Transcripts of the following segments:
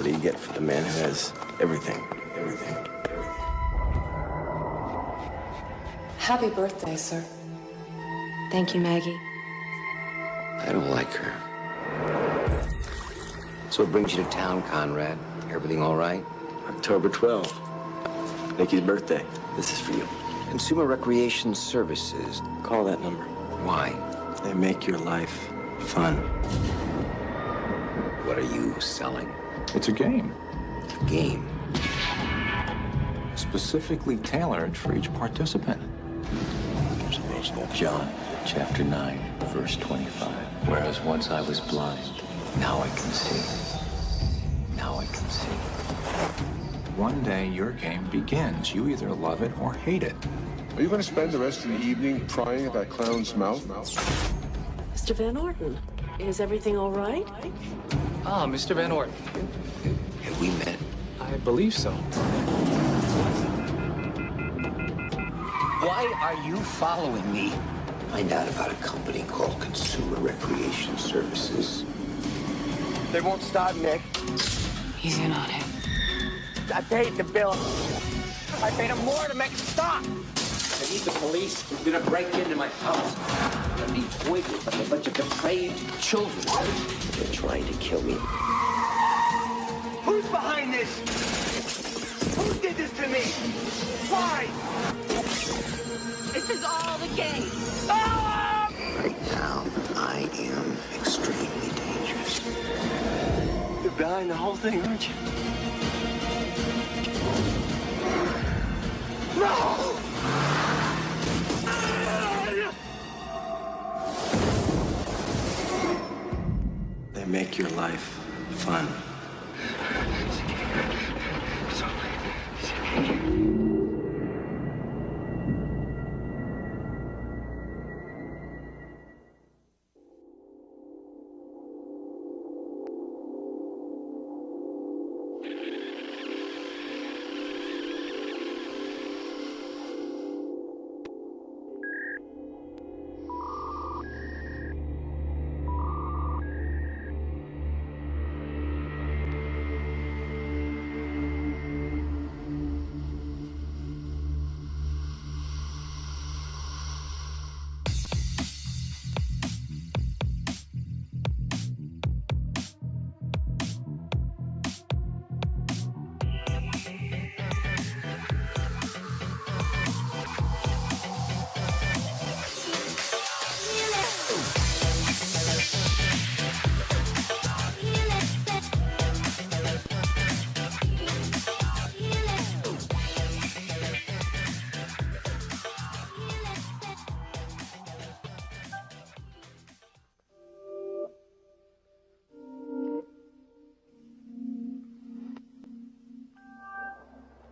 What do you get for the man who has everything? Everything. Happy birthday, sir. Thank you, Maggie. I don't like her. So what brings you to town, Conrad? Everything all right? October 12th. Nikki's birthday. This is for you. Consumer Recreation Services. Call that number. Why? They make your life fun. What are you selling? It's a game. A game? Specifically tailored for each participant. John, chapter 9, verse 25. Whereas once I was blind, now I can see. Now I can see. One day your game begins. You either love it or hate it. Are you going to spend the rest of the evening prying at that clown's mouth? Mr. Van Orton, is everything all right? Ah, Mr. Van Orton. Have we met? I believe so. Why are you following me? Find out about a company called Consumer Recreation Services. They won't stop, Nick. He's in on it. I paid the bill. I paid him more to make it stop. I need the police. They're gonna break into my house. I need voices like a bunch of depraved children. They're trying to kill me. Who's behind this? Who did this to me? Why? This is all the game. Ah! Right now, I am extremely dangerous. You're behind the whole thing, aren't you? No! They make your life fun.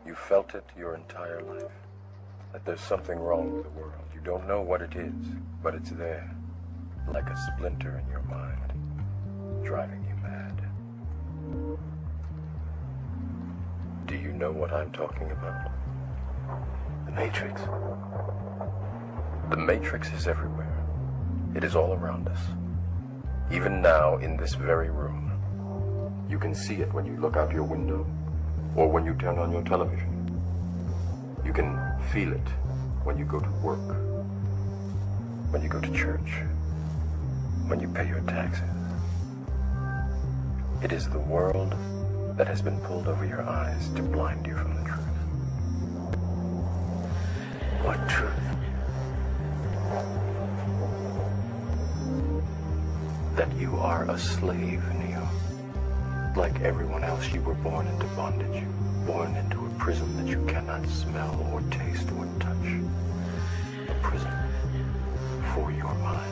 You felt it your entire life, that there's something wrong with the world. You don't know what it is, but it's there, like a splinter in your mind, driving you mad. Do you know what I'm talking about? The Matrix. The Matrix is everywhere. It is all around us. Even now, in this very room. You can see it when you look out your window, or when you turn on your television. You can feel it when you go to work, when you go to church, when you pay your taxes. It is the world that has been pulled over your eyes to blind you from the truth. What truth? That you are a slave, Neo. Like everyone else, you were born into bondage, born into a prison that you cannot smell or taste or touch. A prison for your mind.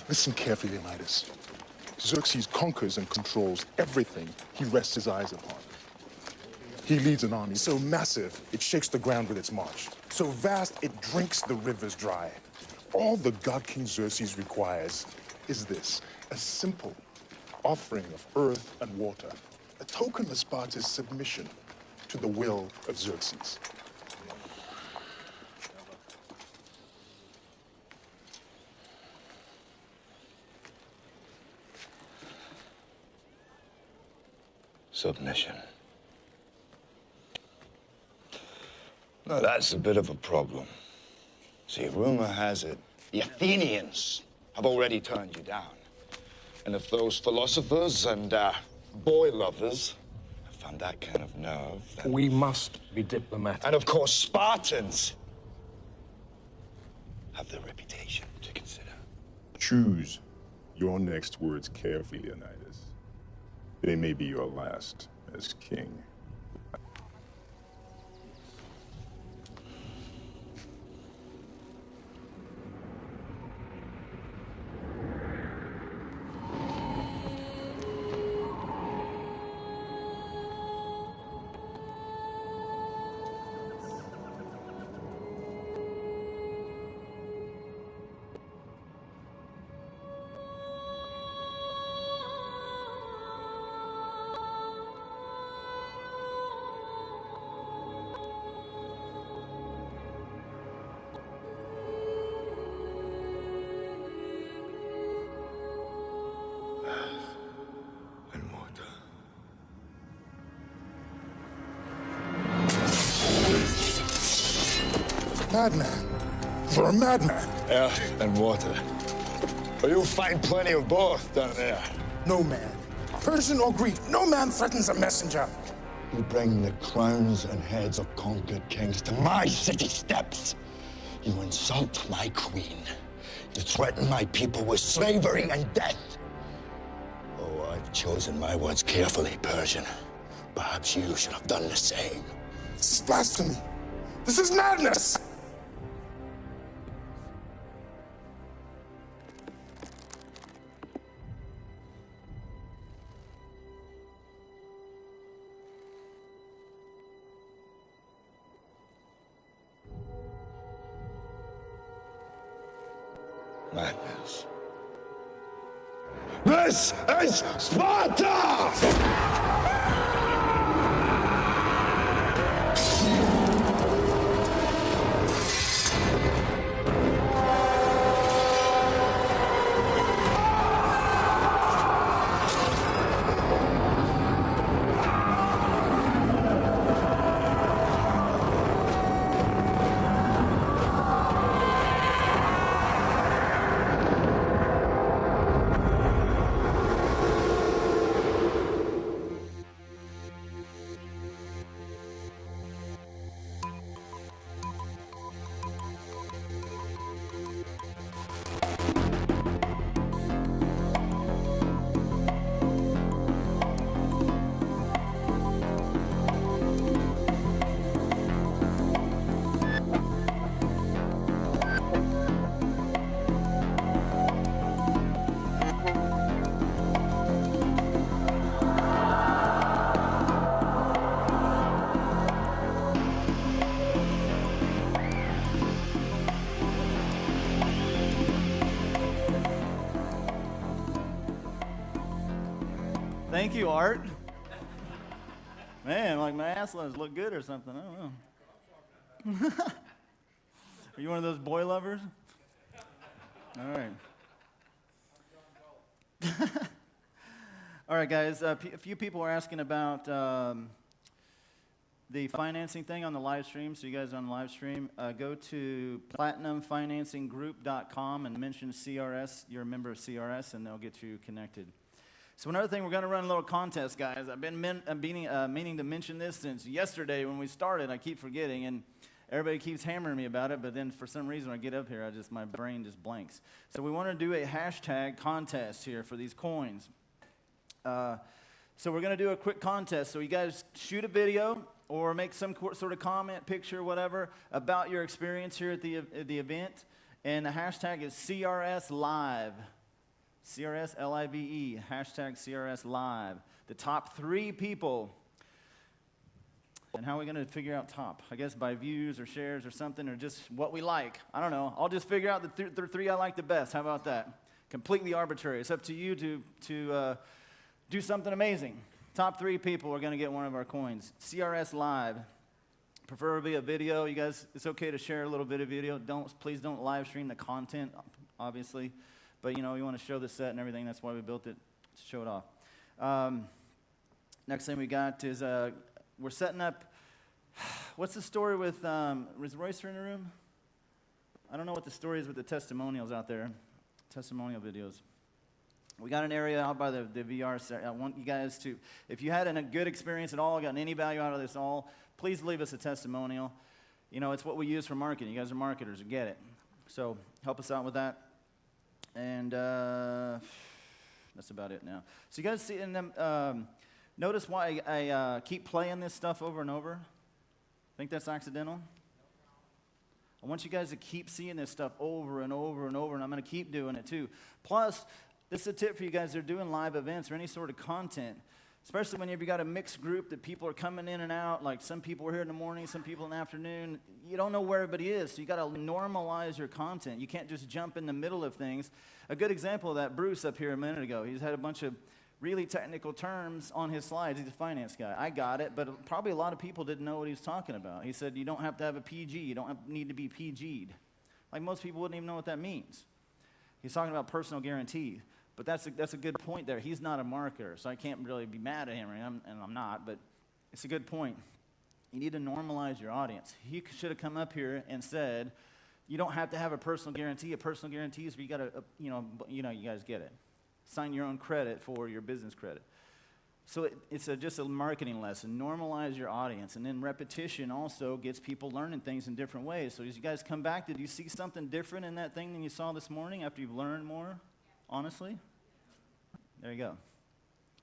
Listen carefully, Leonidas. Xerxes conquers and controls everything he rests his eyes upon. He leads an army so massive, it shakes the ground with its march. So vast, it drinks the rivers dry. All the god King Xerxes requires is this, a simple offering of earth and water, a token of Sparta's submission to the will of Xerxes. Submission. Now that's a bit of a problem. See, rumor has it the Athenians have already turned you down. And if those philosophers and boy lovers have found that kind of nerve, then... We must be diplomatic. And of course, Spartans have their reputation to consider. Choose your next words carefully, Leonidas. They may be your last as king. Madman. You're a madman. Earth and water. But you'll find plenty of both down there. No man, Persian or Greek, no man threatens a messenger. You bring the crowns and heads of conquered kings to my city steps. You insult my queen. You threaten my people with slavery and death. Oh, I've chosen my words carefully, Persian. Perhaps you should have done the same. This is blasphemy. This is madness. Madness. This is Sparta! Thank you, Art. Man, like my ass look good or something. I don't know. Are you one of those boy lovers? All right. All right, guys. A few people are asking about the financing thing on the live stream. So you guys on the live stream, go to platinumfinancinggroup.com and mention CRS. You're a member of CRS, and they'll get you connected. So another thing, we're going to run a little contest, guys. I've been meaning to mention this since yesterday when we started. I keep forgetting, and everybody keeps hammering me about it, but then for some reason when I get up here, my brain just blanks. So we want to do a hashtag contest here for these coins. So we're going to do a quick contest. So you guys shoot a video or make some sort of comment, picture, whatever, about your experience here at the event. And the hashtag is CRS Live. CRS LIVE, hashtag CRS Live. The top 3 people. And how are we going to figure out top? I guess by views or shares or something, or just what we like. I don't know. I'll just figure out the 3 I like the best. How about that? Completely arbitrary. It's up to you to do something amazing. Top 3 people are going to get one of our coins. CRS Live. Preferably a video. You guys, it's okay to share a little bit of video. Please don't live stream the content, obviously. But, you know, you want to show the set and everything. That's why we built it, to show it off. Next thing we got is we're setting up. What's the story with, is Royster in the room? I don't know what the story is with the testimonials out there, testimonial videos. We got an area out by the VR set. I want you guys to, if you had a good experience at all, gotten any value out of this all, please leave us a testimonial. You know, it's what we use for marketing. You guys are marketers, you get it. So help us out with that. And that's about it now. So you guys see in them, notice why I keep playing this stuff over and over? Think that's accidental? I want you guys to keep seeing this stuff over and over and over, and I'm going to keep doing it too. Plus, this is a tip for you guys that are doing live events or any sort of content, especially when you've got a mixed group that people are coming in and out, like some people are here in the morning, some people in the afternoon. You don't know where everybody is, so you got to normalize your content. You can't just jump in the middle of things. A good example of that, Bruce up here a minute ago. He's had a bunch of really technical terms on his slides. He's a finance guy. I got it, but probably a lot of people didn't know what he was talking about. He said, you don't have to have a PG. You don't need to be PG'd. Like most people wouldn't even know what that means. He's talking about personal guarantee. But that's a good point there. He's not a marketer, so I can't really be mad at him, and I'm not, but it's a good point. You need to normalize your audience. He should have come up here and said, you don't have to have a personal guarantee. A personal guarantee is where you got to, you guys get it. Sign your own credit for your business credit. So it's just a marketing lesson. Normalize your audience. And then repetition also gets people learning things in different ways. So as you guys come back, did you see something different in that thing than you saw this morning after you've learned more? Honestly? There you go.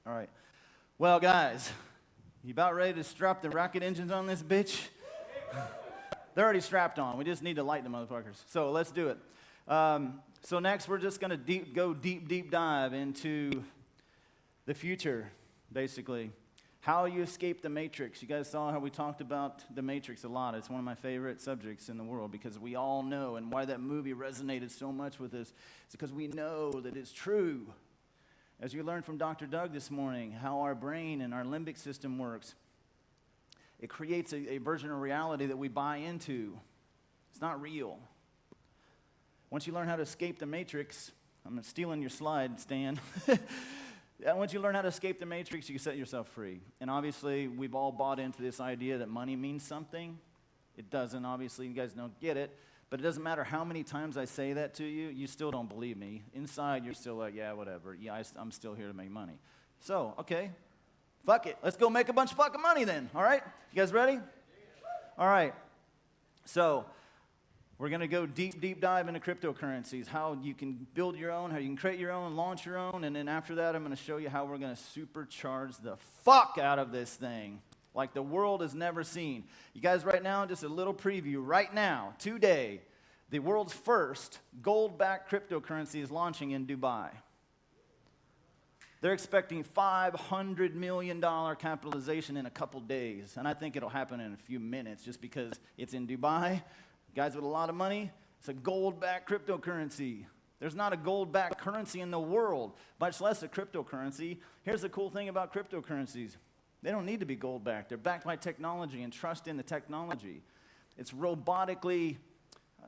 All right. Well, guys, you about ready to strap the rocket engines on this bitch? They're already strapped on. We just need to light the motherfuckers. So let's do it. So next, we're just going to go deep dive into the future, basically. How you escape the matrix. You guys saw how we talked about the matrix a lot. It's one of my favorite subjects in the world because we all know, and why that movie resonated so much with us is because we know that it's true. As you learned from Dr. Doug this morning, how our brain and our limbic system works. It creates a version of reality that we buy into. It's not real. Once you learn how to escape the matrix, I'm stealing your slide, Stan. Once you learn how to escape the matrix, you can set yourself free. And obviously, we've all bought into this idea that money means something. It doesn't, obviously. You guys don't get it. But it doesn't matter how many times I say that to you, you still don't believe me. Inside, you're still like, yeah, whatever. Yeah, I'm still here to make money. So, okay, fuck it. Let's go make a bunch of fucking money then, all right? You guys ready? All right. So, we're going to go deep dive into cryptocurrencies, how you can build your own, how you can create your own, launch your own, and then after that, I'm going to show you how we're going to supercharge the fuck out of this thing like the world has never seen. You guys, right now, just a little preview. Right now, today, the world's first gold-backed cryptocurrency is launching in Dubai. They're expecting $500 million capitalization in a couple days, and I think it'll happen in a few minutes just because it's in Dubai. Guys with a lot of money, it's a gold-backed cryptocurrency. There's not a gold-backed currency in the world, much less a cryptocurrency. Here's the cool thing about cryptocurrencies. They don't need to be gold-backed. They're backed by technology and trust in the technology. It's robotically,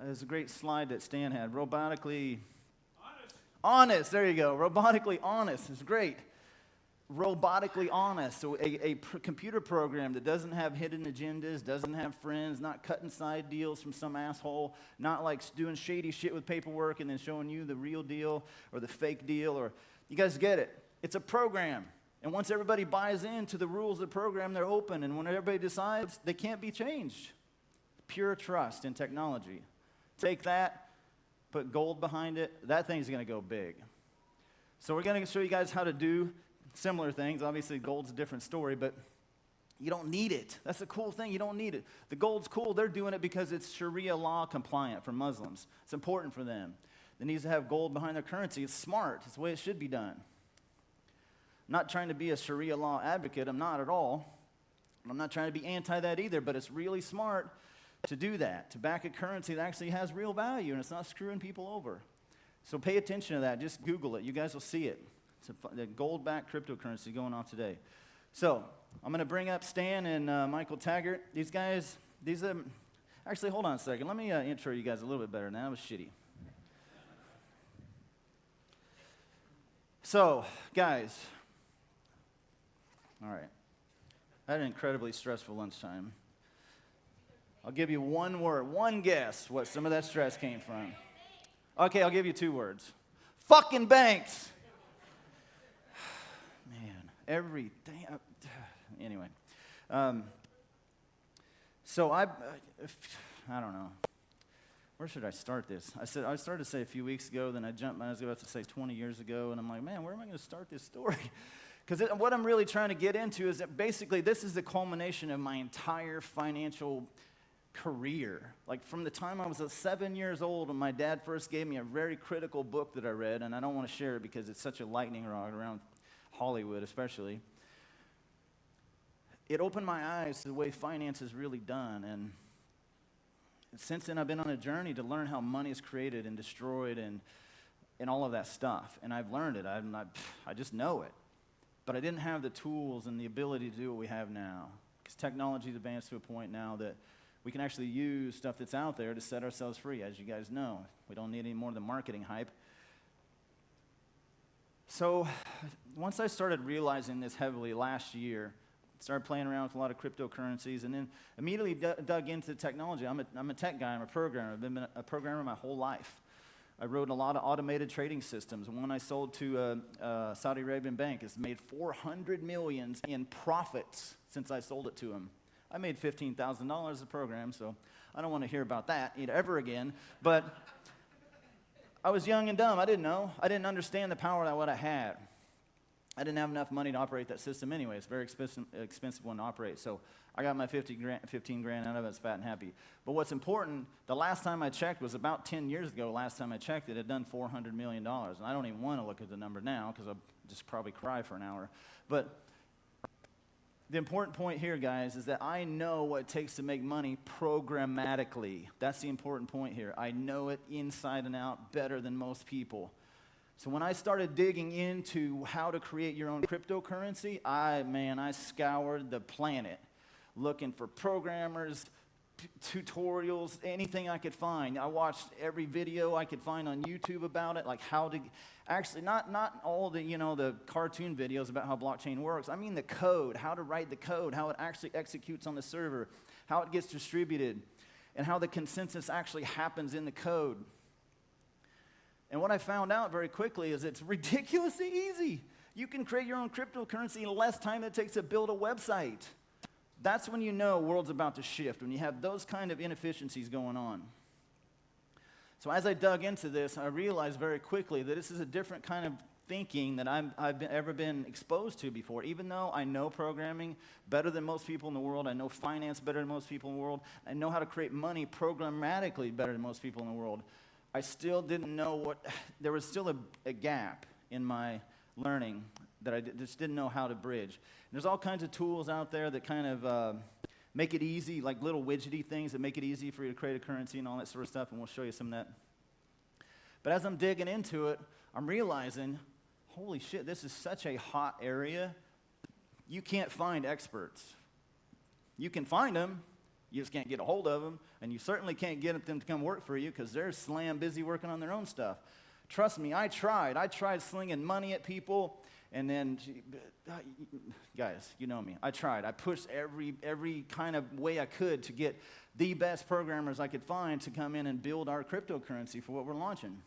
there's a great slide that Stan had, robotically honest. There you go, robotically honest. It's great. Robotically honest. So a computer program that doesn't have hidden agendas, doesn't have friends, not cutting side deals from some asshole, not like doing shady shit with paperwork and then showing you the real deal or the fake deal, or you guys get it. It's a program. And once everybody buys into the rules of the program, they're open. And when everybody decides, they can't be changed. Pure trust in technology. Take that, put gold behind it. That thing's going to go big. So we're going to show you guys how to do similar things. Obviously, gold's a different story, but you don't need it. That's the cool thing. You don't need it. The gold's cool. They're doing it because it's Sharia law compliant for Muslims. It's important for them. that needs to have gold behind their currency. It's smart. It's the way it should be done. I'm not trying to be a Sharia law advocate. I'm not at all. I'm not trying to be anti that either, but it's really smart to do that, to back a currency that actually has real value and it's not screwing people over. So pay attention to that. Just Google it. You guys will see it. It's a gold-backed cryptocurrency going on today. So I'm going to bring up Stan and Michael Taggart. These guys, actually, hold on a second. Let me intro you guys a little bit better. Now that was shitty. So, guys, all right. I had an incredibly stressful lunchtime. I'll give you one word, one guess what some of that stress came from. Okay, I'll give you 2 words. Fucking banks. Man, every damn. Anyway, so I don't know. Where should I start this? I started to say a few weeks ago, then I jumped. I was about to say 20 years ago, and I'm like, man, where am I going to start this story? Because what I'm really trying to get into is that basically this is the culmination of my entire financial career. Like from the time I was 7 years old when my dad first gave me a very critical book that I read, and I don't want to share it because it's such a lightning rod around Hollywood especially. It opened my eyes to the way finance is really done, and since then I've been on a journey to learn how money is created and destroyed and all of that stuff, and I've learned it. I just know it. But I didn't have the tools and the ability to do what we have now, because technology's advanced to a point now that we can actually use stuff that's out there to set ourselves free, as you guys know. We don't need any more than marketing hype. So once I started realizing this heavily last year, started playing around with a lot of cryptocurrencies, and then immediately dug into technology. I'm a tech guy. I'm a programmer. I've been a programmer my whole life. I wrote a lot of automated trading systems. One I sold to a Saudi Arabian bank has made $400 million in profits since I sold it to him. I made $15,000 a program, so I don't want to hear about that ever again. But I was young and dumb. I didn't know. I didn't understand the power of what I had. I didn't have enough money to operate that system anyway. It's a very expensive one to operate. So I got my 15 grand out of it. I was fat and happy. But what's important, the last time I checked was about 10 years ago. Last time I checked, it had done $400 million. And I don't even want to look at the number now because I'll just probably cry for an hour. But the important point here, guys, is that I know what it takes to make money programmatically. That's the important point here. I know it inside and out better than most people. So when I started digging into how to create your own cryptocurrency, I scoured the planet looking for programmers, tutorials, anything I could find. I watched every video I could find on YouTube about it, like how to actually not all the the cartoon videos about how blockchain works. I mean the code, how to write the code, how it actually executes on the server, how it gets distributed, and how the consensus actually happens in the code. And what I found out very quickly is it's ridiculously easy. You can create your own cryptocurrency in less time than it takes to build a website. That's when you know the world's about to shift, when you have those kind of inefficiencies going on. So as I dug into this, I realized very quickly that this is a different kind of thinking that I've ever been exposed to before. Even though I know programming better than most people in the world, I know finance better than most people in the world, I know how to create money programmatically better than most people in the world, I still didn't know there was still a gap in my learning that I just didn't know how to bridge. And there's all kinds of tools out there that kind of make it easy, like little widgety things that make it easy for you to create a currency and all that sort of stuff, and we'll show you some of that. But as I'm digging into it, I'm realizing, holy shit, this is such a hot area. You can't find experts. You can find them, you just can't get a hold of them, and you certainly can't get them to come work for you because they're slam busy working on their own stuff. Trust me, I tried. I tried slinging money at people, and then, guys, you know me. I tried. I pushed every kind of way I could to get the best programmers I could find to come in and build our cryptocurrency for what we're launching.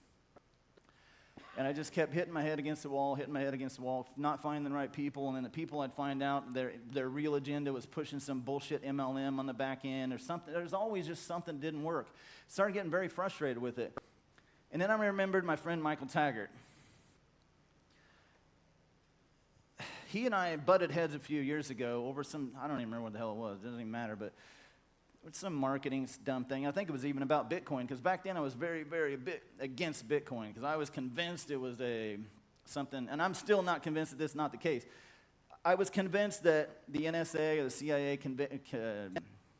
And I just kept hitting my head against the wall, not finding the right people. And then the people I'd find out, their real agenda was pushing some bullshit MLM on the back end or something. There's always just something that didn't work. Started getting very frustrated with it. And then I remembered my friend Michael Taggart. He and I butted heads a few years ago over some, I don't even remember what the hell it was. It doesn't even matter. But It's some marketing dumb thing. I think it was even about Bitcoin, because back then I was very, very against Bitcoin, because I was convinced it was something, and I'm still not convinced that this is not the case. I was convinced that the NSA or the CIA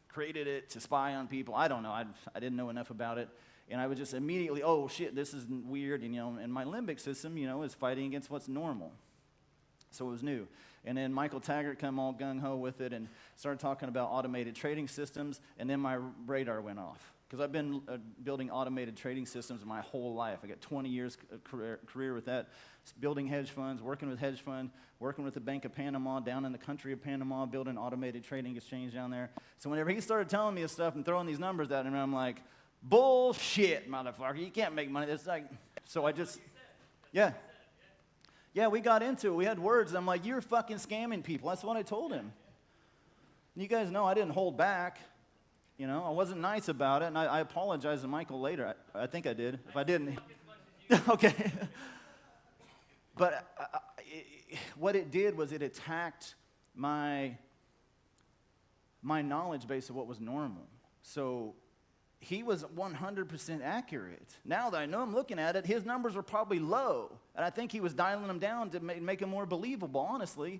created it to spy on people. I don't know. I didn't know enough about it. And I was just immediately, oh, shit, this is weird. And my limbic system, is fighting against what's normal. So it was new. And then Michael Taggart come all gung-ho with it and started talking about automated trading systems, and then my radar went off. Because I've been building automated trading systems my whole life. I got 20 years career with that, building hedge funds, working with hedge fund, working with the Bank of Panama down in the country of Panama, building automated trading exchange down there. So whenever he started telling me this stuff and throwing these numbers at him, I'm like, bullshit, motherfucker. You can't make money. It's like, so I just, yeah. Yeah, we got into it. We had words. I'm like, you're fucking scamming people. That's what I told him. And you guys know I didn't hold back. I wasn't nice about it, and I apologized to Michael later. I think I did. If I didn't, okay. But what it did was it attacked my knowledge base of what was normal. So he was 100% accurate. Now that I know I'm looking at it, his numbers were probably low, and I think he was dialing them down to make them more believable, honestly.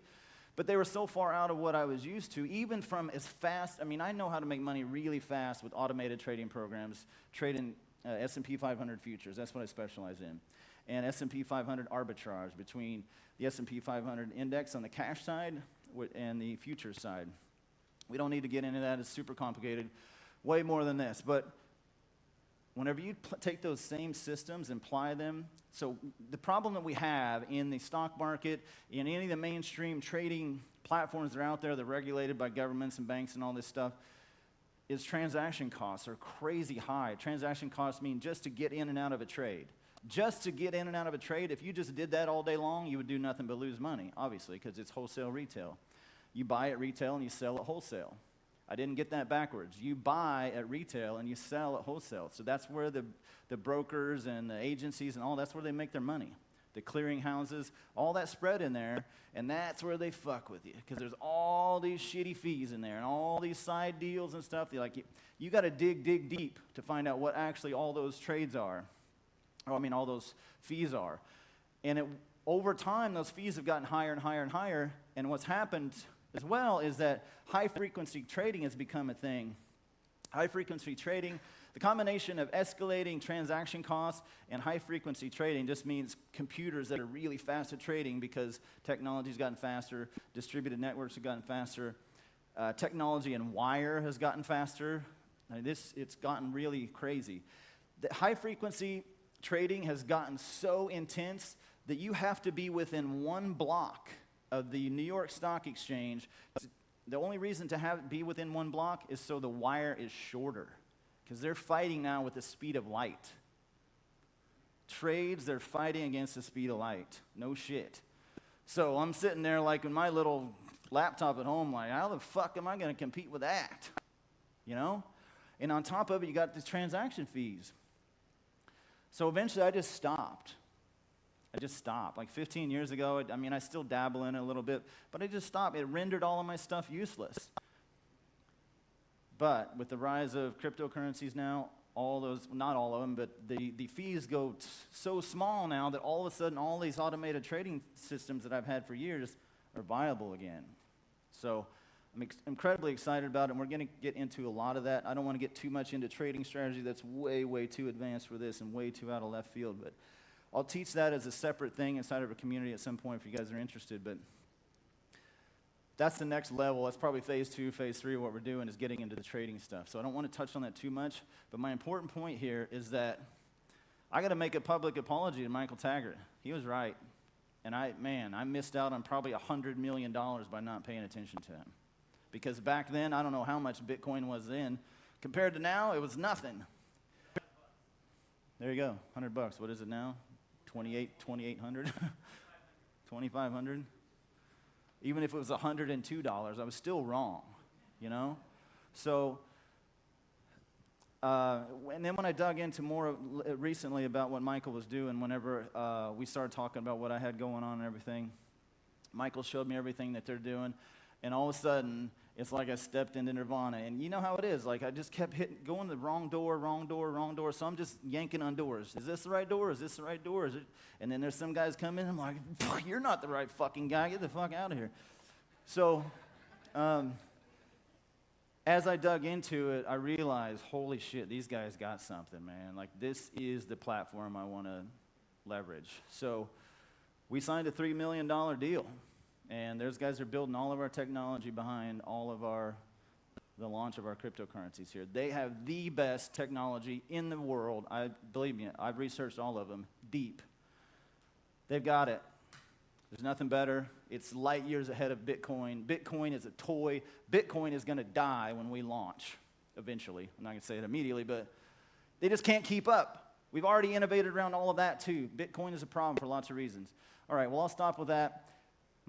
But they were so far out of what I was used to, even from as fast. I know how to make money really fast with automated trading programs, trading S&P 500 futures. That's what I specialize in. And S&P 500 arbitrage between the S&P 500 index on the cash side and the futures side. We don't need to get into that. It's super complicated, way more than this. But whenever you take those same systems and apply them, so the problem that we have in the stock market, in any of the mainstream trading platforms that are out there that are regulated by governments and banks and all this stuff, is transaction costs are crazy high. Transaction costs mean just to get in and out of a trade. Just to get in and out of a trade, if you just did that all day long, you would do nothing but lose money, obviously, because it's wholesale retail. You buy at retail and you sell at wholesale. I didn't get that backwards. You buy at retail and you sell at wholesale. So that's where the brokers and the agencies and all, that's where they make their money. The clearing houses, all that spread in there, and that's where they fuck with you, because there's all these shitty fees in there and all these side deals and stuff. You got to dig deep to find out what actually all those trades are, all those fees are. And over time, those fees have gotten higher and higher and higher, and what's happened as well is that high-frequency trading has become a thing. High-frequency trading, the combination of escalating transaction costs and high-frequency trading just means computers that are really fast at trading because technology's gotten faster, distributed networks have gotten faster, technology and wire has gotten faster. It's gotten really crazy. The high-frequency trading has gotten so intense that you have to be within one block of the New York Stock Exchange. The only reason to be within one block is so the wire is shorter, because they're fighting now with the speed of light. Trades, they're fighting against the speed of light. No shit. So I'm sitting there like in my little laptop at home, like, how the fuck am I going to compete with that? And on top of it, you got the transaction fees. So eventually I just stopped. Like 15 years ago, I still dabble in it a little bit, but I just stopped. It rendered all of my stuff useless. But with the rise of cryptocurrencies now, all those, not all of them, but the fees go so small now that all of a sudden all these automated trading systems that I've had for years are viable again. So I'm incredibly excited about it, and we're going to get into a lot of that. I don't want to get too much into trading strategy. That's way, way too advanced for this and way too out of left field, but I'll teach that as a separate thing inside of a community at some point if you guys are interested, but that's the next level. That's probably phase 2, phase 3 of what we're doing is getting into the trading stuff. So I don't want to touch on that too much, but my important point here is that I got to make a public apology to Michael Taggart. He was right, and I missed out on probably $100 million by not paying attention to him, because back then, I don't know how much Bitcoin was then. Compared to now, it was nothing. There you go, $100. What is it now? 2,800, 2,500. Even if it was $102, I was still wrong, So, and then when I dug into more recently about what Michael was doing, whenever we started talking about what I had going on and everything, Michael showed me everything that they're doing, and all of a sudden, it's like I stepped into nirvana. And you know how it is. Like, I just kept going the wrong door, wrong door, wrong door. So I'm just yanking on doors. Is this the right door? Is this the right door? Is it? And then there's some guys come in. I'm like, you're not the right fucking guy. Get the fuck out of here. So as I dug into it, I realized, holy shit, these guys got something, man. Like, this is the platform I want to leverage. So we signed a $3 million deal. And those guys are building all of our technology behind all of the launch of our cryptocurrencies here. They have the best technology in the world. Believe me, I've researched all of them deep. They've got it. There's nothing better. It's light years ahead of Bitcoin. Bitcoin is a toy. Bitcoin is going to die when we launch eventually. I'm not going to say it immediately, but they just can't keep up. We've already innovated around all of that too. Bitcoin is a problem for lots of reasons. All right, well, I'll stop with that.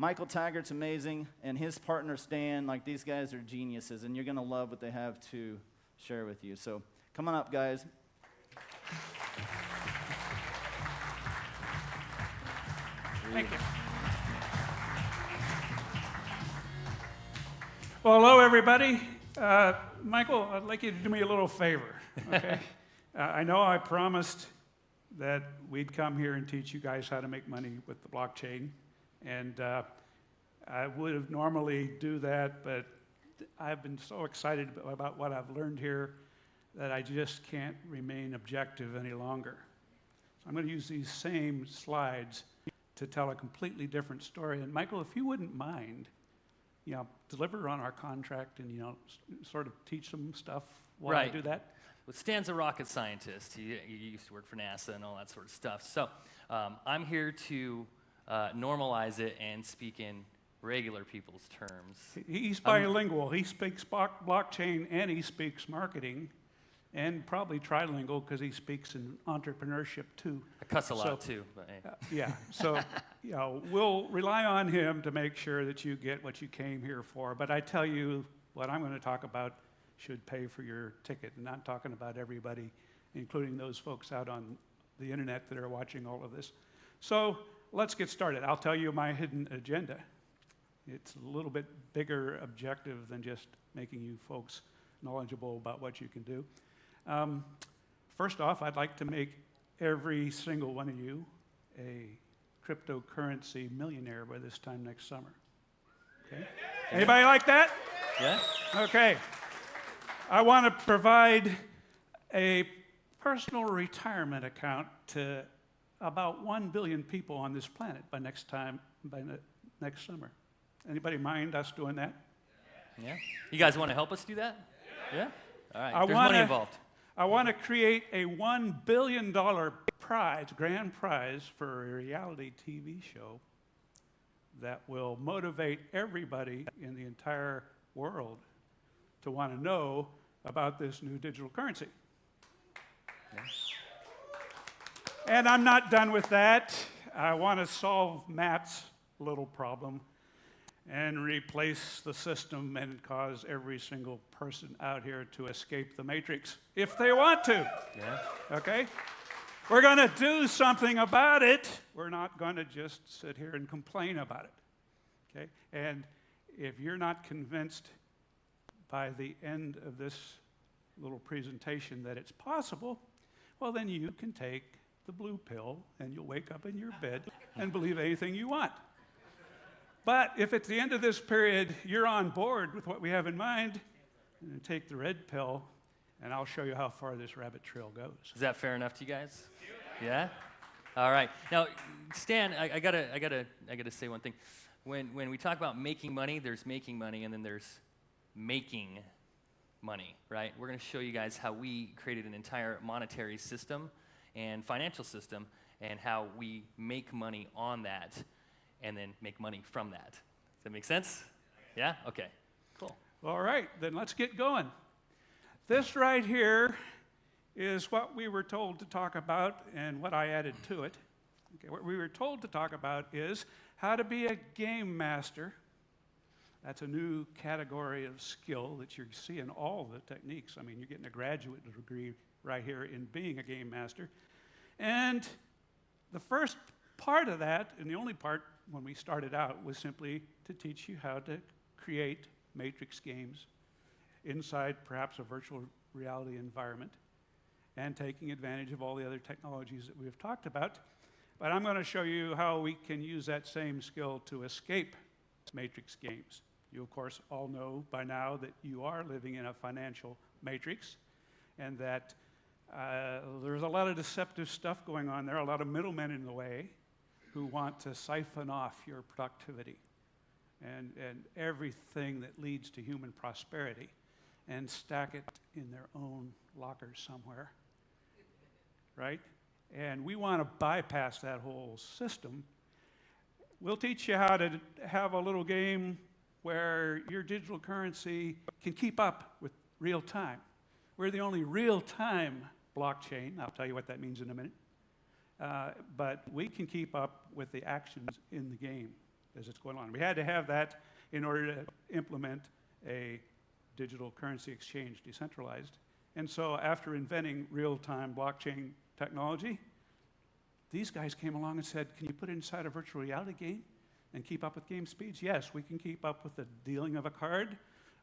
Michael Taggart's amazing, and his partner Stan, like, these guys are geniuses, and you're going to love what they have to share with you. So come on up, guys. Thank you. Well, hello, everybody. Michael, I'd like you to do me a little favor, okay? I know I promised that we'd come here and teach you guys how to make money with the blockchain. And I would have normally do that, but I've been so excited about what I've learned here that I just can't remain objective any longer. So I'm going to use these same slides to tell a completely different story. And Michael, if you wouldn't mind, deliver on our contract and, sort of teach them stuff while I do that. Well, Stan's a rocket scientist. He used to work for NASA and all that sort of stuff. So I'm here to normalize it and speak in regular people's terms. He's bilingual. He speaks blockchain and he speaks marketing, and probably trilingual because he speaks in entrepreneurship too. I cuss a lot too. But hey. Yeah, so we'll rely on him to make sure that you get what you came here for. But I tell you, what I'm going to talk about should pay for your ticket, and I'm talking about everybody, including those folks out on the internet that are watching all of this. So let's get started. I'll tell you my hidden agenda. It's a little bit bigger objective than just making you folks knowledgeable about what you can do. First off, I'd like to make every single one of you a cryptocurrency millionaire by this time next summer. Okay? Anybody like that? Yeah. Okay. I want to provide a personal retirement account to about 1 billion people on this planet by next summer. Anybody mind us doing that? Yeah. You guys want to help us do that? Yeah. All right. There's money involved. I want to create a $1 billion grand prize for a reality TV show that will motivate everybody in the entire world to want to know about this new digital currency. Yeah. And I'm not done with that. I want to solve Matt's little problem and replace the system and cause every single person out here to escape the matrix if they want to. Yeah. Okay? We're going to do something about it. We're not going to just sit here and complain about it. Okay? And if you're not convinced by the end of this little presentation that it's possible, well, then you can take the blue pill and you'll wake up in your bed and believe anything you want. But if at the end of this period you're on board with what we have in mind, then take the red pill and I'll show you how far this rabbit trail goes. Is that fair enough to you guys? Yeah? All right. Now, Stan, I gotta say one thing. When we talk about making money, there's making money and then there's making money, right? We're going to show you guys how we created an entire monetary system and financial system and how we make money on that and then make money from that. Does that make sense? Yeah? Okay. Cool. All right, then let's get going. This right here is what we were told to talk about and what I added to it. Okay, what we were told to talk about is how to be a game master. That's a new category of skill that you see in all the techniques. I mean, you're getting a graduate degree right here in being a game master. And the first part of that, and the only part when we started out, was simply to teach you how to create matrix games inside perhaps a virtual reality environment and taking advantage of all the other technologies that we have talked about. But I'm going to show you how we can use that same skill to escape matrix games. You, of course, all know by now that you are living in a financial matrix and that there's a lot of deceptive stuff going on there, a lot of middlemen in the way who want to siphon off your productivity and everything that leads to human prosperity and stack it in their own lockers somewhere, right? And we want to bypass that whole system. We'll teach you how to have a little game where your digital currency can keep up with real time. We're the only real-time blockchain. I'll tell you what that means in a minute. But we can keep up with the actions in the game as it's going on. We had to have that in order to implement a digital currency exchange, decentralized. And so after inventing real-time blockchain technology, these guys came along and said, can you put it inside a virtual reality game and keep up with game speeds? Yes, we can keep up with the dealing of a card,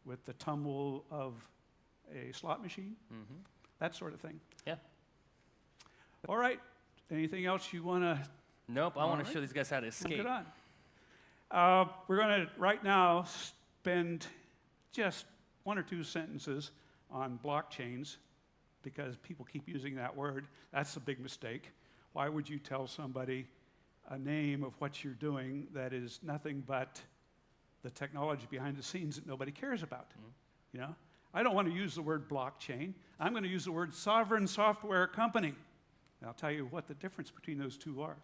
with the tumble of a slot machine, that sort of thing. Yeah. All right. Anything else you want to? Nope, I want to show these guys how to escape. Get on. We're going to, right now, spend just one or two sentences on blockchains because people keep using that word. That's a big mistake. Why would you tell somebody a name of what you're doing that is nothing but the technology behind the scenes that nobody cares about? You know, I don't want to use the word blockchain. I'm going to use the word sovereign software company. And I'll tell you what the difference between those two are.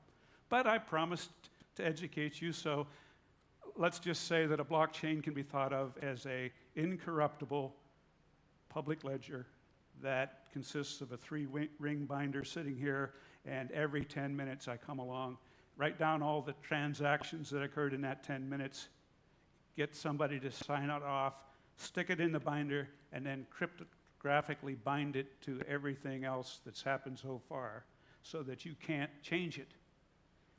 But I promised to educate you, so let's just say that a blockchain can be thought of as a incorruptible public ledger that consists of a three-ring binder sitting here, and every 10 minutes I come along, write down all the transactions that occurred in that 10 minutes, get somebody to sign it off, stick it in the binder, and then cryptographically bind it to everything else that's happened so far so that you can't change it.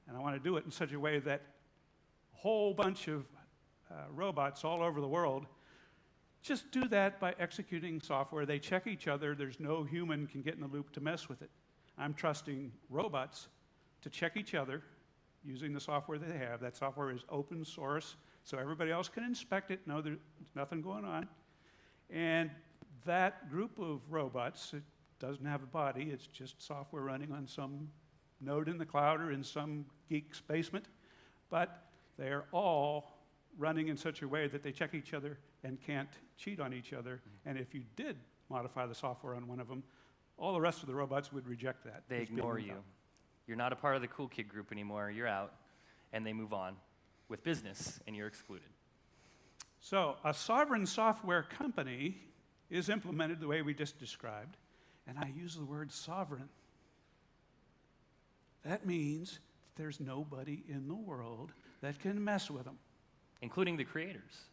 And I want to do it in such a way that a whole bunch of robots all over the world just do that by executing software. They check each other. There's no human can get in the loop to mess with it. I'm trusting robots to check each other using the software that they have. That software is open source, so everybody else can inspect it, know there's nothing going on. And that group of robots, it doesn't have a body, it's just software running on some node in the cloud or in some geek's basement, but they're all running in such a way that they check each other and can't cheat on each other. And if you did modify the software on one of them, all the rest of the robots would reject that. They ignore you. You're not a part of the cool kid group anymore. You're out, and they move on with business, and you're excluded. So a sovereign software company is implemented the way we just described, and I use the word sovereign. That means there's nobody in the world that can mess with them. Including the creators.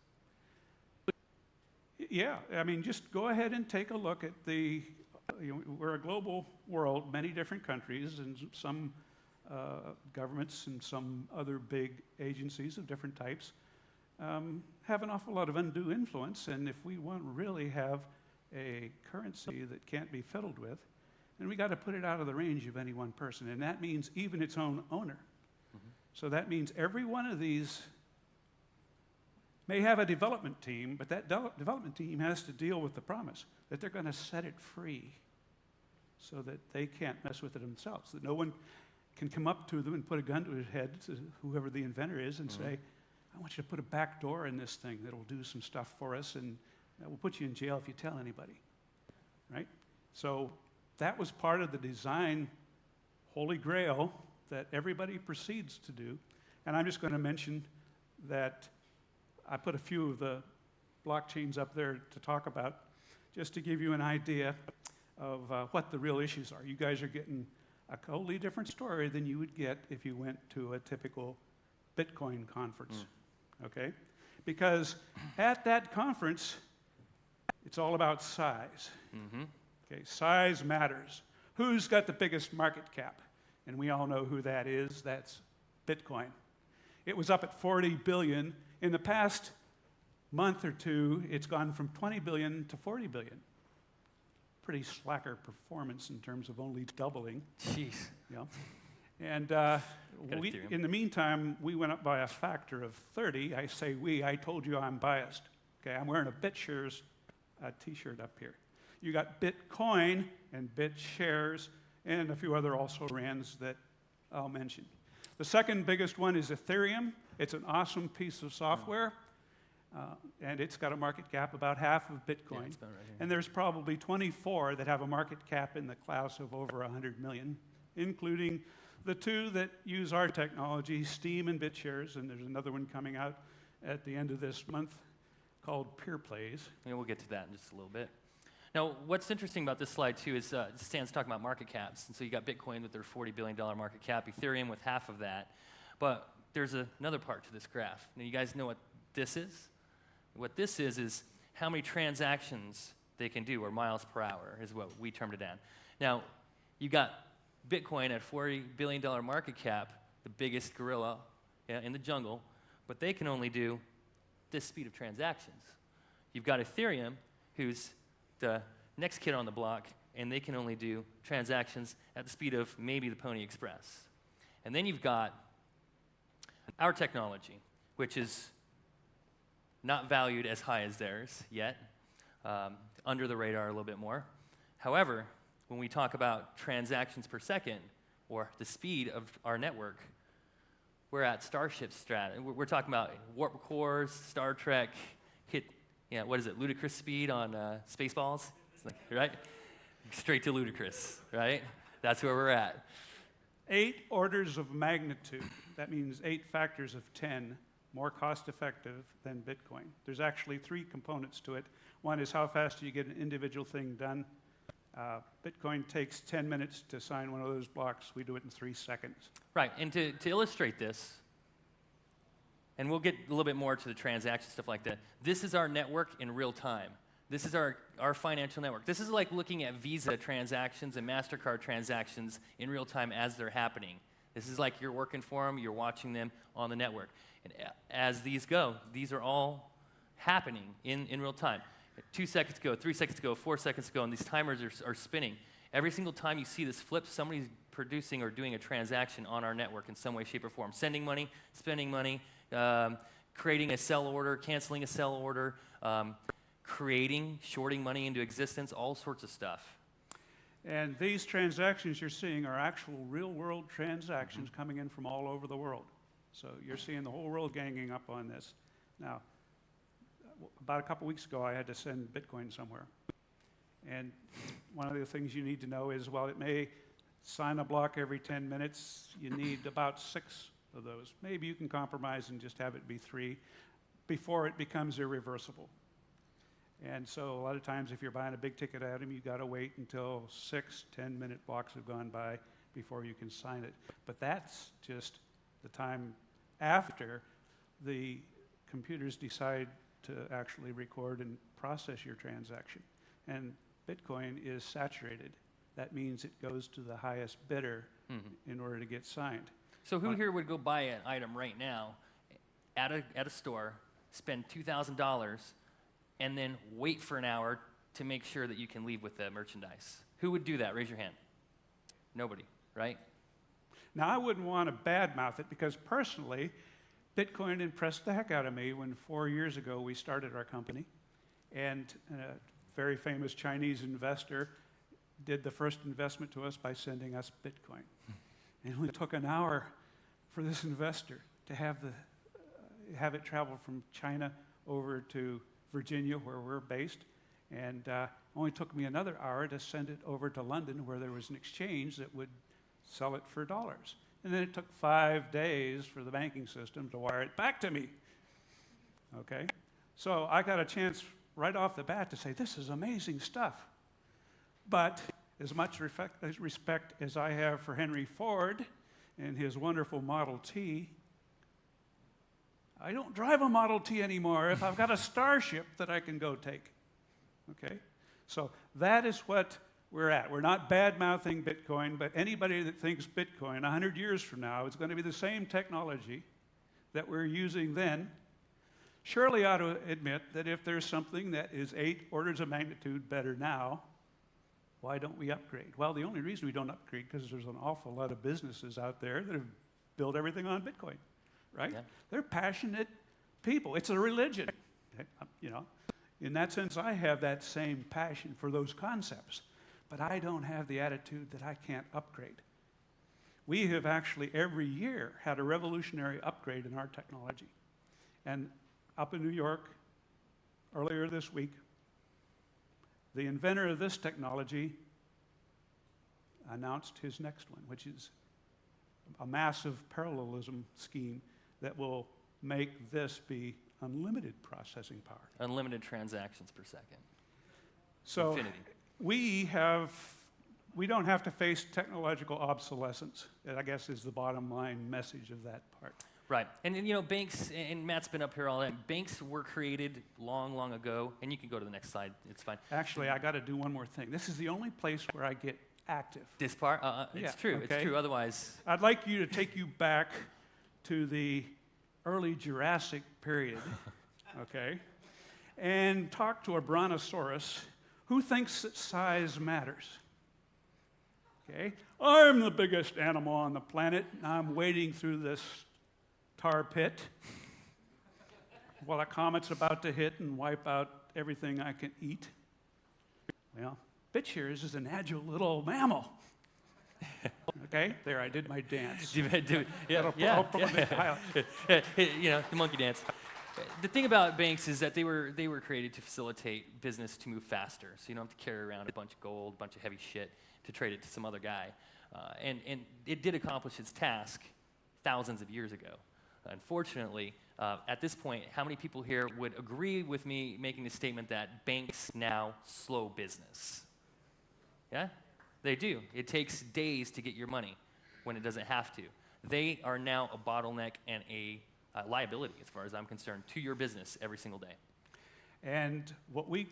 Yeah, I mean, just go ahead and take a look at the, we're a global world, many different countries, and some governments and some other big agencies of different types have an awful lot of undue influence, and if we want to really have a currency that can't be fiddled with, then we got to put it out of the range of any one person, and that means even its own owner. So that means every one of these may have a development team, but that development team has to deal with the promise that they're going to set it free so that they can't mess with it themselves, that no one can come up to them and put a gun to his head, to whoever the inventor is, and say, I want you to put a back door in this thing that'll do some stuff for us, and we'll put you in jail if you tell anybody, right? So that was part of the design holy grail that everybody proceeds to do. And I'm just going to mention that I put a few of the blockchains up there to talk about, just to give you an idea of what the real issues are. You guys are getting a totally different story than you would get if you went to a typical Bitcoin conference, okay? Because at that conference, it's all about size. Okay, size matters. Who's got the biggest market cap? And we all know who that is. That's Bitcoin. It was up at 40 billion. In the past month or two, it's gone from 20 billion to 40 billion. Pretty slacker performance in terms of only doubling. Jeez. Yeah. And in the meantime, we went up by a factor of 30. I say we, I told you I'm biased. Okay, I'm wearing a BitShares t-shirt up here. You got Bitcoin and BitShares and a few other also rans that I'll mention. The second biggest one is Ethereum. It's an awesome piece of software. And it's got a market cap about half of Bitcoin. Yeah, right, and there's probably 24 that have a market cap in the class of over 100 million, including the two that use our technology, Steam and BitShares, and there's another one coming out at the end of this month called PeerPlays. Yeah, we'll get to that in just a little bit. Now, what's interesting about this slide, too, is Stan's talking about market caps. And so you got Bitcoin with their $40 billion market cap, Ethereum with half of that. But there's another part to this graph. Now, you guys know what this is? What this is how many transactions they can do, or miles per hour is what we termed it down. Now, you got Bitcoin at $40 billion market cap, the biggest gorilla in the jungle, but they can only do this speed of transactions. You've got Ethereum, who's the next kid on the block, and they can only do transactions at the speed of maybe the Pony Express. And then you've got our technology, which is not valued as high as theirs yet, under the radar a little bit more. However, when we talk about transactions per second, or the speed of our network, we're at Starship strat. We're talking about warp cores, Star Trek, what is it, ludicrous speed on Spaceballs, right? Straight to ludicrous, right? That's where we're at. 8 orders of magnitude, that means 8 factors of 10, more cost-effective than Bitcoin. There's actually 3 components to it. One is how fast do you get an individual thing done. Bitcoin takes 10 minutes to sign one of those blocks. We do it in 3 seconds. Right, and to illustrate this, and we'll get a little bit more to the transaction stuff like that, this is our network in real time. This is our financial network. This is like looking at Visa transactions and MasterCard transactions in real time as they're happening. This is like you're working for them, you're watching them on the network. And as these go, these are all happening in real time. 2 seconds ago, 3 seconds ago, 4 seconds ago, and these timers are spinning. Every single time you see this flip, somebody's producing or doing a transaction on our network in some way, shape, or form. Sending money, spending money, creating a sell order, canceling a sell order, shorting money into existence, all sorts of stuff. And these transactions you're seeing are actual real-world transactions coming in from all over the world. So you're seeing the whole world ganging up on this. Now, about a couple weeks ago, I had to send Bitcoin somewhere. And one of the things you need to know is, while it may sign a block every 10 minutes, you need about 6 of those. Maybe you can compromise and just have it be 3 before it becomes irreversible. And so a lot of times, if you're buying a big ticket item, you've got to wait until 6 10-minute blocks have gone by before you can sign it. But that's just the time after the computers decide to actually record and process your transaction. And Bitcoin is saturated. That means it goes to the highest bidder in order to get signed. So who here would go buy an item right now at a store, spend $2,000, and then wait for an hour to make sure that you can leave with the merchandise? Who would do that? Raise your hand. Nobody, right? Now, I wouldn't want to badmouth it, because personally, Bitcoin impressed the heck out of me when 4 years ago we started our company. And a very famous Chinese investor did the first investment to us by sending us Bitcoin. And it only took an hour for this investor to have it travel from China over to Virginia, where we're based. And only took me another hour to send it over to London, where there was an exchange that would sell it for dollars. And then it took 5 days for the banking system to wire it back to me. Okay? So I got a chance right off the bat to say, this is amazing stuff. But as much respect as I have for Henry Ford and his wonderful Model T, I don't drive a Model T anymore if I've got a Starship that I can go take. Okay? So that is what we're at. We're not bad-mouthing Bitcoin, but anybody that thinks Bitcoin 100 years from now is going to be the same technology that we're using then surely ought to admit that if there's something that is 8 orders of magnitude better now, why don't we upgrade? Well, the only reason we don't upgrade because there's an awful lot of businesses out there that have built everything on Bitcoin, right? Yeah. They're passionate people. It's a religion, you know. In that sense, I have that same passion for those concepts, but I don't have the attitude that I can't upgrade. We have actually every year had a revolutionary upgrade in our technology. And up in New York, earlier this week, the inventor of this technology announced his next one, which is a massive parallelism scheme that will make this be unlimited processing power. Unlimited transactions per second. So Infinity. we don't have to face technological obsolescence, I guess is the bottom line message of that part. Right. And you know, banks, and Matt's been up here all that, banks were created long, long ago, and you can go to the next slide, it's fine. Actually, I got to do one more thing. This is the only place where I get active. This part? It's true, okay. it's true, otherwise. I'd like you to take you back to the early Jurassic period, okay, and talk to a brontosaurus who thinks that size matters. Okay, I'm the biggest animal on the planet, and I'm wading through this tar pit while a comet's about to hit and wipe out everything I can eat. Well, Bitshears is an agile little mammal. Okay, there, I did my dance. You know, the monkey dance. The thing about banks is that they were created to facilitate business to move faster. So you don't have to carry around a bunch of gold, a bunch of heavy shit to trade it to some other guy. And it did accomplish its task thousands of years ago. Unfortunately, at this point, how many people here would agree with me making the statement that banks now slow business? Yeah? They do. It takes days to get your money when it doesn't have to. They are now a bottleneck and a liability, as far as I'm concerned, to your business every single day. And what we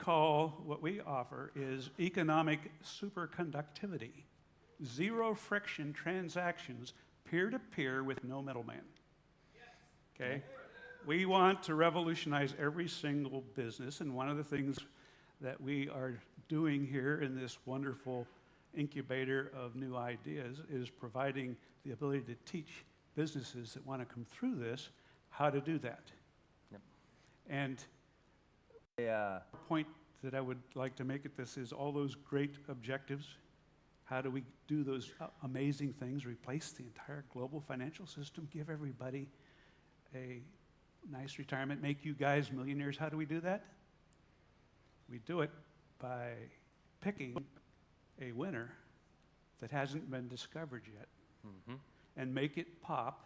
offer is economic superconductivity. Zero friction transactions, peer-to-peer with no middleman. Okay? We want to revolutionize every single business, and one of the things that we are doing here in this wonderful incubator of new ideas is providing the ability to teach businesses that want to come through this how to do that. Yep. And the point that I would like to make at this is all those great objectives. How do we do those amazing things, replace the entire global financial system, give everybody a nice retirement, make you guys millionaires? How do we do that? We do it by picking a winner that hasn't been discovered yet and make it pop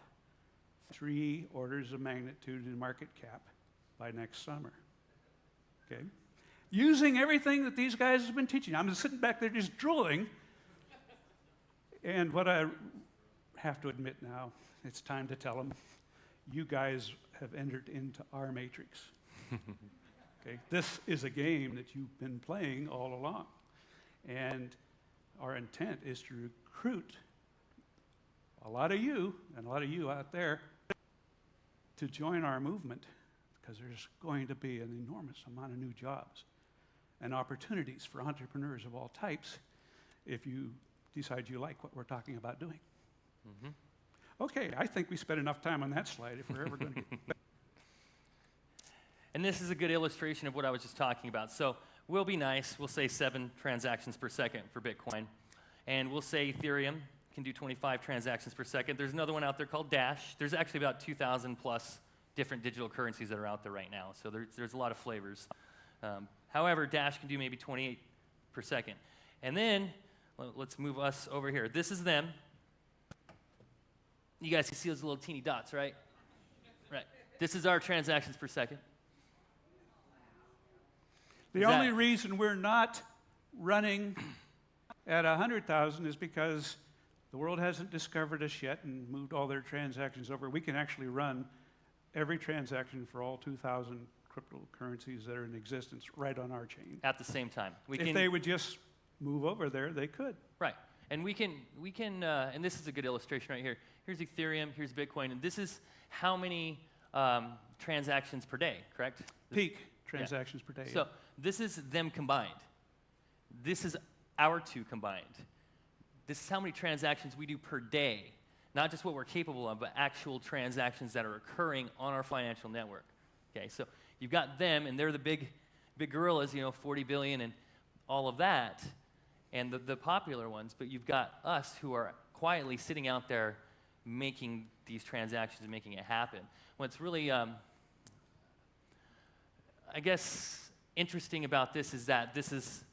3 orders of magnitude in market cap by next summer. Okay? Using everything that these guys have been teaching. I'm just sitting back there just drooling. And what I have to admit now, it's time to tell them, you guys have entered into our matrix. Okay? This is a game that you've been playing all along. And our intent is to recruit a lot of you, and a lot of you out there, to join our movement, because there's going to be an enormous amount of new jobs and opportunities for entrepreneurs of all types if you decide you like what we're talking about doing. Okay, I think we spent enough time on that slide if we're ever going to get... And this is a good illustration of what I was just talking about. So we'll be nice. We'll say 7 transactions per second for Bitcoin. And we'll say Ethereum can do 25 transactions per second. There's another one out there called Dash. There's actually about 2,000 plus different digital currencies that are out there right now. So there's a lot of flavors. However, Dash can do maybe 28 per second. And then, let's move us over here. This is them. You guys can see those little teeny dots, right? Right. This is our transactions per second. The only reason we're not running at 100,000 is because the world hasn't discovered us yet and moved all their transactions over. We can actually run every transaction for all 2,000 cryptocurrencies that are in existence right on our chain. At the same time. If they would just move over there, they could. Right. And we can, and this is a good illustration right here. Here's Ethereum, here's Bitcoin, and this is how many transactions per day, correct? Peak transactions per day. So this is them combined. This is our two combined. This is how many transactions we do per day. Not just what we're capable of, but actual transactions that are occurring on our financial network. Okay, so you've got them, and they're the big gorillas, 40 billion and all of that, and the popular ones, but you've got us who are quietly sitting out there making these transactions and making it happen. What's really, I guess, interesting about this is that this is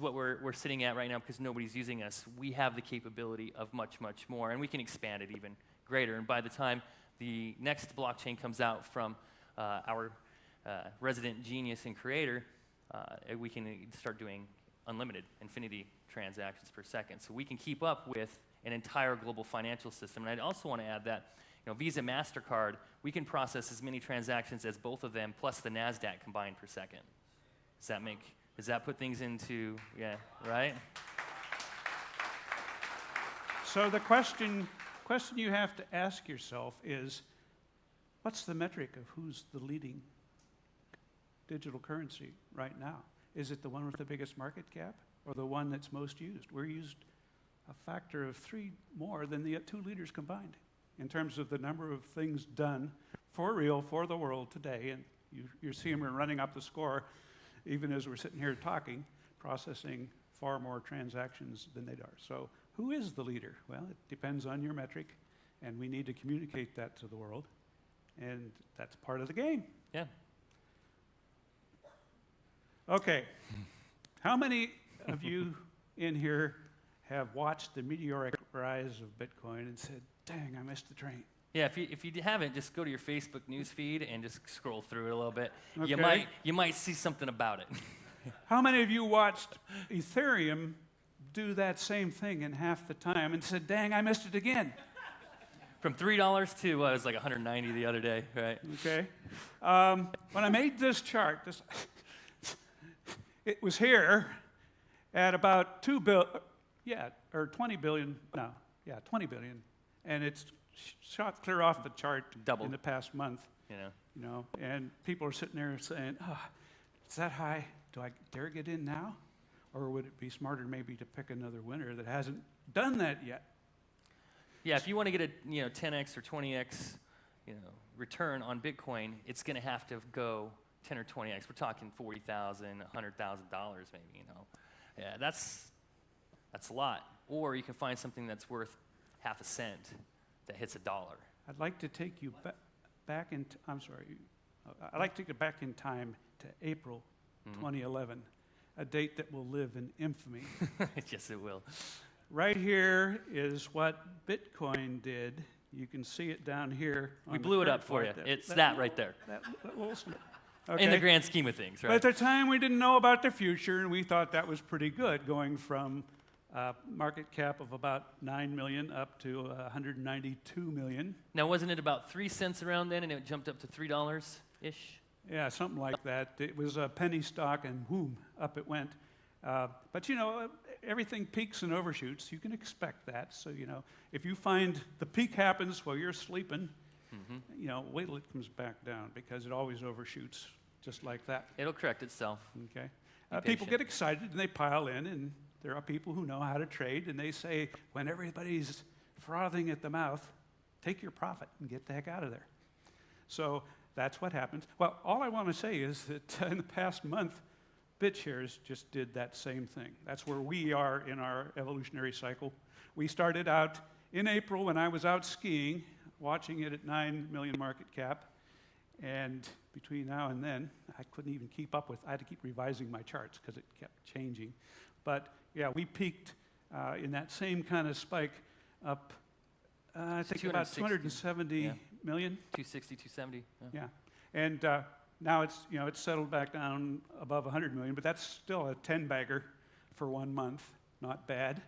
what we're sitting at right now because nobody's using us. We have the capability of much, much more, and we can expand it even greater. And by the time the next blockchain comes out from our resident genius and creator, we can start doing unlimited, infinity transactions per second. So we can keep up with an entire global financial system. And I'd also want to add that Visa, MasterCard, we can process as many transactions as both of them plus the NASDAQ combined per second. Does that put things into, right? So the question you have to ask yourself is, what's the metric of who's the leading digital currency right now? Is it the one with the biggest market cap or the one that's most used? We're used a factor of 3 more than the 2 leaders combined in terms of the number of things done for real for the world today. And you see them running up the score even as we're sitting here talking, processing far more transactions than they are. So who is the leader? Well, it depends on your metric, and we need to communicate that to the world, and that's part of the game. Yeah. Okay. How many of you in here have watched the meteoric rise of Bitcoin and said, dang, I missed the train? Yeah, if you haven't, just go to your Facebook news feed and just scroll through it a little bit. Okay. You might see something about it. How many of you watched Ethereum do that same thing in half the time and said, dang, I missed it again? From $3 to, it was like 190 the other day, right? Okay. When I made this chart, it was here at about 20 billion, 20 billion, and it's shot clear off the chart in the past month. And people are sitting there saying, oh, is that high? Do I dare get in now? Or would it be smarter maybe to pick another winner that hasn't done that yet? Yeah, if you want to get a 10x or 20x return on Bitcoin, it's going to have to go 10 or 20x. We're talking $40,000, $100,000 maybe. Yeah, that's a lot. Or you can find something that's worth half a cent that hits $1. I'd like to take you back in. I'd like to take you back in time to April 2011, a date that will live in infamy. Yes, it will. Right here is what Bitcoin did. You can see it down here. We blew it up for you. It's that right there. That little snip. Okay. In the grand scheme of things, right? But at the time, we didn't know about the future, and we thought that was pretty good, going from market cap of about 9 million up to 192 million. Now, wasn't it about 3 cents around then, and it jumped up to $3-ish? Yeah, something like that. It was a penny stock, and boom, up it went. But everything peaks and overshoots. You can expect that. So if you find the peak happens while you're sleeping, wait till it comes back down, because it always overshoots just like that. It'll correct itself. Okay. People get excited and they pile in, and there are people who know how to trade, and they say, when everybody's frothing at the mouth, take your profit and get the heck out of there. So that's what happens. Well, all I want to say is that in the past month, BitShares just did that same thing. That's where we are in our evolutionary cycle. We started out in April when I was out skiing, watching it at 9 million market cap, and between now and then, I couldn't even keep up with. I had to keep revising my charts because it kept changing. But yeah, we peaked in that same kind of spike up, I think about 270 million. 260, 270. Yeah, and now it's settled back down above 100 million, but that's still a 10-bagger for 1 month. Not bad.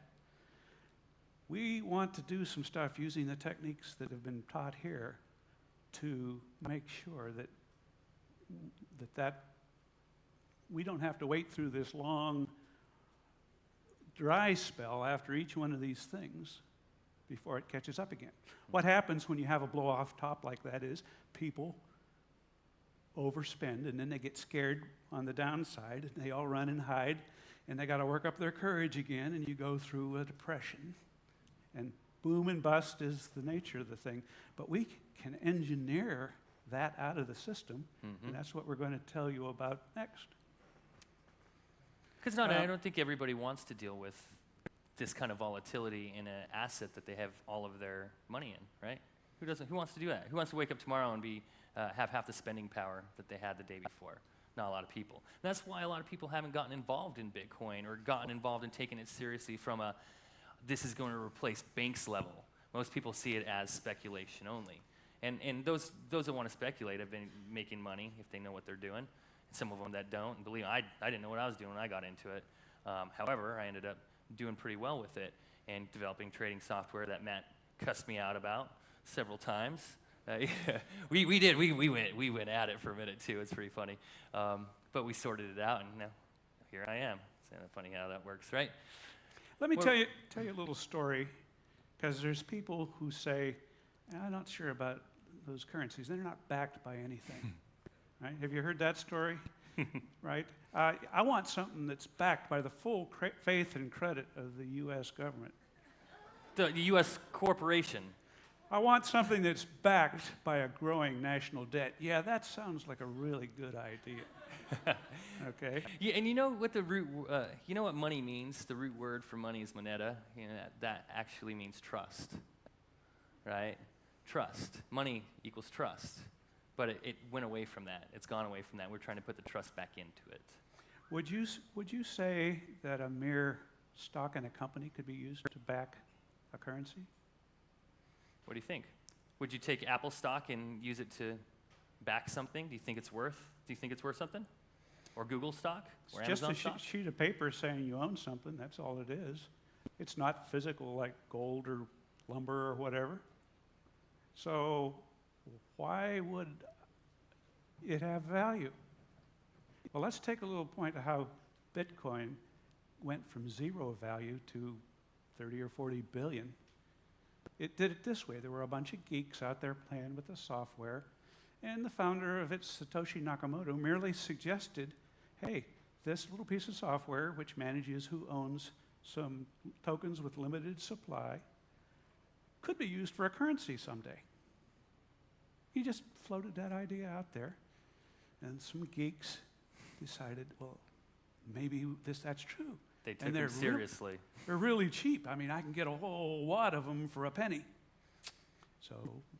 We want to do some stuff using the techniques that have been taught here to make sure that we don't have to wait through this long dry spell after each one of these things before it catches up again. What happens when you have a blow-off top like that is people overspend, and then they get scared on the downside, and they all run and hide, and they got to work up their courage again, and you go through a depression. And boom and bust is the nature of the thing. But we can engineer that out of the system, and that's what we're going to tell you about next. Because I don't think everybody wants to deal with this kind of volatility in an asset that they have all of their money in, right? Who doesn't? Who wants to do that? Who wants to wake up tomorrow and have half the spending power that they had the day before? Not a lot of people. And that's why a lot of people haven't gotten involved in Bitcoin or gotten involved in taking it seriously from a, this is going to replace banks level. Most people see it as speculation only. And those that want to speculate have been making money if they know what they're doing. Some of them that don't. And believe me, I didn't know what I was doing when I got into it. However, I ended up doing pretty well with it and developing trading software that Matt cussed me out about several times. We went at it for a minute too. It's pretty funny. But we sorted it out, and now here I am. It's kind of funny how that works, right? Let me tell you a little story, because there's people who say, I'm not sure about those currencies. They're not backed by anything. Right? Have you heard that story? Right? I want something that's backed by the full faith and credit of the U.S. government. The U.S. corporation. I want something that's backed by a growing national debt. Yeah, that sounds like a really good idea. Okay? Yeah, and you know what the root, you know what money means? The root word for money is moneta. You know, that actually means trust, right? Trust. Money equals trust. But it went away from that. It's gone away from that. We're trying to put the trust back into it. Would you say that a mere stock in a company could be used to back a currency? What do you think? Would you take Apple stock and use it to back something? Do you think it's worth something? Or Google stock? Or It's Amazon just a stock? sheet of paper saying you own something. That's all it is. It's not physical like gold or lumber or whatever. So why would it have value? Well, let's take a little point of how Bitcoin went from zero value to 30 or 40 billion. It did it this way. There were a bunch of geeks out there playing with the software, and the founder of it, Satoshi Nakamoto, merely suggested, hey, this little piece of software, which manages who owns some tokens with limited supply, could be used for a currency someday. He just floated that idea out there, and some geeks decided, well, maybe that's true. They took it seriously. They're really cheap. I mean, I can get a whole wad of them for a penny. So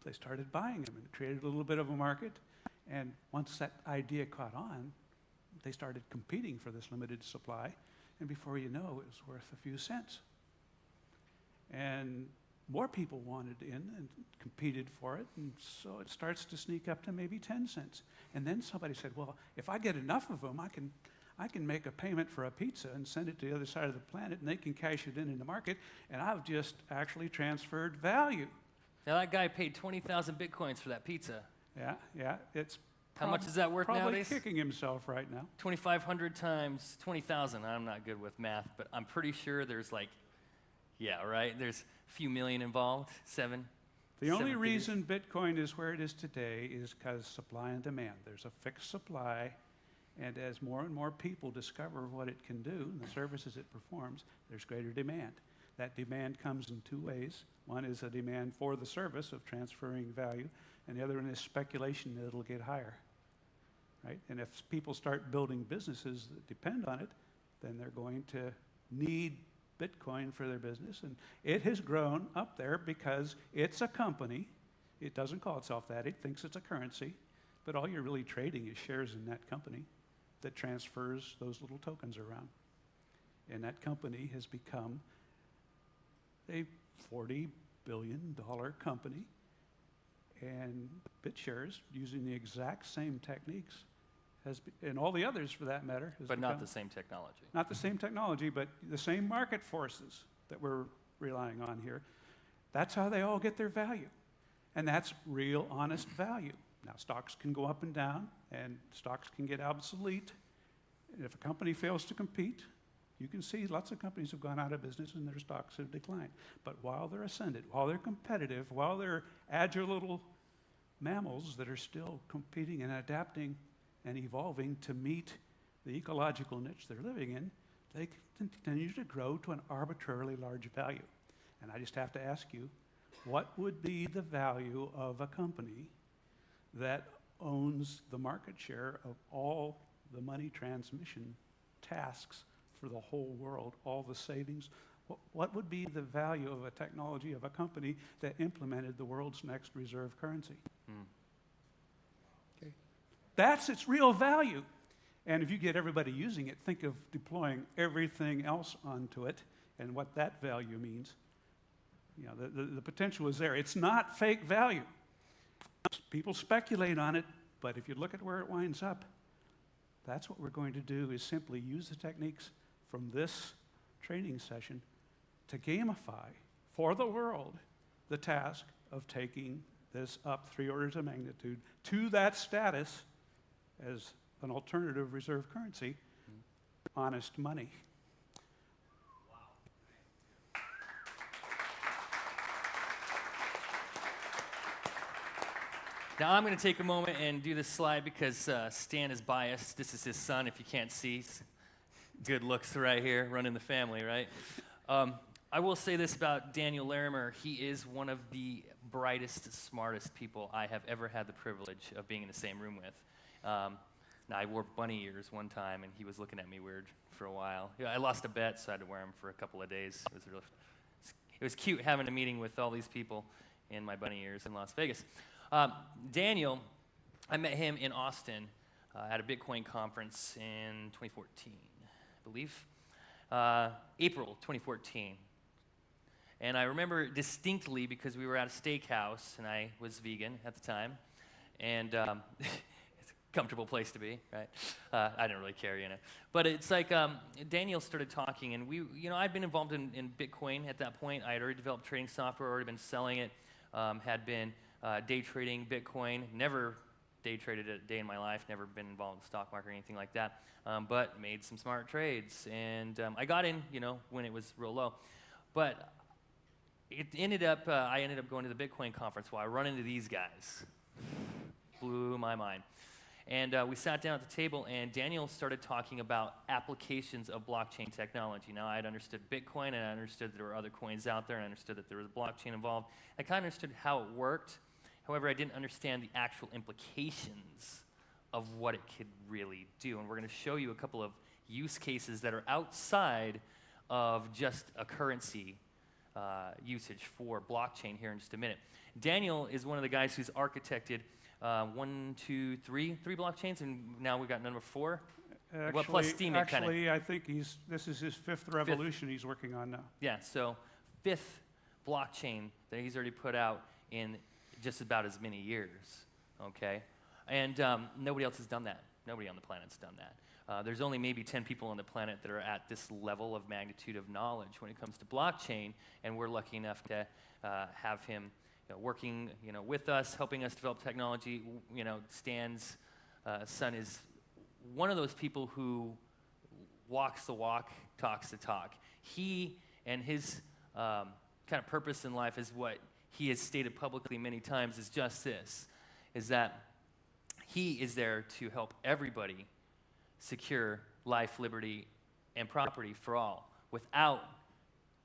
they started buying them, and it created a little bit of a market. And once that idea caught on, they started competing for this limited supply. And before you know, it was worth a few cents. And more people wanted in and competed for it, and so it starts to sneak up to maybe 10 cents. And then somebody said, well, if I get enough of them, I can make a payment for a pizza and send it to the other side of the planet, and they can cash it in the market, and I've just actually transferred value. Now that guy paid 20,000 Bitcoins for that pizza. Yeah, it's how much is that worth probably nowadays? Kicking himself right now. 2,500 times 20,000. I'm not good with math, but I'm pretty sure there's like, yeah, right? There's a few million involved, The only reason Bitcoin is where it is today is because supply and demand. There's a fixed supply, and as more and more people discover what it can do and the services it performs, there's greater demand. That demand comes in two ways. One is a demand for the service of transferring value, and the other one is speculation that it'll get higher. Right? And if people start building businesses that depend on it, then they're going to need Bitcoin for their business, and it has grown up there because it's a company. It doesn't call itself that. It thinks it's a currency, but all you're really trading is shares in that company that transfers those little tokens around. And that company has become a $40 billion company, and BitShares, using the exact same techniques, and all the others for that matter. But not the same technology. Not the same technology, but the same market forces that we're relying on here. That's how they all get their value. And that's real, honest value. Now, stocks can go up and down, and stocks can get obsolete. And if a company fails to compete, You can see lots of companies have gone out of business and their stocks have declined. But while they're ascendant, while they're competitive, while they're agile little mammals that are still competing and adapting and evolving to meet the ecological niche they're living in, they continue to grow to an arbitrarily large value. And I just have to ask you, what would be the value of a company that owns the market share of all the money transmission tasks for the whole world, all the savings? What would be the value of a technology of a company that implemented the world's next reserve currency? Okay. That's its real value. And if you get everybody using it, think of deploying everything else onto it and what that value means. You know, the potential is there. It's not fake value. People speculate on it, but if you look at where it winds up, that's what we're going to do, is simply use the techniques from this training session to gamify for the world the task of taking this up 3 orders of magnitude to that status as an alternative reserve currency, honest money. Now I'm going to take a moment and do this slide because Stan is biased. This is his son, if you can't see. Good looks right here, running the family, right? I will say this about Daniel Larimer. He is one of the brightest, smartest people I have ever had the privilege of being in the same room with. Now, I wore bunny ears one time, and he was looking at me weird for a while. Yeah, I lost a bet, so I had to wear them for a couple of days. It was cute having a meeting with all these people in my bunny ears in Las Vegas. Daniel, I met him in Austin at a Bitcoin conference in 2014, I believe. April 2014. And I remember distinctly because we were at a steakhouse, and I was vegan at the time. And it's a comfortable place to be, right? I didn't really care, you know. But it's like Daniel started talking, and I'd been involved in Bitcoin at that point. I had already developed trading software, already been selling it, had been day trading Bitcoin, never day traded a day in my life, never been involved in the stock market or anything like that, but made some smart trades. And I got in, when it was real low. But I ended up going to the Bitcoin conference while I run into these guys. Blew my mind. And we sat down at the table, and Daniel started talking about applications of blockchain technology. Now, I had understood Bitcoin, and I understood that there were other coins out there, and I understood that there was blockchain involved. I kind of understood how it worked. However, I didn't understand the actual implications of what it could really do. And we're going to show you a couple of use cases that are outside of just a currency usage for blockchain here in just a minute. Daniel is one of the guys who's architected 3 blockchains, and now we've got number 4. Plus Steemit kind of. Actually, I think this is his 5th revolution he's working on now. Yeah, so 5th blockchain that he's already put out in just about as many years, okay? And nobody else has done that. Nobody on the planet's done that. There's only maybe 10 people on the planet that are at this level of magnitude of knowledge when it comes to blockchain, and we're lucky enough to have him working with us, helping us develop technology. Stan's son is one of those people who walks the walk, talks the talk. He and his kind of purpose in life is what he has stated publicly many times, is just this, is that he is there to help everybody secure life, liberty, and property for all without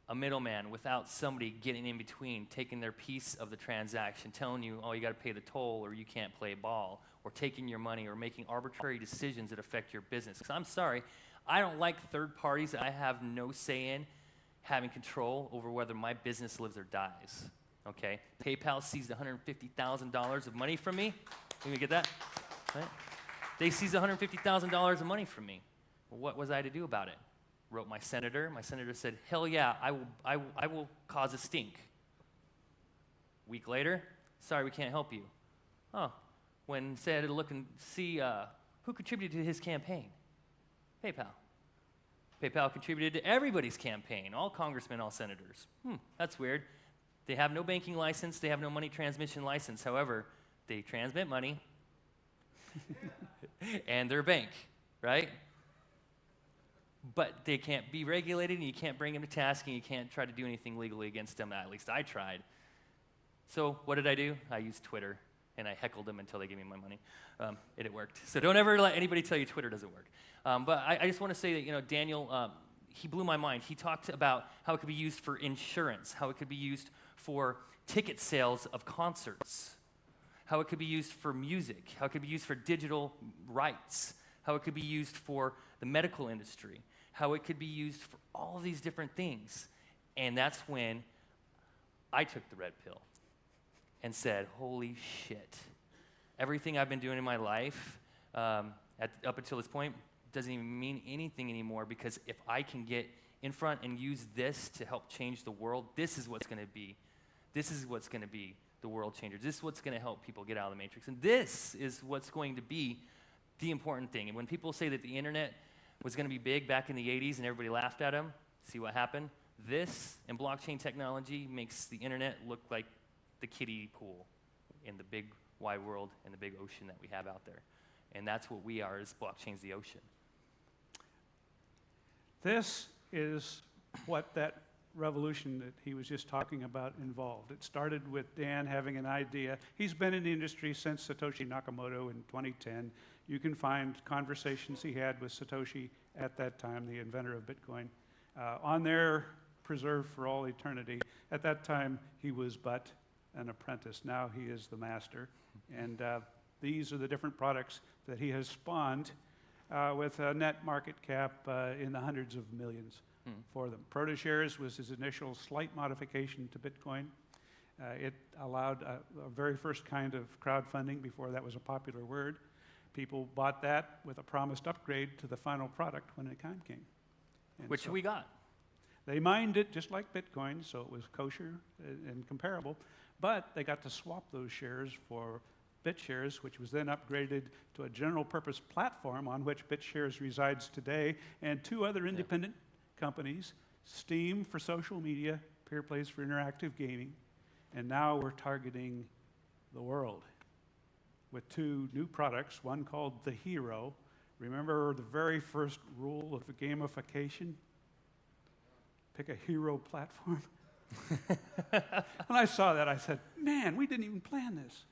a middleman, without somebody getting in between, taking their piece of the transaction, telling you, oh, you got to pay the toll or you can't play ball, or taking your money or making arbitrary decisions that affect your business. Because I'm sorry, I don't like third parties that I have no say in having control over whether my business lives or dies. Okay? PayPal seized $150,000 of money from me. Can we get that? Right? They seized $150,000 of money from me. Well, what was I to do about it? Wrote my senator. My senator said, hell yeah, I will cause a stink. Week later, sorry, we can't help you. Oh, when said to look and see who contributed to his campaign. PayPal. PayPal contributed to everybody's campaign, all congressmen, all senators. That's weird. They have no banking license. They have no money transmission license. However, they transmit money and they're a bank, right? but they can't be regulated, and you can't bring them to task, and you can't try to do anything legally against them. At least I tried. So what did I do? I used Twitter, and I heckled them until they gave me my money, and it worked. So don't ever let anybody tell you Twitter doesn't work. But I just want to say that, Daniel, he blew my mind. He talked about how it could be used for insurance, how it could be used for ticket sales of concerts, how it could be used for music, how it could be used for digital rights, how it could be used for the medical industry, how it could be used for all of these different things. And that's when I took the red pill and said, holy shit, everything I've been doing in my life up until this point doesn't even mean anything anymore, because if I can get in front and use this to help change the world, this is what's going to be the world changer. This is what's going to help people get out of the matrix. And this is what's going to be the important thing. And when people say that the internet was going to be big back in the 80s and everybody laughed at them, see what happened? This and blockchain technology makes the internet look like the kiddie pool in the big wide world and the big ocean that we have out there. And that's what we are, is blockchain's the ocean. This is what that revolution that he was just talking about involved. It started with Dan having an idea. He's been in the industry since Satoshi Nakamoto in 2010. You can find conversations he had with Satoshi at that time, the inventor of Bitcoin, on there, preserved for all eternity. At that time, he was but an apprentice. Now he is the master. And these are the different products that he has spawned with a net market cap in the hundreds of millions for them. ProtoShares was his initial slight modification to Bitcoin. It allowed a very first kind of crowdfunding before that was a popular word. People bought that with a promised upgrade to the final product when the time came. And which we got. They mined it just like Bitcoin, so it was kosher and comparable, but they got to swap those shares for BitShares, which was then upgraded to a general purpose platform on which BitShares resides today, and two other independent companies, Steam for social media, Peer Plays for interactive gaming, and now we're targeting the world with two new products, one called The Hero. Remember the very first rule of the gamification? Pick a hero platform. When I saw that, I said, man, we didn't even plan this.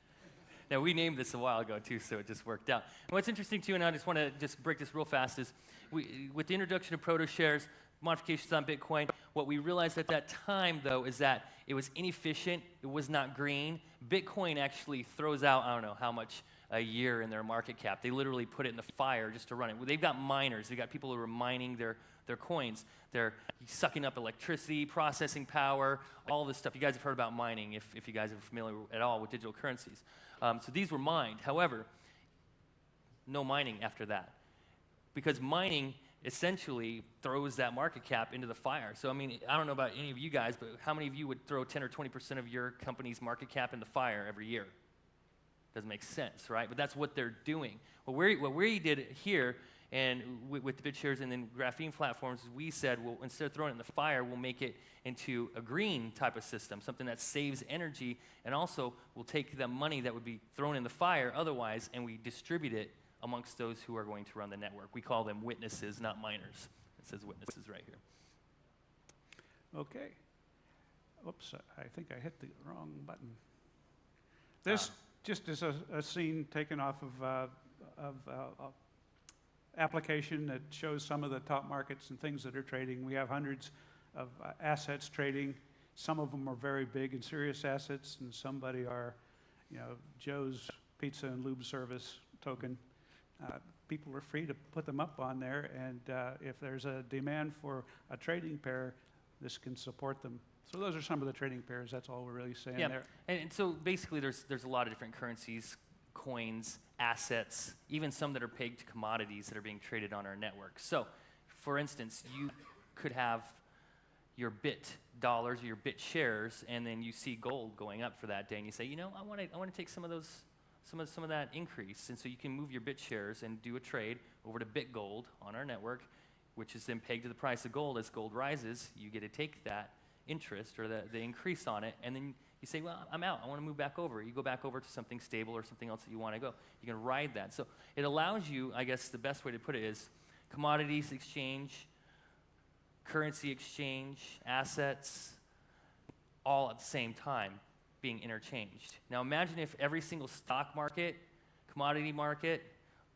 Now, we named this a while ago, too, so it just worked out. And what's interesting, too, and I just want to just break this real fast, is with the introduction of ProtoShares, modifications on Bitcoin, what we realized at that time, though, is that it was inefficient, it was not green. Bitcoin actually throws out, I don't know how much a year in their market cap. They literally put it in the fire just to run it. They've got miners. They've got people who are mining their coins. They're sucking up electricity, processing power, all this stuff. You guys have heard about mining if you guys are familiar at all with digital currencies. So these were mined. However, no mining after that, because mining essentially throws that market cap into the fire. So, I mean, I don't know about any of you guys, but how many of you would throw 10 or 20% of your company's market cap in the fire every year? Doesn't make sense, right? But that's what they're doing. What we did here, and with the BitShares and then graphene platforms, we said, well, instead of throwing it in the fire, we'll make it into a green type of system, something that saves energy, and also we'll take the money that would be thrown in the fire otherwise, and we distribute it amongst those who are going to run the network. We call them witnesses, not miners. It says witnesses right here. Okay. Oops, I think I hit the wrong button. This just is a scene taken off of application that shows some of the top markets and things that are trading. We have hundreds of assets trading. Some of them are very big and serious assets, and somebody are, Joe's Pizza and Lube Service token. People are free to put them up on there, and if there's a demand for a trading pair, this can support them. So those are some of the trading pairs. That's all we're really saying there. And so basically there's a lot of different currencies, coins, assets, even some that are pegged to commodities that are being traded on our network. So, for instance, you could have your bit dollars or your bit shares, and then you see gold going up for that day, and you say, I want to take some of that increase, and so you can move your bit shares and do a trade over to bit gold on our network, which is then pegged to the price of gold. As gold rises, you get to take that interest or the increase on it, and then you say, well, I'm out. I want to move back over. You go back over to something stable or something else that you want to go. You can ride that. So it allows you, I guess the best way to put it is commodities exchange, currency exchange, assets, all at the same time being interchanged. Now imagine if every single stock market, commodity market,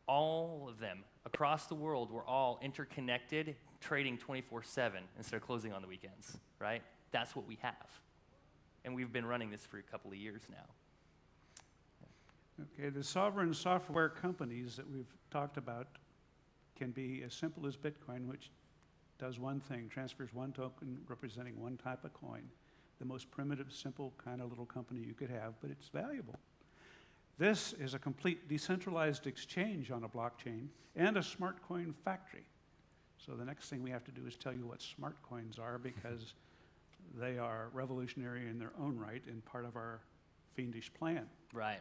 all of them across the world were all interconnected, trading 24/7 instead of closing on the weekends, right? That's what we have. And we've been running this for a couple of years now. Okay, the sovereign software companies that we've talked about can be as simple as Bitcoin, which does one thing, transfers one token representing one type of coin. The most primitive, simple kind of little company you could have, but it's valuable. This is a complete decentralized exchange on a blockchain and a smart coin factory. So the next thing we have to do is tell you what smart coins are, because they are revolutionary in their own right and part of our fiendish plan. Right.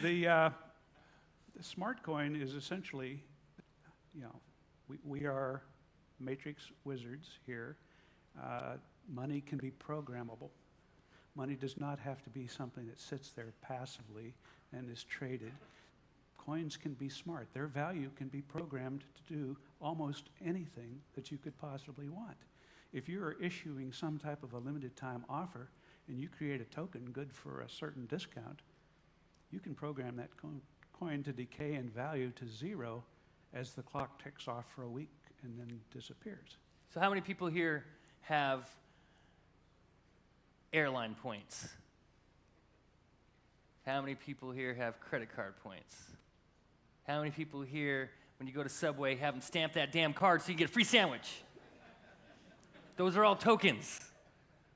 The smart coin is essentially, we are matrix wizards here. Money can be programmable. Money does not have to be something that sits there passively and is traded. Coins can be smart. Their value can be programmed to do almost anything that you could possibly want. If you are issuing some type of a limited time offer and you create a token good for a certain discount, you can program that coin to decay in value to zero as the clock ticks off for a week and then disappears. So how many people here have airline points? How many people here have credit card points? How many people here, when you go to Subway, have them stamp that damn card so you get a free sandwich? Those are all tokens.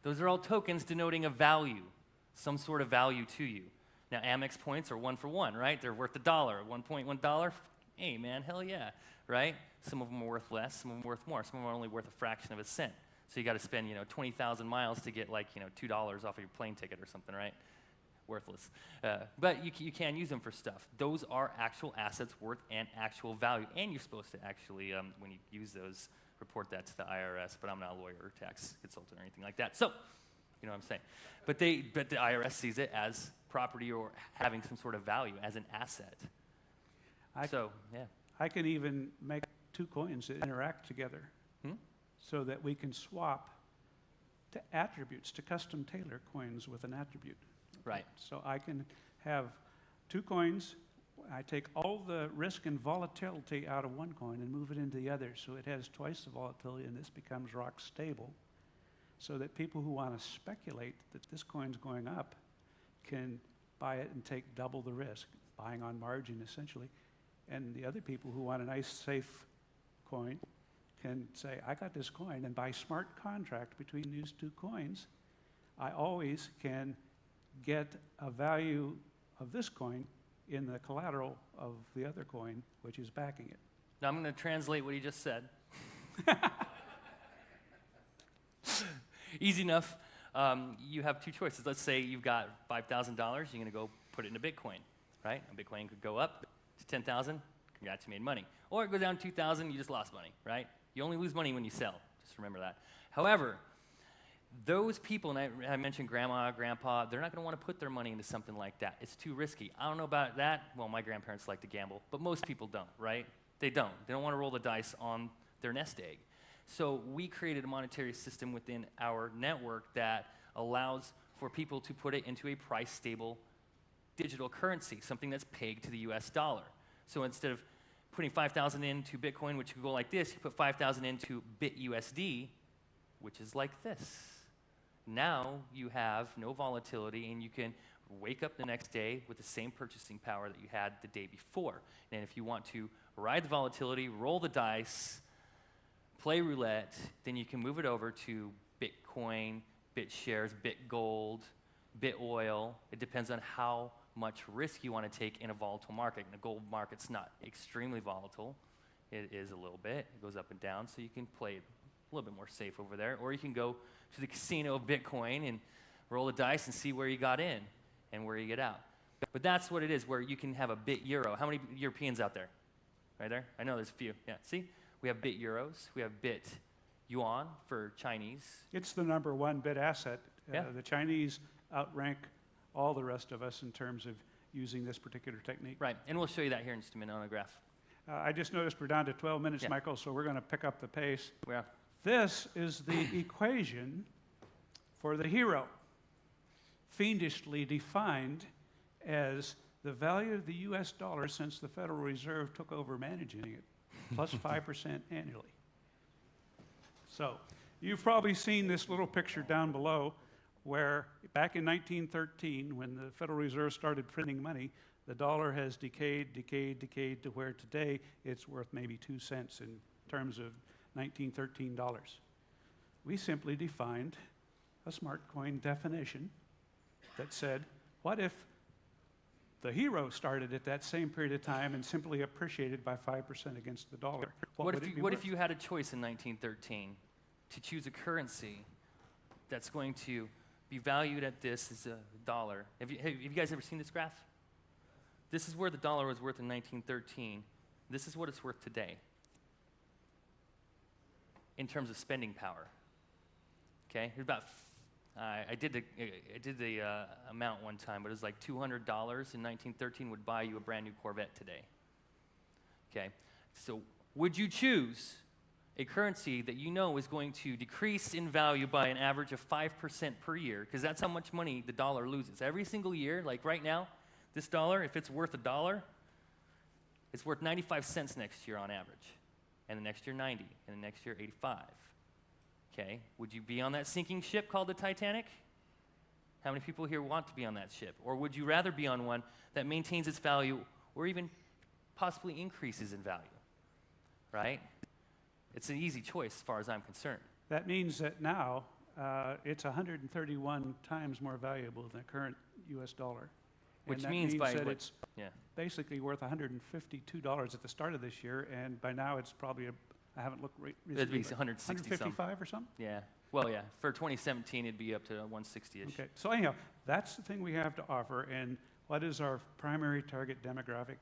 Those are all tokens denoting a value, some sort of value to you. Now, Amex points are 1 for 1, right? They're worth $1. $1.1, hey man, hell yeah, right? Some of them are worth less, some of them are worth more. Some of them are only worth a fraction of a cent. So you got to spend, 20,000 miles to get like, $2 off of your plane ticket or something, right? Worthless. But you can use them for stuff. Those are actual assets worth an actual value. And you're supposed to actually, when you use those, report that to the IRS. But I'm not a lawyer or tax consultant or anything like that. So, you know what I'm saying. But the IRS sees it as property or having some sort of value, as an asset. I can even make two coins that interact together so that we can swap to attributes, to custom tailor coins with an attribute. Right. So I can have two coins. I take all the risk and volatility out of one coin and move it into the other, so it has twice the volatility, and this becomes rock stable, so that people who want to speculate that this coin's going up can buy it and take double the risk, buying on margin essentially. And the other people who want a nice, safe coin can say, I got this coin, and by smart contract between these two coins, I always can get a value of this coin in the collateral of the other coin, which is backing it. Now I'm going to translate what he just said. Easy enough. You have two choices. Let's say you've got $5,000. You're going to go put it into Bitcoin, right? And Bitcoin could go up to 10,000. Congrats, you made money. Or it goes down to 2,000. You just lost money, right? You only lose money when you sell. Just remember that. However, those people, and I mentioned grandma, grandpa, they're not going to want to put their money into something like that. It's too risky. I don't know about that. Well, my grandparents like to gamble, but most people don't, right? They don't. They don't want to roll the dice on their nest egg. So we created a monetary system within our network that allows for people to put it into a price-stable digital currency, something that's pegged to the US dollar. So instead of putting 5,000 into Bitcoin, which could go like this, you put 5,000 into BitUSD, which is like this. Now you have no volatility, and you can wake up the next day with the same purchasing power that you had the day before. And if you want to ride the volatility, roll the dice, play roulette, then you can move it over to Bitcoin, BitShares, BitGold, BitOil. It depends on how much risk you want to take in a volatile market. And the gold market's not extremely volatile. It is a little bit. It goes up and down, so you can play it a little bit more safe over there. Or you can go to the casino of Bitcoin and roll the dice and see where you got in and where you get out. But that's what it is, where you can have a bit euro. How many Europeans out there? Right there? I know there's a few. Yeah, see? We have bit euros. We have bit yuan for Chinese. It's the number one bit asset. Yeah. The Chinese outrank all the rest of us in terms of using this particular technique. Right, and we'll show you that here in just a minute on a graph. I just noticed we're down to 12 minutes, Yeah. Michael, so we're going to pick up the pace. Yeah. This is the equation for the hero, fiendishly defined as the value of the US dollar since the Federal Reserve took over managing it, plus 5% annually. So, you've probably seen this little picture down below where back in 1913, when the Federal Reserve started printing money, the dollar has decayed to where today it's worth maybe 2 cents in terms of 1913 dollars. We simply defined a smart coin definition that said, what if the hero started at that same period of time and simply appreciated by 5% against the dollar? What if you had a choice in 1913 to choose a currency that's going to be valued at this as a dollar? Have you guys ever seen this graph? This is where the dollar was worth in 1913. This is what it's worth today in terms of spending power. Okay, about I did the amount one time, but it was like $200 in 1913 would buy you a brand new Corvette today. Okay, so would you choose a currency that you know is going to decrease in value by an average of 5% per year? Because that's how much money the dollar loses every single year. Like right now, this dollar, if it's worth $1, it's worth 95 cents next year on average, and the next year 90, and the next year 85. Okay, would you be on that sinking ship called the Titanic? How many people here want to be on that ship? Or would you rather be on one that maintains its value or even possibly increases in value? Right? It's an easy choice as far as I'm concerned. That means that now it's 131 times more valuable than the current US dollar. Which and that means by that what? it's Yeah. basically worth $152 at the start of this year, and by now it's probably, I haven't looked recently. It'd be 160 155 or something? Yeah. Well, yeah. For 2017, it'd be up to 160-ish. Okay. So anyhow, that's the thing we have to offer. And what is our primary target demographic?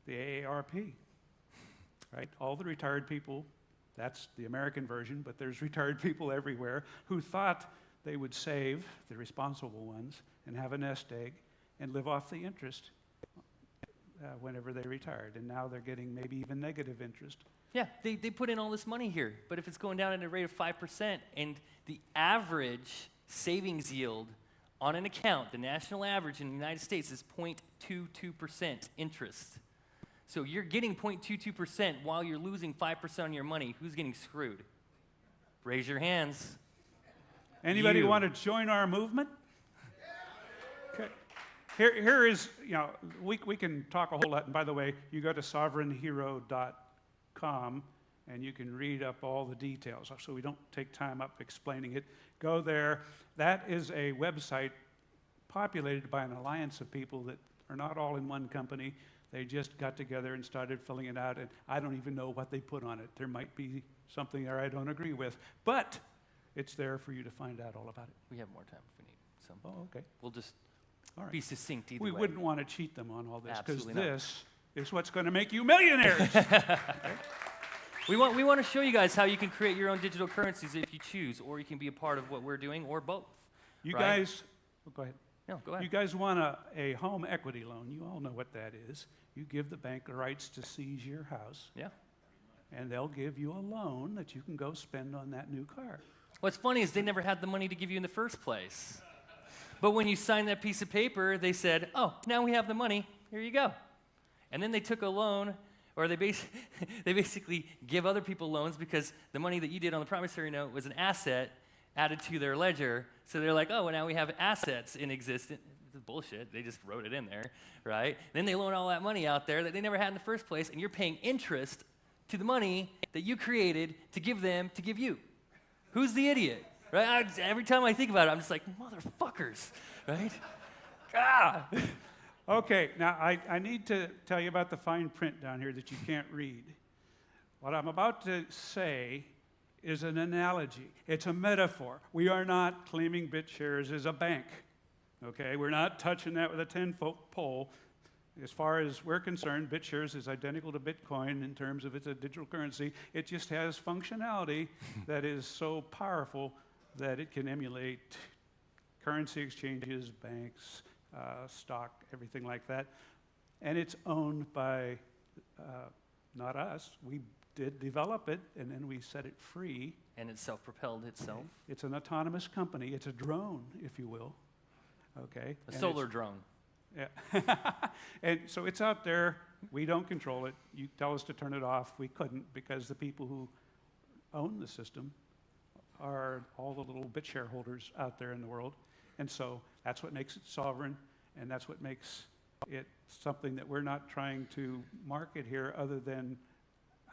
The AARP, right? All the retired people. That's the American version, but there's retired people everywhere who thought they would save, the responsible ones, and have a nest egg and live off the interest whenever they retired. And now they're getting maybe even negative interest. Yeah, they put in all this money here, but if it's going down at a rate of 5%, and the average savings yield on an account, the national average in the United States is 0.22% interest. So you're getting 0.22% while you're losing 5% on your money. Who's getting screwed? Raise your hands. Anybody want to join our movement? Okay. Here is, we can talk a whole lot. And by the way, you go to sovereignhero.com and you can read up all the details. So we don't take time up explaining it. Go there. That is a website populated by an alliance of people that are not all in one company. They just got together and started filling it out, and I don't even know what they put on it. There might be something there I don't agree with, but it's there for you to find out all about it. We have more time if we need some. Oh, okay. We'll just all right. be succinct either way. We wouldn't want to cheat them on all this, because Absolutely not. this is what's going to make you millionaires. Okay? We want to show you guys how you can create your own digital currencies if you choose, or you can be a part of what we're doing, or both. You right? guys, go ahead. No, go ahead. You guys want a home equity loan. You all know what that is. You give the bank the rights to seize your house. Yeah. And they'll give you a loan that you can go spend on that new car. What's funny is they never had the money to give you in the first place. But when you signed that piece of paper, they said, oh, now we have the money. Here you go. And then they took a loan, or they basically give other people loans because the money that you did on the promissory note was an asset added to their ledger. So they're like, oh, well, now we have assets in existence. This is bullshit. They just wrote it in there, right? Then they loan all that money out there that they never had in the first place, and you're paying interest to the money that you created to give them to give you. Who's the idiot? Right? Every time I think about it, I'm just like, motherfuckers, right? Ah! Okay, now I need to tell you about the fine print down here that you can't read. What I'm about to say is an analogy. It's a metaphor. We are not claiming BitShares as a bank. Okay, we're not touching that with a 10-foot pole. As far as we're concerned, BitShares is identical to Bitcoin in terms of it's a digital currency. It just has functionality that is so powerful that it can emulate currency exchanges, banks, stock, everything like that. And it's owned by not us. We did develop it, and then we set it free. And it's self-propelled itself. Okay. It's an autonomous company. It's a drone, if you will. Okay. A solar drone. Yeah. And so it's out there. We don't control it. You tell us to turn it off. We couldn't, because the people who own the system are all the little bit shareholders out there in the world. And so that's what makes it sovereign, and that's what makes it something that we're not trying to market here, other than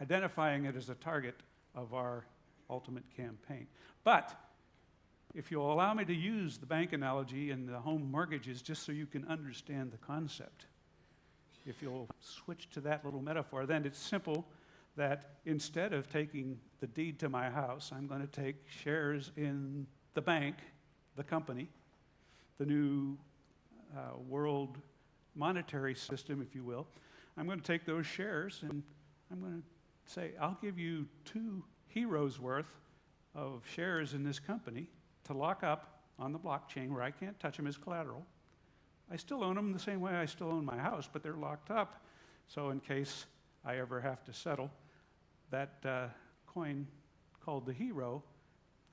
identifying it as a target of our ultimate campaign. But if you'll allow me to use the bank analogy and the home mortgages, just so you can understand the concept, if you'll switch to that little metaphor, then it's simple that instead of taking the deed to my house, I'm going to take shares in the bank, the company, the new world monetary system, if you will. I'm going to take those shares and I'm going to say, I'll give you 2 heroes worth of shares in this company to lock up on the blockchain where I can't touch them as collateral. I still own them the same way I still own my house, but they're locked up. So in case I ever have to settle, that coin called the hero,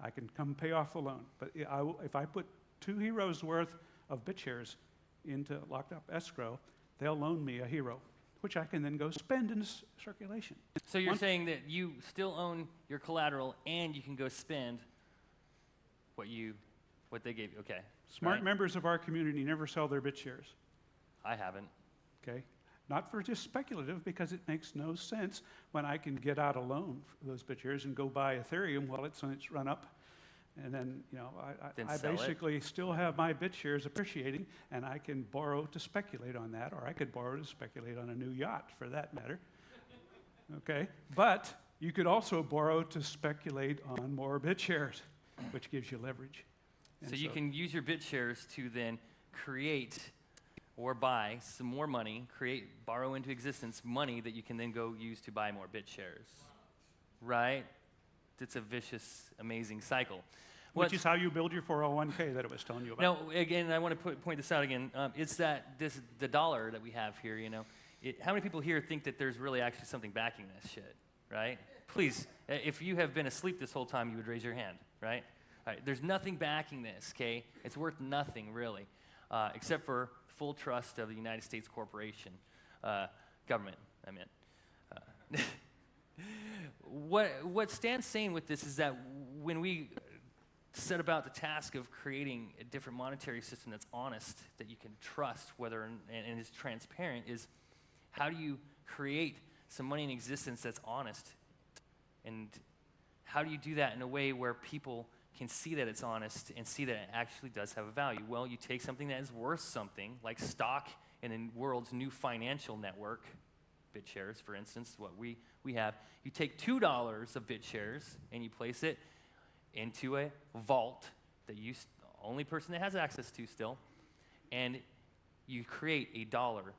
I can come pay off the loan. But if I put 2 heroes worth of BitShares into locked up escrow, they'll loan me a hero, which I can then go spend in circulation. So you're saying that you still own your collateral and you can go spend what they gave you. Okay. Smart members of our community never sell their BitShares. I haven't. Okay. Not for just speculative, because it makes no sense when I can get out a loan for those BitShares and go buy Ethereum while it's on its run up. And then, I basically still have my BitShares appreciating, and I can borrow to speculate on that, or I could borrow to speculate on a new yacht, for that matter. Okay? But you could also borrow to speculate on more BitShares, which gives you leverage. So you can use your BitShares to then create or buy some more money, borrow into existence money that you can then go use to buy more BitShares. Right? It's a vicious, amazing cycle. Which is how you build your 401k that I was telling you about. Now, again, I want to point this out again. It's the dollar that we have here, how many people here think that there's really actually something backing this shit, right? Please, if you have been asleep this whole time, you would raise your hand, right? All right, there's nothing backing this, okay? It's worth nothing, really, except for full trust of the United States corporation, government, I meant. What Stan's saying with this is that when we set about the task of creating a different monetary system that's honest, that you can trust, and is transparent, is how do you create some money in existence that's honest? And how do you do that in a way where people can see that it's honest and see that it actually does have a value? Well, you take something that is worth something, like stock in the world's new financial network, BitShares, for instance, what we have. You take $2 of BitShares and you place it into a vault that the only person that has access to still, and you create a dollar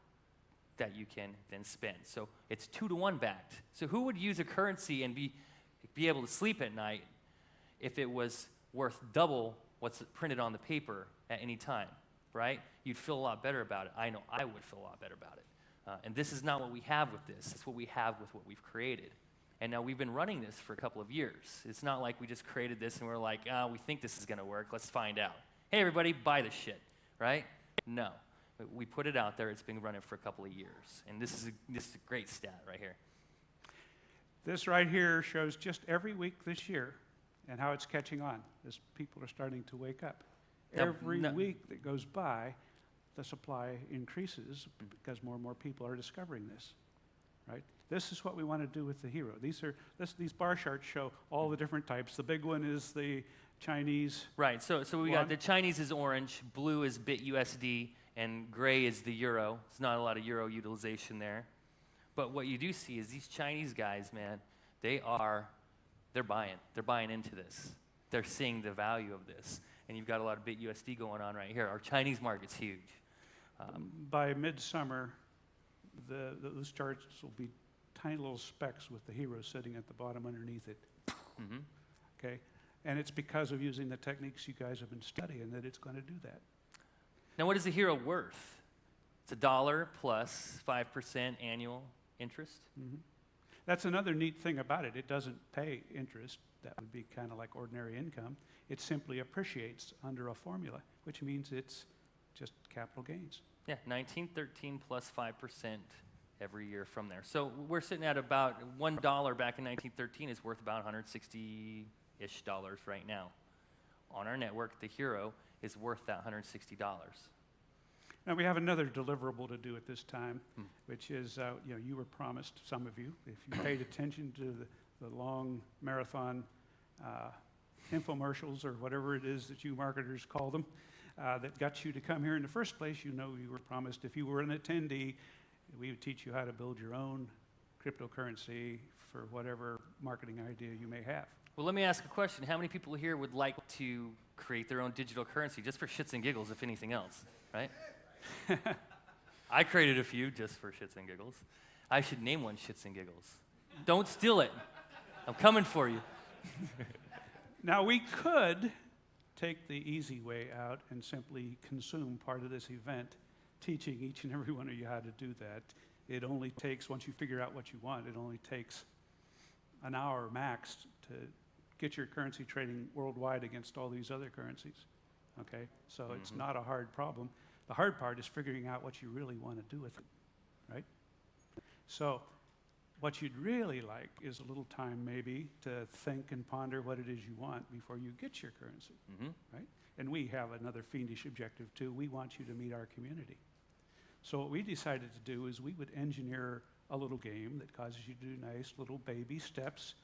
that you can then spend. So it's 2-to-1 backed. So who would use a currency and be able to sleep at night if it was worth double what's printed on the paper at any time, right? You'd feel a lot better about it. I know I would feel a lot better about it. And this is not what we have with this. It's what we have with what we've created. And now we've been running this for a couple of years. It's not like we just created this and we're like, we think this is going to work. Let's find out. Hey, everybody, buy the shit, right? No. We put it out there. It's been running for a couple of years. And this is a great stat right here. This right here shows just every week this year and how it's catching on as people are starting to wake up. Every week that goes by, the supply increases because more and more people are discovering this, right? This is what we want to do with the hero. These bar charts show all the different types. The big one is the Chinese. Right, so we got the Chinese is orange, blue is BitUSD, and gray is the euro. There's not a lot of euro utilization there. But what you do see is these Chinese guys, man, they're buying into this. They're seeing the value of this. And you've got a lot of BitUSD going on right here. Our Chinese market's huge. By midsummer, those charts will be tiny little specks with the hero sitting at the bottom underneath it. Mm-hmm. Okay? And it's because of using the techniques you guys have been studying that it's going to do that. Now, what is the hero worth? It's $1 plus 5% annual interest. That's another neat thing about it. It doesn't pay interest. That would be kind of like ordinary income. It simply appreciates under a formula, which means it's just capital gains. Yeah, 1913 plus 5% every year from there. So we're sitting at about $1 back in 1913 is worth about $160-ish right now. On our network, the Hero is worth that $160. Now we have another deliverable to do at this time, which is, you were promised, some of you, if you paid attention to the long marathon infomercials or whatever it is that you marketers call them, that got you to come here in the first place, you were promised if you were an attendee, we would teach you how to build your own cryptocurrency for whatever marketing idea you may have. Well, let me ask a question. How many people here would like to create their own digital currency just for shits and giggles, if anything else, right? I created a few just for shits and giggles. I should name one Shits and Giggles. Don't steal it. I'm coming for you. Now, we could take the easy way out and simply consume part of this event, teaching each and every one of you how to do that. It only takes, once you figure out what you want, it only takes an hour max to get your currency trading worldwide against all these other currencies, okay? So it's not a hard problem. The hard part is figuring out what you really want to do with it, right? So what you'd really like is a little time maybe to think and ponder what it is you want before you get your currency, right? And we have another fiendish objective too. We want you to meet our community. So what we decided to do is we would engineer a little game that causes you to do nice little baby steps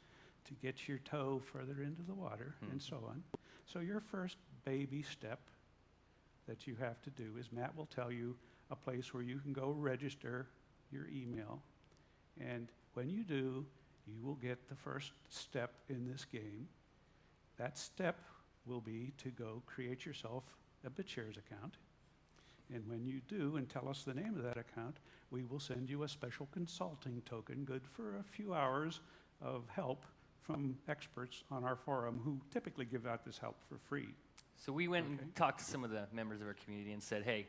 to get your toe further into the water and so on. So your first baby step that you have to do is Matt will tell you a place where you can go register your email. And when you do, you will get the first step in this game. That step will be to go create yourself a BitShares account. And when you do and tell us the name of that account, we will send you a special consulting token good for a few hours of help from experts on our forum who typically give out this help for free. So we went and talked to some of the members of our community and said, hey,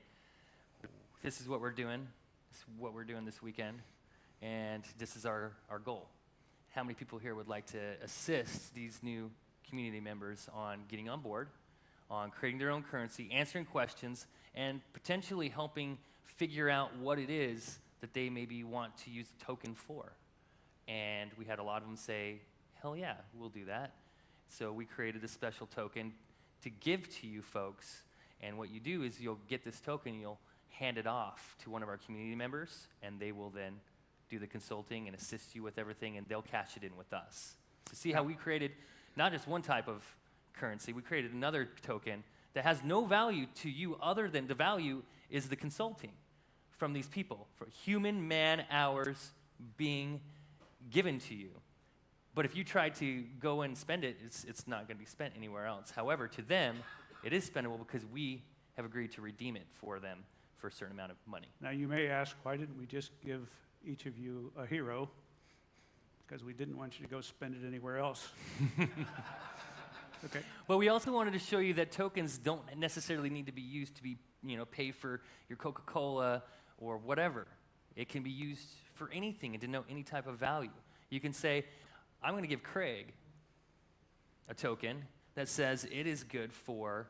this is what we're doing. This is what we're doing this weekend. And this is our goal. How many people here would like to assist these new community members on getting on board, on creating their own currency, answering questions, and potentially helping figure out what it is that they maybe want to use the token for? And we had a lot of them say, hell yeah, we'll do that. So we created a special token to give to you folks. And what you do is you'll get this token, you'll hand it off to one of our community members, and they will then do the consulting and assist you with everything, and they'll cash it in with us. So see how we created not just one type of currency, we created another token that has no value to you other than the value is the consulting from these people, for human man hours being given to you. But if you try to go and spend it, it's not going to be spent anywhere else. However, to them, it is spendable because we have agreed to redeem it for them for a certain amount of money. Now you may ask, why didn't we just give each of you a hero? Because we didn't want you to go spend it anywhere else. Okay. But we also wanted to show you that tokens don't necessarily need to be used to be, pay for your Coca-Cola or whatever. It can be used for anything and denote any type of value. You can say, I'm going to give Craig a token that says it is good for,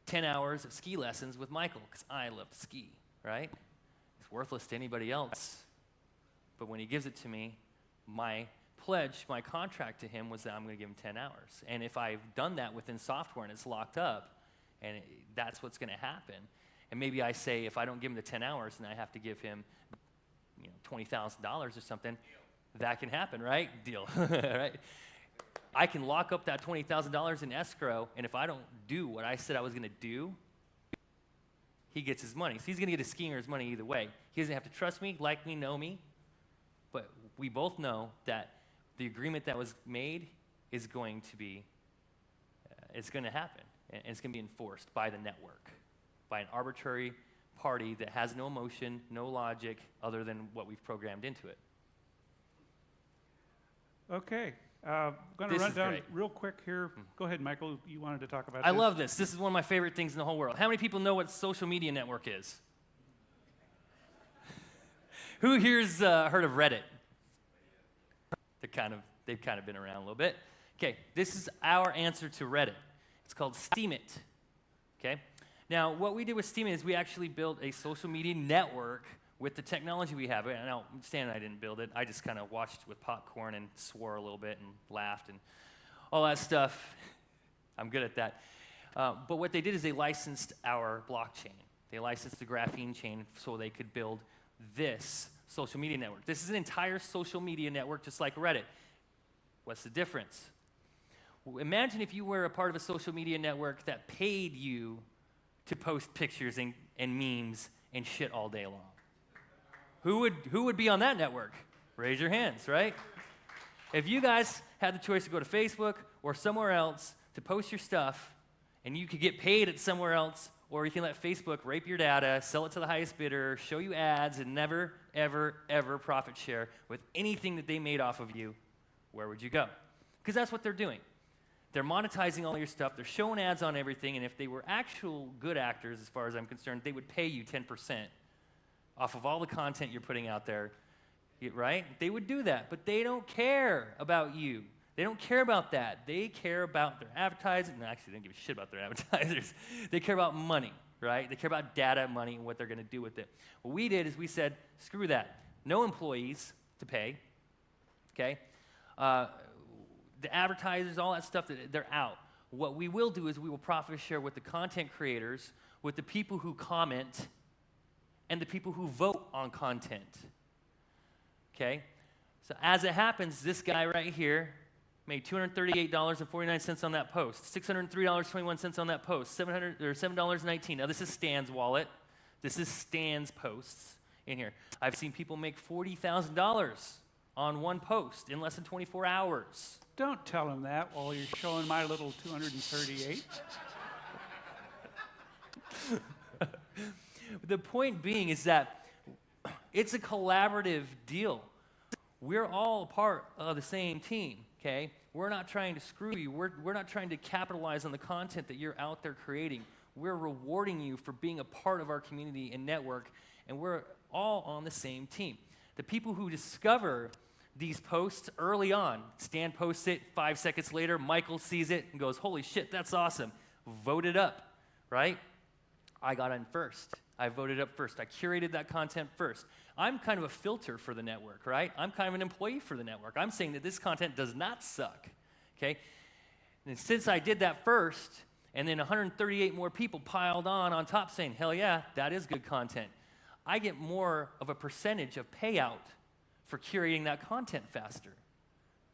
10 hours of ski lessons with Michael, because I love to ski, right? It's worthless to anybody else. But when he gives it to me, my pledge, my contract to him was that I'm going to give him 10 hours. And if I've done that within software and it's locked up, and that's what's going to happen. And maybe I say if I don't give him the 10 hours and I have to give him $20,000 or something, that can happen, right? Deal, right? I can lock up that $20,000 in escrow, and if I don't do what I said I was going to do, he gets his money. So he's going to get his skiing or his money either way. He doesn't have to trust me, like me, know me, but we both know that the agreement that was made is going to be, it's going to happen, and it's going to be enforced by the network, by an arbitrary party that has no emotion, no logic, other than what we've programmed into it. Okay, I'm going to run down real quick here. Go ahead, Michael. You wanted to talk about this. I love this. This is one of my favorite things in the whole world. How many people know what social media network is? Who here's heard of Reddit? They've kind of been around a little bit. Okay, this is our answer to Reddit. It's called Steemit. Okay, now what we did with Steemit is we actually built a social media network with the technology we have. Now, Stan and I didn't build it. I just kind of watched with popcorn and swore a little bit and laughed and all that stuff. I'm good at that. But what they did is they licensed our blockchain. They licensed the graphene chain so they could build this social media network. This is an entire social media network just like Reddit. What's the difference? Well, imagine if you were a part of a social media network that paid you to post pictures and memes and shit all day long. Who would be on that network? Raise your hands, right? If you guys had the choice to go to Facebook or somewhere else to post your stuff, and you could get paid at somewhere else, or you can let Facebook rape your data, sell it to the highest bidder, show you ads, and never, ever, ever profit share with anything that they made off of you, where would you go? Because that's what they're doing. They're monetizing all your stuff. They're showing ads on everything, and if they were actual good actors, as far as I'm concerned, they would pay you 10% off of all the content you're putting out there, right? They would do that, but they don't care about you. They don't care about that. They care about their advertising. No, actually, they don't give a shit about their advertisers. They care about money, right? They care about data, money, and what they're going to do with it. What we did is we said, screw that. No employees to pay, okay? The advertisers, all that stuff, they're out. What we will do is we will profit share with the content creators, with the people who comment, and the people who vote on content, okay? So as it happens, this guy right here made $238.49 on that post, $603.21 on that post, $7.19. Now this is Stan's wallet. This is Stan's posts in here. I've seen people make $40,000 on one post in less than 24 hours. Don't tell him that while you're showing my little 238. The point being is that it's a collaborative deal. We're all part of the same team, okay? We're not trying to screw you. We're not trying to capitalize on the content that you're out there creating. We're rewarding you for being a part of our community and network, and we're all on the same team. The people who discover these posts early on, Stan posts it, 5 seconds later, Michael sees it and goes, holy shit, that's awesome. Vote it up, right? I got in first. I voted up first. I curated that content first. I'm kind of a filter for the network, right? I'm kind of an employee for the network. I'm saying that this content does not suck, okay? And since I did that first, and then 138 more people piled on top saying, hell yeah, that is good content, I get more of a percentage of payout for curating that content faster,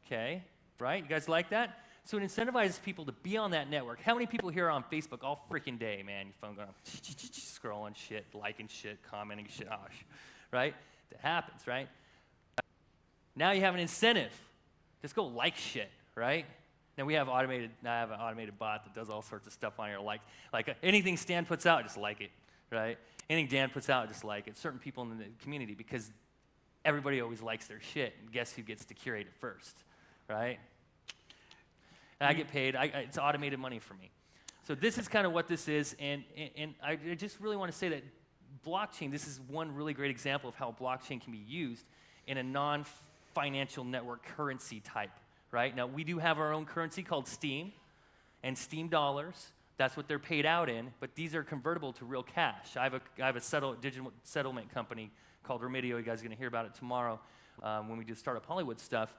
okay? Right? You guys like that? So it incentivizes people to be on that network. How many people here are on Facebook all freaking day, man? Your phone going, scrolling shit, liking shit, commenting shit, right? That happens, right? Now you have an incentive. Just go like shit, right? Now I have an automated bot that does all sorts of stuff on here, like anything Stan puts out, just like it, right? Anything Dan puts out, just like it. Certain people in the community, because everybody always likes their shit, and guess who gets to curate it first, right? And I get paid. It's automated money for me. So this is kind of what this is, and I just really want to say that blockchain, this is one really great example of how blockchain can be used in a non-financial network currency type, right? Now, we do have our own currency called Steem, and Steem dollars. That's what they're paid out in, but these are convertible to real cash. I have a digital settlement company called Remedio. You guys are going to hear about it tomorrow when we do Startup Hollywood stuff.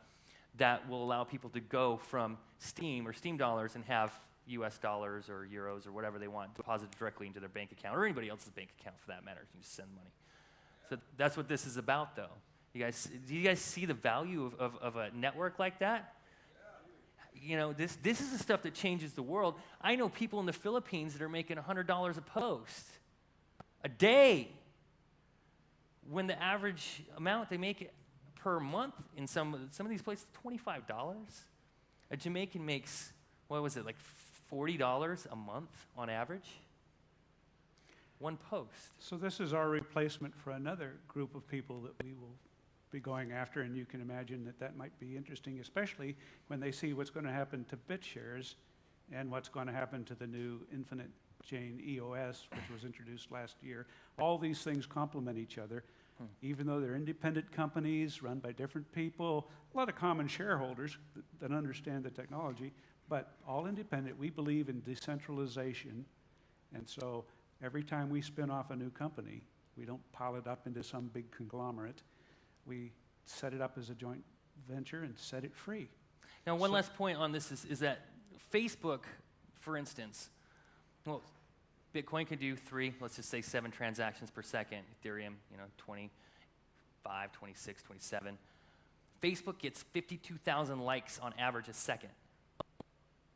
That will allow people to go from Steem or Steem dollars and have US dollars or euros or whatever they want deposited directly into their bank account, or anybody else's bank account for that matter. You can just send money. So that's what this is about, though. Do you guys see the value of a network like that? You know, this is the stuff that changes the world. I know people in the Philippines that are making $100 a post a day, when the average amount they make per month in some of these places, $25. A Jamaican makes, what was it, like $40 a month on average? One post. So this is our replacement for another group of people that we will be going after, and you can imagine that that might be interesting, especially when they see what's going to happen to BitShares and what's going to happen to the new Infinite Chain EOS, which was introduced last year. All these things complement each other. Even though they're independent companies run by different people, a lot of common shareholders that understand the technology, but all independent, we believe in decentralization. And so every time we spin off a new company, we don't pile it up into some big conglomerate. We set it up as a joint venture and set it free. Now, one last point on this is that Facebook, for instance, well, Bitcoin can do 3, let's just say 7 transactions per second. Ethereum, 25, 26, 27. Facebook gets 52,000 likes on average a second.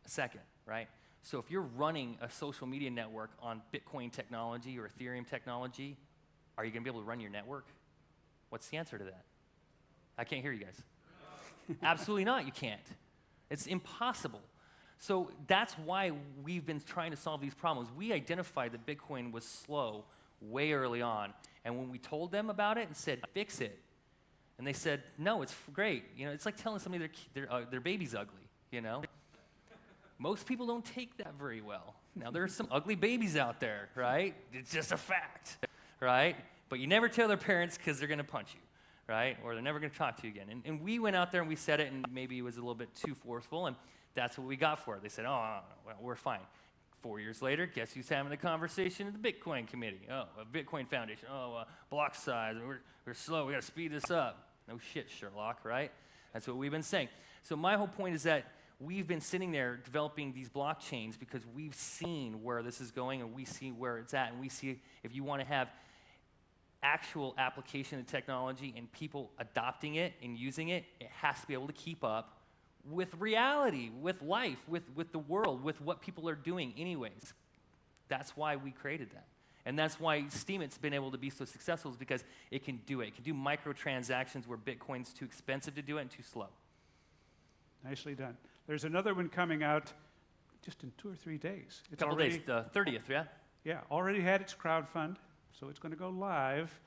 A second, right? So if you're running a social media network on Bitcoin technology or Ethereum technology, are you going to be able to run your network? What's the answer to that? I can't hear you guys. Absolutely not, you can't. It's impossible. So that's why we've been trying to solve these problems. We identified that Bitcoin was slow way early on. And when we told them about it and said, fix it, and they said, no, it's great. It's like telling somebody their baby's ugly, Most people don't take that very well. Now, there are some ugly babies out there, right? It's just a fact, right? But you never tell their parents because they're going to punch you, right? Or they're never going to talk to you again. And we went out there and we said it, and maybe it was a little bit too forceful, and that's what we got for it. They said, well, we're fine. 4 years later, guess who's having the conversation at the Bitcoin committee? Oh, a Bitcoin Foundation. Oh, block size. We're slow. We got to speed this up. No shit, Sherlock, right? That's what we've been saying. So my whole point is that we've been sitting there developing these blockchains because we've seen where this is going and we see where it's at. And we see if you want to have actual application of technology and people adopting it and using it, it has to be able to keep up with reality, with life, with the world, with what people are doing anyways. That's why we created that. And that's why Steemit's been able to be so successful, is because it can do it. It can do microtransactions where Bitcoin's too expensive to do it and too slow. Nicely done. There's another one coming out just in 2 or 3 days. It's couple days, the 30th, yeah? Yeah, already had its crowdfund, so it's going to go live.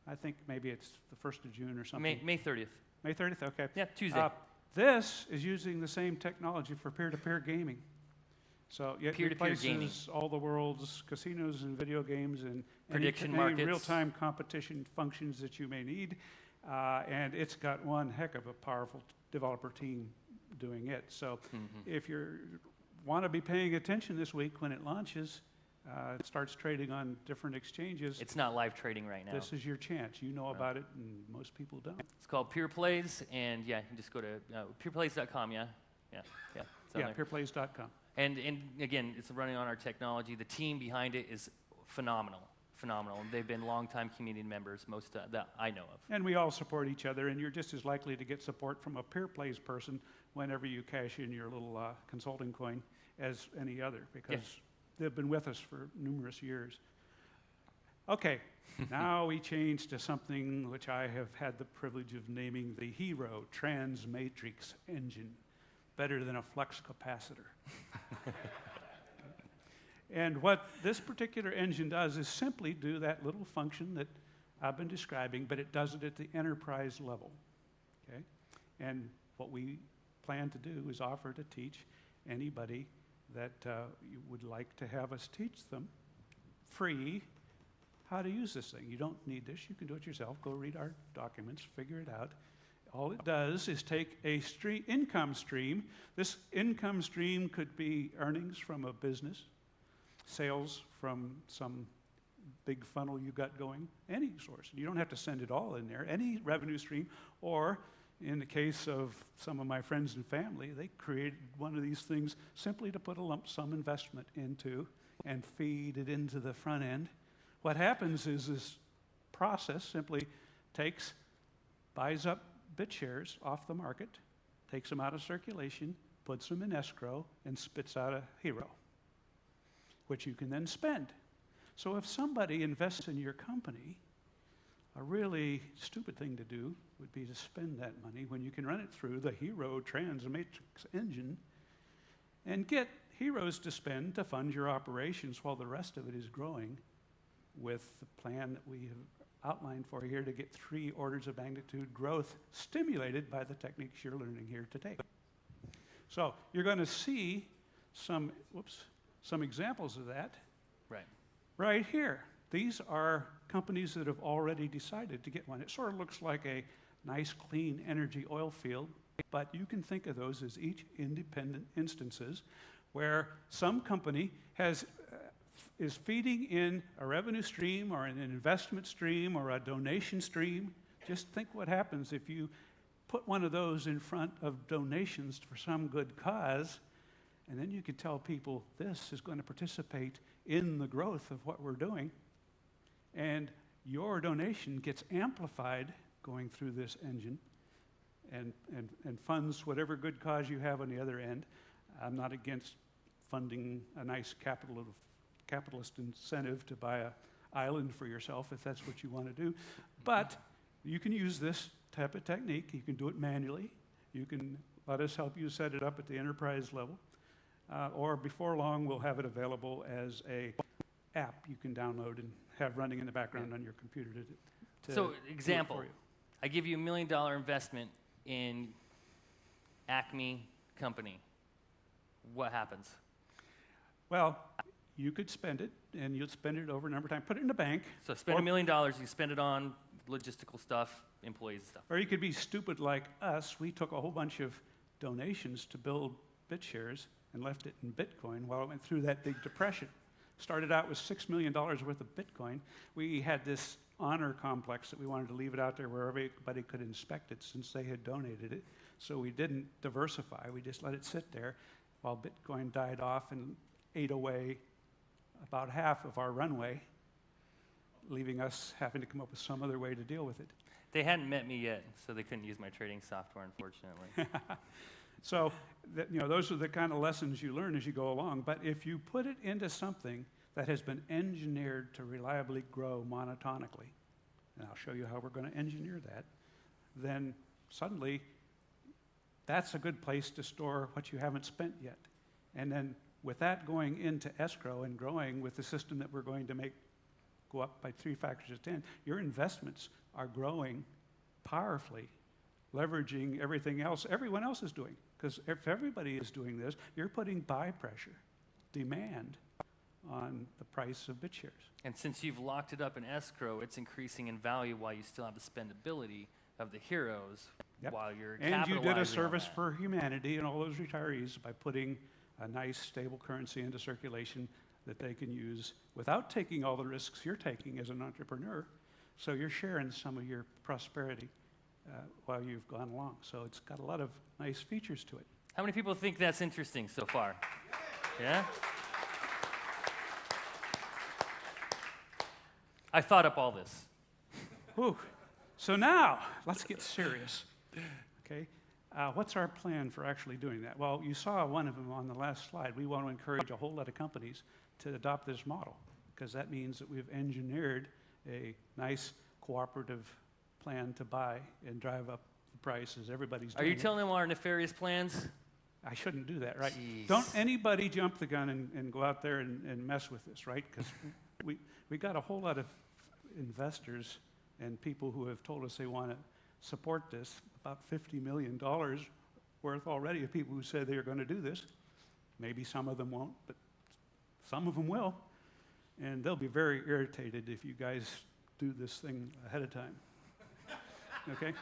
I think maybe it's the 1st of June or something. May 30th. May 30th, okay. Yeah, Tuesday. This is using the same technology for peer-to-peer gaming. So it replaces gaming. All the world's casinos and video games and prediction any markets, real-time competition functions that you may need. And it's got one heck of a powerful developer team doing it. So if you want to be paying attention this week when it launches, it starts trading on different exchanges. It's not live trading right now. This is your chance. You know about it, and most people don't. It's called Pure Plays, and yeah, you just go to pureplays.com, yeah? Yeah, pureplays.com. And again, it's running on our technology. The team behind it is phenomenal. And they've been longtime community members, most that I know of. And we all support each other, and you're just as likely to get support from a Pure Plays person whenever you cash in your little consulting coin as any other, because they've been with us for numerous years. Okay, now we change to something which I have had the privilege of naming the Hero Transmatrix Engine, better than a flux capacitor. And what this particular engine does is simply do that little function that I've been describing, but it does it at the enterprise level. Okay? And what we plan to do is offer to teach anybody that you would like to have us teach them free how to use this thing. You don't need this. You can do it yourself. Go read our documents, figure it out. All it does is take a income stream. This income stream could be earnings from a business, sales from some big funnel you got going, any source. You don't have to send it all in there. Any revenue stream, or in the case of some of my friends and family, they created one of these things simply to put a lump sum investment into and feed it into the front end. What happens is this process simply buys up bit shares off the market, takes them out of circulation, puts them in escrow, and spits out a hero, which you can then spend. So if somebody invests in your company, a really stupid thing to do would be to spend that money when you can run it through the Hero Transmatrix engine and get heroes to spend to fund your operations while the rest of it is growing with the plan that we have outlined for you here to get 3 orders of magnitude growth stimulated by the techniques you're learning here today. So you're going to see some examples of that right here. These are companies that have already decided to get one. It sort of looks like a nice, clean energy oil field, but you can think of those as each independent instances where some company is feeding in a revenue stream or an investment stream or a donation stream. Just think what happens if you put one of those in front of donations for some good cause, and then you can tell people this is going to participate in the growth of what we're doing, and your donation gets amplified going through this engine and funds whatever good cause you have on the other end. I'm not against funding a nice capitalist incentive to buy an island for yourself if that's what you want to do. But you can use this type of technique. You can do it manually. You can let us help you set it up at the enterprise level. Or before long, we'll have it available as a app you can download and have running in the background on your computer to So, do it example, for you. I give you $1 million investment in Acme company. What happens? Well, you could spend it, and you'll spend it over a number of times. Put it in the bank. So spend $1 million, you spend it on logistical stuff, employees stuff. Or you could be stupid like us. We took a whole bunch of donations to build BitShares and left it in Bitcoin while it went through that big depression. Started out with $6 million worth of Bitcoin. We had this honor complex that we wanted to leave it out there where everybody could inspect it since they had donated it. So we didn't diversify. We just let it sit there while Bitcoin died off and ate away about half of our runway, leaving us having to come up with some other way to deal with it. They hadn't met me yet, so they couldn't use my trading software, unfortunately. So, those are the kind of lessons you learn as you go along. But if you put it into something that has been engineered to reliably grow monotonically, and I'll show you how we're going to engineer that, then suddenly that's a good place to store what you haven't spent yet. And then with that going into escrow and growing with the system that we're going to make go up by 3 factors of 10, your investments are growing powerfully, leveraging everything else everyone else is doing. Because if everybody is doing this, you're putting buy pressure, demand, on the price of BitShares. And since you've locked it up in escrow, it's increasing in value while you still have the spendability of the heroes while you're capitalizing on that. And you did a service for humanity and all those retirees by putting a nice stable currency into circulation that they can use without taking all the risks you're taking as an entrepreneur. So you're sharing some of your prosperity while you've gone along. So it's got a lot of nice features to it. How many people think that's interesting so far? Yeah? I thought up all this. Whew. So now, let's get serious. Okay? What's our plan for actually doing that? Well, you saw one of them on the last slide. We want to encourage a whole lot of companies to adopt this model, because that means that we've engineered a nice cooperative plan to buy and drive up the price as everybody's doing. Are you telling them our nefarious plans? I shouldn't do that, right? Jeez. Don't anybody jump the gun and go out there and mess with this, right? Because we got a whole lot of investors and people who have told us they want to support this, about $50 million worth already of people who said they are going to do this. Maybe some of them won't, but some of them will. And they'll be very irritated if you guys do this thing ahead of time. Okay?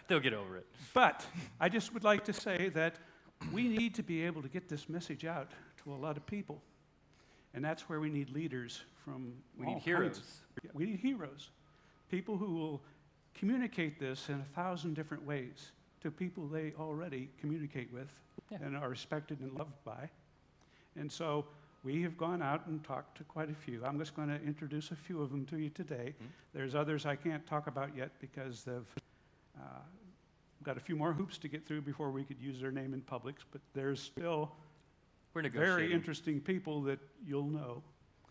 They'll get over it. But I just would like to say that we need to be able to get this message out to a lot of people. And that's where we need leaders from We all need heroes. kinds. Yeah, we need heroes. People who will communicate this in 1,000 different ways to people they already communicate with and are respected and loved by. And so we have gone out and talked to quite a few. I'm just going to introduce a few of them to you today. There's others I can't talk about yet because they've got a few more hoops to get through before we could use their name in public, but there's still very interesting people that you'll know.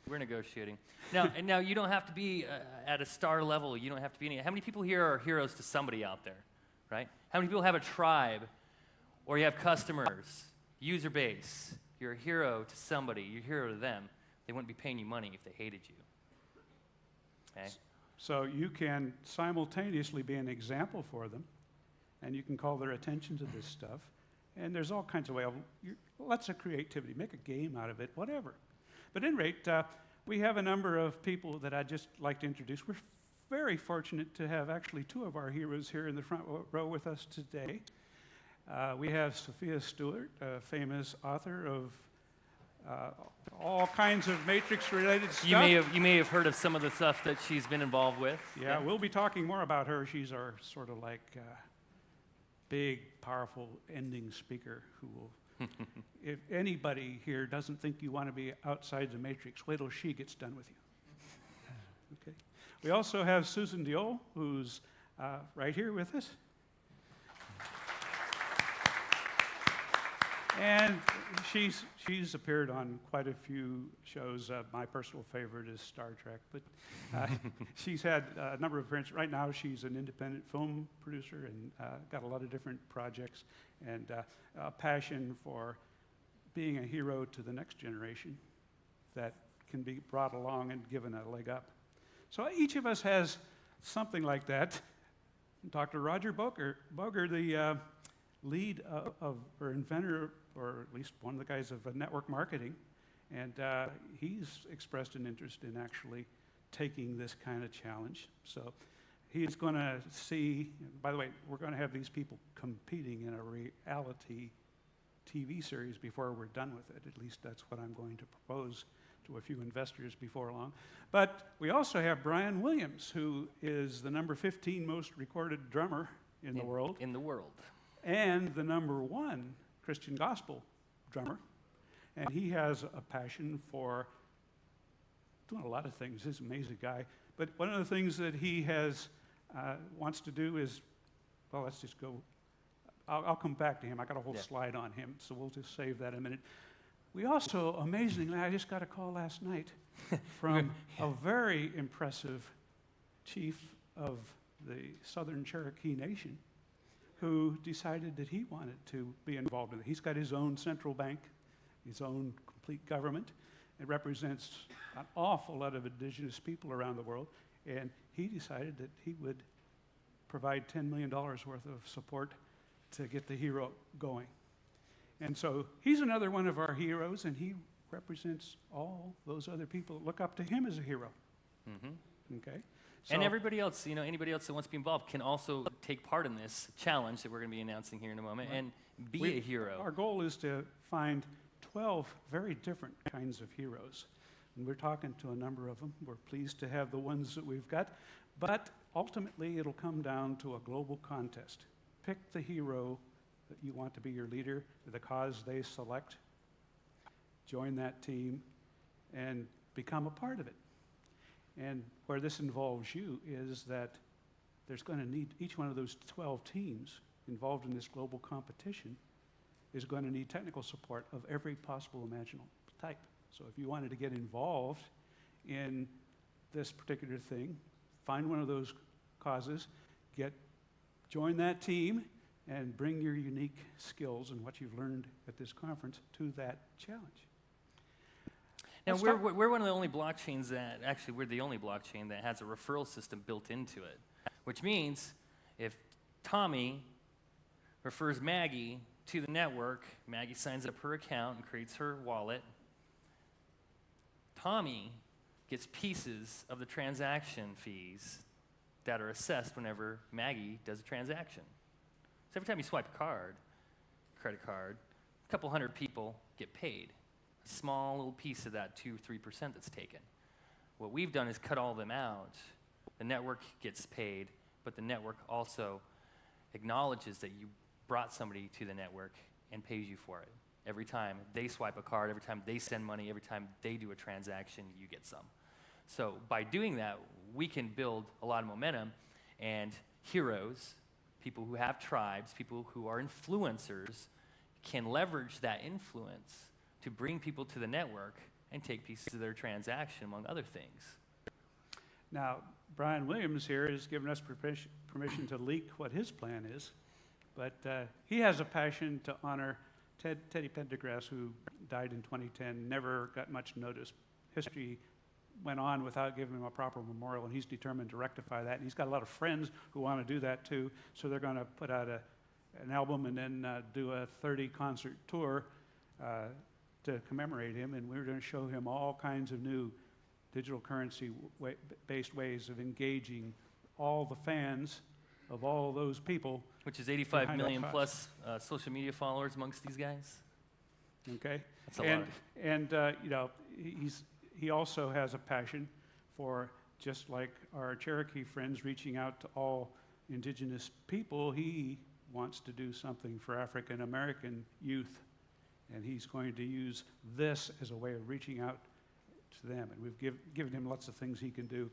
We're negotiating. Now you don't have to be at a star level. You don't have to be any. How many people here are heroes to somebody out there, right? How many people have a tribe, or you have customers, user base? You're a hero to somebody. You're a hero to them. They wouldn't be paying you money if they hated you. Okay? So you can simultaneously be an example for them, and you can call their attention to this stuff. And there's all kinds of ways. Lots of creativity. Make a game out of it, whatever. But at any rate, we have a number of people that I'd just like to introduce. We're very fortunate to have actually two of our heroes here in the front row with us today. We have Sophia Stewart, a famous author of all kinds of Matrix-related stuff. You may have heard of some of the stuff that she's been involved with. Yeah, we'll be talking more about her. She's our sort of like big, powerful ending speaker who will. If anybody here doesn't think you want to be outside the Matrix, wait till she gets done with you. Okay. We also have Susan Diol, who's right here with us. And she's appeared on quite a few shows. My personal favorite is Star Trek, but she's had a number of appearances. Right now, she's an independent film producer and got a lot of different projects and a passion for being a hero to the next generation that can be brought along and given a leg up. So each of us has something like that. Dr. Roger Boger, the lead or inventor, or at least one of the guys of network marketing, and he's expressed an interest in actually taking this kind of challenge. So he's going to see, by the way, we're going to have these people competing in a reality TV series before we're done with it. At least that's what I'm going to propose to a few investors before long. But we also have Brian Williams, who is the number 15 most recorded drummer in the world. In the world. And the number 1 Christian gospel drummer. And he has a passion for doing a lot of things. He's an amazing guy. But one of the things that he has wants to do is, well, let's just go. I'll come back to him. I got a whole slide on him, so we'll just save that a minute. We also, amazingly, I just got a call last night from a very impressive chief of the Southern Cherokee Nation who decided that he wanted to be involved in it. He's got his own central bank, his own complete government. It represents an awful lot of indigenous people around the world, and he decided that he would provide $10 million worth of support to get the hero going. And so he's another one of our heroes, and he represents all those other people that look up to him as a hero. Mm-hmm. Okay? And everybody else, anybody else that wants to be involved can also take part in this challenge that we're going to be announcing here in a moment and be a hero. Our goal is to find 12 very different kinds of heroes. And we're talking to a number of them. We're pleased to have the ones that we've got. But ultimately, it'll come down to a global contest. Pick the hero that you want to be your leader, the cause they select. Join that team and become a part of it. And where this involves you is that there's going to need, each one of those 12 teams involved in this global competition is going to need technical support of every possible imaginable type. So if you wanted to get involved in this particular thing, find one of those causes, join that team, and bring your unique skills and what you've learned at this conference to that challenge. Now, we're one of the only blockchains that, actually, we're the only blockchain that has a referral system built into it, which means if Tommy refers Maggie to the network, Maggie signs up her account and creates her wallet, Tommy gets pieces of the transaction fees that are assessed whenever Maggie does a transaction. So every time you swipe a credit card, a couple hundred people get paid. A small little piece of that 2-3% that's taken. What we've done is cut all of them out. The network gets paid, but the network also acknowledges that you brought somebody to the network and pays you for it. Every time they swipe a card, every time they send money, every time they do a transaction, you get some. So by doing that, we can build a lot of momentum, and heroes, people who have tribes, people who are influencers, can leverage that influence to bring people to the network and take pieces of their transaction, among other things. Now, Brian Williams here has given us permission to leak what his plan is, but he has a passion to honor Teddy Pendergrass, who died in 2010, never got much notice. History went on without giving him a proper memorial, and he's determined to rectify that. And he's got a lot of friends who want to do that too, so they're going to put out an album and then do a 30-concert tour to commemorate him, and we're going to show him all kinds of new digital currency based ways of engaging all the fans of all those people. Which is 85 behind that million cause. plus social media followers amongst these guys. Okay, That's a lot. And you know, he also has a passion for, just like our Cherokee friends, reaching out to all indigenous people. He wants to do something for African American youth, and he's going to use this as a way of reaching out to them. And we've given him lots of things he can do,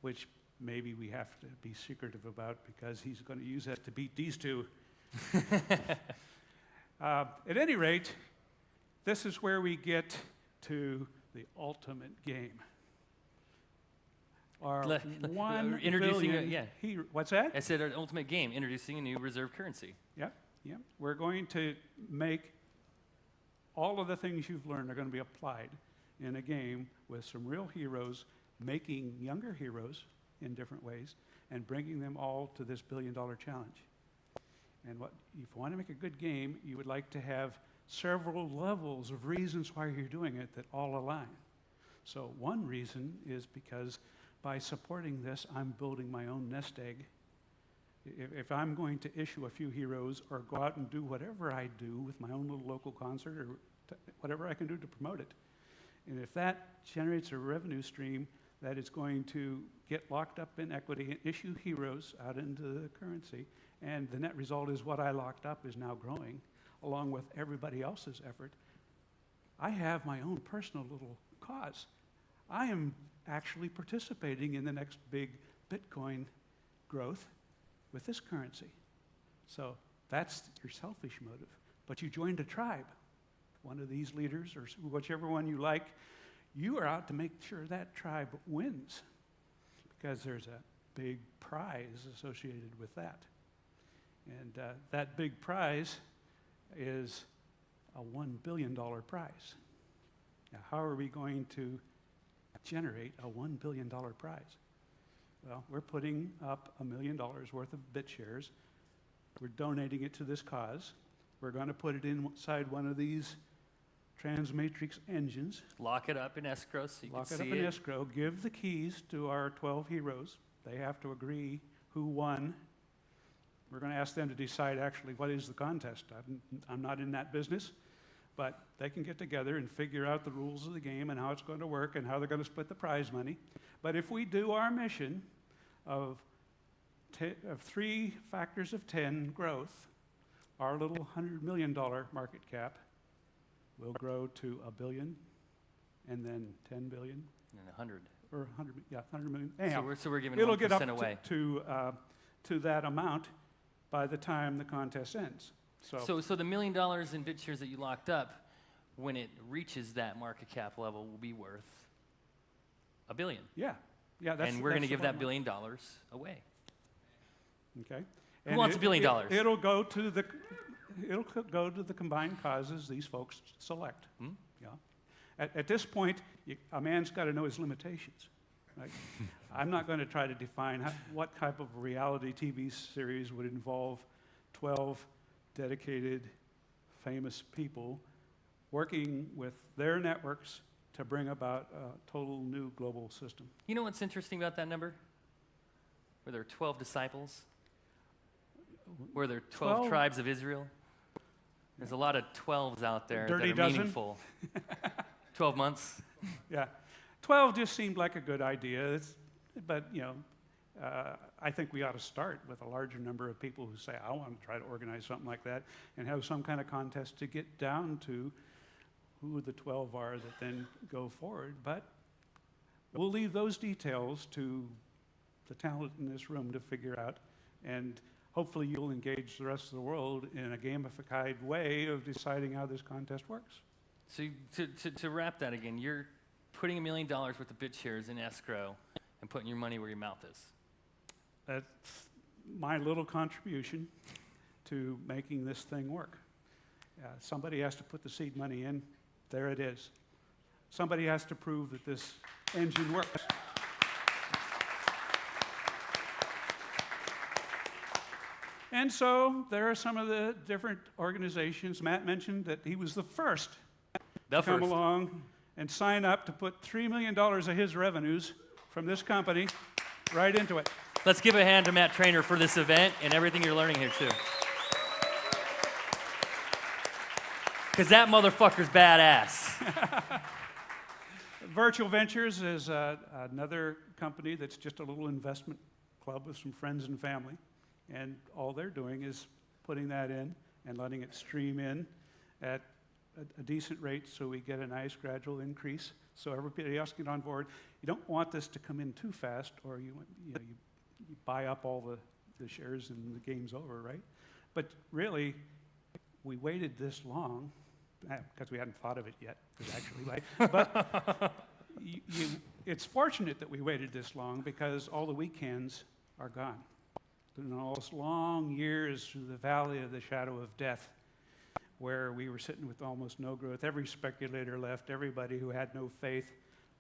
which maybe we have to be secretive about, because he's going to use that to beat these two. At any rate, this is where we get to the ultimate game. Our introducing what's that? I said our ultimate game, introducing a new reserve currency. Yep. We're going to make all of the things you've learned are going to be applied in a game with some real heroes, making younger heroes in different ways, and bringing them all to this billion-dollar challenge. And if you want to make a good game, you would like to have several levels of reasons why you're doing it that all align. So one reason is because by supporting this, I'm building my own nest egg. If I'm going to issue a few heroes or go out and do whatever I do with my own little local concert or whatever I can do to promote it, and if that generates a revenue stream that is going to get locked up in equity and issue heroes out into the currency, and the net result is what I locked up is now growing, along with everybody else's effort, I have my own personal little cause. I am actually participating in the next big Bitcoin growth with this currency. So that's your selfish motive. But you joined a tribe, one of these leaders, or whichever one you like. You are out to make sure that tribe wins, because there's a big prize associated with that. And that big prize is a $1 billion prize. Now, how are we going to generate a $1 billion prize? Well, we're putting up $1 million worth of BitShares. We're donating it to this cause. We're going to put it inside one of these transmatrix engines. Lock it up in escrow so you can see it. Lock it up in escrow. Give the keys to our 12 heroes. They have to agree who won. We're going to ask them to decide actually what is the contest. I'm not in that business, but they can get together and figure out the rules of the game and how it's going to work and how they're going to split the prize money. But if we do our mission of 3 factors of 10 growth, our little $100 million market cap will grow to $1 billion, and then 10 billion, and 100, or 100, yeah, 100 million. Anyhow, so we're giving it'll 1% get up away to that amount by the time the contest ends. So the $1 million in BitShares that you locked up, when it reaches that market cap level, will be worth $1 billion. Yeah. And we're going to give that $1 billion away. Okay. Who wants $1 billion? It'll go to the combined causes these folks select. Yeah. At this point, a man's got to know his limitations. Right? I'm not going to try to define what type of reality TV series would involve 12 dedicated, famous people working with their networks to bring about a total new global system. You know what's interesting about that number? Were there 12 disciples? Were there 12 tribes of Israel? There's a lot of 12s out there that are meaningful. 12 months? Yeah. 12 just seemed like a good idea. But, I think we ought to start with a larger number of people who say, I want to try to organize something like that, and have some kind of contest to get down to who the 12 are that then go forward. But we'll leave those details to the talent in this room to figure out, and hopefully you'll engage the rest of the world in a gamified way of deciding how this contest works. So to wrap that again, you're putting $1 million worth of BitShares in escrow and putting your money where your mouth is. That's my little contribution to making this thing work. Somebody has to put the seed money in. There it is. Somebody has to prove that this engine works. And so there are some of the different organizations. Matt mentioned that he was the first to come along and sign up to put $3 million of his revenues from this company right into it. Let's give a hand to Matt Trainer for this event and everything you're learning here, too. Because that motherfucker's badass. Virtual Ventures is another company that's just a little investment club with some friends and family. And all they're doing is putting that in and letting it stream in at a decent rate so we get a nice gradual increase. So everybody else get on board. You don't want this to come in too fast or you buy up all the shares and the game's over, right? But really, we waited this long, because we hadn't thought of it yet, actually, right? But it's fortunate that we waited this long because all the weekends are gone. In all those long years through the valley of the shadow of death, where we were sitting with almost no growth, every speculator left, everybody who had no faith,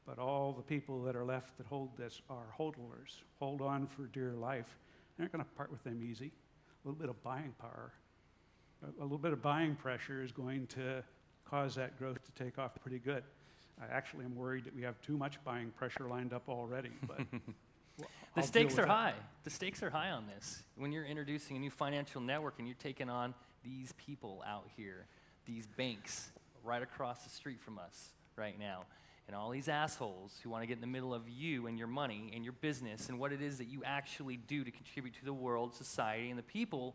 but all the people that are left that hold this are hodlers, hold on for dear life. They're not going to part with them easy. A little bit of buying power, a little bit of buying pressure is going to cause that growth to take off pretty good. I actually am worried that we have too much buying pressure lined up already, but the stakes are high. The stakes are high on this. When you're introducing a new financial network and you're taking on these people out here, these banks right across the street from us right now, and all these assholes who want to get in the middle of you and your money and your business and what it is that you actually do to contribute to the world, society, and the people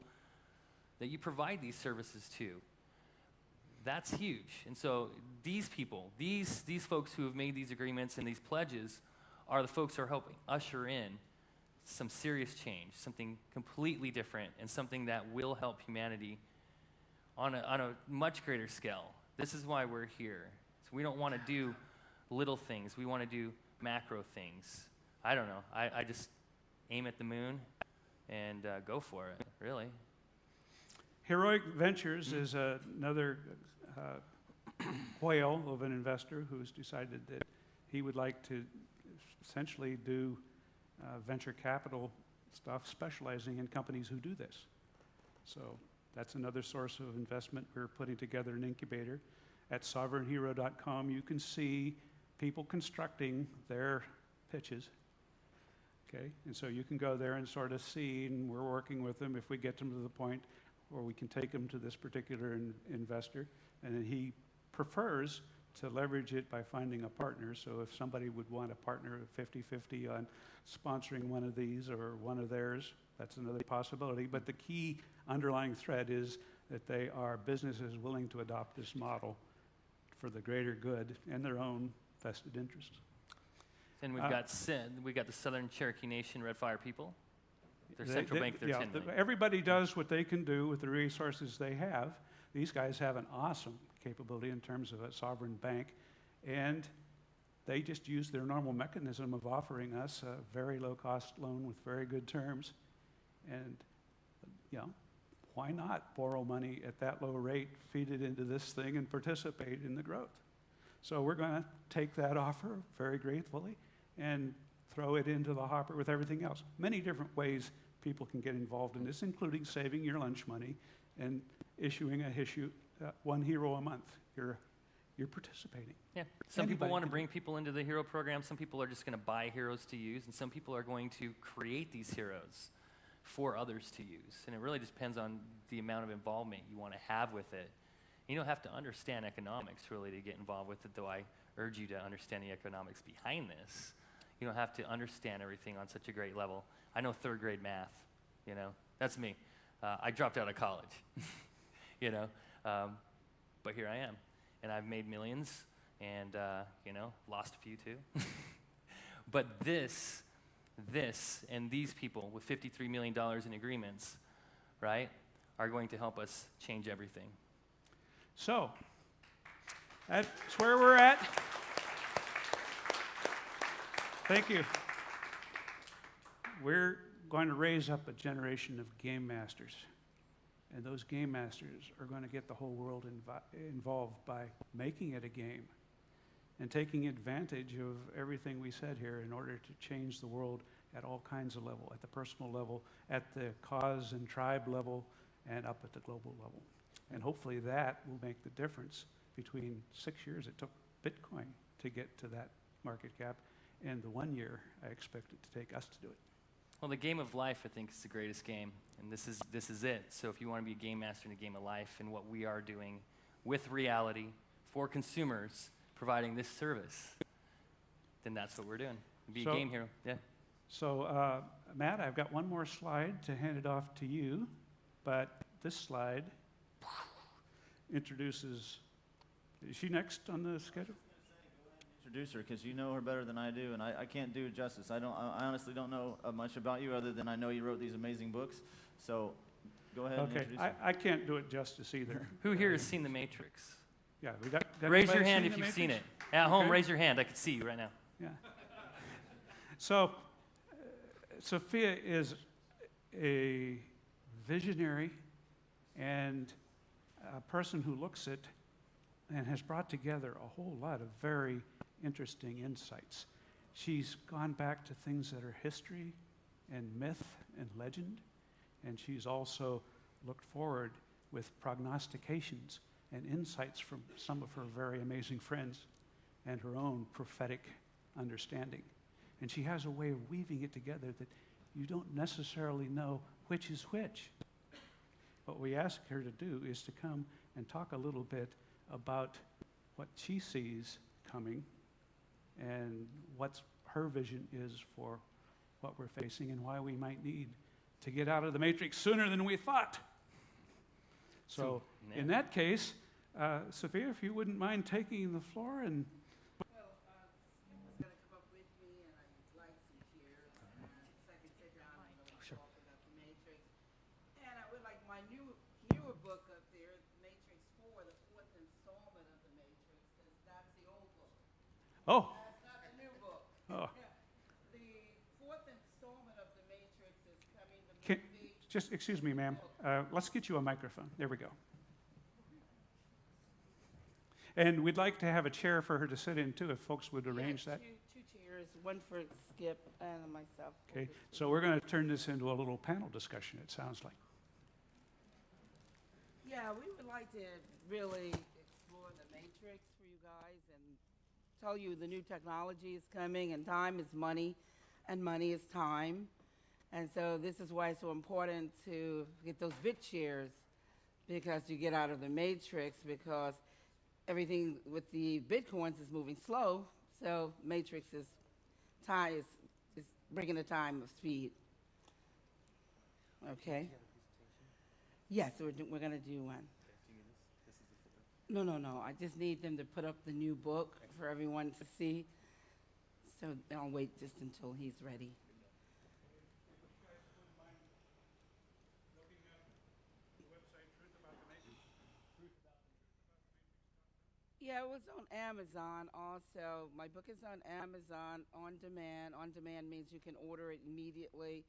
that you provide these services to. That's huge. And so these people, these folks who have made these agreements and these pledges are the folks who are helping usher in some serious change, something completely different, and something that will help humanity on a much greater scale. This is why we're here. So we don't want to do little things. We want to do macro things. I don't know. I just aim at the moon and go for it, really. Heroic Ventures is another whale of an investor who's decided that he would like to essentially do venture capital stuff, specializing in companies who do this. So that's another source of investment. We're putting together an incubator. At sovereignhero.com, you can see people constructing their pitches. Okay, and so you can go there and sort of see, and we're working with them if we get them to the point where we can take them to this particular investor, and then he prefers to leverage it by finding a partner. So if somebody would want a partner 50-50 on sponsoring one of these or one of theirs, that's another possibility. But the key underlying thread is that they are businesses willing to adopt this model for the greater good and their own vested interests. And we've got the Southern Cherokee Nation Red Fire people. Their central bank, their 10 million. Everybody does what they can do with the resources they have. These guys have an awesome capability in terms of a sovereign bank, and they just use their normal mechanism of offering us a very low-cost loan with very good terms. And, why not borrow money at that low rate, feed it into this thing, and participate in the growth? So we're going to take that offer very gratefully and throw it into the hopper with everything else. Many different ways people can get involved in this, including saving your lunch money and issuing one hero a month. You're participating. Yeah. Some people want to bring people into the hero program. Some people are just going to buy heroes to use, and some people are going to create these heroes for others to use. And it really depends on the amount of involvement you want to have with it. You don't have to understand economics really to get involved with it, though I urge you to understand the economics behind this. You don't have to understand everything on such a great level. I know third grade math, that's me. I dropped out of college, but here I am. And I've made millions and, lost a few too. But this and these people with $53 million in agreements, right, are going to help us change everything. So, that's where we're at. Thank you. We're going to raise up a generation of game masters. And those game masters are going to get the whole world involved by making it a game and taking advantage of everything we said here in order to change the world at all kinds of level, at the personal level, at the cause and tribe level, and up at the global level. And hopefully that will make the difference between 6 years it took Bitcoin to get to that market cap. And the 1 year, I expect it to take us to do it. Well, the game of life, I think, is the greatest game, and this is it. So if you want to be a game master in a game of life, and what we are doing with reality for consumers, providing this service, then that's what we're doing. Be a game hero. Yeah. So, Matt, I've got one more slide to hand it off to you, but this slide introduces. Is she next on the schedule? Introduce her, because you know her better than I do, and I can't do it justice. I honestly don't know much about you other than I know you wrote these amazing books. So go ahead and introduce her. I can't do it justice either. Who here has seen The Matrix? Yeah, we got. Raise your hand if you've seen it. At home, raise your hand. I can see you right now. Yeah. So, Sophia is a visionary and a person who looks at and has brought together a whole lot of very interesting insights. She's gone back to things that are history and myth and legend, and she's also looked forward with prognostications and insights from some of her very amazing friends and her own prophetic understanding. And she has a way of weaving it together that you don't necessarily know which is which. What we ask her to do is to come and talk a little bit about what she sees coming and what her vision is for what we're facing and why we might need to get out of the matrix sooner than we thought. So in that case, Sophia, if you wouldn't mind taking the floor and newer book up there, Matrix 4, the fourth installment of the Matrix, because that's the old book. Oh. That's not the new book. Oh. The fourth installment of the Matrix is coming. Just excuse me, ma'am. Let's get you a microphone. There we go. And we'd like to have a chair for her to sit in too, if folks would arrange that. Two chairs, one for Skip and myself. Okay. So we're going to turn this into a little panel discussion, it sounds like. Yeah, we would like to really explore the Matrix for you guys and tell you the new technology is coming, and time is money, and money is time. And so this is why it's so important to get those bit shares, because you get out of the Matrix, because everything with the Bitcoins is moving slow, so Matrix is bringing the time of speed. Okay? Yes, we're going to do one. No. I just need them to put up the new book for everyone to see. So I'll wait just until he's ready. Yeah, it was on Amazon also. My book is on Amazon on demand. On demand means you can order it immediately.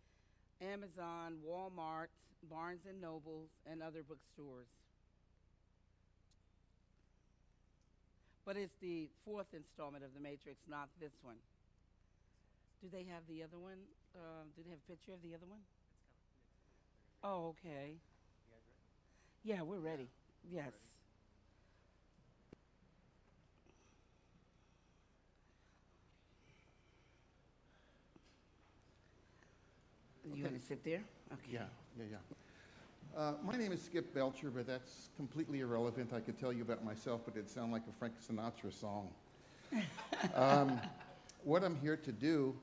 Amazon, Walmart, Barnes & Nobles, and other bookstores. But it's the fourth installment of The Matrix, not this one. Do they have the other one? Do they have a picture of the other one? Oh, okay. Yeah, we're ready. Yes. You want to sit there? Okay. Yeah. My name is Skip Belcher, but that's completely irrelevant. I could tell you about myself, but it'd sound like a Frank Sinatra song. What I'm here to do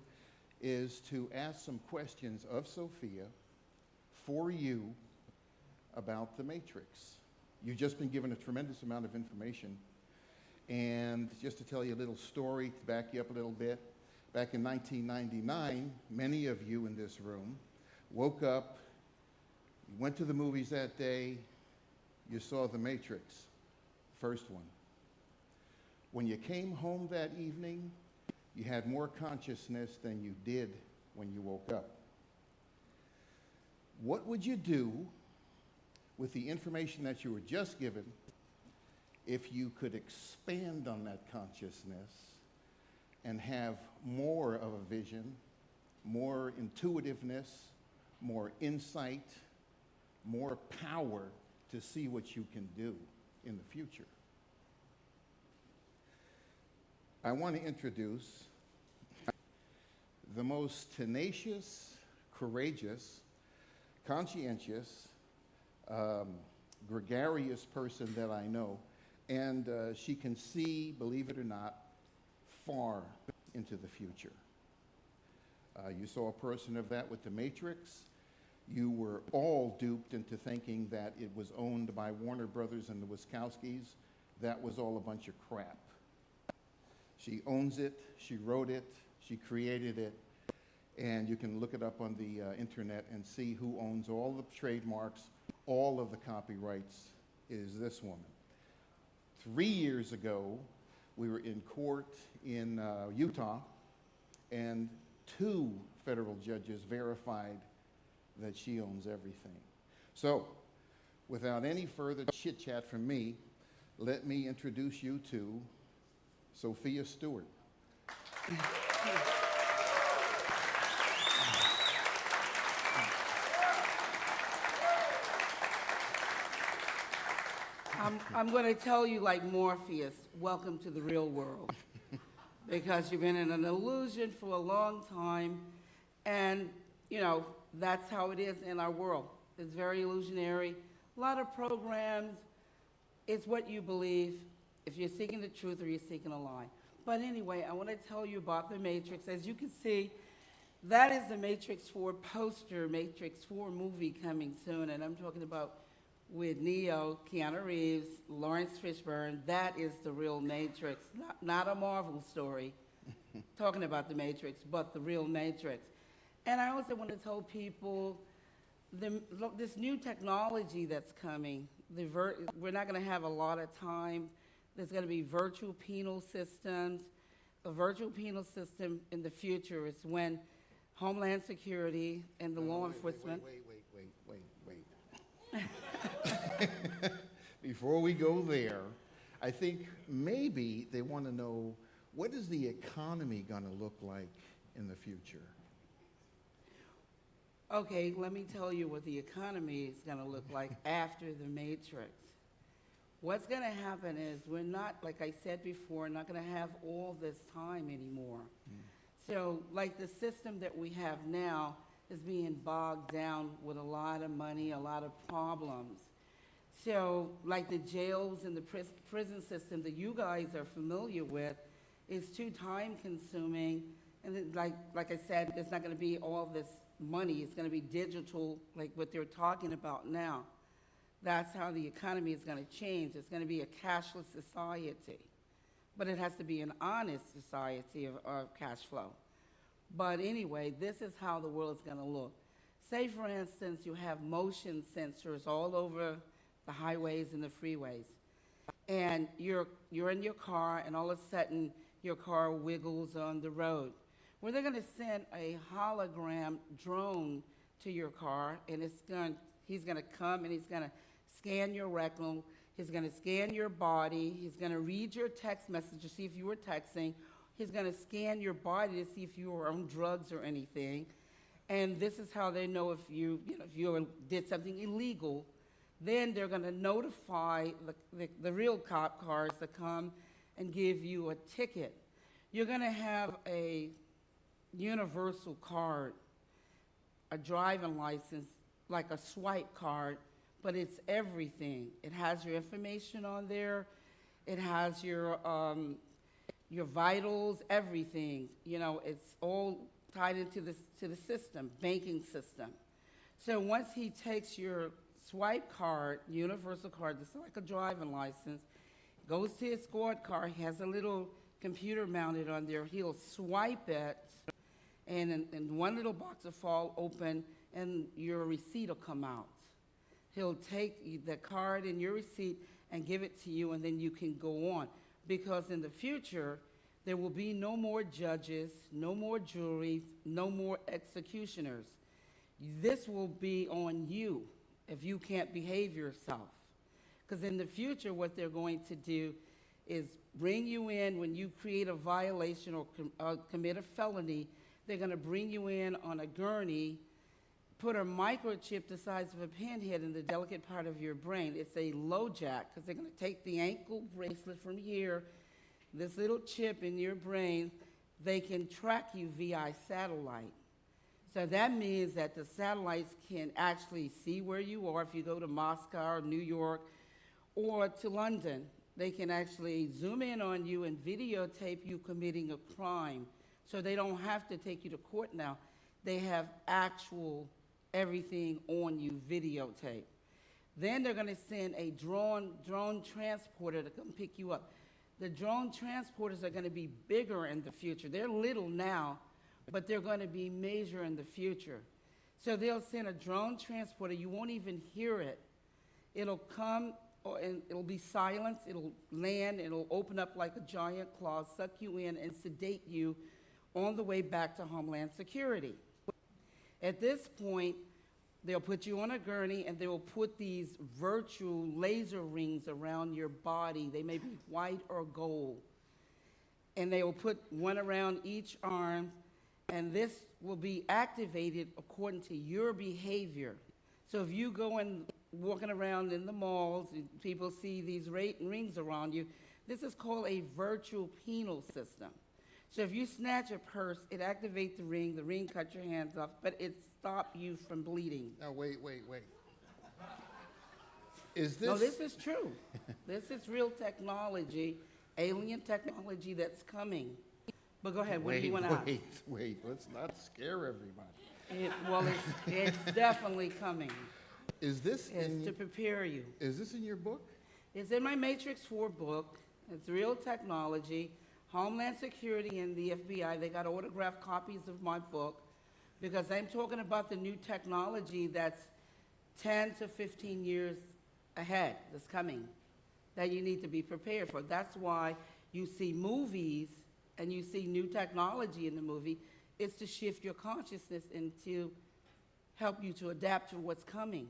is to ask some questions of Sophia for you about the Matrix. You've just been given a tremendous amount of information. And just to tell you a little story to back you up a little bit, back in 1999, many of you in this room woke up, you went to the movies that day, you saw The Matrix, first one. When you came home that evening, you had more consciousness than you did when you woke up. What would you do with the information that you were just given if you could expand on that consciousness and have more of a vision, more intuitiveness, more insight, more power to see what you can do in the future? I want to introduce the most tenacious, courageous, conscientious, gregarious person that I know. And she can see, believe it or not, far into the future. You saw a person of that with The Matrix. You were all duped into thinking that it was owned by Warner Brothers and the Wachowskis. That was all a bunch of crap. She owns it, she wrote it, she created it, and you can look it up on the internet and see who owns all the trademarks, all of the copyrights is this woman. 3 years ago, we were in court in Utah, and 2 federal judges verified that she owns everything. So, without any further chit-chat from me, let me introduce you to Sophia Stewart. I'm going to tell you like Morpheus, welcome to the real world. Because you've been in an illusion for a long time, and, you know, that's how it is in our world. It's very illusionary. A lot of programs, it's what you believe, if you're seeking the truth or you're seeking a lie. But anyway, I want to tell you about The Matrix. As you can see, that is the Matrix 4 poster, Matrix 4 movie coming soon, and I'm talking about with Neo, Keanu Reeves, Lawrence Fishburne. That is the real Matrix, not a Marvel story, talking about the Matrix, but the real Matrix. And I also want to tell people this new technology that's coming, we're not going to have a lot of time. There's going to be virtual penal systems. A virtual penal system in the future is when Homeland Security and the law enforcement... Wait. Before we go there, I think maybe they want to know, what is the economy going to look like in the future? Okay, let me tell you what the economy is going to look like after the Matrix. What's going to happen is we're not, like I said before, not going to have all this time anymore. So, like the system that we have now is being bogged down with a lot of money, a lot of problems. So, like the jails and the prison system that you guys are familiar with is too time-consuming, and then, like I said, it's not going to be all this money. It's going to be digital, like what they're talking about now. That's how the economy is going to change. It's going to be a cashless society, but it has to be an honest society of cash flow. But anyway, this is how the world is going to look. Say, for instance, you have motion sensors all over the highways and the freeways, and you're in your car, and all of a sudden your car wiggles on the road. Well, they're going to send a hologram drone to your car, and he's going to come and he's going to scan your retinal, he's going to scan your body, he's going to read your text message to see if you were texting, he's going to scan your body to see if you were on drugs or anything, and this is how they know if you did something illegal. Then they're going to notify the real cop cars to come and give you a ticket. You're going to have a universal card, a driving license, like a swipe card, but it's everything. It has your information on there. It has your vitals, everything. You know, it's all tied into the system, banking system. So once he takes your swipe card, universal card, just like a driving license, goes to his squad car, he has a little computer mounted on there, he'll swipe it, and one little box will fall open, and your receipt will come out. He'll take the card and your receipt and give it to you, and then you can go on. Because in the future, there will be no more judges, no more juries, no more executioners. This will be on you if you can't behave yourself. Because in the future, what they're going to do is bring you in when you create a violation or commit a felony. They're going to bring you in on a gurney, put a microchip the size of a pinhead in the delicate part of your brain. It's a low jack, because they're going to take the ankle bracelet from here this little chip in your brain, they can track you via satellite. So that means that the satellites can actually see where you are. If you go to Moscow or New York or to London, they can actually zoom in on you and videotape you committing a crime. So they don't have to take you to court now. They have actual everything on you videotape. Then they're going to send a drone transporter to come pick you up. The drone transporters are going to be bigger in the future. They're little now, but they're going to be major in the future. So they'll send a drone transporter. You won't even hear it. It'll come, and it'll be silenced. It'll land. It'll open up like a giant claw, suck you in, and sedate you on the way back to Homeland Security. At this point, they'll put you on a gurney, and they will put these virtual laser rings around your body. They may be white or gold. And they will put one around each arm, and this will be activated according to your behavior. So if you go and walking around in the malls, and people see these rings around you, this is called a virtual penal system. So if you snatch a purse, it activates the ring cuts your hands off, but it stops you from bleeding. Now, wait. Is this? No, this is true. This is real technology, alien technology that's coming. But go ahead, what do you want to ask? Wait, let's not scare everybody. It's definitely coming. Is this It's to prepare you. Is this in your book? It's in my Matrix 4 book. It's real technology. Homeland Security and the FBI, they got autographed copies of my book because I'm talking about the new technology that's 10 to 15 years ahead, that's coming, that you need to be prepared for. That's why you see movies and you see new technology in the movie. It's to shift your consciousness and to help you to adapt to what's coming.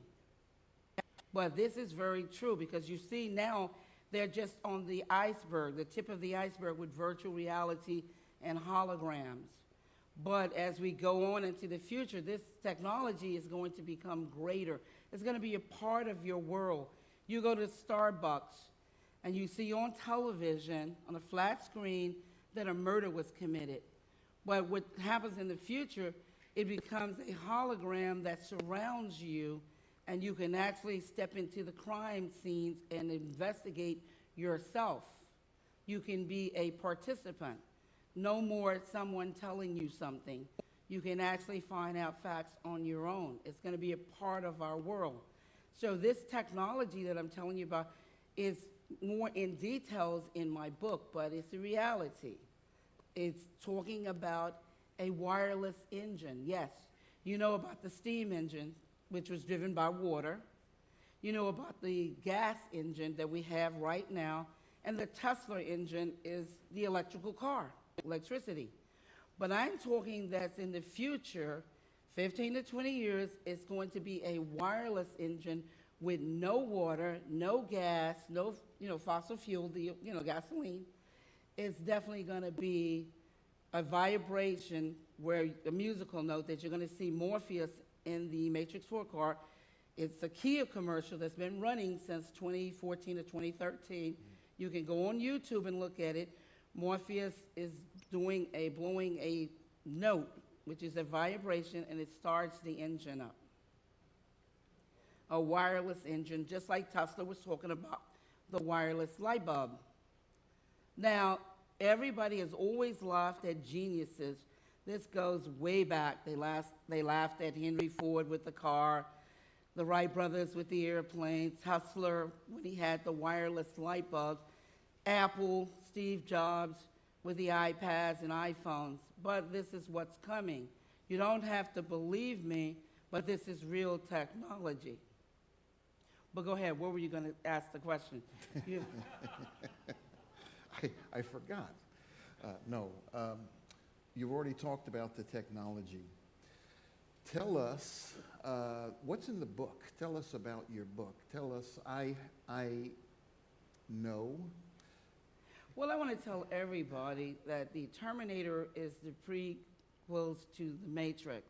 But this is very true because you see now, they're just on the iceberg, the tip of the iceberg with virtual reality and holograms. But as we go on into the future, this technology is going to become greater. It's going to be a part of your world. You go to Starbucks and you see on television, on a flat screen, that a murder was committed. But what happens in the future, it becomes a hologram that surrounds you, and you can actually step into the crime scenes and investigate yourself. You can be a participant. No more someone telling you something. You can actually find out facts on your own. It's going to be a part of our world. So this technology that I'm telling you about is more in details in my book, but it's a reality. It's talking about a wireless engine. Yes, you know about the steam engine, which was driven by water. You know about the gas engine that we have right now, and the Tesla engine is the electrical car, electricity. But I'm talking that's in the future, 15 to 20 years, it's going to be a wireless engine with no water, no gas, no fossil fuel, gasoline. It's definitely going to be a vibration where a musical note that you're going to see Morpheus in the Matrix 4 car. It's a Kia commercial that's been running since 2014 to 2013. You can go on YouTube and look at it. Morpheus is blowing a note, which is a vibration, and it starts the engine up. A wireless engine, just like Tesla was talking about the wireless light bulb. Now, everybody has always laughed at geniuses. This goes way back. They laughed at Henry Ford with the car, the Wright brothers with the airplane, Tesla when he had the wireless light bulbs, Apple, Steve Jobs with the iPads and iPhones. But this is what's coming. You don't have to believe me, but this is real technology. But go ahead, what were you going to ask the question? I forgot. You've already talked about the technology. Tell us what's in the book. Tell us about your book. Tell us, I know. Well, I want to tell everybody that the Terminator is the prequels to the Matrix.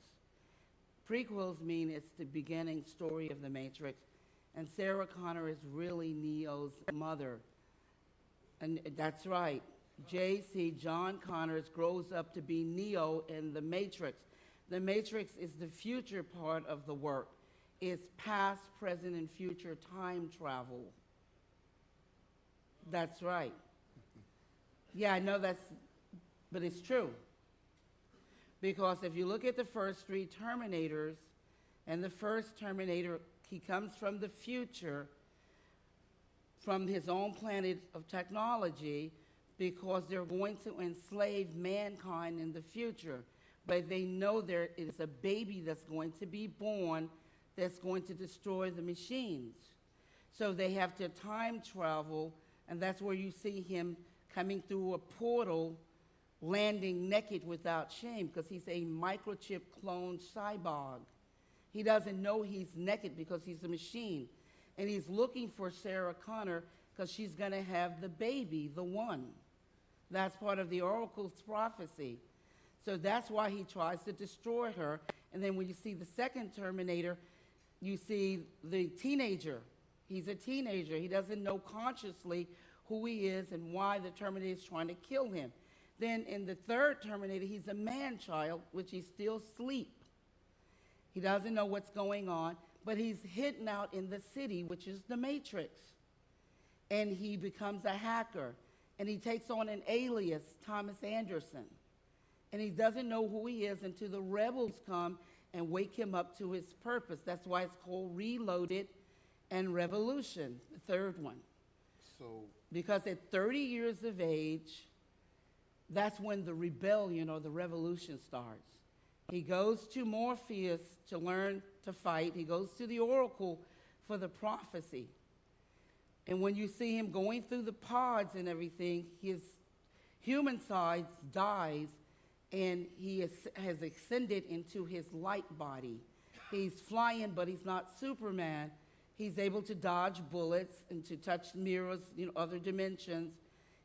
Prequels mean it's the beginning story of the Matrix, and Sarah Connor is really Neo's mother. And that's right. J.C. John Connors grows up to be Neo in The Matrix. The Matrix is the future part of the work. It's past, present, and future time travel. That's right. Yeah, I know but it's true. Because if you look at the first three Terminators, and the first Terminator, he comes from the future, from his own planet of technology, because they're going to enslave mankind in the future. But they know there is a baby that's going to be born that's going to destroy the machines. So they have to time travel, and that's where you see him coming through a portal, landing naked without shame, because he's a microchip cloned cyborg. He doesn't know he's naked because he's a machine. And he's looking for Sarah Connor because she's going to have the baby, the one. That's part of the oracle's prophecy. So that's why he tries to destroy her. And then when you see the second Terminator, you see the teenager. He's a teenager. He doesn't know consciously who he is and why the Terminator is trying to kill him. Then in the third Terminator, he's a man-child, which he's still asleep. He doesn't know what's going on, but he's hidden out in the city, which is the Matrix. And he becomes a hacker, and he takes on an alias, Thomas Anderson. And he doesn't know who he is until the rebels come and wake him up to his purpose. That's why it's called Reloaded and Revolution, the third one. So, because at 30 years of age, that's when the rebellion or the revolution starts. He goes to Morpheus to learn to fight. He goes to the Oracle for the prophecy. And when you see him going through the pods and everything, his human side dies, and he has ascended into his light body. He's flying, but he's not Superman. He's able to dodge bullets and to touch mirrors, other dimensions.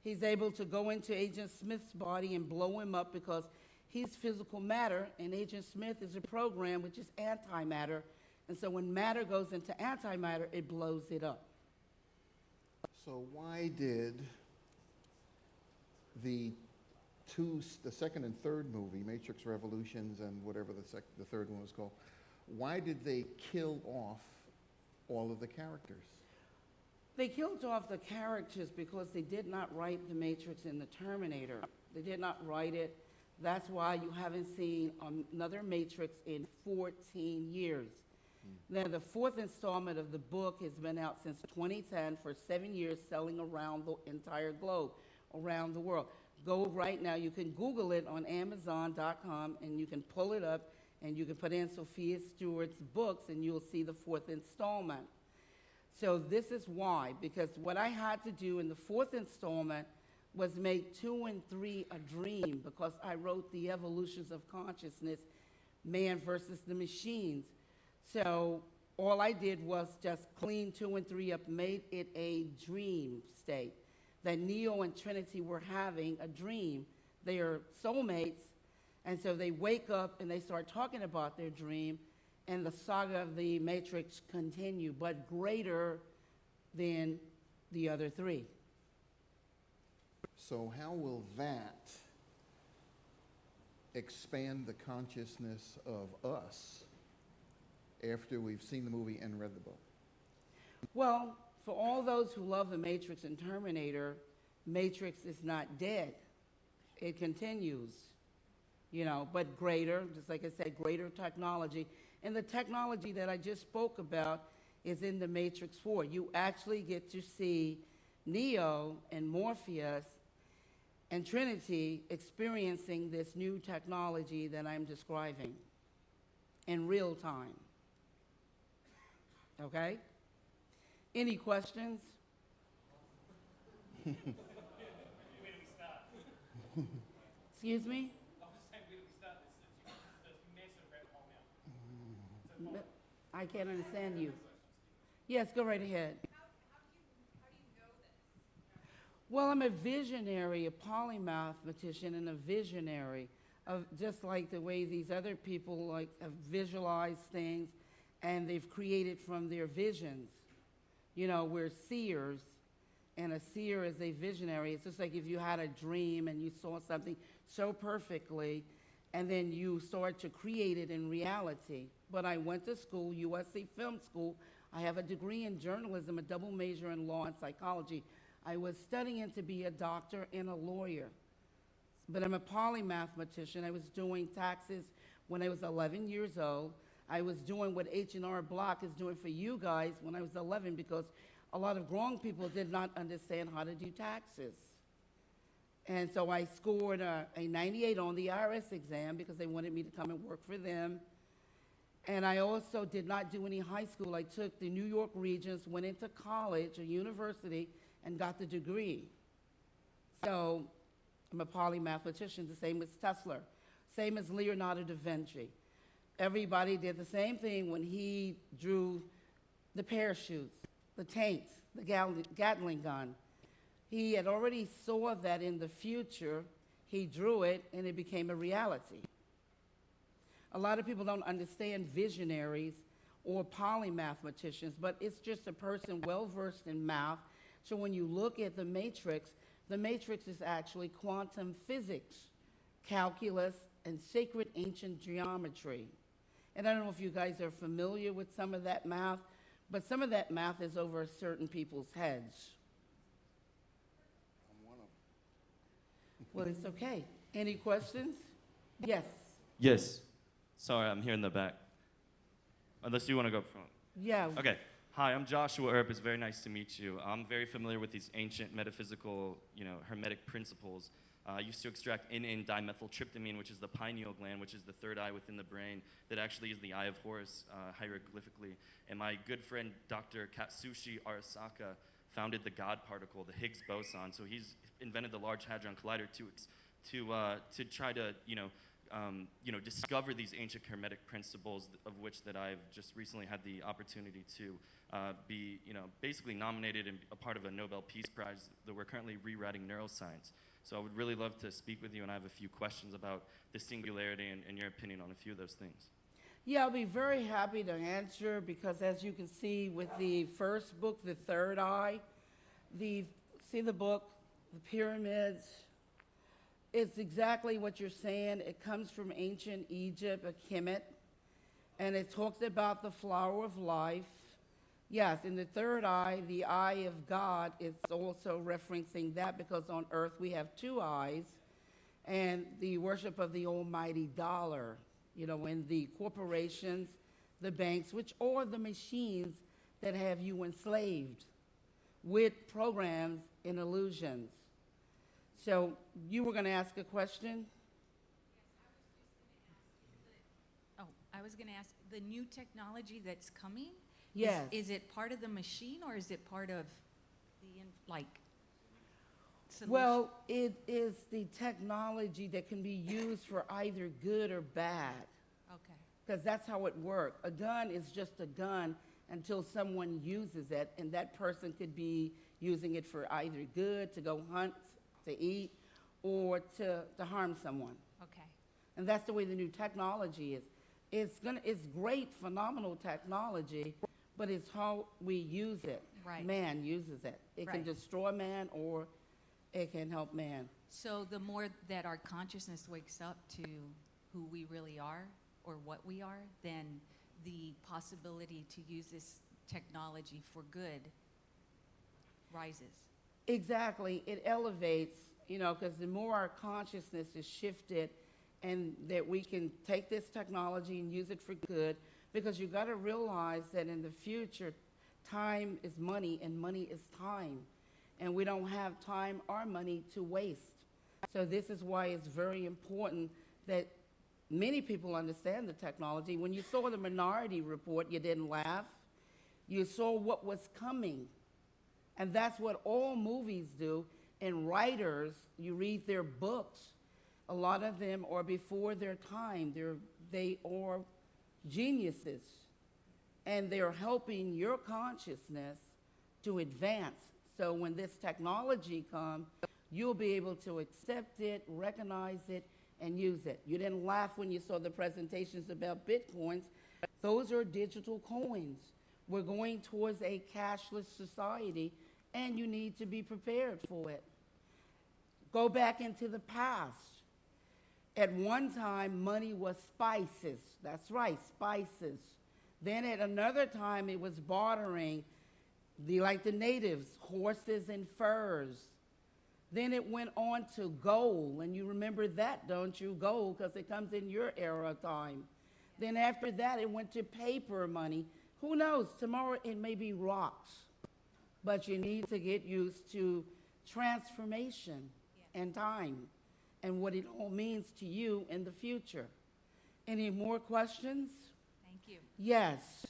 He's able to go into Agent Smith's body and blow him up because he's physical matter, and Agent Smith is a program which is antimatter. And so when matter goes into antimatter, it blows it up. So why did the second and third movie, Matrix Revolutions and whatever the third one was called, why did they kill off all of the characters? They killed off the characters because they did not write the Matrix and the Terminator. They did not write it. That's why you haven't seen another Matrix in 14 years. Now, the fourth installment of the book has been out since 2010 for 7 years, selling around the entire globe, around the world. Go right now, you can Google it on Amazon.com, and you can pull it up, and you can put in Sophia Stewart's books, and you'll see the fourth installment. So this is why, because what I had to do in the fourth installment was make 2 and 3 a dream, because I wrote the evolutions of consciousness, man versus the machines. So all I did was just clean 2 and 3 up, made it a dream state, that Neo and Trinity were having a dream. They are soulmates, and so they wake up and they start talking about their dream, and the saga of the Matrix continue, but greater than the other 3. So how will that expand the consciousness of us after we've seen the movie and read the book? Well, for all those who love the Matrix and Terminator, Matrix is not dead. It continues, but greater, just like I said, greater technology. And the technology that I just spoke about is in the Matrix 4. You actually get to see Neo and Morpheus and Trinity experiencing this new technology that I'm describing in real time. Okay? Any questions? Excuse me? I can't understand you. Yes, go right ahead. Well, I'm a visionary, a polymathematician, and a visionary, of just like the way these other people have visualized things, and they've created from their visions. We're seers, and a seer is a visionary. It's just like if you had a dream and you saw something so perfectly, and then you start to create it in reality. But I went to school, USC Film School. I have a degree in journalism, a double major in law and psychology. I was studying to be a doctor and a lawyer. But I'm a polymathematician. I was doing taxes when I was 11 years old. I was doing what H&R Block is doing for you guys when I was 11, because a lot of grown people did not understand how to do taxes. And so I scored a 98 on the CRS exam because they wanted me to come and work for them. And I also did not do any high school. I took the New York Regents, went into college or university, and got the degree. So I'm a polymathematician, the same as Tesla, same as Leonardo da Vinci. Everybody did the same thing when he drew the parachutes, the tanks, the Gatling gun. He had already saw that in the future. He drew it, and it became a reality. A lot of people don't understand visionaries or polymathematicians, but it's just a person well-versed in math. So when you look at the matrix is actually quantum physics, calculus, and sacred ancient geometry. And I don't know if you guys are familiar with some of that math, but some of that math is over certain people's heads. I'm one of them. Well, it's okay. Any questions? Yes. Yes. Sorry, I'm here in the back. Unless you want to go up front. Yeah. Okay. Hi, I'm Joshua Earp. It's very nice to meet you. I'm very familiar with these ancient metaphysical, hermetic principles. I used to extract N,N-dimethyltryptamine, which is the pineal gland, which is the third eye within the brain, that actually is the eye of Horus, hieroglyphically. And my good friend, Dr. Katsushi Arasaka, founded the God particle, the Higgs boson. So he's invented the Large Hadron Collider to try to, discover these ancient hermetic principles, of which that I've just recently had the opportunity to be, basically nominated and a part of a Nobel Peace Prize that we're currently rewriting neuroscience. So I would really love to speak with you, and I have a few questions about the singularity and your opinion on a few of those things. Yeah, I'll be very happy to answer, because as you can see with the first book, The Third Eye, see the book, The Pyramids, it's exactly what you're saying. It comes from ancient Egypt, a Kemet, and it talks about the flower of life. Yes, in the third eye, the eye of God, it's also referencing that, because on earth we have two eyes, and the worship of the almighty dollar, in the corporations, the banks, which are the machines that have you enslaved with programs and illusions. So you were going to ask a question? I was going to ask, the new technology that's coming, yes. Is it part of the machine, or is it part of the, solution? Well, it is the technology that can be used for either good or bad. Okay. Because that's how it works. A gun is just a gun until someone uses it, and that person could be using it for either good, to go hunt, to eat, or to harm someone. Okay. And that's the way the new technology is. It's great, phenomenal technology, but it's how we use it. Right. Man uses it. It can destroy man, or it can help man. So the more that our consciousness wakes up to who we really are, or what we are, then the possibility to use this technology for good rises. Exactly. It elevates, because the more our consciousness is shifted, and that we can take this technology and use it for good, because you got to realize that in the future, time is money, and money is time. And we don't have time or money to waste. So this is why it's very important that many people understand the technology. When you saw the Minority Report, you didn't laugh. You saw what was coming. And that's what all movies do. And writers, you read their books, a lot of them are before their time. They are geniuses. And they're helping your consciousness to advance. So when this technology comes, you'll be able to accept it, recognize it, and use it. You didn't laugh when you saw the presentations about Bitcoins. Those are digital coins. We're going towards a cashless society, and you need to be prepared for it. Go back into the past. At one time, money was spices. That's right, spices. Then at another time, it was bartering, like the natives, horses and furs. Then it went on to gold, and you remember that, don't you? Gold, because it comes in your era of time. Then after that, it went to paper money. Who knows? Tomorrow it may be rocks. But you need to get used to transformation and time and what it all means to you in the future. Any more questions? Thank you. Yes.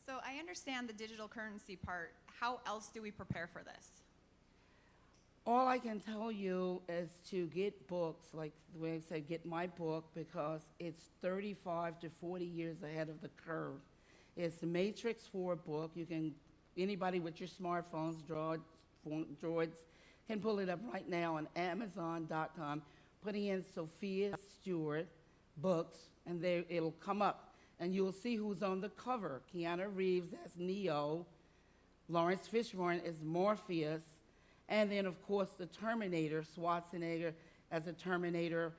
So I understand the digital currency part. How else do we prepare for this? All I can tell you is to get books, like the way I said, get my book, because it's 35 to 40 years ahead of the curve. It's the Matrix 4 book. You can, anybody with your smartphones, droids, can pull it up right now on Amazon.com, putting in Sophia Stewart books, and it'll come up. And you'll see who's on the cover. Keanu Reeves as Neo, Lawrence Fishburne as Morpheus, and then, of course, the Terminator, Schwarzenegger as a Terminator,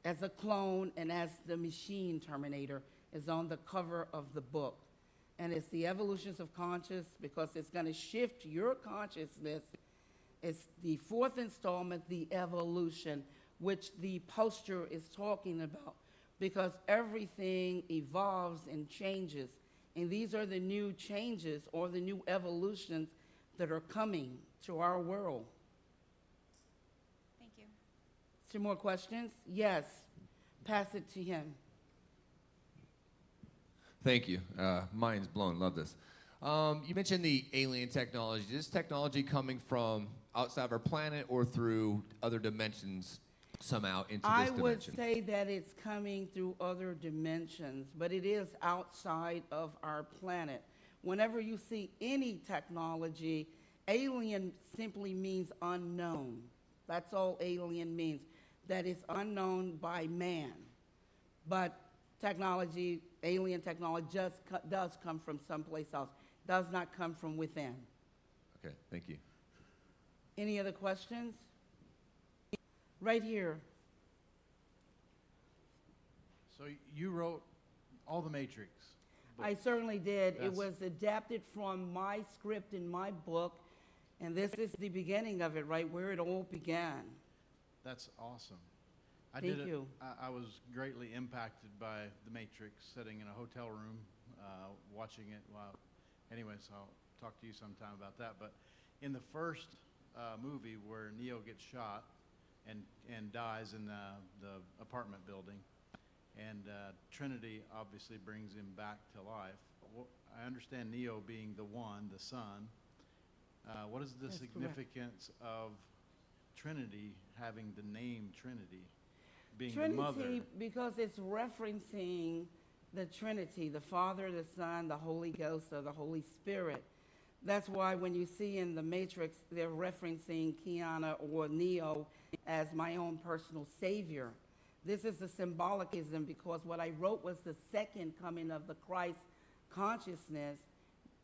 as a clone, and as the machine Terminator is on the cover of the book. And it's the evolutions of consciousness, because it's going to shift your consciousness. It's the fourth installment, the evolution, which the poster is talking about, because everything evolves and changes. And these are the new changes or the new evolutions that are coming to our world. Thank you. Two more questions? Yes. Pass it to him. Thank you. Mind's blown. Love this. You mentioned the alien technology. Is this technology coming from outside of our planet or through other dimensions somehow into this dimension? I would say that it's coming through other dimensions, but it is outside of our planet. Whenever you see any technology, alien simply means unknown. That's all alien means, that is unknown by man. But technology, alien technology, does come from someplace else, does not come from within. Okay, thank you. Any other questions? Right here. So you wrote all the Matrix. I certainly did. It was adapted from my script in my book, and this is the beginning of it, right where it all began. That's awesome. Thank you. I was greatly impacted by The Matrix, sitting in a hotel room, watching it. Wow. Anyways, I'll talk to you sometime about that. But in the first movie where Neo gets shot and dies in the apartment building, and Trinity obviously brings him back to life. Well, I understand Neo being the one, the son. What is the significance of Trinity having the name Trinity? Being Trinity, the mother. because it's referencing the Trinity, the Father, the Son, the Holy Ghost, or the Holy Spirit. That's why when you see in the Matrix, they're referencing Keanu or Neo as my own personal savior. This is a symbolicism, because what I wrote was the second coming of the Christ consciousness,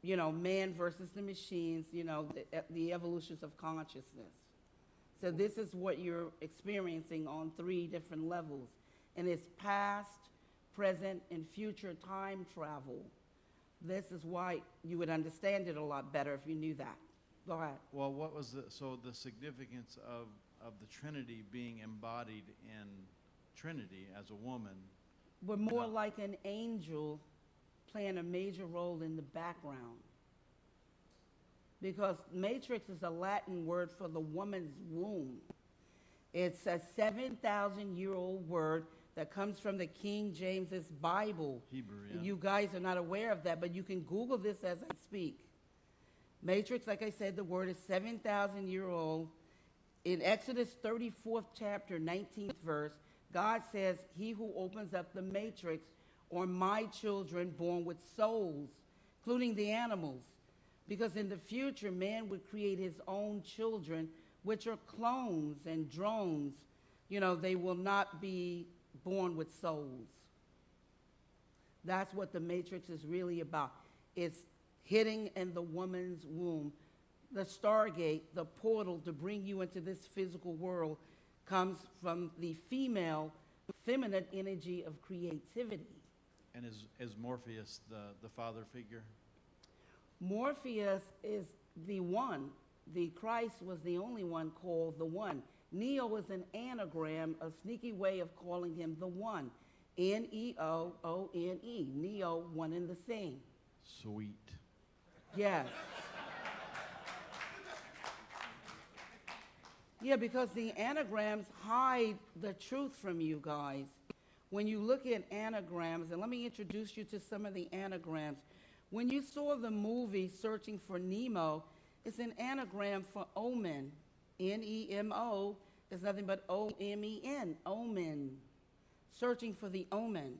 you know, man versus the machines, you know, the evolutions of consciousness. So this is what you're experiencing on 3 different levels. And it's past, present, and future time travel. This is why you would understand it a lot better if you knew that. Go ahead. Well, what was the significance of the Trinity being embodied in Trinity as a woman? We're more like an angel playing a major role in the background. Because matrix is a Latin word for the woman's womb. It's a 7,000-year-old word that comes from the King James's Bible. Hebrew, yeah. You guys are not aware of that, but you can Google this as I speak. Matrix, like I said, the word is 7,000-year-old. In Exodus 34th chapter, 19th verse, God says, "He who opens up the matrix are my children born with souls," including the animals. Because in the future, man would create his own children, which are clones and drones. You know, they will not be born with souls. That's what the Matrix is really about. It's hitting in the woman's womb, the stargate, the portal to bring you into this physical world, comes from the female, feminine energy of creativity. And is Morpheus the father figure? Morpheus is the one. The Christ was the only one called the one. Neo is an anagram, a sneaky way of calling him the one. Neoone. Neo, one and the same. Sweet. Yes. Yeah, because the anagrams hide the truth from you guys. When you look at anagrams, and let me introduce you to some of the anagrams. When you saw the movie Searching for Nemo, it's an anagram for omen. Nemo is nothing but O-M-E-N, omen. Searching for the omen.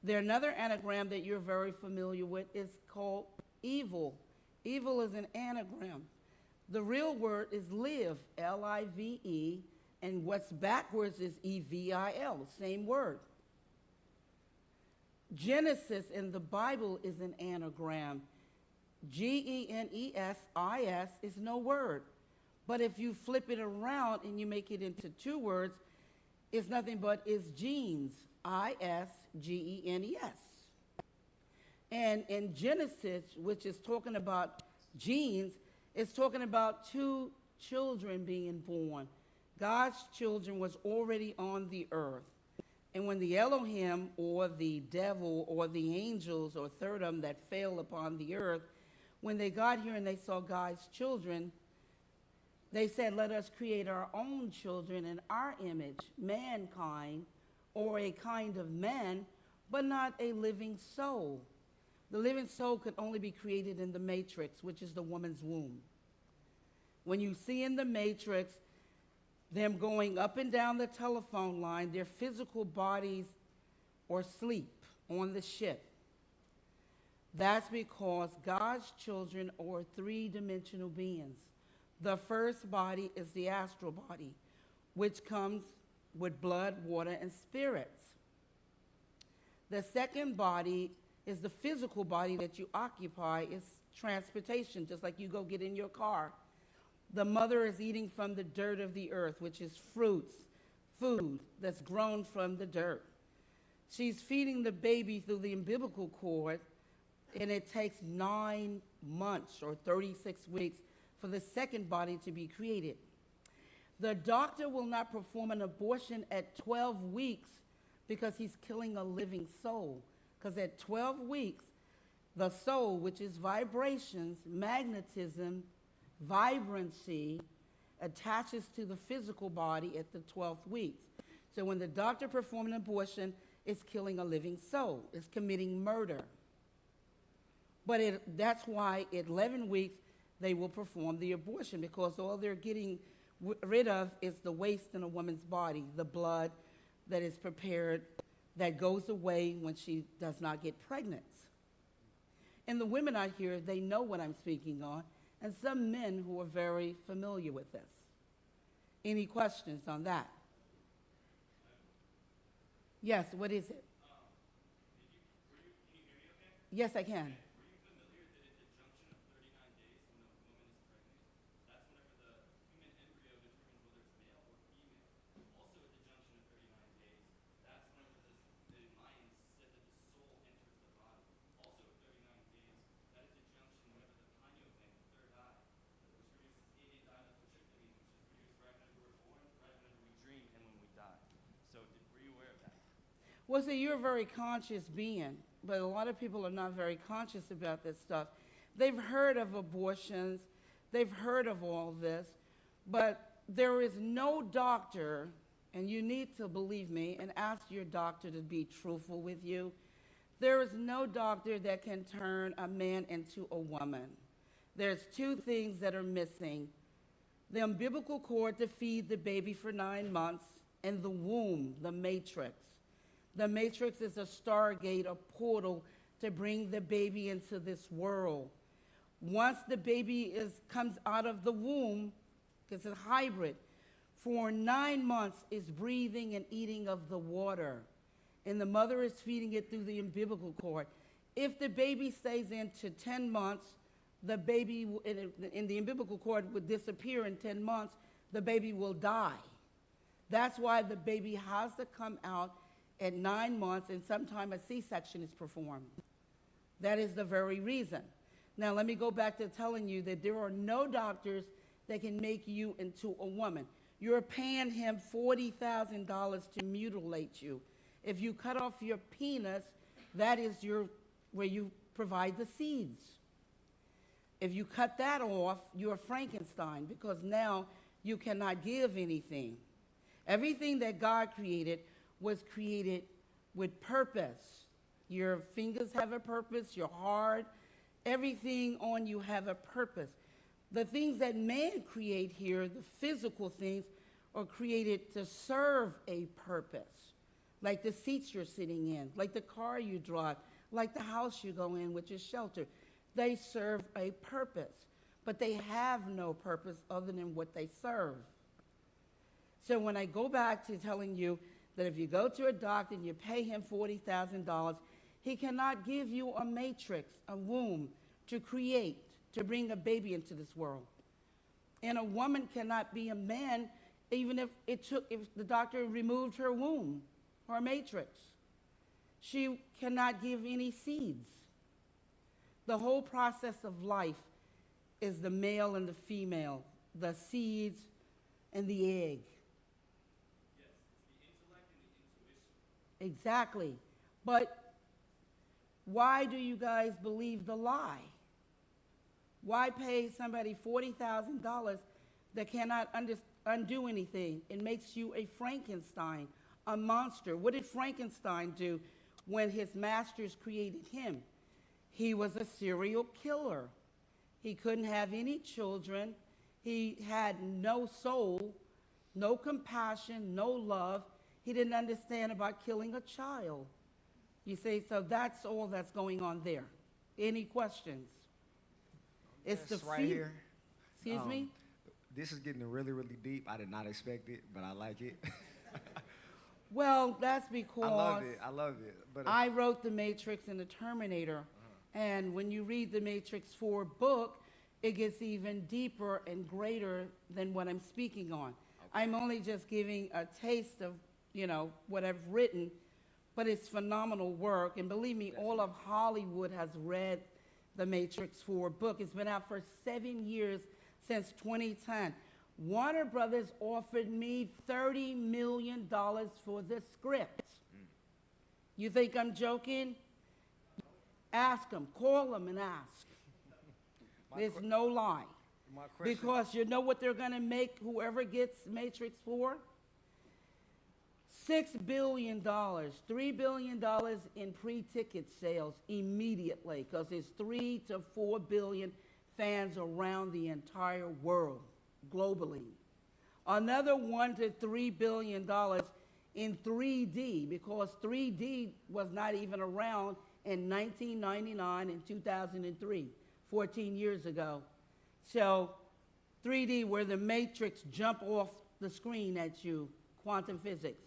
There another anagram that you're very familiar with is called evil. Evil is an anagram. The real word is live, L-I-V-E, and what's backwards is E-V-I-L, same word. Genesis in the Bible is an anagram. G-E-N-E-S-I-S is no word. But if you flip it around and you make it into two words, it's nothing but is genes, I-S-G-E-N-E-S. And in Genesis, which is talking about genes, it's talking about two children being born. God's children was already on the earth. And when the Elohim or the devil or the angels or third of them that fell upon the earth, when they got here and they saw God's children, they said, let us create our own children in our image, mankind, or a kind of man, but not a living soul. The living soul could only be created in the matrix, which is the woman's womb. When you see in the matrix them going up and down the telephone line, their physical bodies are asleep on the ship. That's because God's children are three-dimensional beings. The first body is the astral body, which comes with blood, water, and spirits. The second body is the physical body that you occupy. It's transportation, just like you go get in your car. The mother is eating from the dirt of the earth, which is fruits, food that's grown from the dirt. She's feeding the baby through the umbilical cord, and it takes 9 months or 36 weeks for the second body to be created. The doctor will not perform an abortion at 12 weeks because he's killing a living soul. Because at 12 weeks, the soul, which is vibrations, magnetism, vibrancy, attaches to the physical body at the 12th week. So when the doctor performs an abortion, it's killing a living soul. It's committing murder. But that's why at 11 weeks, they will perform the abortion, because all they're getting rid of is the waste in a woman's body, the blood that is prepared, that goes away when she does not get pregnant. And the women out here, they know what I'm speaking on, and some men who are very familiar with this. Any questions on that? Yes, what is it? Yes, I can. Well, see, you're a very conscious being, but a lot of people are not very conscious about this stuff. They've heard of abortions, they've heard of all this, but there is no doctor, and you need to believe me and ask your doctor to be truthful with you. There is no doctor that can turn a man into a woman. There's two things that are missing: the umbilical cord to feed the baby for 9 months, and the womb, the matrix. The matrix is a stargate, a portal to bring the baby into this world. Once the baby comes out of the womb, because it's a hybrid, for 9 months is breathing and eating of the water. And the mother is feeding it through the umbilical cord. If the baby stays in to 10 months, the baby in the umbilical cord would disappear in 10 months, the baby will die. That's why the baby has to come out at 9 months, and sometimes a C-section is performed. That is the very reason. Now, let me go back to telling you that there are no doctors that can make you into a woman. You're paying him $40,000 to mutilate you. If you cut off your penis, that is where you provide the seeds. If you cut that off, you're Frankenstein, because now you cannot give anything. Everything that God created was created with purpose. Your fingers have a purpose, your heart, everything on you have a purpose. The things that man create here, the physical things, are created to serve a purpose. Like the seats you're sitting in, like the car you drive, like the house you go in, which is shelter. They serve a purpose, but they have no purpose other than what they serve. So when I go back to telling you that if you go to a doctor and you pay him $40,000, he cannot give you a matrix, a womb, to create, to bring a baby into this world. And a woman cannot be a man even if the doctor removed her womb, her matrix. She cannot give any seeds. The whole process of life is the male and the female, the seeds and the egg. Yes, it's the intellect and the intuition. Exactly. But why do you guys believe the lie? Why pay somebody $40,000 that cannot undo anything? It makes you a Frankenstein, a monster. What did Frankenstein do when his masters created him? He was a serial killer. He couldn't have any children. He had no soul, no compassion, no love. He didn't understand about killing a child. You see, so that's all that's going on there. Any questions? It's Yes, the right here. Excuse me? This is getting really, really deep. I did not expect it, but I like it. Well, that's because I love it. But I wrote The Matrix and The Terminator. And when you read the Matrix 4 book, it gets even deeper and greater than what I'm speaking on. I'm only just giving a taste of, what I've written, but it's phenomenal work. And believe me, all of Hollywood has read the Matrix 4 book. It's been out for 7 years, since 2010. Warner Brothers offered me $30 million for the script. You think I'm joking? Ask them, call them and ask. There's no lie. Because you know what they're going to make whoever gets Matrix 4? $6 billion, $3 billion in pre-ticket sales immediately, because there's 3 to 4 billion fans around the entire world, globally. Another $1 to $3 billion in 3D, because 3D was not even around in 1999 and 2003, 14 years ago. So 3D, where the Matrix jump off the screen at you, quantum physics.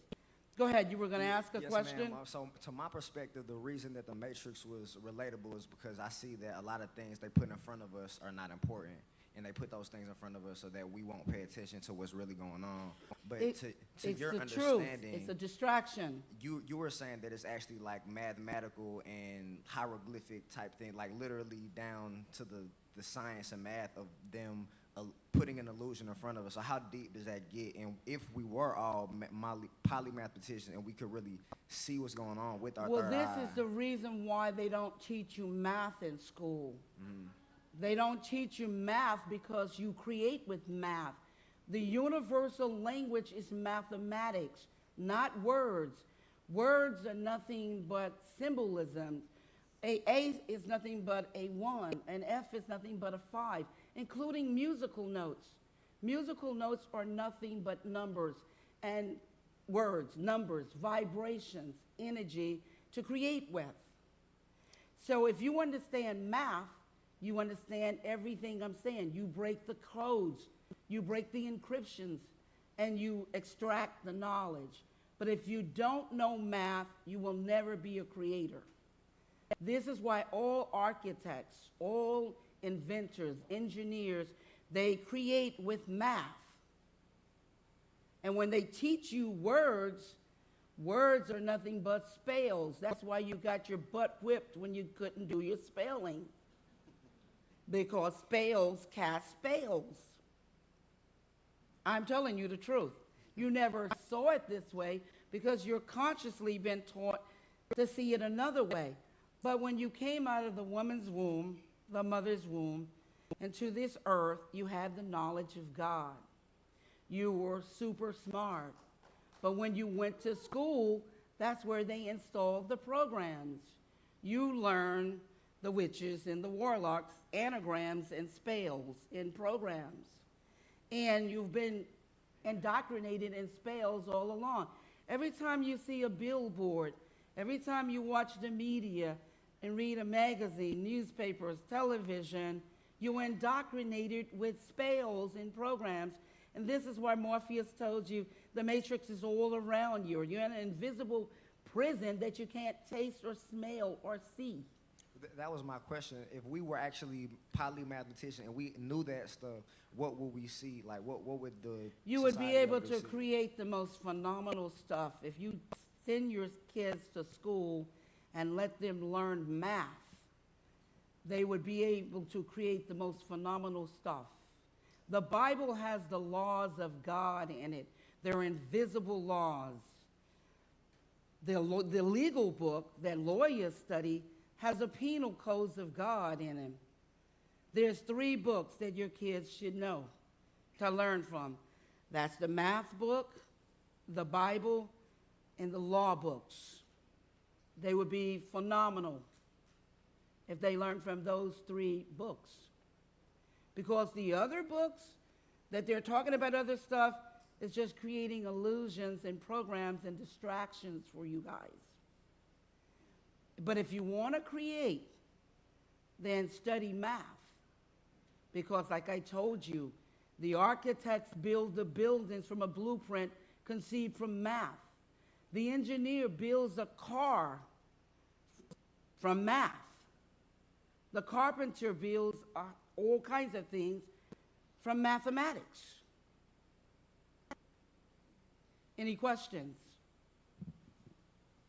Go ahead, you were going to ask a question? Ma'am. So to my perspective, the reason that the Matrix was relatable is because I see that a lot of things they put in front of us are not important. And they put those things in front of us so that we won't pay attention to what's really going on. But to your understanding, it's a distraction. You were saying that it's actually like mathematical and hieroglyphic type thing, like literally down to the science and math of them putting an illusion in front of us. So how deep does that get? And if we were all polymathematicians and we could really see what's going on with our third eye. Well, this is the reason why they don't teach you math in school. Mm-hmm. They don't teach you math because you create with math. The universal language is mathematics, not words. Words are nothing but symbolism. A is nothing but a 1, an F is nothing but a 5, including musical notes. Musical notes are nothing but numbers and words, numbers, vibrations, energy to create with. So if you understand math, you understand everything I'm saying. You break the codes, you break the encryptions, and you extract the knowledge. But if you don't know math, you will never be a creator. This is why all architects, all inventors, engineers, they create with math. And when they teach you words, words are nothing but spells. That's why you got your butt whipped when you couldn't do your spelling. Because spells cast spells. I'm telling you the truth. You never saw it this way because you're consciously been taught to see it another way. But when you came out of the woman's womb, the mother's womb, into this earth, you had the knowledge of God. You were super smart. But when you went to school, that's where they installed the programs. You learned the witches and the warlocks, anagrams and spells in programs. And you've been indoctrinated in spells all along. Every time you see a billboard, every time you watch the media and read a magazine, newspapers, television, you're indoctrinated with spells and programs. And this is why Morpheus told you the matrix is all around you. You're in an invisible prison that you can't taste or smell or see. That was my question. If we were actually polymathematicians and we knew that stuff, what would we see? Like, what would the You would be society able ever to see? create the most phenomenal stuff. If you send your kids to school and let them learn math, they would be able to create the most phenomenal stuff. The Bible has the laws of God in it. They're invisible laws. The legal book that lawyers study has a penal codes of God in it. There's 3 books that your kids should know to learn from. That's the math book, the Bible, and the law books. They would be phenomenal if they learned from those 3 books. Because the other books that they're talking about other stuff is just creating illusions and programs and distractions for you guys. But if you want to create, then study math. Because like I told you, the architects build the buildings from a blueprint conceived from math. The engineer builds a car from math. The carpenter builds all kinds of things from mathematics. Any questions?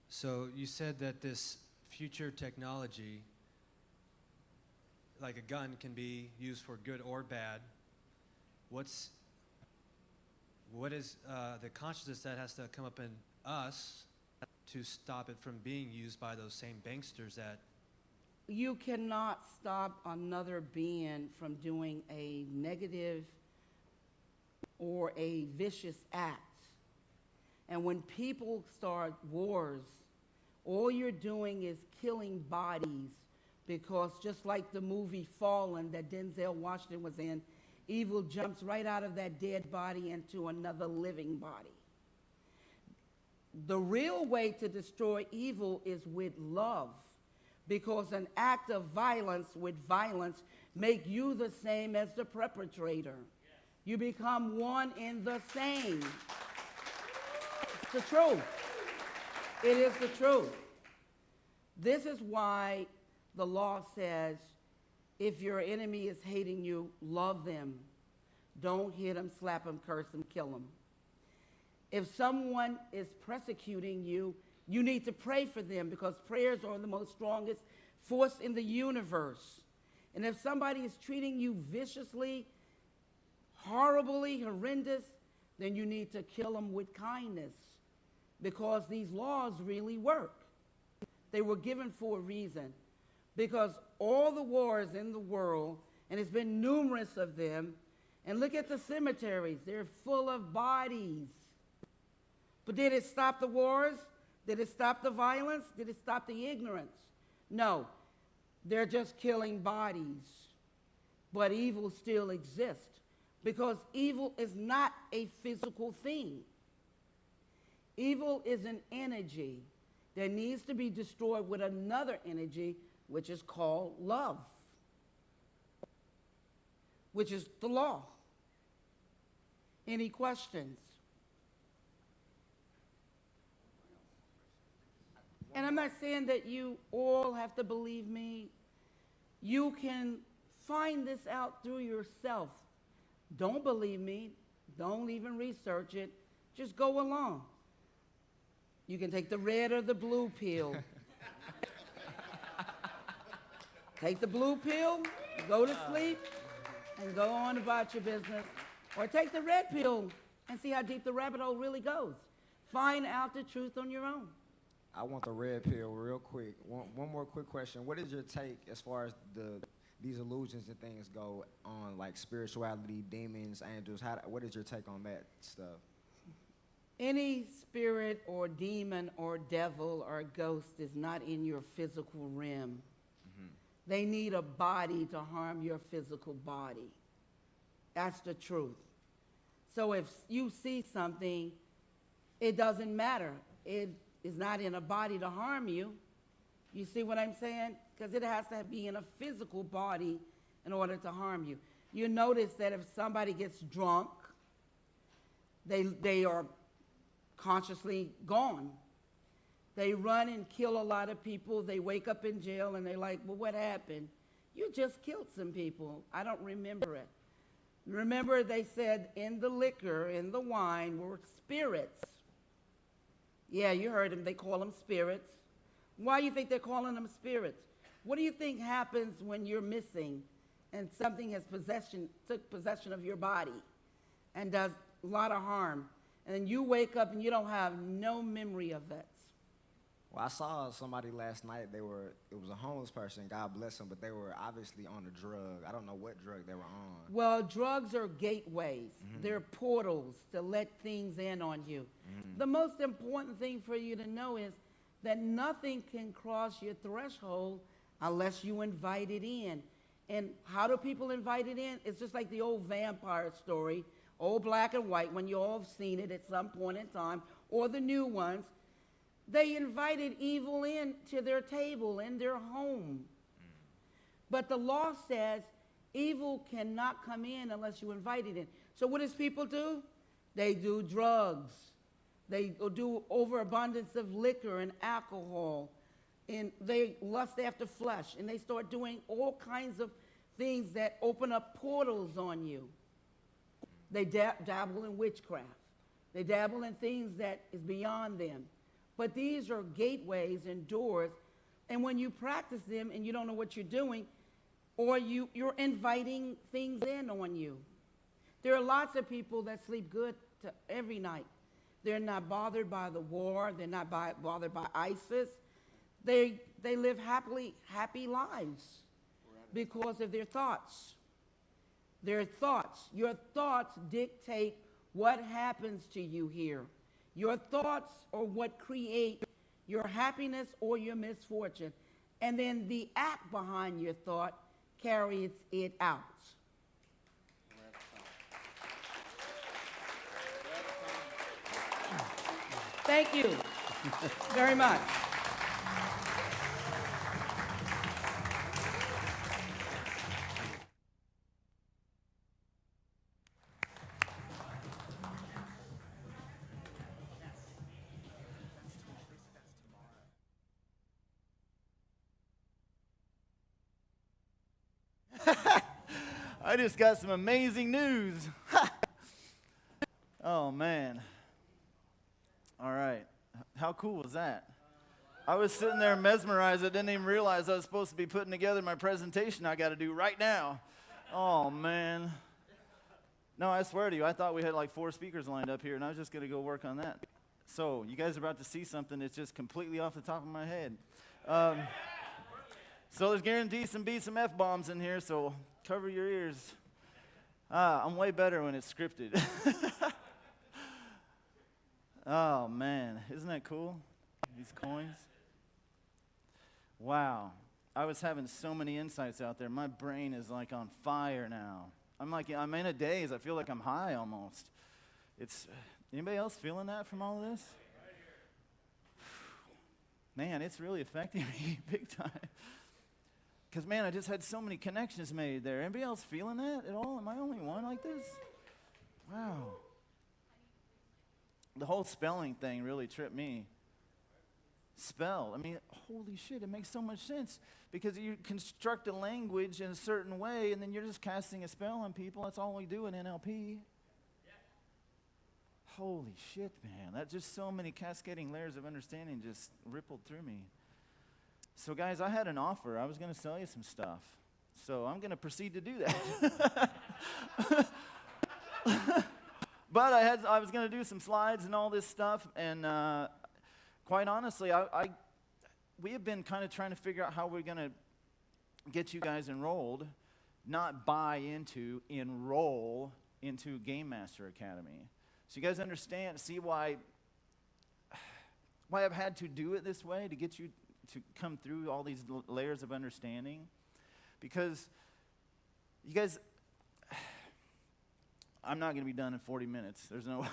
So you said that this future technology, like a gun, can be used for good or bad. What is the consciousness that has to come up in us to stop it from being used by those same banksters that... You cannot stop another being from doing a negative or a vicious act. And when people start wars, all you're doing is killing bodies, because just like the movie Fallen that Denzel Washington was in, evil jumps right out of that dead body into another living body. The real way to destroy evil is with love, because an act of violence with violence make you the same as the perpetrator. You become one in the same. It's the truth. It is the truth. This is why the law says, if your enemy is hating you, love them. Don't hit them, slap them, curse them, kill them. If someone is persecuting you, you need to pray for them, because prayers are the most strongest force in the universe. And if somebody is treating you viciously, horribly, horrendous, then you need to kill them with kindness, because these laws really work. They were given for a reason, because all the wars in the world, and it's been numerous of them, and look at the cemeteries, they're full of bodies. But did it stop the wars? Did it stop the violence? Did it stop the ignorance? No, they're just killing bodies. But evil still exists, because evil is not a physical thing. Evil is an energy that needs to be destroyed with another energy, which is called love, which is the law. Any questions? And I'm not saying that you all have to believe me. You can Find this out through yourself. Don't believe me. Don't even research it. Just go along. You can take the red or the blue pill. Take the blue pill, go to sleep, and go on about your business. Or take the red pill and see how deep the rabbit hole really goes. Find out the truth on your own. I want the red pill real quick. One more quick question. What is your take as far as these illusions and things go on, like spirituality, demons, angels? What is your take on that stuff? Any spirit or demon or devil or ghost is not in your physical realm. They need a body to harm your physical body. That's the truth. So if you see something, it doesn't matter. It is not in a body to harm you. You see what I'm saying? Because it has to be in a physical body in order to harm you. You notice that if somebody gets drunk, they are consciously gone. They run and kill a lot of people. They wake up in jail and they're like, well, what happened? You just killed some people. I don't remember it. Remember, they said in the liquor, in the wine, were spirits. Yeah, you heard them. They call them spirits. Why do you think they're calling them spirits? What do you think happens when you're missing and something has took possession of your body and does a lot of harm? And then you wake up and you don't have no memory of it. Well, I saw somebody last night. It was a homeless person, God bless them, but they were obviously on a drug. I don't know what drug they were on. Well, drugs are gateways. They're portals to let things in on you. The most important thing for you to know is that nothing can cross your threshold unless you invite it in. And how do people invite it in? It's just like the old vampire story, old black and white, when you all have seen it at some point in time, or the new ones. They invited evil in to their table, in their home. But the law says evil cannot come in unless you invite it in. So what does people do? They do drugs. They do overabundance of liquor and alcohol. And they lust after flesh. And they start doing all kinds of things that open up portals on you. They dabble in witchcraft. They dabble in things that is beyond them. But these are gateways and doors, and when you practice them and you don't know what you're doing, or you're inviting things in on you. There are lots of people that sleep good every night. They're not bothered by the war. They're not bothered by ISIS. They live happy lives because of their thoughts. Their thoughts. Your thoughts dictate what happens to you here. Your thoughts are what create your happiness or your misfortune. And then the act behind your thought carries it out. Thank you very much. I just got some amazing news. Oh, man. All right. How cool was that? I was sitting there mesmerized. I didn't even realize I was supposed to be putting together my presentation I got to do right now. Oh, man. No, I swear to you, I thought we had like 4 speakers lined up here, and I was just going to go work on that. So you guys are about to see something that's just completely off the top of my head. So there's guaranteed some F-bombs in here, so cover your ears. I'm way better when it's scripted. Oh, man. Isn't that cool? These coins. Wow. I was having so many insights out there. My brain is like on fire now. I'm in a daze. I feel like I'm high almost. Anybody else feeling that from all of this? Man, it's really affecting me big time. Because, man, I just had so many connections made there. Anybody else feeling that at all? Am I the only one like this? Wow. The whole spelling thing really tripped me. spell. I mean, holy shit, it makes so much sense because you construct a language in a certain way and then you're just casting a spell on people. That's all we do in NLP. Holy shit, man. That's just so many cascading layers of understanding just rippled through me. So, guys, I had an offer. I was going to sell you some stuff. So I'm going to proceed to do that. But I was going to do some slides and all this stuff. And quite honestly, we have been kind of trying to figure out how we're going to get you guys enrolled, not buy into, enroll into Game Master Academy. So you guys understand, see why I've had to do it this way to get you to come through all these layers of understanding? Because you guys, I'm not going to be done in 40 minutes. There's no way.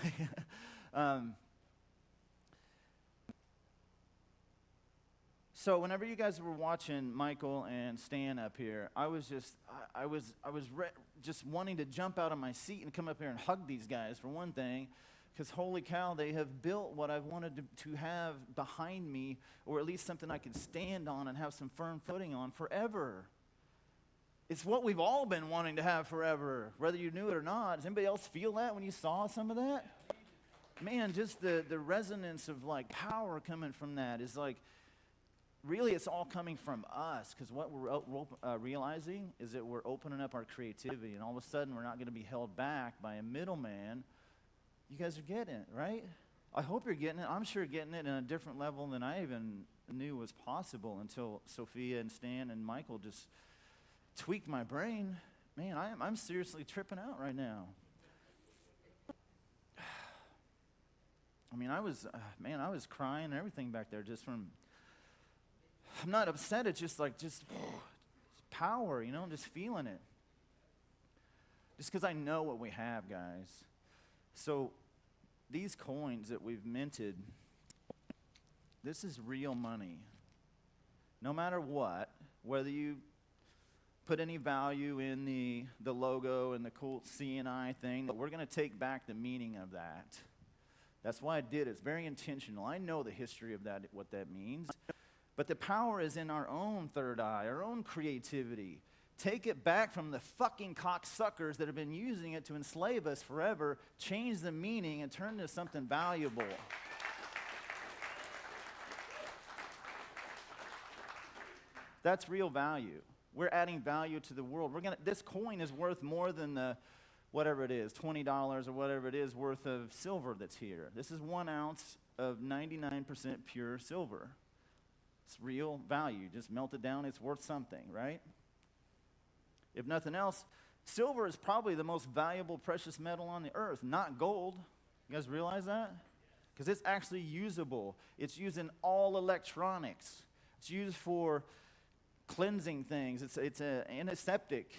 So whenever you guys were watching Michael and Stan up here, I was just wanting to jump out of my seat and come up here and hug these guys for one thing, because holy cow, they have built what I've wanted to have behind me, or at least something I can stand on and have some firm footing on forever. It's what we've all been wanting to have forever, whether you knew it or not. Does anybody else feel that when you saw some of that? Man, just the resonance of like power coming from that is like, really, it's all coming from us, because what we're realizing is that we're opening up our creativity, and all of a sudden we're not going to be held back by a middleman. You guys are getting it, right? I hope you're getting it. I'm sure getting it in a different level than I even knew was possible until Sophia and Stan and Michael just tweaked my brain. Man, I'm seriously tripping out right now. I mean, I was crying and everything back there just from, I'm not upset, it's just power, you know, I'm just feeling it. Just because I know what we have, guys. So these coins that we've minted, this is real money. No matter what, whether you put any value in the logo and the cool CNI thing, we're going to take back the meaning of that. That's why I did it. It's very intentional. I know the history of that, what that means. But the power is in our own third eye, our own creativity. Take it back from the fucking cocksuckers that have been using it to enslave us forever, change the meaning, and turn it into something valuable. That's real value. We're adding value to the world. This coin is worth more than the, whatever it is, $20 or whatever it is worth of silver that's here. This is 1 ounce of 99% pure silver. It's real value. Just melt it down, it's worth something, right? If nothing else, silver is probably the most valuable precious metal on the earth, not gold. You guys realize that? Because it's actually usable. It's used in all electronics. It's used for cleansing things. It's an antiseptic.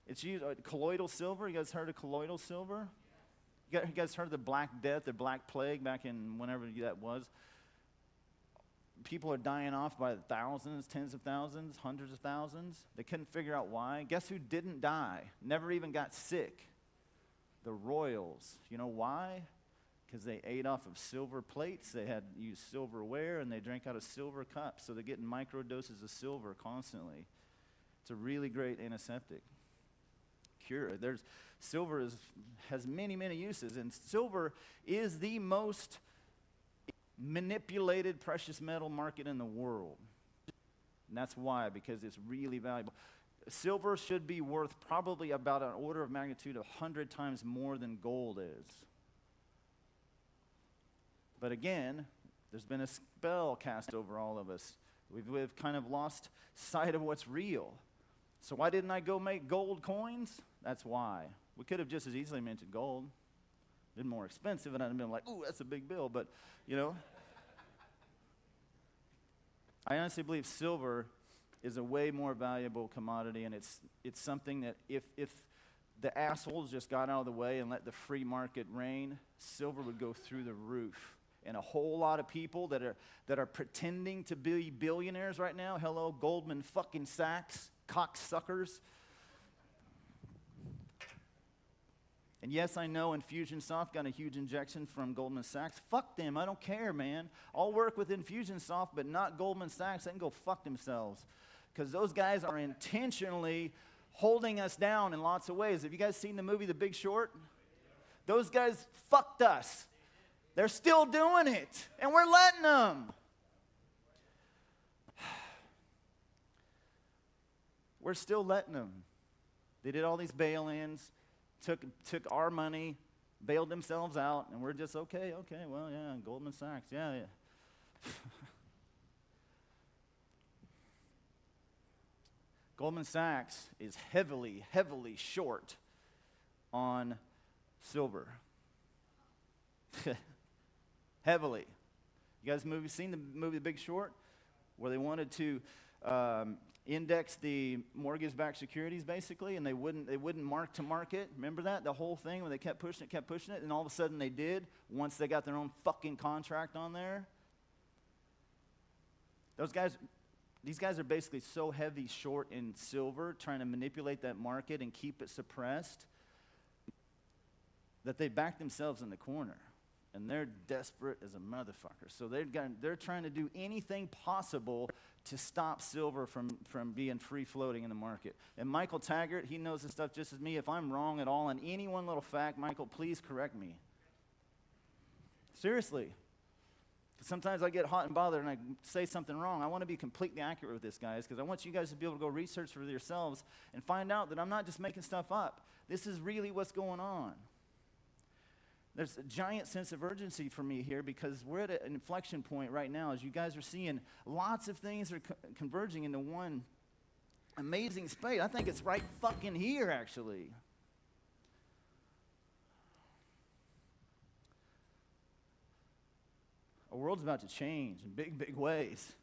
It's used, colloidal silver. You guys heard of colloidal silver? You guys heard of the Black Death, the Black Plague back in whenever that was? People are dying off by the thousands, tens of thousands, hundreds of thousands. They couldn't figure out why. Guess who didn't die? Never even got sick? The royals. You know why? Because they ate off of silver plates. They had used silverware, and they drank out of silver cups. So they're getting micro doses of silver constantly. It's a really great antiseptic. Cure. Silver has many, many uses, and silver is the most manipulated precious metal market in the world. And that's why, because it's really valuable. Silver should be worth probably about an order of magnitude 100 times more than gold is. But again, there's been a spell cast over all of us. We've kind of lost sight of what's real. So why didn't I go make gold coins? That's why. We could have just as easily minted gold. Been more expensive, and I'd have been like, ooh, that's a big bill, but, you know. I honestly believe silver is a way more valuable commodity, and it's something that if the assholes just got out of the way and let the free market reign, silver would go through the roof. And a whole lot of people that are pretending to be billionaires right now, hello, Goldman fucking Sachs, cocksuckers. And yes, I know Infusionsoft got a huge injection from Goldman Sachs. Fuck them, I don't care, man. I'll work with Infusionsoft, but not Goldman Sachs. They can go fuck themselves. Because those guys are intentionally holding us down in lots of ways. Have you guys seen the movie The Big Short? Those guys fucked us. They're still doing it, and we're letting them. We're still letting them. They did all these bail-ins, took our money, bailed themselves out, and we're just, okay, well, yeah, Goldman Sachs, yeah. Goldman Sachs is heavily, heavily short on silver. Heavily. You guys seen the movie The Big Short? Where they wanted to index the mortgage-backed securities, basically, and they wouldn't mark to market. Remember that? The whole thing where they kept pushing it, and all of a sudden they did once they got their own fucking contract on there. These guys are basically so heavy short in silver, trying to manipulate that market and keep it suppressed, that they back themselves in the corner. And they're desperate as a motherfucker. So they're trying to do anything possible to stop silver from being free-floating in the market. And Michael Taggart, he knows this stuff just as me. If I'm wrong at all on any one little fact, Michael, please correct me. Seriously. Sometimes I get hot and bothered and I say something wrong. I want to be completely accurate with this, guys, because I want you guys to be able to go research for yourselves and find out that I'm not just making stuff up. This is really what's going on. There's a giant sense of urgency for me here because we're at an inflection point right now. As you guys are seeing, lots of things are converging into one amazing space. I think it's right fucking here, actually. Our world's about to change in big, big ways,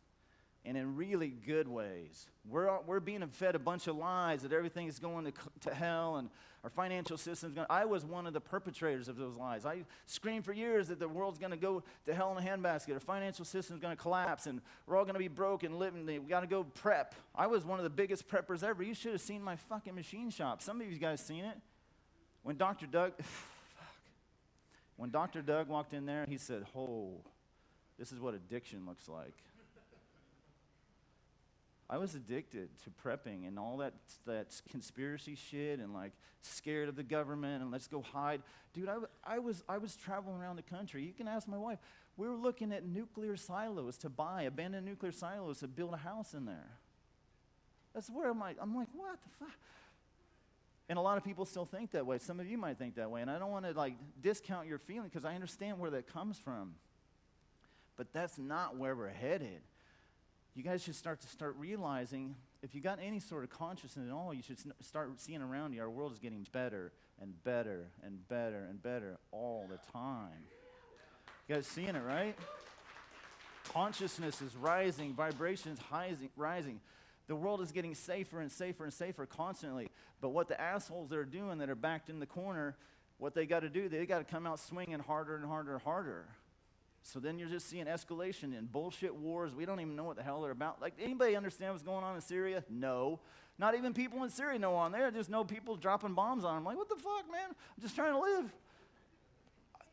and in really good ways. We're being fed a bunch of lies that everything is going to hell and our financial system's going. I was one of the perpetrators of those lies. I screamed for years that the world's going to go to hell in a handbasket. Our financial system's going to collapse, and we're all going to be broke and living. We got to go prep. I was one of the biggest preppers ever. You should have seen my fucking machine shop. Some of you guys seen it. When Dr. Doug walked in there, he said, "Oh, this is what addiction looks like." I was addicted to prepping and all that conspiracy shit and like scared of the government and let's go hide. Dude, I was traveling around the country. You can ask my wife. We were looking at nuclear silos to buy, abandoned nuclear silos to build a house in there. That's where I'm like, what the fuck? And a lot of people still think that way. Some of you might think that way. And I don't want to like discount your feeling because I understand where that comes from. But that's not where we're headed. You guys should start realizing, if you got any sort of consciousness at all, you should start seeing around you, our world is getting better and better and better and better all the time. You guys seeing it, right? Consciousness is rising, vibrations rising. The world is getting safer and safer and safer constantly. But what the assholes that are doing that are backed in the corner, what they got to do, they got to come out swinging harder and harder and harder. So then you're just seeing escalation and bullshit wars. We don't even know what the hell they're about. Like, anybody understand what's going on in Syria? No. Not even people in Syria know on there. Just know people dropping bombs on them. Like, what the fuck, man? I'm just trying to live.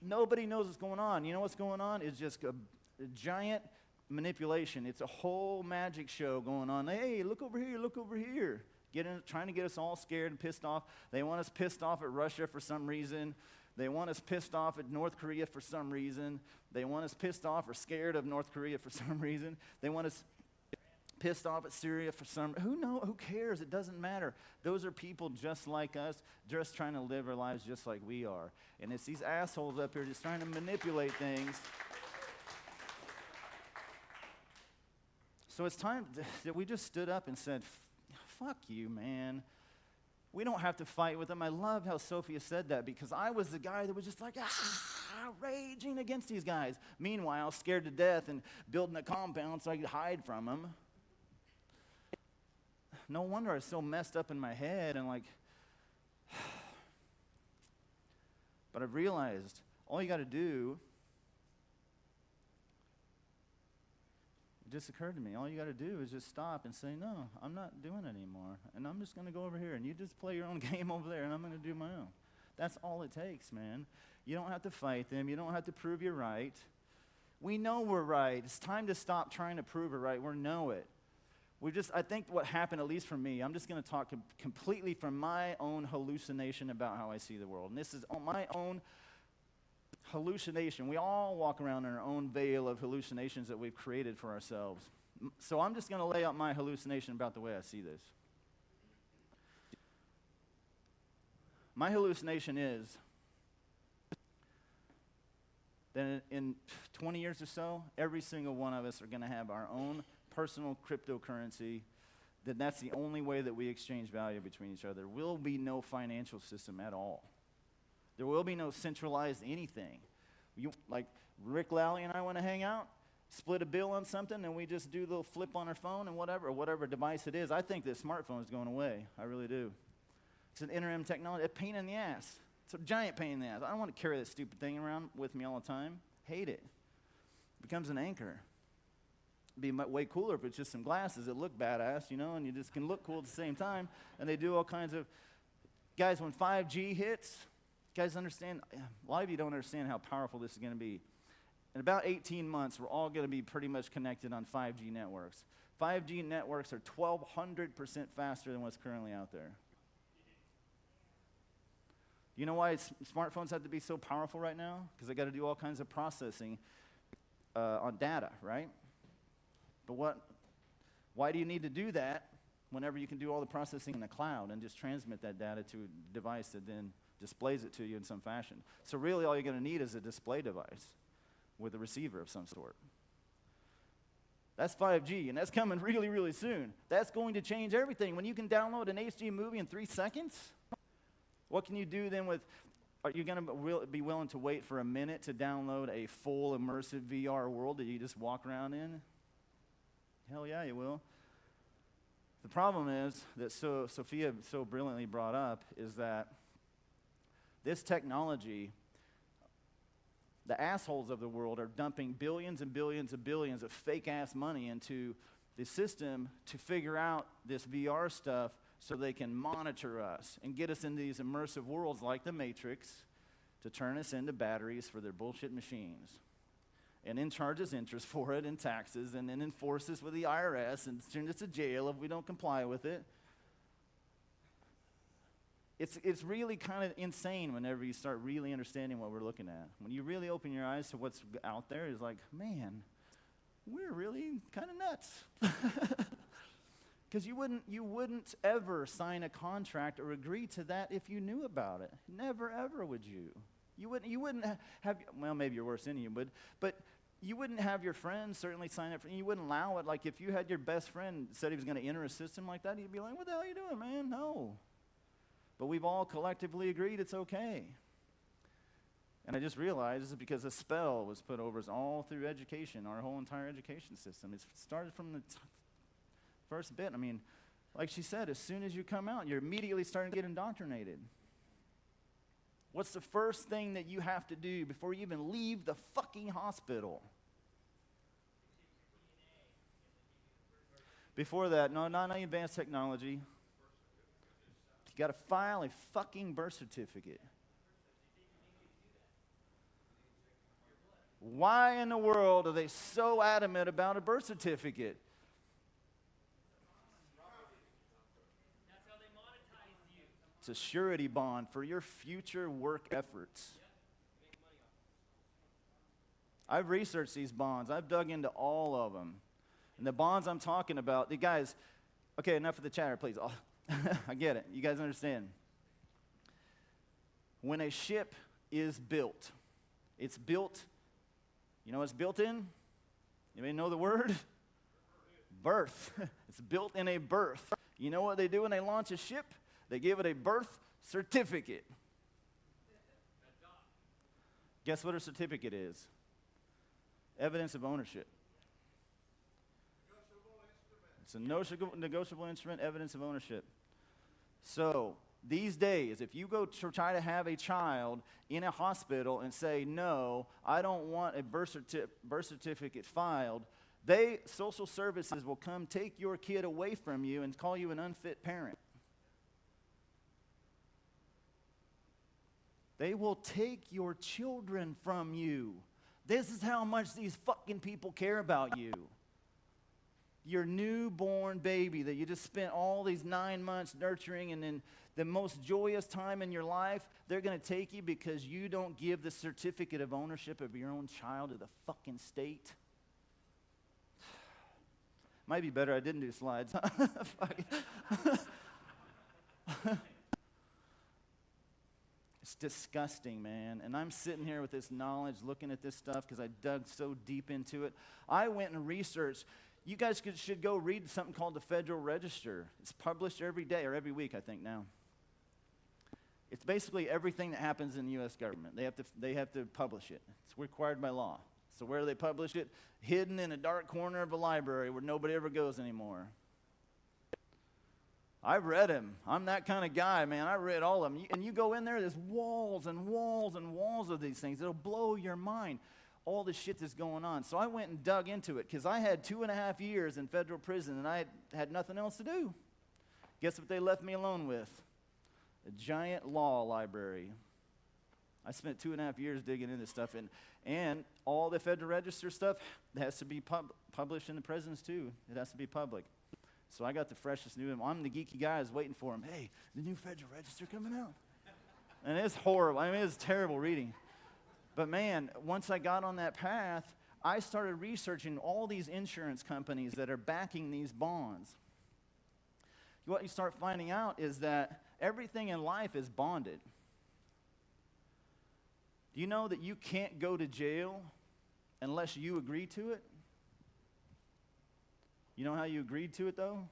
Nobody knows what's going on. You know what's going on? It's just a giant manipulation. It's a whole magic show going on. Hey, look over here, look over here. Trying to get us all scared and pissed off. They want us pissed off at Russia for some reason. They want us pissed off at North Korea for some reason. They want us pissed off or scared of North Korea for some reason. They want us pissed off at Syria for some. Who cares? It doesn't matter. Those are people just like us, just trying to live our lives just like we are. And it's these assholes up here just trying to manipulate things. So it's time that we just stood up and said, fuck you, man. We don't have to fight with them. I love how Sophia said that because I was the guy that was just like, raging against these guys. Meanwhile, scared to death and building a compound so I could hide from them. No wonder I was so messed up in my head and like, but I've realized all you got to do, it just occurred to me, all you got to do is just stop and say, no, I'm not doing it anymore. And I'm just going to go over here and you just play your own game over there and I'm going to do my own. That's all it takes, man. You don't have to fight them. You don't have to prove you're right. We know we're right. It's time to stop trying to prove it right. We know it. I think what happened, at least for me, I'm just going to talk completely from my own hallucination about how I see the world. And this is my own hallucination. We all walk around in our own veil of hallucinations that we've created for ourselves. So I'm just going to lay out my hallucination about the way I see this. My hallucination is that in 20 years or so, every single one of us are going to have our own personal cryptocurrency, that's the only way that we exchange value between each other. There will be no financial system at all. There will be no centralized anything. Like Rick Lally and I want to hang out, split a bill on something, and we just do the flip on our phone and whatever device it is. I think that smartphone is going away. I really do. It's an interim technology, a pain in the ass. It's a giant pain in the ass. I don't want to carry that stupid thing around with me all the time. Hate it. It becomes an anchor. It'd be way cooler if it's just some glasses that look badass, and you just can look cool at the same time. And they do all kinds of... Guys, when 5G hits, guys understand, a lot of you don't understand how powerful this is going to be. In about 18 months, we're all going to be pretty much connected on 5G networks. 5G networks are 1,200% faster than what's currently out there. You know why smartphones have to be so powerful right now? Because they got to do all kinds of processing on data, right? But why do you need to do that whenever you can do all the processing in the cloud and just transmit that data to a device that then displays it to you in some fashion? So really all you're going to need is a display device with a receiver of some sort. That's 5G, and that's coming really, really soon. That's going to change everything. When you can download an HD movie in 3 seconds, what can you do then with... Are you going to be willing to wait for a minute to download a full immersive VR world that you just walk around in? Hell yeah, you will. The problem is that Sophia so brilliantly brought up is that this technology, the assholes of the world are dumping billions and billions and billions of fake-ass money into the system to figure out this VR stuff so they can monitor us and get us into these immersive worlds like the Matrix to turn us into batteries for their bullshit machines. And then charge us interest for it and taxes, and then enforce us with the IRS and send us to jail if we don't comply with it. It's really kind of insane whenever you start really understanding what we're looking at. When you really open your eyes to what's out there, it's like, man, we're really kind of nuts. Because you wouldn't ever sign a contract or agree to that if you knew about it. Never, ever would you. You wouldn't have, well, maybe your worst enemy would, but you wouldn't have your friends certainly sign up for it. You wouldn't allow it. Like if you had your best friend said he was going to enter a system like that, you'd be like, what the hell are you doing, man? No. But we've all collectively agreed it's okay. And I just realized this is because a spell was put over us all through education, our whole entire education system. It started from the first bit. I mean, like she said, as soon as you come out, you're immediately starting to get indoctrinated. What's the first thing that you have to do before you even leave the fucking hospital? Before that, not any advanced technology. You got to file a fucking birth certificate. Why in the world are they so adamant about a birth certificate? It's a surety bond for your future work efforts. I've researched these bonds. I've dug into all of them. And the bonds I'm talking about, the guys, okay, enough of the chatter, please. I get it. You guys understand. When a ship is built, it's built, you know what's built in? You may know the word? Berth. It's built in a berth. You know what they do when they launch a ship? They give it a birth certificate. Guess what a certificate is? Evidence of ownership. It's a negotiable instrument, evidence of ownership. So, these days, if you go to try to have a child in a hospital and say, no, I don't want a birth certificate filed, social services will come take your kid away from you and call you an unfit parent. They will take your children from you. This is how much these fucking people care about you. Your newborn baby that you just spent all these 9 months nurturing, and then the most joyous time in your life, they're going to take you because you don't give the certificate of ownership of your own child to the fucking state. Might be better I didn't do slides. It's disgusting, man. And I'm sitting here with this knowledge, looking at this stuff because I dug so deep into it. I went and researched. You guys should go read something called the Federal Register. It's published every day or every week, I think now. It's basically everything that happens in the U.S. government. They have to publish it. It's required by law. So where do they publish it? Hidden in a dark corner of a library where nobody ever goes anymore. I've read them. I'm that kind of guy, man. I read all of them. And you go in there, there's walls and walls and walls of these things. It'll blow your mind, all the shit that's going on. So I went and dug into it because I had 2.5 years in federal prison and I had nothing else to do. Guess what they left me alone with? A giant law library. I spent 2.5 years digging into stuff, and all the Federal Register stuff has to be published in the prisons too. It has to be public. So I got the freshest new. I'm the geeky guy who's waiting for him. Hey, the new Federal Register coming out. And it's horrible. I mean, it's terrible reading. But man, once I got on that path, I started researching all these insurance companies that are backing these bonds. What you start finding out is that everything in life is bonded. Do you know that you can't go to jail unless you agree to it? You know how you agreed to it, though?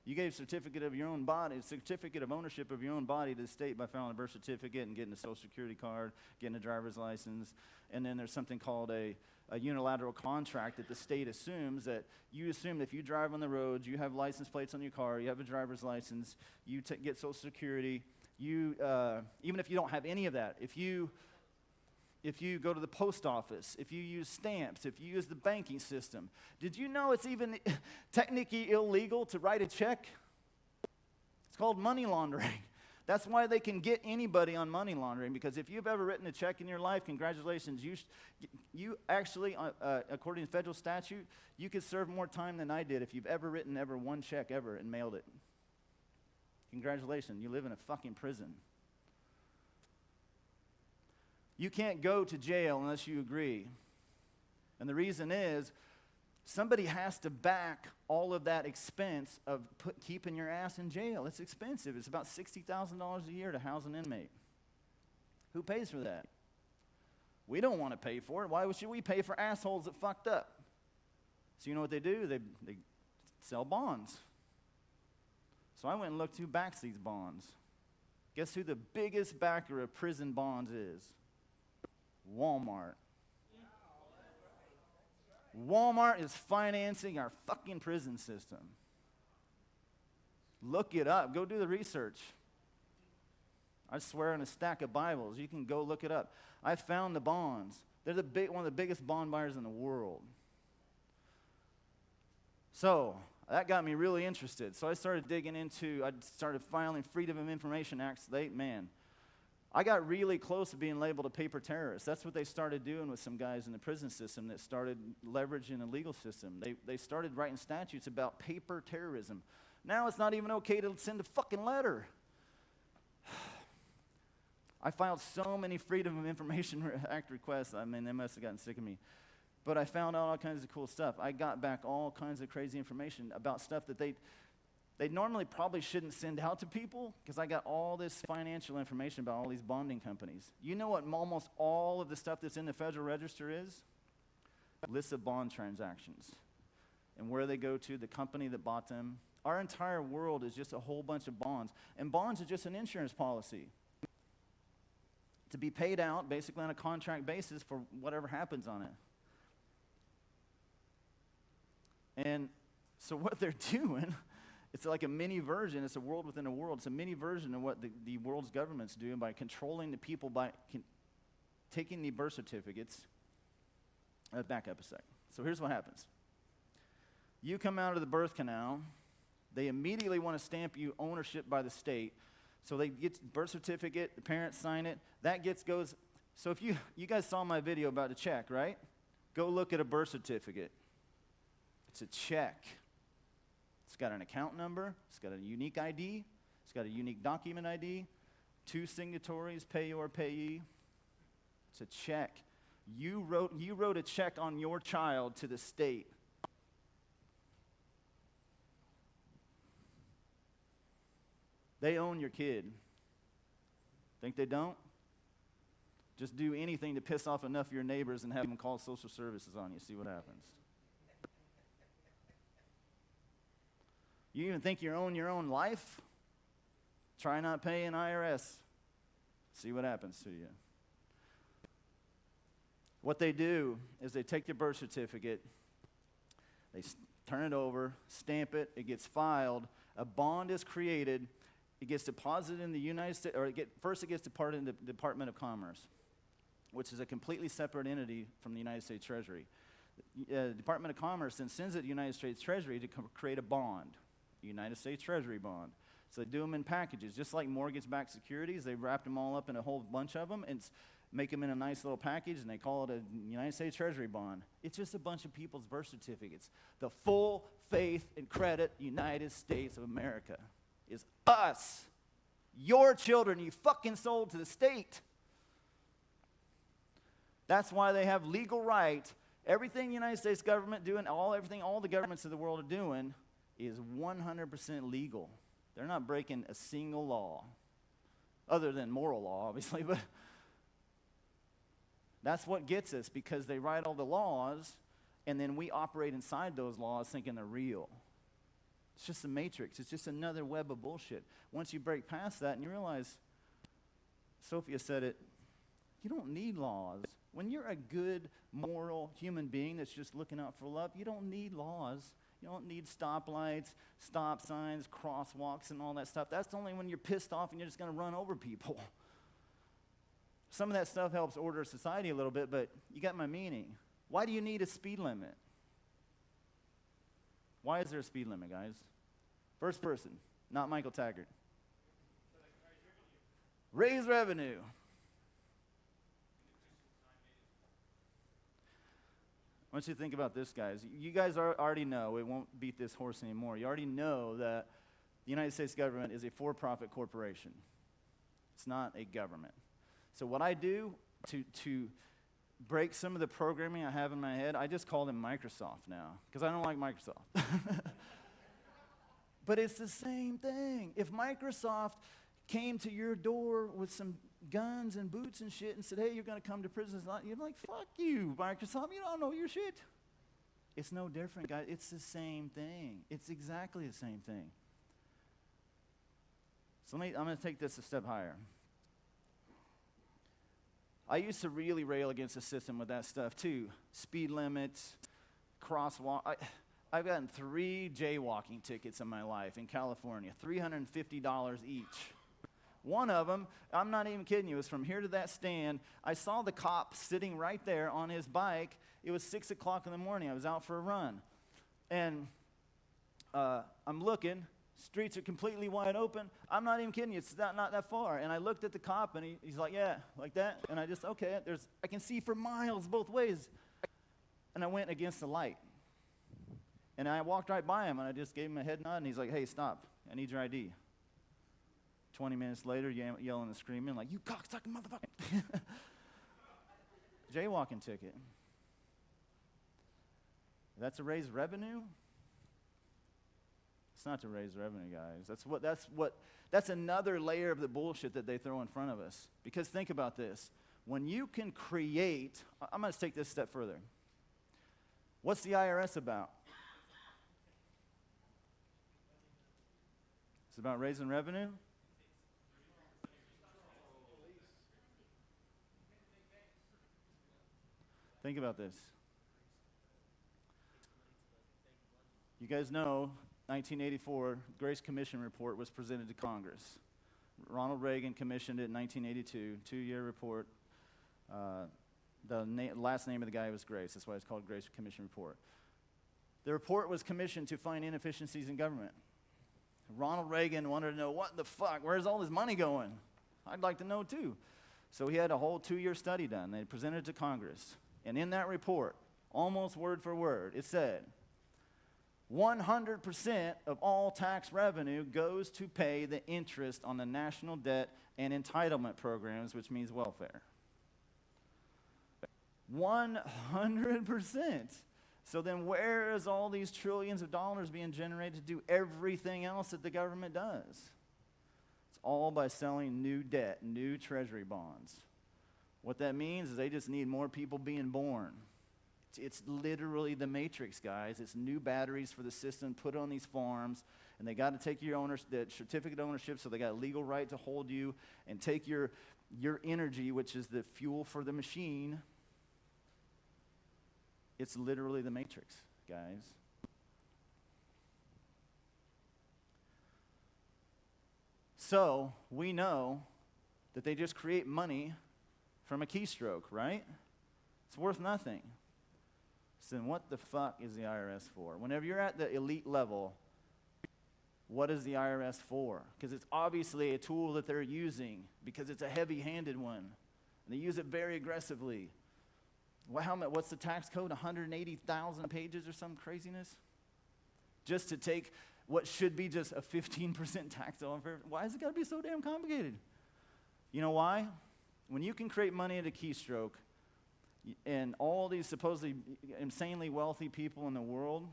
You gave a certificate of your own body, a certificate of ownership of your own body to the state by filing a birth certificate and getting a social security card, getting a driver's license, and then there's something called a unilateral contract that the state assumes that you assume that if you drive on the roads, you have license plates on your car, you have a driver's license, you get social security, you even if you don't have any of that, if you go to the post office, if you use stamps, if you use the banking system. Did you know it's even technically illegal to write a check? It's called money laundering. That's why they can get anybody on money laundering, because if you've ever written a check in your life, congratulations, you actually, according to federal statute, you could serve more time than I did if you've ever written one check ever and mailed it. Congratulations, you live in a fucking prison. You can't go to jail unless you agree. And the reason is, somebody has to back all of that expense of keeping your ass in jail. It's expensive. It's about $60,000 a year to house an inmate. Who pays for that? We don't want to pay for it. Why should we pay for assholes that fucked up? So you know what they do? They sell bonds. So I went and looked who backs these bonds. Guess who the biggest backer of prison bonds is? Walmart. Walmart is financing our fucking prison system. Look it up. Go do the research. I swear on a stack of Bibles. You can go look it up. I found the bonds. They're one of the biggest bond buyers in the world. So that got me really interested. So I started digging into, I started filing Freedom of Information Acts. I got really close to being labeled a paper terrorist. That's what they started doing with some guys in the prison system that started leveraging the legal system. They started writing statutes about paper terrorism. Now it's not even okay to send a fucking letter. I filed so many Freedom of Information Act requests. I mean, they must have gotten sick of me. But I found out all kinds of cool stuff. I got back all kinds of crazy information about stuff that they normally probably shouldn't send out to people, because I got all this financial information about all these bonding companies. You know what almost all of the stuff that's in the Federal Register is? Lists of bond transactions and where they go to, the company that bought them. Our entire world is just a whole bunch of bonds. And bonds are just an insurance policy to be paid out basically on a contract basis for whatever happens on it. And so what they're doing, it's like a mini version. It's a world within a world. It's a mini version of what the world's government's doing by controlling the people, by taking the birth certificates. Back up a sec. So here's what happens. You come out of the birth canal. They immediately want to stamp you ownership by the state. So they get birth certificate, the parents sign it, goes. So if you guys saw my video about a check, right? Go look at a birth certificate. It's a check. It's got an account number, it's got a unique ID, it's got a unique document ID, 2 signatories, payor, payee. It's a check. You wrote a check on your child to the state. They own your kid. Think they don't? Just do anything to piss off enough of your neighbors and have them call social services on you. See what happens. You even think you own your own life? Try not paying IRS. See what happens to you. What they do is they take your birth certificate, they turn it over, stamp it, it gets filed, a bond is created, it gets deposited in the United States, or first it gets deposited in the Department of Commerce, which is a completely separate entity from the United States Treasury. The Department of Commerce then sends it to the United States Treasury to create a bond, a United States Treasury bond. So they do them in packages, just like mortgage-backed securities. They wrap them all up in a whole bunch of them and make them in a nice little package, and they call it a United States Treasury bond. It's just a bunch of people's birth certificates. The full faith and credit United States of America is us, your children you fucking sold to the state. That's why they have legal right. Everything the United States government doing, everything all the governments of the world are doing is 100% legal. They're not breaking a single law, other than moral law, obviously, but that's what gets us, because they write all the laws, and then we operate inside those laws thinking they're real. It's just a matrix. It's just another web of bullshit. Once you break past that and you realize, Sophia said it, you don't need laws. When you're a good, moral human being that's just looking out for love, you don't need laws. You don't need stoplights, stop signs, crosswalks, and all that stuff. That's only when you're pissed off and you're just going to run over people. Some of that stuff helps order society a little bit, but you got my meaning. Why do you need a speed limit? Why is there a speed limit, guys? First person, not Michael Taggart. Raise revenue. I want you to think about this, guys. You guys already know, we won't beat this horse anymore. You already know that the United States government is a for-profit corporation. It's not a government. So what I do to break some of the programming I have in my head, I just call them Microsoft now, because I don't like Microsoft. But it's the same thing. If Microsoft came to your door with some guns and boots and shit and said, hey, you're going to come to prison, you're like, fuck you, Microsoft, you don't know your shit. It's no different, guys. It's the same thing. It's exactly the same thing. So I'm going to take this a step higher. I used to really rail against the system with that stuff too. Speed limits, crosswalk. I've gotten 3 jaywalking tickets in my life in California, $350 each. One of them, I'm not even kidding you, was from here to that stand. I saw the cop sitting right there on his bike. It was 6 o'clock in the morning. I was out for a run. And I'm looking. Streets are completely wide open. I'm not even kidding you. It's not that far. And I looked at the cop, and he's like, yeah, like that. And I just, okay, I can see for miles both ways. And I went against the light. And I walked right by him, and I just gave him a head nod, and he's like, hey, stop. I need your ID. 20 minutes later, yelling and screaming, like, you cocksucking motherfucker. Jaywalking ticket. That's to raise revenue? It's not to raise revenue, guys. That's another layer of the bullshit that they throw in front of us. Because think about this. When you can create, I'm going to take this a step further. What's the IRS about? It's about raising revenue? Think about this. You guys know, 1984, Grace Commission report was presented to Congress. Ronald Reagan commissioned it in 1982, 2-year report. The last name of the guy was Grace. That's why it's called Grace Commission report. The report was commissioned to find inefficiencies in government. Ronald Reagan wanted to know, what the fuck, where's all this money going? I'd like to know too. So he had a whole 2-year study done. They presented it to Congress. And in that report, almost word for word, it said, 100% of all tax revenue goes to pay the interest on the national debt and entitlement programs, which means welfare. 100%. So then where is all these trillions of dollars being generated to do everything else that the government does? It's all by selling new debt, new treasury bonds. What that means is they just need more people being born. It's literally the Matrix, guys. It's new batteries for the system put on these farms, and they got to take your the certificate of ownership, so they got a legal right to hold you and take your energy, which is the fuel for the machine. It's literally the Matrix, guys. So we know that they just create money from a keystroke, right? It's worth nothing. So then what the fuck is the IRS for? Whenever you're at the elite level, what is the IRS for? Because it's obviously a tool that they're using because it's a heavy-handed one. And they use it very aggressively. What's the tax code? 180,000 pages or some craziness? Just to take what should be just a 15% tax on everything. Why has it got to be so damn complicated? You know why? When you can create money at a keystroke, and all these supposedly insanely wealthy people in the world,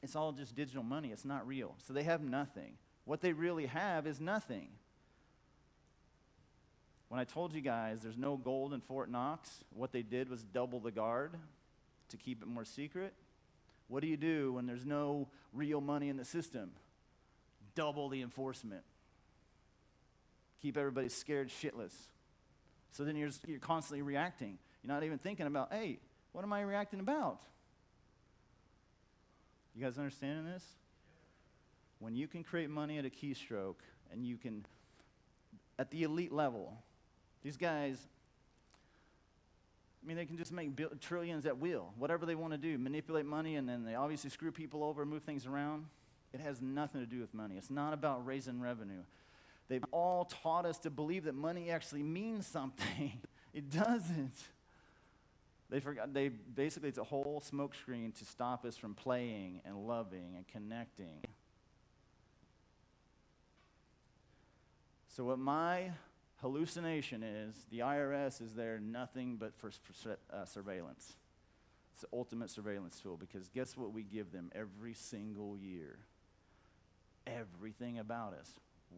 it's all just digital money. It's not real. So they have nothing. What they really have is nothing. When I told you guys there's no gold in Fort Knox, what they did was double the guard to keep it more secret. What do you do when there's no real money in the system? Double the enforcement. Keep everybody scared shitless. So then you're constantly reacting. You're not even thinking about, hey, what am I reacting about? You guys understanding this? When you can create money at a keystroke, and you can, at the elite level, these guys, I mean, they can just make trillions at will, whatever they want to do, manipulate money, and then they obviously screw people over, move things around. It has nothing to do with money. It's not about raising revenue. They've all taught us to believe that money actually means something. It doesn't. They forgot. Basically, it's a whole smokescreen to stop us from playing and loving and connecting. So what my hallucination is, the IRS is there nothing but for surveillance. It's the ultimate surveillance tool, because guess what we give them every single year? Everything about us.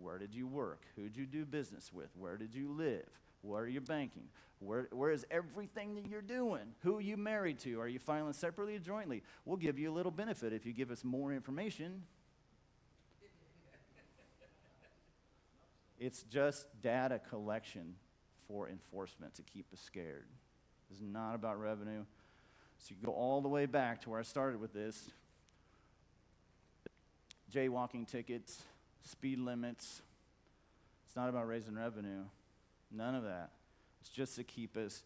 Where did you work? Who did you do business with? Where did you live? Where are you banking? Where is everything that you're doing? Who are you married to? Are you filing separately or jointly? We'll give you a little benefit if you give us more information. It's just data collection for enforcement to keep us scared. It's not about revenue. So you go all the way back to where I started with this. Jaywalking tickets, speed limits. It's not about raising revenue. None of that. It's just to keep us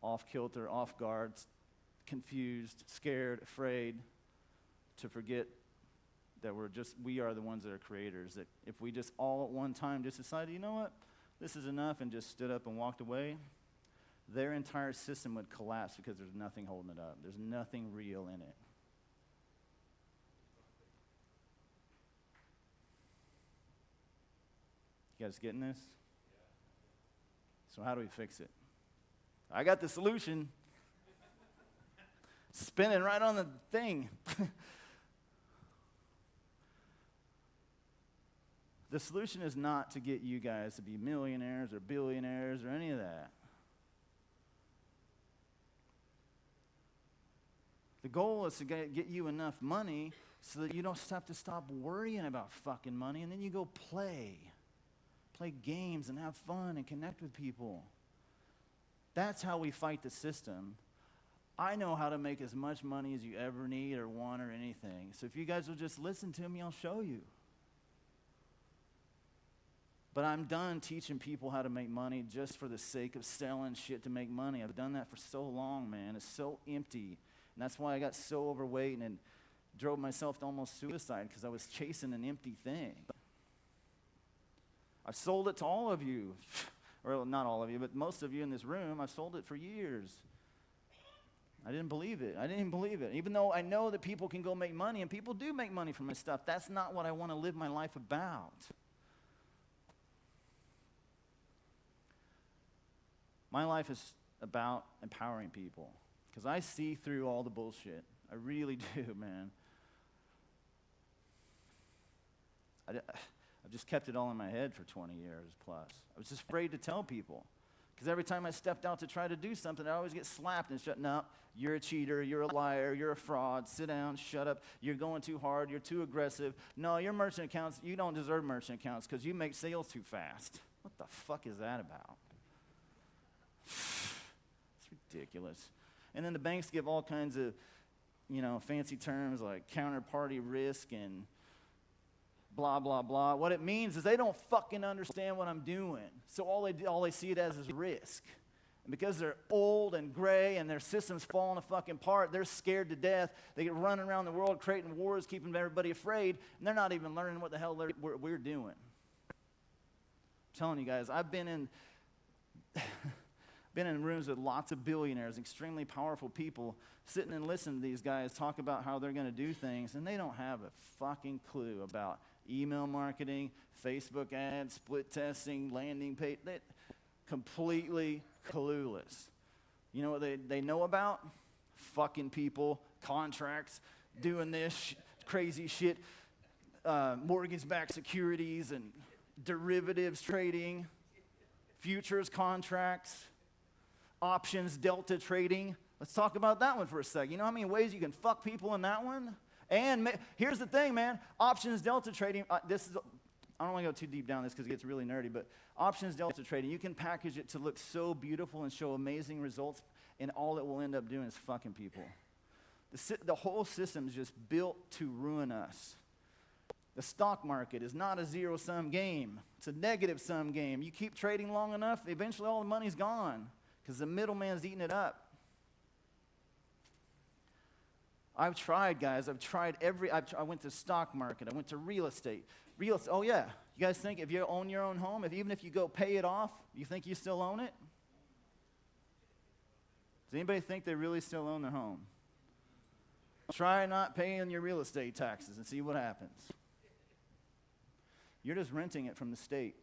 off kilter, off guard, confused, scared, afraid, to forget that we are the ones that are creators. That if we just all at one time just decided, you know what, this is enough, and just stood up and walked away, their entire system would collapse because there's nothing holding it up. There's nothing real in it. You guys getting this? So how do we fix it? I got the solution. Spinning right on the thing. The solution is not to get you guys to be millionaires or billionaires or any of that. The goal is to get you enough money so that you don't have to stop worrying about fucking money, and then you go play games and have fun and connect with people. That's how we fight the system. I know how to make as much money as you ever need or want or anything. So if you guys will just listen to me, I'll show you. But I'm done teaching people how to make money just for the sake of selling shit to make money. I've done that for so long, man. It's so empty. And that's why I got so overweight and Drove myself to almost suicide because I was chasing an empty thing. I've sold it to all of you, or not all of you, but most of you in this room. I've sold it for years. I didn't believe it. I didn't even believe it. Even though I know that people can go make money, and people do make money from this stuff, that's not what I want to live my life about. My life is about empowering people because I see through all the bullshit. I really do, man. I've just kept it all in my head for 20 years plus. I was just afraid to tell people because every time I stepped out to try to do something, I always get slapped and shut. No, you're a cheater, you're a liar, you're a fraud, sit down, shut up, you're going too hard, you're too aggressive. No, your merchant accounts, you don't deserve merchant accounts because you make sales too fast. What the fuck is that about? It's ridiculous. And then the banks give all kinds of, fancy terms like counterparty risk and blah, blah, blah. What it means is they don't fucking understand what I'm doing. So all they see it as is risk. And because they're old and gray and their system's falling apart, they're scared to death. They get running around the world creating wars, keeping everybody afraid, and they're not even learning what the hell we're doing. I'm telling you guys, I've been in rooms with lots of billionaires, extremely powerful people, sitting and listening to these guys talk about how they're going to do things, and they don't have a fucking clue about email marketing, Facebook ads, split testing, landing page. They're completely clueless. You know what they know about? Fucking people, contracts, doing this crazy shit, mortgage-backed securities and derivatives trading, futures contracts, options, delta trading. Let's talk about that one for a second. You know how many ways you can fuck people in that one? And here's the thing, man. Options, delta trading, I don't want to go too deep down this because it gets really nerdy, but options, delta trading, you can package it to look so beautiful and show amazing results, and all it will end up doing is fucking people. The whole system is just built to ruin us. The stock market is not a zero-sum game. It's a negative-sum game. You keep trading long enough, eventually all the money's gone because the middleman's eating it up. I've tried, guys. I went to stock market. I went to real estate. Oh, yeah. You guys think if you own your own home, even if you go pay it off, you think you still own it? Does anybody think they really still own their home? Try not paying your real estate taxes and see what happens. You're just renting it from the state.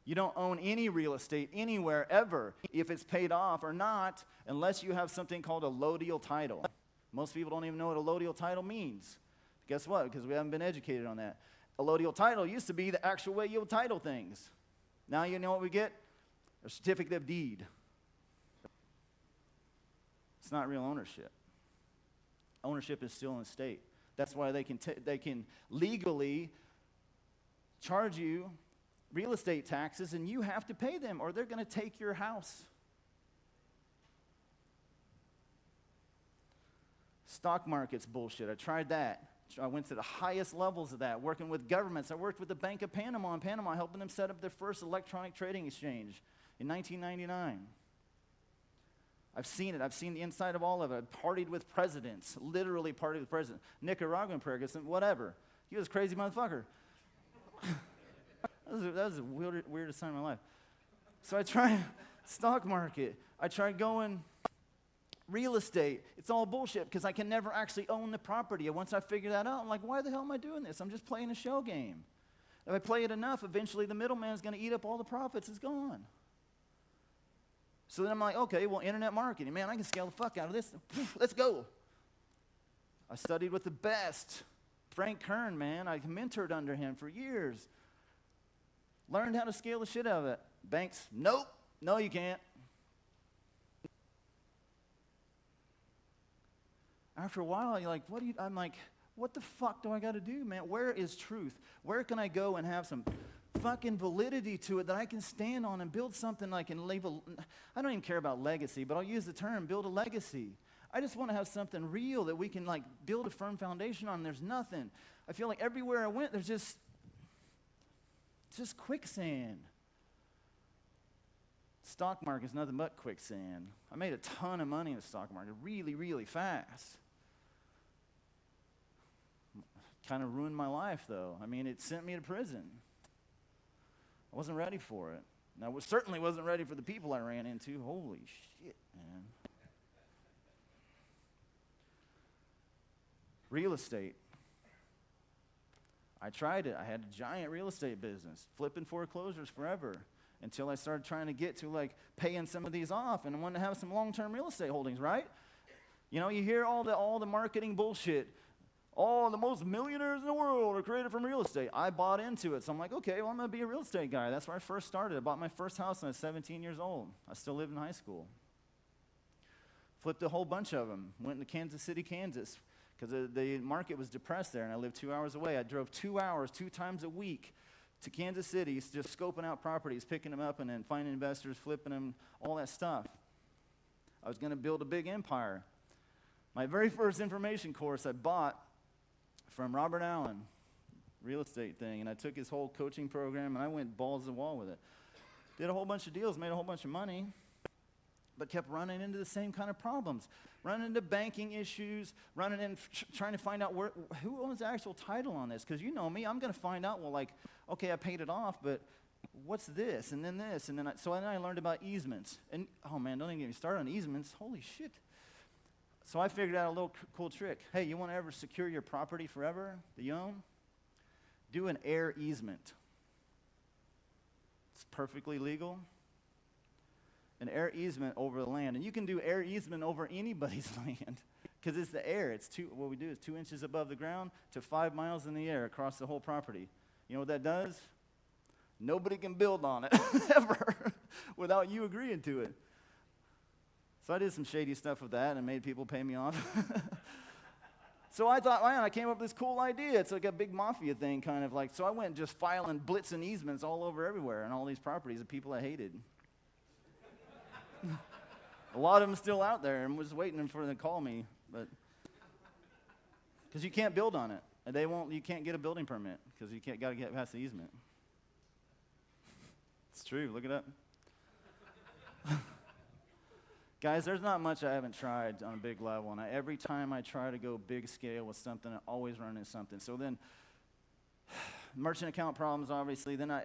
You don't own any real estate anywhere ever if it's paid off or not, unless you have something called a low-deal title. Most people don't even know what a low-deal title means. Guess what? Because we haven't been educated on that. A low-deal title used to be the actual way you'll title things. Now you know what we get? A certificate of deed. It's not real ownership. Ownership is still in the state. That's why they can legally charge you real estate taxes, and you have to pay them, or they're going to take your house. Stock market's bullshit. I tried that. I went to the highest levels of that, working with governments. I worked with the Bank of Panama in Panama, helping them set up their first electronic trading exchange in 1999. I've seen it. I've seen the inside of all of it. I've partied with presidents, literally partied with presidents. Nicaraguan president, whatever. He was a crazy motherfucker. That was the weirdest time of my life. So I tried stock market. I tried going real estate. It's all bullshit because I can never actually own the property. And once I figured that out, I'm like, why the hell am I doing this? I'm just playing a shell game. If I play it enough, eventually the middleman's going to eat up all the profits. It's gone. So then I'm like, okay, well, internet marketing. Man, I can scale the fuck out of this. Let's go. I studied with the best. Frank Kern, man. I mentored under him for years. Learned how to scale the shit out of it. Banks, nope. No, you can't. After a while, you're like, I'm like, what the fuck do I got to do, man? Where is truth? Where can I go and have some fucking validity to it that I can stand on and build something I can label? I don't even care about legacy, but I'll use the term build a legacy. I just want to have something real that we can build a firm foundation on. There's nothing. I feel like everywhere I went, there's just quicksand. Stock market's nothing but quicksand. I made a ton of money in the stock market really, really fast. Kind of ruined my life, though. I mean, it sent me to prison. I wasn't ready for it. And I certainly wasn't ready for the people I ran into. Holy shit, man. Real estate. I tried it. I had a giant real estate business, flipping foreclosures forever, until I started trying to get to like paying some of these off, and I wanted to have some long-term real estate holdings, right? You know, you hear all the marketing bullshit. Oh, the most millionaires in the world are created from real estate. I bought into it. So I'm like, okay, well, I'm going to be a real estate guy. That's where I first started. I bought my first house when I was 17 years old. I still lived in high school. Flipped a whole bunch of them. Went to Kansas City, Kansas, because the market was depressed there, and I lived 2 hours away. I drove 2 hours, 2 times a week to Kansas City, just scoping out properties, picking them up, and then finding investors, flipping them, all that stuff. I was going to build a big empire. My very first information course I bought from Robert Allen, real estate thing, and I took his whole coaching program, and I went balls to the wall with it. Did a whole bunch of deals, made a whole bunch of money, but kept running into the same kind of problems. Running into banking issues, running in, trying to find out who owns the actual title on this, because you know me, I'm going to find out, well, like, okay, I paid it off, but what's this, and then this, and then so then I learned about easements. And, oh man, don't even get me started on easements. Holy shit. So I figured out a little cool trick. Hey, you want to ever secure your property forever that you own? Do an air easement. It's perfectly legal. An air easement over the land. And you can do air easement over anybody's land because it's the air. What we do is 2 inches above the ground to 5 miles in the air across the whole property. You know what that does? Nobody can build on it ever without you agreeing to it. So I did some shady stuff with that and made people pay me off. So I thought, man, I came up with this cool idea. It's like a big mafia thing, kind of like. So I went just filing blitzing easements all over everywhere and all these properties of people I hated. A lot of them still out there and was waiting for them to call me, but because you can't build on it, and you can't get a building permit because you got to get past the easement. It's true. Look it up. Guys, there's not much I haven't tried on a big level, and every time I try to go big scale with something, I always run into something. So then, merchant account problems, obviously. Then I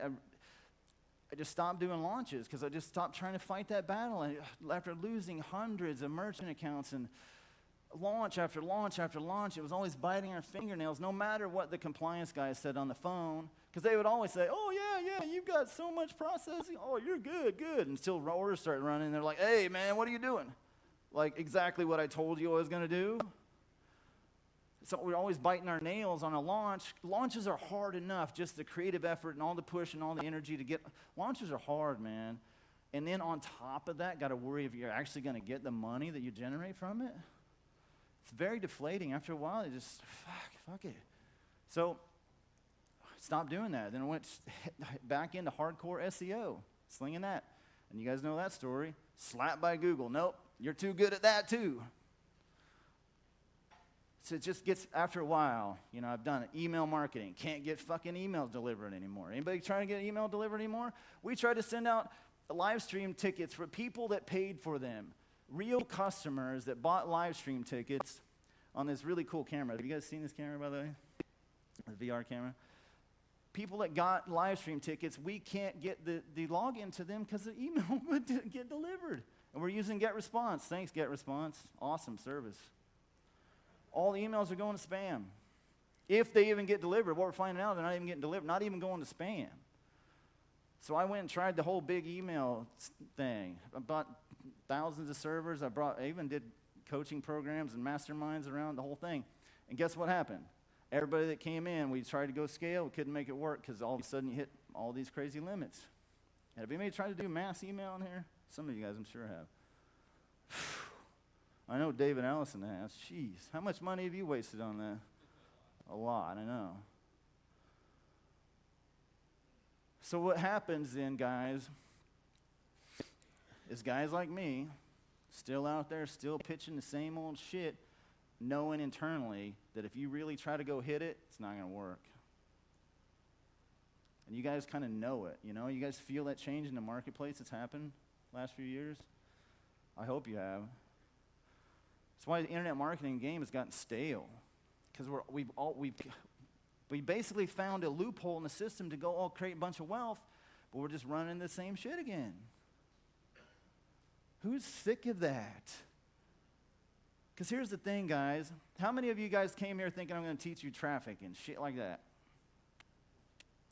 just stopped doing launches because I just stopped trying to fight that battle. And after losing hundreds of merchant accounts and launch after launch after launch, it was always biting our fingernails, no matter what the compliance guy said on the phone, because they would always say, oh, yeah, you've got so much processing. Oh, you're good. Until orders start running, and they're like, hey, man, what are you doing? Like exactly what I told you I was going to do. So we're always biting our nails on a launch. Launches are hard enough, just the creative effort and all the push and all the energy to get. Launches are hard, man. And then on top of that, got to worry if you're actually going to get the money that you generate from it. It's very deflating. After a while, you just, fuck it. So stopped doing that. Then I went back into hardcore SEO, slinging that. And you guys know that story. Slapped by Google. Nope, you're too good at that too. So it just gets, after a while, you know, I've done it. Email marketing. Can't get fucking emails delivered anymore. Anybody trying to get email delivered anymore? We tried to send out live stream tickets for people that paid for them. Real customers that bought live stream tickets on this really cool camera. Have you guys seen this camera, by the way? The VR camera. People that got live stream tickets, we can't get the login to them because the email would get delivered. And we're using GetResponse. Thanks, GetResponse. Awesome service. All the emails are going to spam. If they even get delivered, what we're finding out, they're not even getting delivered, not even going to spam. So I went and tried the whole big email thing. I bought thousands of servers. I even did coaching programs and masterminds around the whole thing. And guess what happened? Everybody that came in, we tried to go scale, we couldn't make it work because all of a sudden you hit all these crazy limits. Have anybody tried to do mass email in here? Some of you guys, I'm sure, have. I know David Allison has. Jeez, how much money have you wasted on that? A lot, I know. So what happens then, guys, is guys like me, still out there, still pitching the same old shit, knowing internally that if you really try to go hit it, it's not going to work. And you guys kind of know it, you know? You guys feel that change in the marketplace that's happened? last few years? I hope you have. That's why the internet marketing game has gotten stale, because we basically found a loophole in the system to go create a bunch of wealth, but we're just running the same shit again. Who's sick of that? Because here's the thing, guys. How many of you guys came here thinking I'm going to teach you traffic and shit like that?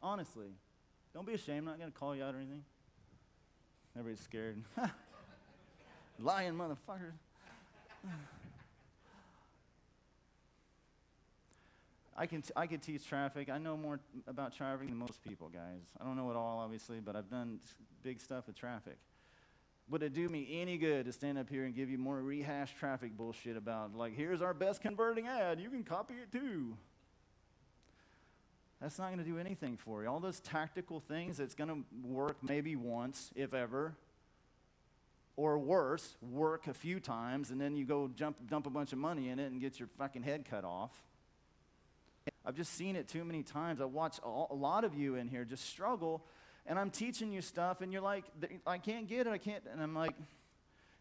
Honestly. Don't be ashamed. I'm not going to call you out or anything. Everybody's scared. Lying motherfucker. I can teach traffic. I know more about traffic than most people, guys. I don't know it all, obviously, but I've done big stuff with traffic. Would it do me any good to stand up here and give you more rehashed traffic bullshit about, like, here's our best converting ad, you can copy it too? That's not going to do anything for you. All those tactical things, it's going to work maybe once, if ever, or worse, work a few times, and then you go dump a bunch of money in it and get your fucking head cut off. I've just seen it too many times. I watch a lot of you in here just struggle, and I'm teaching you stuff, and you're like, I can't get it, I can't, and I'm like,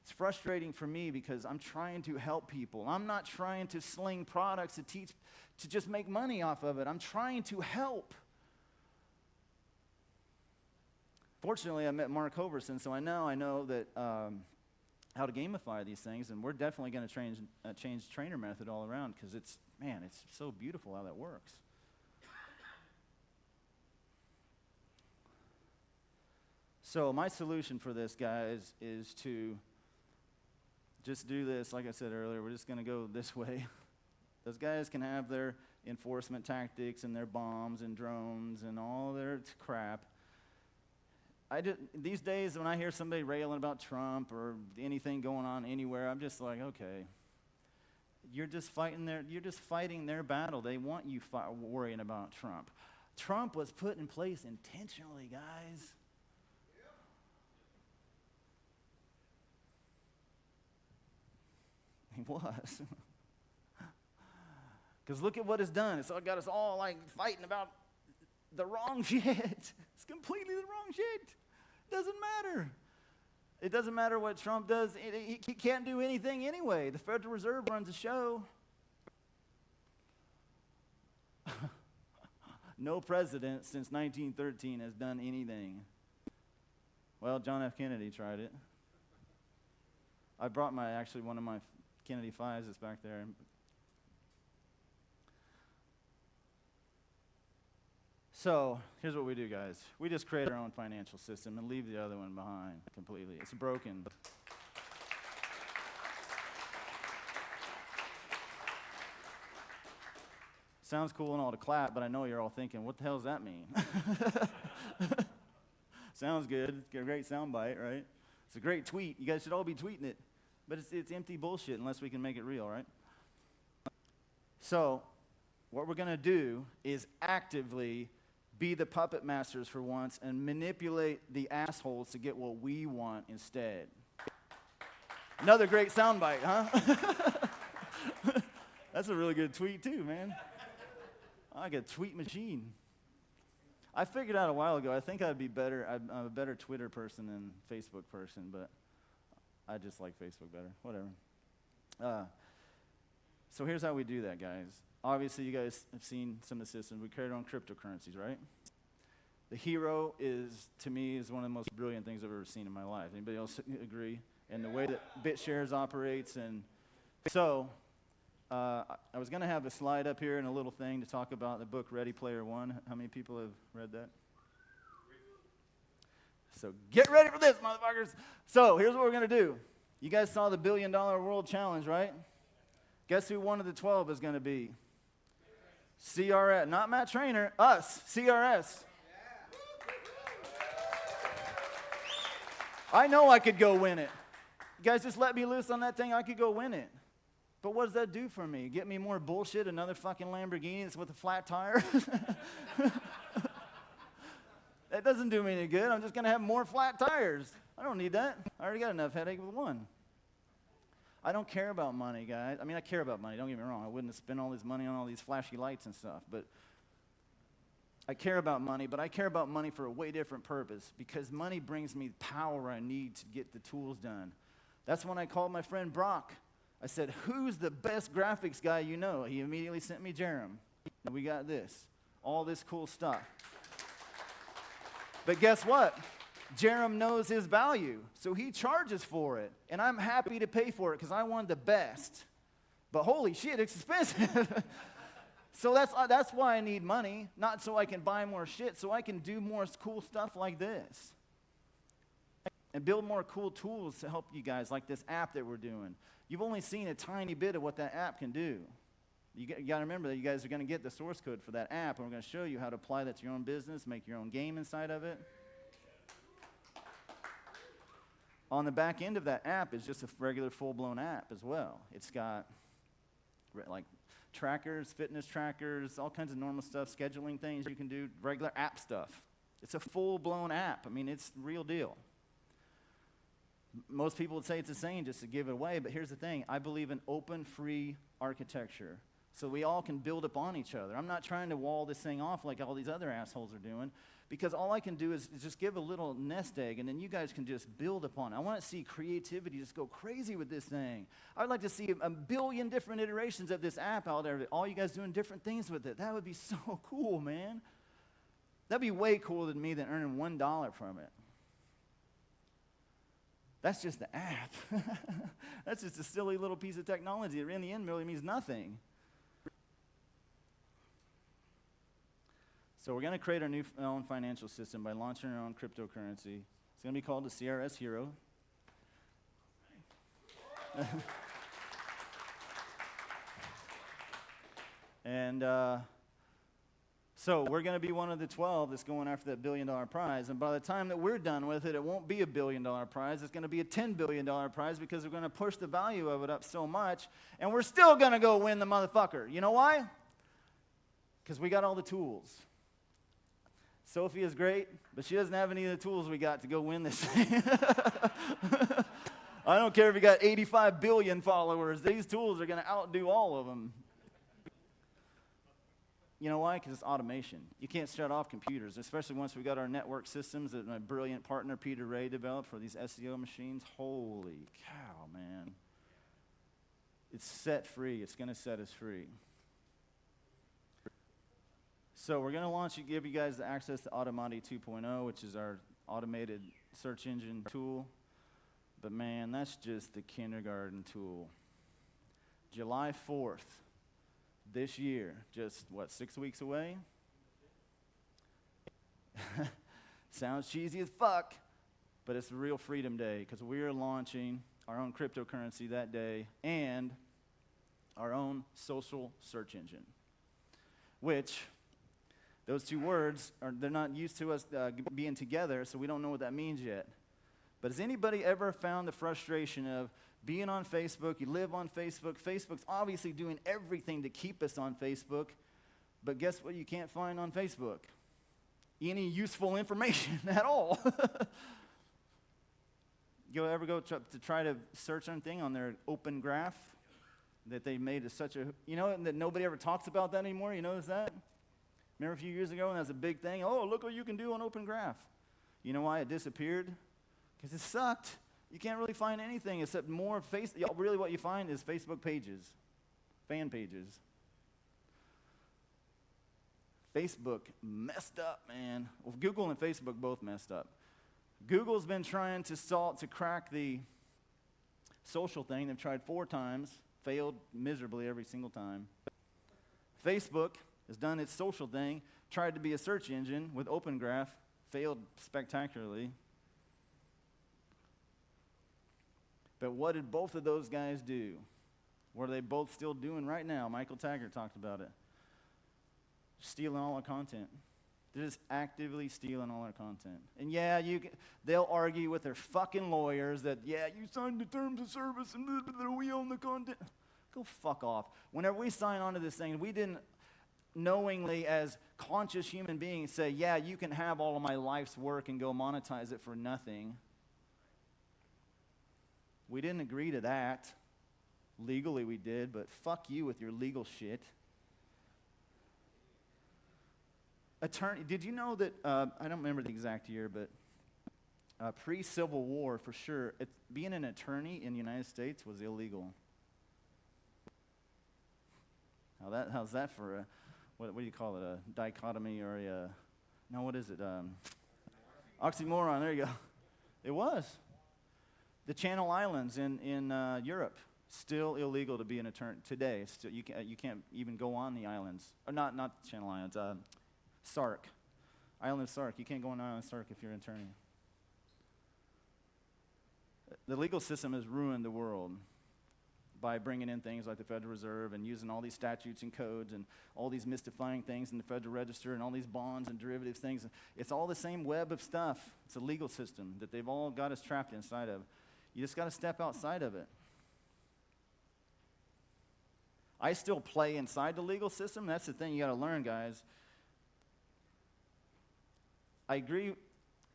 it's frustrating for me because I'm trying to help people. I'm not trying to sling products to teach, to just make money off of it. I'm trying to help. Fortunately, I met Mark Hoverson, so I know that how to gamify these things, and we're definitely going to change trainer method all around because it's so beautiful how that works. So my solution for this, guys, is to just do this. Like I said earlier, we're just going to go this way. Those guys can have their enforcement tactics and their bombs and drones and all their crap. These days, when I hear somebody railing about Trump or anything going on anywhere, I'm just like, okay, you're just fighting their battle. They want you worrying about Trump. Trump was put in place intentionally, guys. He was. Because look at what it's done. It's got us all like fighting about the wrong shit. It's completely the wrong shit. It doesn't matter. It doesn't matter what Trump does. He can't do anything anyway. The Federal Reserve runs the show. No president since 1913 has done anything. Well, John F. Kennedy tried it. I brought one of my Kennedy 5s that's back there. So here's what we do, guys. We just create our own financial system and leave the other one behind completely. It's broken. Sounds cool and all to clap, but I know you're all thinking, what the hell does that mean? Sounds good. It's a great soundbite, right? It's a great tweet. You guys should all be tweeting it. But it's empty bullshit unless we can make it real, right? So what we're going to do is actively be the puppet masters for once and manipulate the assholes to get what we want instead. Another great soundbite, huh? That's a really good tweet too, man. I like a tweet machine. I figured out a while ago, I think I'd be better, I'm a better Twitter person than Facebook person, but I just like Facebook better, whatever. So here's how we do that, guys. Obviously, you guys have seen some of the systems. We create our own cryptocurrencies, right? The Hero to me, is one of the most brilliant things I've ever seen in my life. Anybody else agree? And the way that BitShares operates. And so I was going to have a slide up here and a little thing to talk about the book Ready Player One. How many people have read that? So get ready for this, motherfuckers. So here's what we're going to do. You guys saw the $1 billion world challenge, right? Guess who one of the 12 is going to be? CRS. Not Matt Trainer, us, CRS. I know I could go win it. You guys just let me loose on that thing, I could go win it. But what does that do for me? Get me more bullshit, another fucking Lamborghini that's with a flat tire? That doesn't do me any good. I'm just going to have more flat tires. I don't need that. I already got enough headache with one. I don't care about money, guys. I mean, I care about money. Don't get me wrong. I wouldn't have spent all this money on all these flashy lights and stuff. But I care about money, but I care about money for a way different purpose because money brings me power I need to get the tools done. That's when I called my friend Brock. I said, who's the best graphics guy you know? He immediately sent me Jerem. And we got this, all this cool stuff. But guess what? Jerem knows his value, so he charges for it. And I'm happy to pay for it because I want the best. But holy shit, it's expensive. So that's why I need money, not so I can buy more shit, so I can do more cool stuff like this. And build more cool tools to help you guys, like this app that we're doing. You've only seen a tiny bit of what that app can do. You got to remember that you guys are going to get the source code for that app, and we're going to show you how to apply that to your own business, make your own game inside of it. On the back end of that app is just a regular full-blown app as well. It's got like trackers, fitness trackers, all kinds of normal stuff, scheduling things you can do, regular app stuff. It's a full-blown app. I mean, it's real deal. Most people would say it's insane just to give it away, but here's the thing. I believe in open, free architecture, so we all can build upon each other. I'm not trying to wall this thing off like all these other assholes are doing, because all I can do is just give a little nest egg, and then you guys can just build upon it. I want to see creativity just go crazy with this thing. I'd like to see a billion different iterations of this app out there, all you guys doing different things with it. That would be so cool, man. That'd be way cooler than me than earning $1 from it. That's just the app. That's just a silly little piece of technology that in the end really means nothing. So we're going to create our own financial system by launching our own cryptocurrency. It's going to be called the CRS Hero. And so we're going to be one of the 12 that's going after that $1 billion prize. And by the time that we're done with it, it won't be a $1 billion prize. It's going to be a $10 billion prize because we're going to push the value of it up so much. And we're still going to go win the motherfucker. You know why? Because we got all the tools. Sophie is great, but she doesn't have any of the tools we got to go win this thing. I don't care if you got 85 billion followers. These tools are going to outdo all of them. You know why? Because it's automation. You can't shut off computers, especially once we got our network systems that my brilliant partner Peter Ray developed for these SEO machines. Holy cow, man. It's set free. It's going to set us free. So we're going to launch, give you guys the access to Automati 2.0, which is our automated search engine tool. But man, that's just the kindergarten tool. July 4th. This year, just, 6 weeks away? Sounds cheesy as fuck, but it's a real Freedom Day because we are launching our own cryptocurrency that day and our own social search engine, which those two words, they're not used to us being together, so we don't know what that means yet. But has anybody ever found the frustration of being on Facebook, you live on Facebook, Facebook's obviously doing everything to keep us on Facebook, but guess what you can't find on Facebook? Any useful information at all. You ever go to try to search anything on their open graph that they made as such a, that nobody ever talks about that anymore? You notice that? Remember a few years ago when that was a big thing? Oh, look what you can do on open graph. You know why it disappeared? Because it sucked. You can't really find anything except more really what you find is Facebook pages, fan pages. Facebook messed up, man. Well, Google and Facebook both messed up. Google's been trying to crack the social thing. They've tried 4 times, failed miserably every single time. Facebook has done its social thing, tried to be a search engine with Open Graph, failed spectacularly. But what did both of those guys do? What are they both still doing right now? Michael Taggart talked about it. Stealing all our content. They're just actively stealing all our content. And yeah, they'll argue with their fucking lawyers that, yeah, you signed the terms of service and we own the content. Go fuck off. Whenever we sign onto this thing, we didn't knowingly as conscious human beings say, yeah, you can have all of my life's work and go monetize it for nothing. We didn't agree to that. Legally we did, but fuck you with your legal shit. attorney, did you know that, I don't remember the exact year, but pre-Civil War, for sure, being an attorney in the United States was illegal. How's that for a, what do you call it, a dichotomy or a, no, what is it, oxymoron, there you go. It was. The Channel Islands in Europe, still illegal to be an attorney today. Still, you can't even go on the islands. Or not the Channel Islands, Sark. Island of Sark. You can't go on Island of Sark if you're an attorney. The legal system has ruined the world by bringing in things like the Federal Reserve and using all these statutes and codes and all these mystifying things in the Federal Register and all these bonds and derivative things. It's all the same web of stuff. It's a legal system that they've all got us trapped inside of. You just got to step outside of it. I still play inside the legal system. That's the thing you got to learn, guys. I agree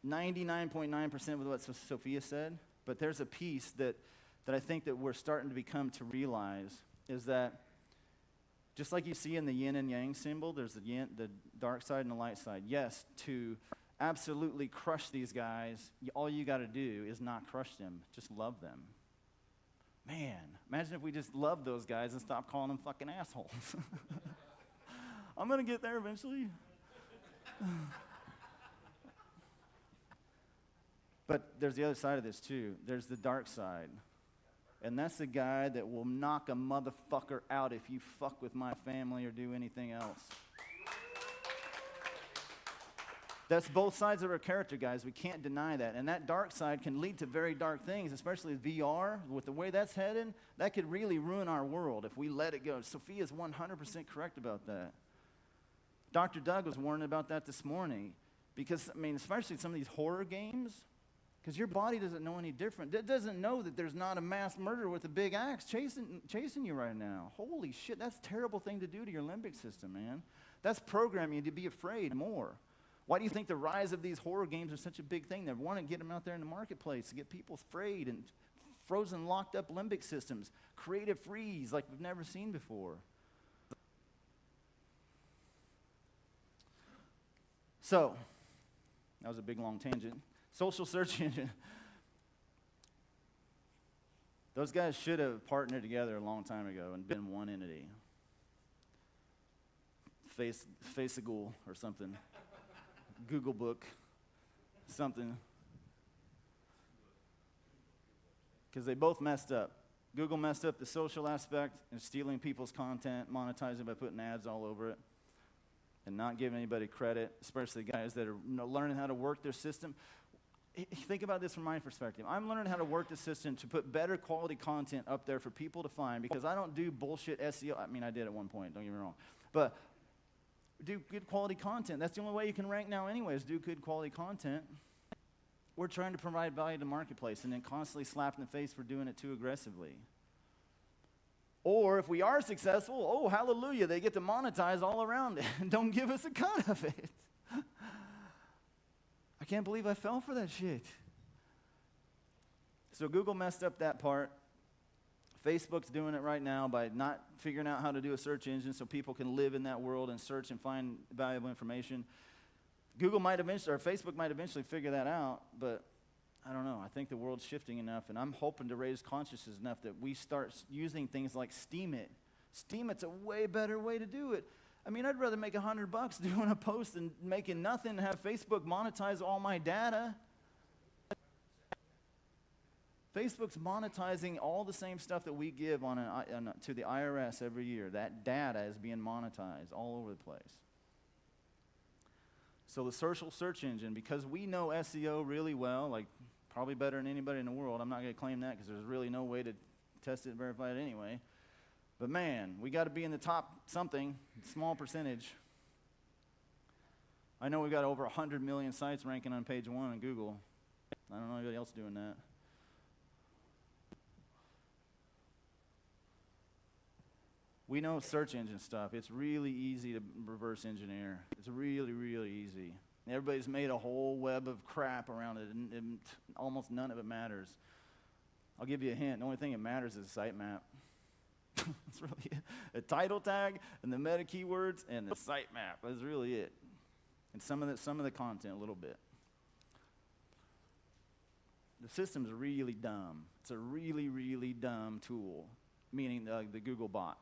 99.9% with what Sophia said, but there's a piece that I think that we're starting to become to realize is that just like you see in the yin and yang symbol, there's the dark side and the light side. Yes, to absolutely crush these guys, all you got to do is not crush them, just love them. Man, imagine if we just loved those guys and stopped calling them fucking assholes. I'm going to get there eventually. But there's the other side of this too. There's the dark side. And that's the guy that will knock a motherfucker out if you fuck with my family or do anything else. That's both sides of our character, guys. We can't deny that. And that dark side can lead to very dark things, especially with VR. With the way that's headed, that could really ruin our world if we let it go. Sophia's 100% correct about that. Dr. Doug was warning about that this morning. Because, I mean, especially some of these horror games, because your body doesn't know any different. It doesn't know that there's not a mass murderer with a big axe chasing you right now. Holy shit, that's a terrible thing to do to your limbic system, man. That's programming you to be afraid more. Why do you think the rise of these horror games are such a big thing? They want to get them out there in the marketplace to get people afraid and frozen, locked up limbic systems, creative freeze like we've never seen before. So, that was a big long tangent. Social search engine. Those guys should have partnered together a long time ago and been one entity. Face-a-Google or something. Google Book, something. Because they both messed up. Google messed up the social aspect and stealing people's content, monetizing by putting ads all over it, and not giving anybody credit, especially guys that are learning how to work their system. Think about this from my perspective. I'm learning how to work the system to put better quality content up there for people to find because I don't do bullshit SEO. I mean, I did at one point, don't get me wrong. But do good quality content. That's the only way you can rank now anyways, do good quality content. We're trying to provide value to the marketplace and then constantly slapped in the face for doing it too aggressively. Or if we are successful, oh, hallelujah, they get to monetize all around it and don't give us a cut of it. I can't believe I fell for that shit. So Google messed up that part. Facebook's doing it right now by not figuring out how to do a search engine so people can live in that world and search and find valuable information. Google might eventually, or Facebook might eventually figure that out, but I don't know. I think the world's shifting enough, and I'm hoping to raise consciousness enough that we start using things like Steemit. Steemit's a way better way to do it. I mean, I'd rather make $100 doing a post than making nothing and have Facebook monetize all my data. Facebook's monetizing all the same stuff that we give to the IRS every year. That data is being monetized all over the place. So the social search engine, because we know SEO really well, like probably better than anybody in the world. I'm not going to claim that because there's really no way to test it and verify it anyway. But man, we got to be in the top something, small percentage. I know we got over 100 million sites ranking on page 1 on Google. I don't know anybody else doing that. We know search engine stuff. It's really easy to reverse engineer. It's really, really easy. Everybody's made a whole web of crap around it, and almost none of it matters. I'll give you a hint. The only thing that matters is the sitemap. That's really it. A title tag and the meta keywords and the sitemap. That's really it. and some of the content a little bit. The system's really dumb. It's a really, really dumb tool, meaning the Google bot.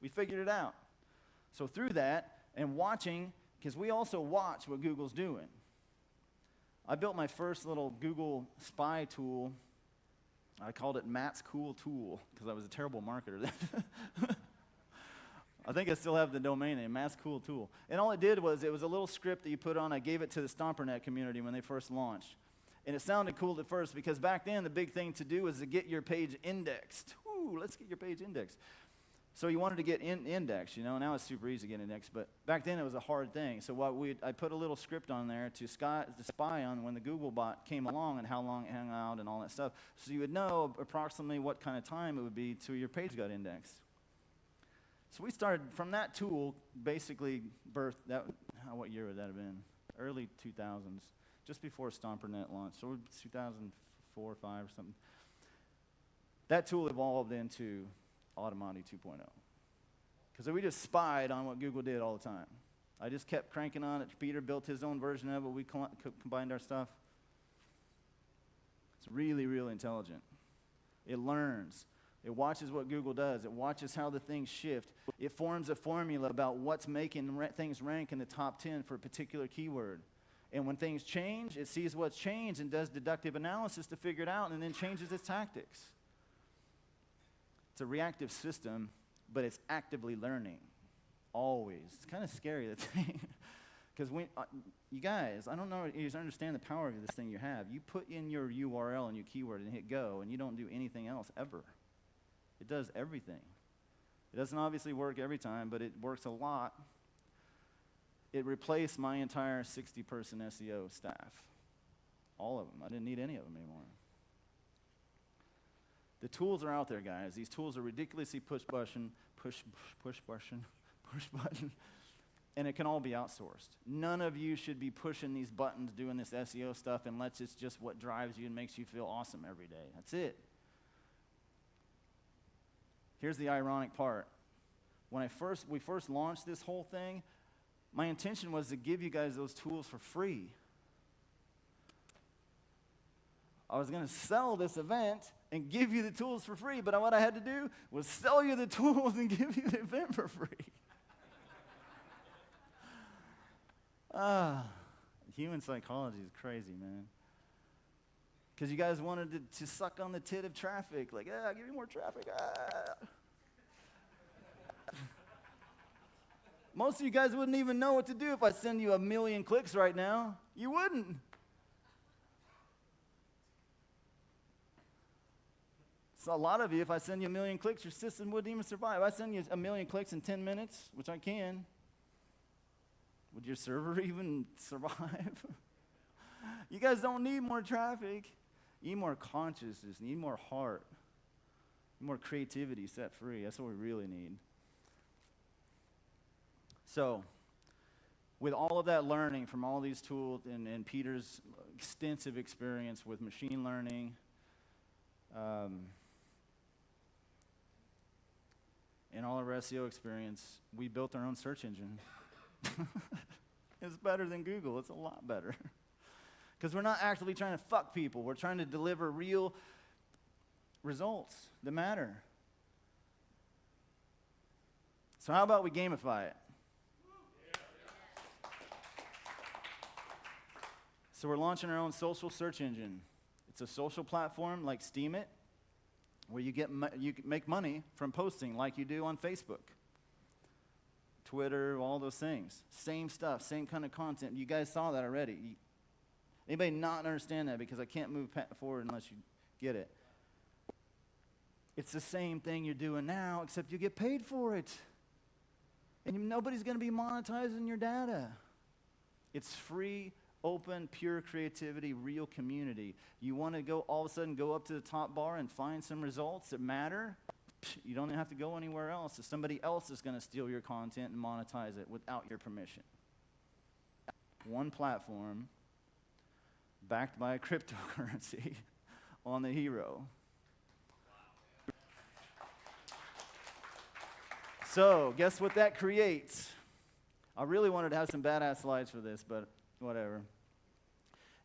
We figured it out. So through that and watching, because we also watch what Google's doing. I built my first little Google spy tool. I called it Matt's Cool Tool because I was a terrible marketer then. I think I still have the domain name, Matt's Cool Tool. And all it did was, it was a little script that you put on. I gave it to the StomperNet community when they first launched. And it sounded cool at first because back then the big thing to do was to get your page indexed. Ooh, let's get your page indexed. So you wanted to get indexed, you know. Now it's super easy to get indexed, but back then it was a hard thing. So I put a little script on there to spy on when the Google bot came along and how long it hung out and all that stuff. So you would know approximately what kind of time it would be till your page got indexed. So we started from that tool, basically birthed that. What year would that have been? Early 2000s, just before StomperNet launched. So 2004, 5 or something. That tool evolved into Automati 2.0. Because we just spied on what Google did all the time. I just kept cranking on it. Peter built his own version of it. We combined our stuff. It's really, really intelligent. It learns. It watches what Google does. It watches how the things shift. It forms a formula about what's making things rank in the top 10 for a particular keyword. And when things change, it sees what's changed and does deductive analysis to figure it out and then changes its tactics. It's a reactive system, but it's actively learning, always. It's kind of scary, that thing. Because you guys, I don't know if you understand the power of this thing you have. You put in your URL and your keyword and hit go, and you don't do anything else ever. It does everything. It doesn't obviously work every time, but it works a lot. It replaced my entire 60-person SEO staff. All of them. I didn't need any of them anymore. The tools are out there, guys. These tools are ridiculously push button, and it can all be outsourced. None of you should be pushing these buttons, doing this SEO stuff, unless it's just what drives you and makes you feel awesome every day. That's it. Here's the ironic part. When we first launched this whole thing, my intention was to give you guys those tools for free. I was going to sell this event and give you the tools for free, but what I had to do was sell you the tools and give you the event for free. Human psychology is crazy, man. Because you guys wanted to suck on the tit of traffic. Like, give me more traffic. Most of you guys wouldn't even know what to do if I send you 1 million clicks right now. You wouldn't. So a lot of you, if I send you 1 million clicks, your system wouldn't even survive. If I send you 1 million clicks in 10 minutes, which I can, would your server even survive? You guys don't need more traffic. You need more consciousness. You need more heart. More creativity set free. That's what we really need. So, with all of that learning from all these tools and Peter's extensive experience with machine learning, and all of our SEO experience, we built our own search engine. It's better than Google. It's a lot better. Because we're not actively trying to fuck people. We're trying to deliver real results that matter. So how about we gamify it? So we're launching our own social search engine. It's a social platform like Steemit, where you make money from posting like you do on Facebook, Twitter, all those things. Same stuff, same kind of content. You guys saw that already. Anybody not understand that? Because I can't move forward unless you get it. It's the same thing you're doing now, except you get paid for it. And nobody's going to be monetizing your data. It's free, open, pure creativity, real community. You want to go all of a sudden go up to the top bar and find some results that matter? You don't have to go anywhere else. If somebody else is going to steal your content and monetize it without your permission. One platform, backed by a cryptocurrency on the hero. So, guess what that creates? I really wanted to have some badass slides for this, but whatever.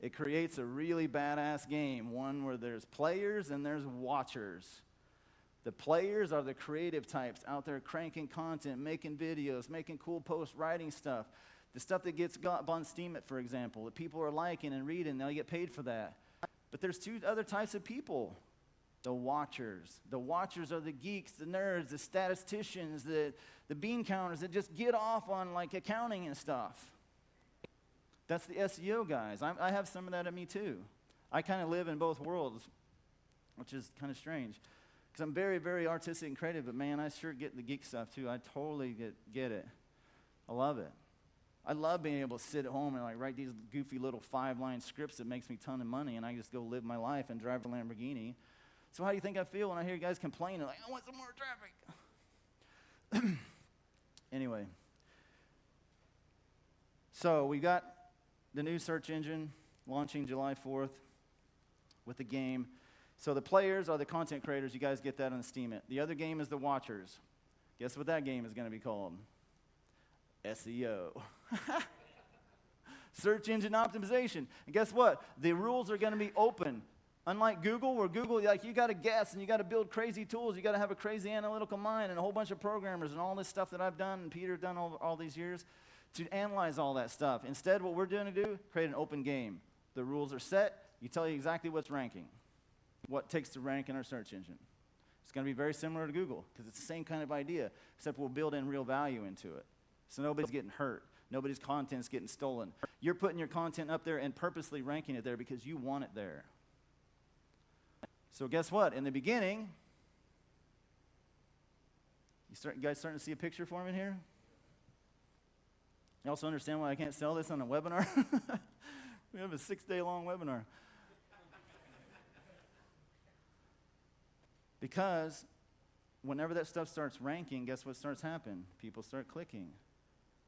It creates a really badass game, one where there's players and there's watchers. The players are the creative types out there cranking content, making videos, making cool posts, writing stuff. The stuff that gets up on Steam, for example, that people are liking and reading, they'll get paid for that. But there's two other types of people. The watchers. The watchers are the geeks, the nerds, the statisticians, the bean counters that just get off on like accounting and stuff. That's the SEO guys. I have some of that in me too. I kind of live in both worlds, which is kind of strange. Because I'm very, very artistic and creative, but man, I sure get the geek stuff too. I totally get it. I love it. I love being able to sit at home and like write these goofy little 5-line scripts that makes me a ton of money, and I just go live my life and drive a Lamborghini. So how do you think I feel when I hear you guys complaining like, I want some more traffic? Anyway. So we got the new search engine launching July 4th with the game. So the players are the content creators. You guys get that on the Steam it. The other game is the watchers. Guess what that game is going to be called? SEO. Search engine optimization. And guess what? The rules are going to be open. Unlike Google, where Google, like, you got to guess and you got to build crazy tools. You got to have a crazy analytical mind and a whole bunch of programmers and all this stuff that I've done and Peter's done all these years to analyze all that stuff. Instead, what we're doing to do, create an open game. The rules are set. You tell you exactly what's ranking, what takes to rank in our search engine. It's going to be very similar to Google because it's the same kind of idea, except we'll build in real value into it. So nobody's getting hurt. Nobody's content's getting stolen. You're putting your content up there and purposely ranking it there because you want it there. So guess what? In the beginning, you guys starting to see a picture for me in here? You also understand why I can't sell this on a webinar? We have a 6-day-long webinar. Because whenever that stuff starts ranking, guess what starts happening? People start clicking.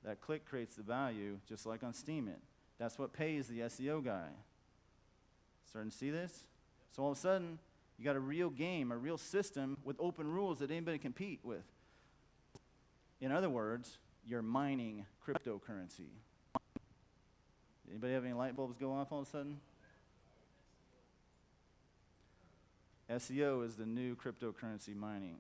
That click creates the value, just like on Steam it. That's what pays the SEO guy. Starting to see this? So all of a sudden, you got a real game, a real system with open rules that anybody can compete with. In other words, you're mining cryptocurrency. Anybody have any light bulbs go off all of a sudden? SEO is the new cryptocurrency mining.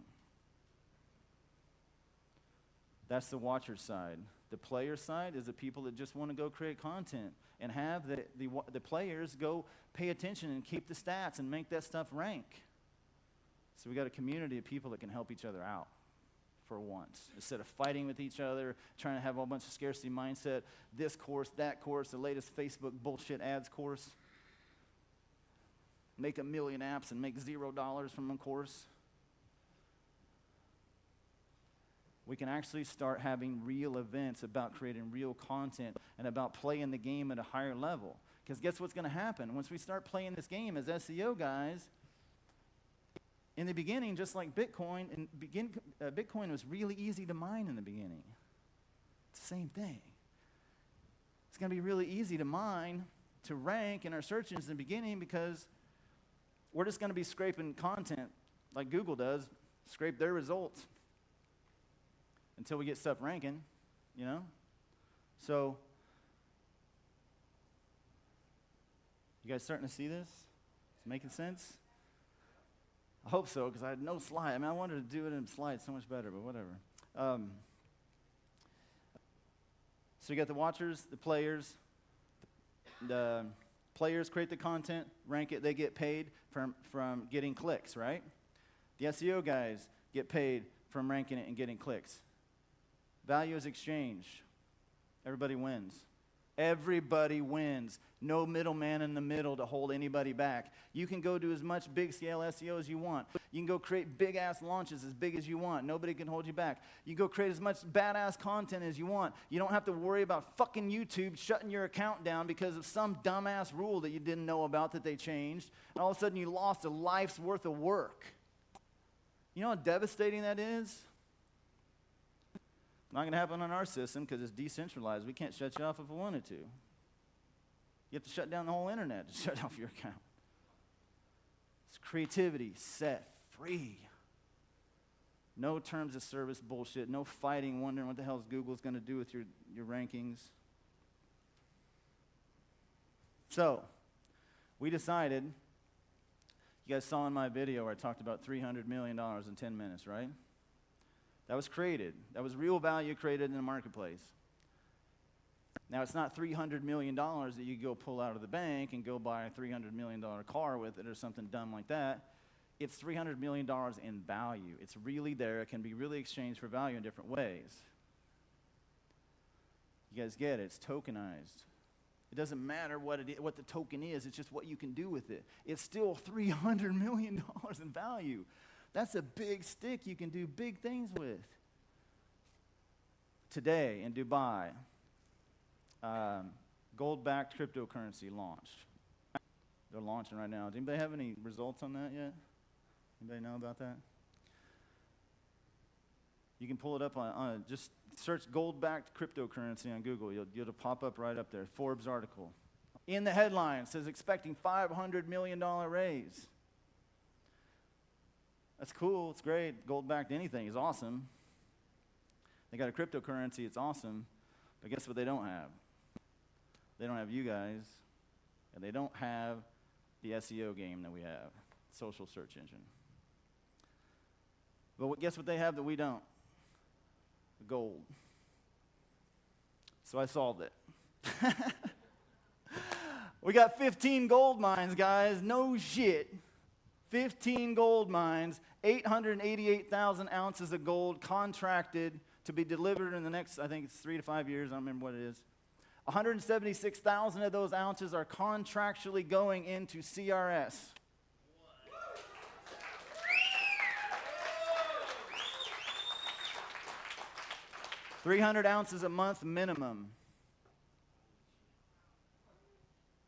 That's the watcher side. The player side is the people that just want to go create content and have the players go pay attention and keep the stats and make that stuff rank. So we got a community of people that can help each other out for once. Instead of fighting with each other, trying to have a whole bunch of scarcity mindset, this course, that course, the latest Facebook bullshit ads course. Make 1 million apps and make $0 from a course. We can actually start having real events about creating real content and about playing the game at a higher level. Because guess what's going to happen? Once we start playing this game as SEO guys, in the beginning, just like Bitcoin, Bitcoin was really easy to mine in the beginning. It's the same thing. It's going to be really easy to mine, to rank in our search engines in the beginning because we're just going to be scraping content like Google does, scrape their results until we get stuff ranking, you know? So, you guys starting to see this? It's making sense? I hope so, because I had no slide. I mean, I wanted to do it in slides so much better, but whatever. So you got the watchers, the players. The players create the content, rank it, they get paid from getting clicks, right? The SEO guys get paid from ranking it and getting clicks. Value is exchanged. Everybody wins. Everybody wins. No middleman in the middle to hold anybody back. You can go do as much big scale SEO as you want. You can go create big ass launches as big as you want. Nobody can hold you back. You can go create as much badass content as you want. You don't have to worry about fucking YouTube shutting your account down because of some dumbass rule that you didn't know about that they changed. And all of a sudden you lost a life's worth of work. You know how devastating that is? Not going to happen on our system because it's decentralized. We can't shut you off if we wanted to. You have to shut down the whole internet to shut off your account. It's creativity set free. No terms of service bullshit. No fighting, wondering what the hell is Google's going to do with your rankings. So, we decided, you guys saw in my video where I talked about $300 million in 10 minutes, right? That was created. That was real value created in the marketplace. Now, it's not $300 million that you go pull out of the bank and go buy a $300 million car with it or something dumb like that. It's $300 million in value. It's really there. It can be really exchanged for value in different ways. You guys get it. It's tokenized. It doesn't matter what the token is. It's just what you can do with it. It's still $300 million in value. That's a big stick you can do big things with. Today in Dubai, gold-backed cryptocurrency launched. They're launching right now. Does anybody have any results on that yet? Anybody know about that? You can pull it up on just search gold-backed cryptocurrency on Google. It'll pop up right up there. Forbes article. In the headline, it says expecting $500 million raise. That's cool. It's great. Gold-backed anything is awesome. They got a cryptocurrency. It's awesome. But guess what they don't have? They don't have you guys, and they don't have the SEO game that we have, social search engine. But guess what they have that we don't? Gold. So I solved it. We got 15 gold mines, guys. No shit. 15 gold mines, 888,000 ounces of gold contracted to be delivered in the next, I think it's 3 to 5 years. I don't remember what it is. 176,000 of those ounces are contractually going into CRS. 300 ounces a month minimum.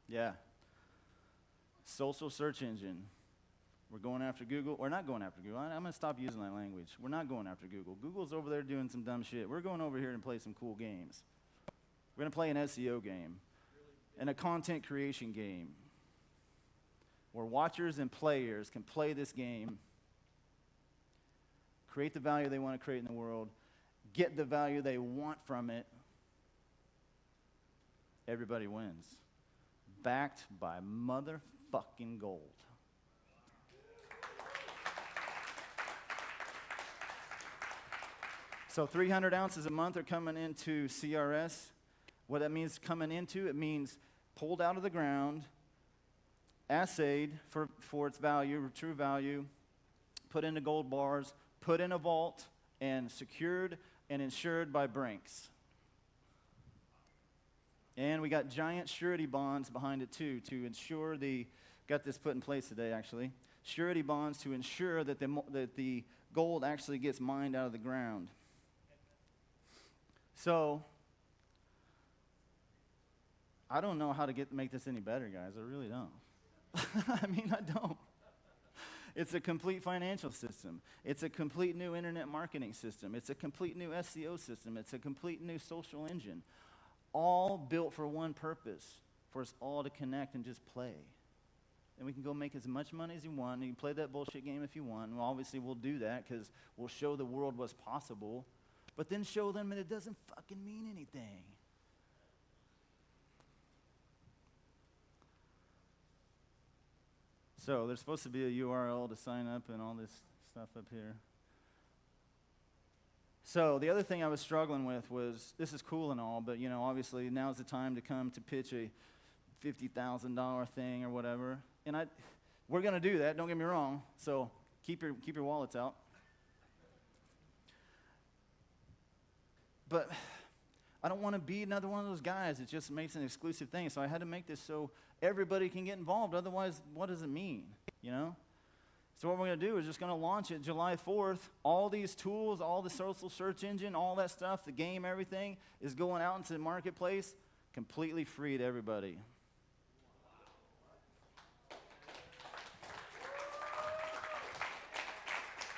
Yeah. Social search engine. We're going after Google. We're not going after Google. I'm going to stop using that language. We're not going after Google. Google's over there doing some dumb shit. We're going over here and play some cool games. We're going to play an SEO game and a content creation game where watchers and players can play this game, create the value they want to create in the world, get the value they want from it. Everybody wins. Backed by motherfucking gold. So 300 ounces a month are coming into CRS. What that means coming into, it means pulled out of the ground, assayed for its value, true value, put into gold bars, put in a vault, and secured and insured by Brinks. And we got giant surety bonds behind it too to ensure got this put in place today actually, surety bonds to ensure that the gold actually gets mined out of the ground. So, I don't know how to make this any better, guys. I really don't. I mean, I don't. It's a complete financial system. It's a complete new internet marketing system. It's a complete new SEO system. It's a complete new social engine. All built for one purpose, for us all to connect and just play. And we can go make as much money as you want. And you can play that bullshit game if you want. And obviously we'll do that because we'll show the world what's possible. But then show them that it doesn't fucking mean anything. So there's supposed to be a URL to sign up and all this stuff up here. So the other thing I was struggling with was, this is cool and all, but obviously now's the time to come to pitch a $50,000 thing or whatever. And we're gonna do that, don't get me wrong. So keep your wallets out. But I don't want to be another one of those guys that just makes an exclusive thing. So I had to make this so everybody can get involved. Otherwise, what does it mean, So what we're going to do is just going to launch it July 4th. All these tools, all the social search engine, all that stuff, the game, everything is going out into the marketplace completely free to everybody.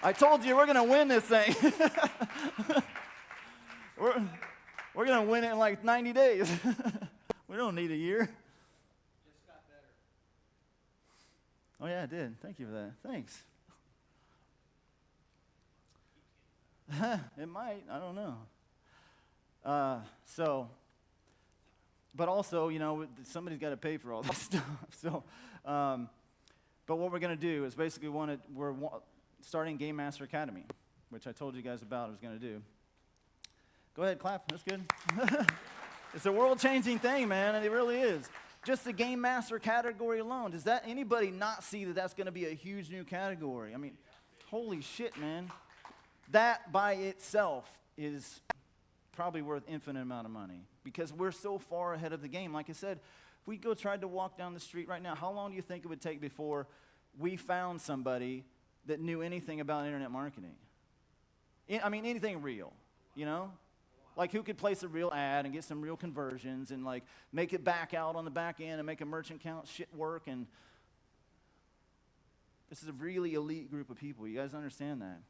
I told you we're going to win this thing. We're going to win it in like 90 days. We don't need a year. Just got better. Oh, yeah, it did. Thank you for that. Thanks. It might. I don't know. But also, you know, somebody's got to pay for all this stuff. So, but what we're going to do is basically we're starting Game Master Academy, which I told you guys about I was going to do. Go ahead, clap. That's good. It's a world-changing thing, man, and it really is. Just the Game Master category alone. Does that anybody not see that that's going to be a huge new category? I mean, holy shit, man. That by itself is probably worth infinite amount of money because we're so far ahead of the game. Like I said, if we tried to walk down the street right now, how long do you think it would take before we found somebody that knew anything about internet marketing? I mean, anything real, you know? Like who could place a real ad and get some real conversions and like make it back out on the back end and make a merchant count shit work. And this is a really elite group of people. You guys understand that?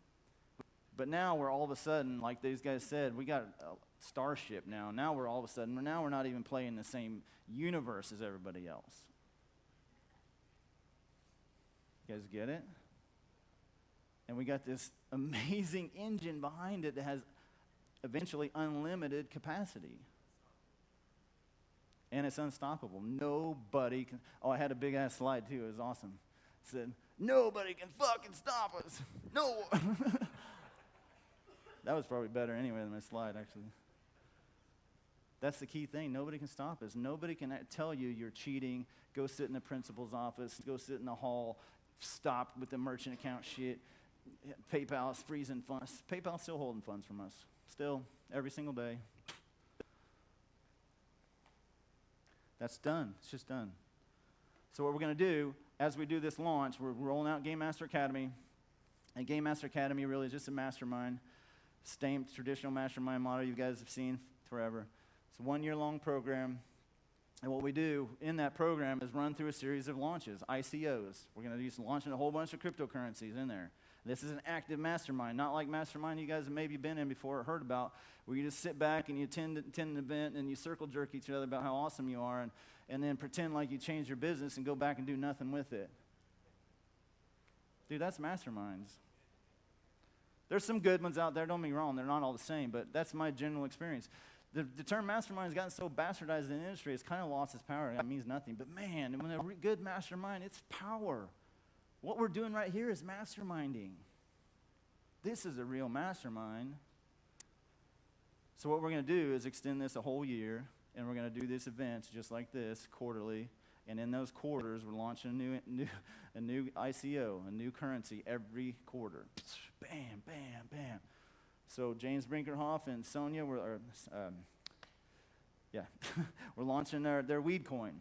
But now we're all of a sudden, like these guys said, we got a starship now. Now we're all of a sudden, we're not even playing the same universe as everybody else. You guys get it? And we got this amazing engine behind it that has eventually unlimited capacity. And it's unstoppable. Nobody can. Oh, I had a big ass slide too. It was awesome. It said, nobody can fucking stop us. No. That was probably better anyway than my slide, actually. That's the key thing. Nobody can stop us. Nobody can tell you you're cheating. Go sit in the principal's office. Go sit in the hall. Stop with the merchant account shit. PayPal's freezing funds. PayPal's still holding funds from us. Still, every single day. That's done. It's just done. So what we're going to do, as we do this launch, we're rolling out Game Master Academy. And Game Master Academy really is just a mastermind. Same traditional mastermind model you guys have seen forever. It's a 1-year-long program. And what we do in that program is run through a series of launches, ICOs. We're going to be launching a whole bunch of cryptocurrencies in there. This is an active mastermind, not like mastermind you guys have maybe been in before or heard about, where you just sit back and you attend an event and you circle jerk each other about how awesome you are and then pretend like you changed your business and go back and do nothing with it. Dude, that's masterminds. There's some good ones out there, don't get me wrong, they're not all the same, but that's my general experience. The term mastermind has gotten so bastardized in the industry, it's kind of lost its power. It means nothing. But man, when a good mastermind, it's power. What we're doing right here is masterminding. This is a real mastermind. So what we're going to do is extend this a whole year, and we're going to do these events just like this quarterly. And in those quarters, we're launching a new ICO, a new currency every quarter. Bam, bam, bam. So James Brinkerhoff and Sonia we're launching their weed coin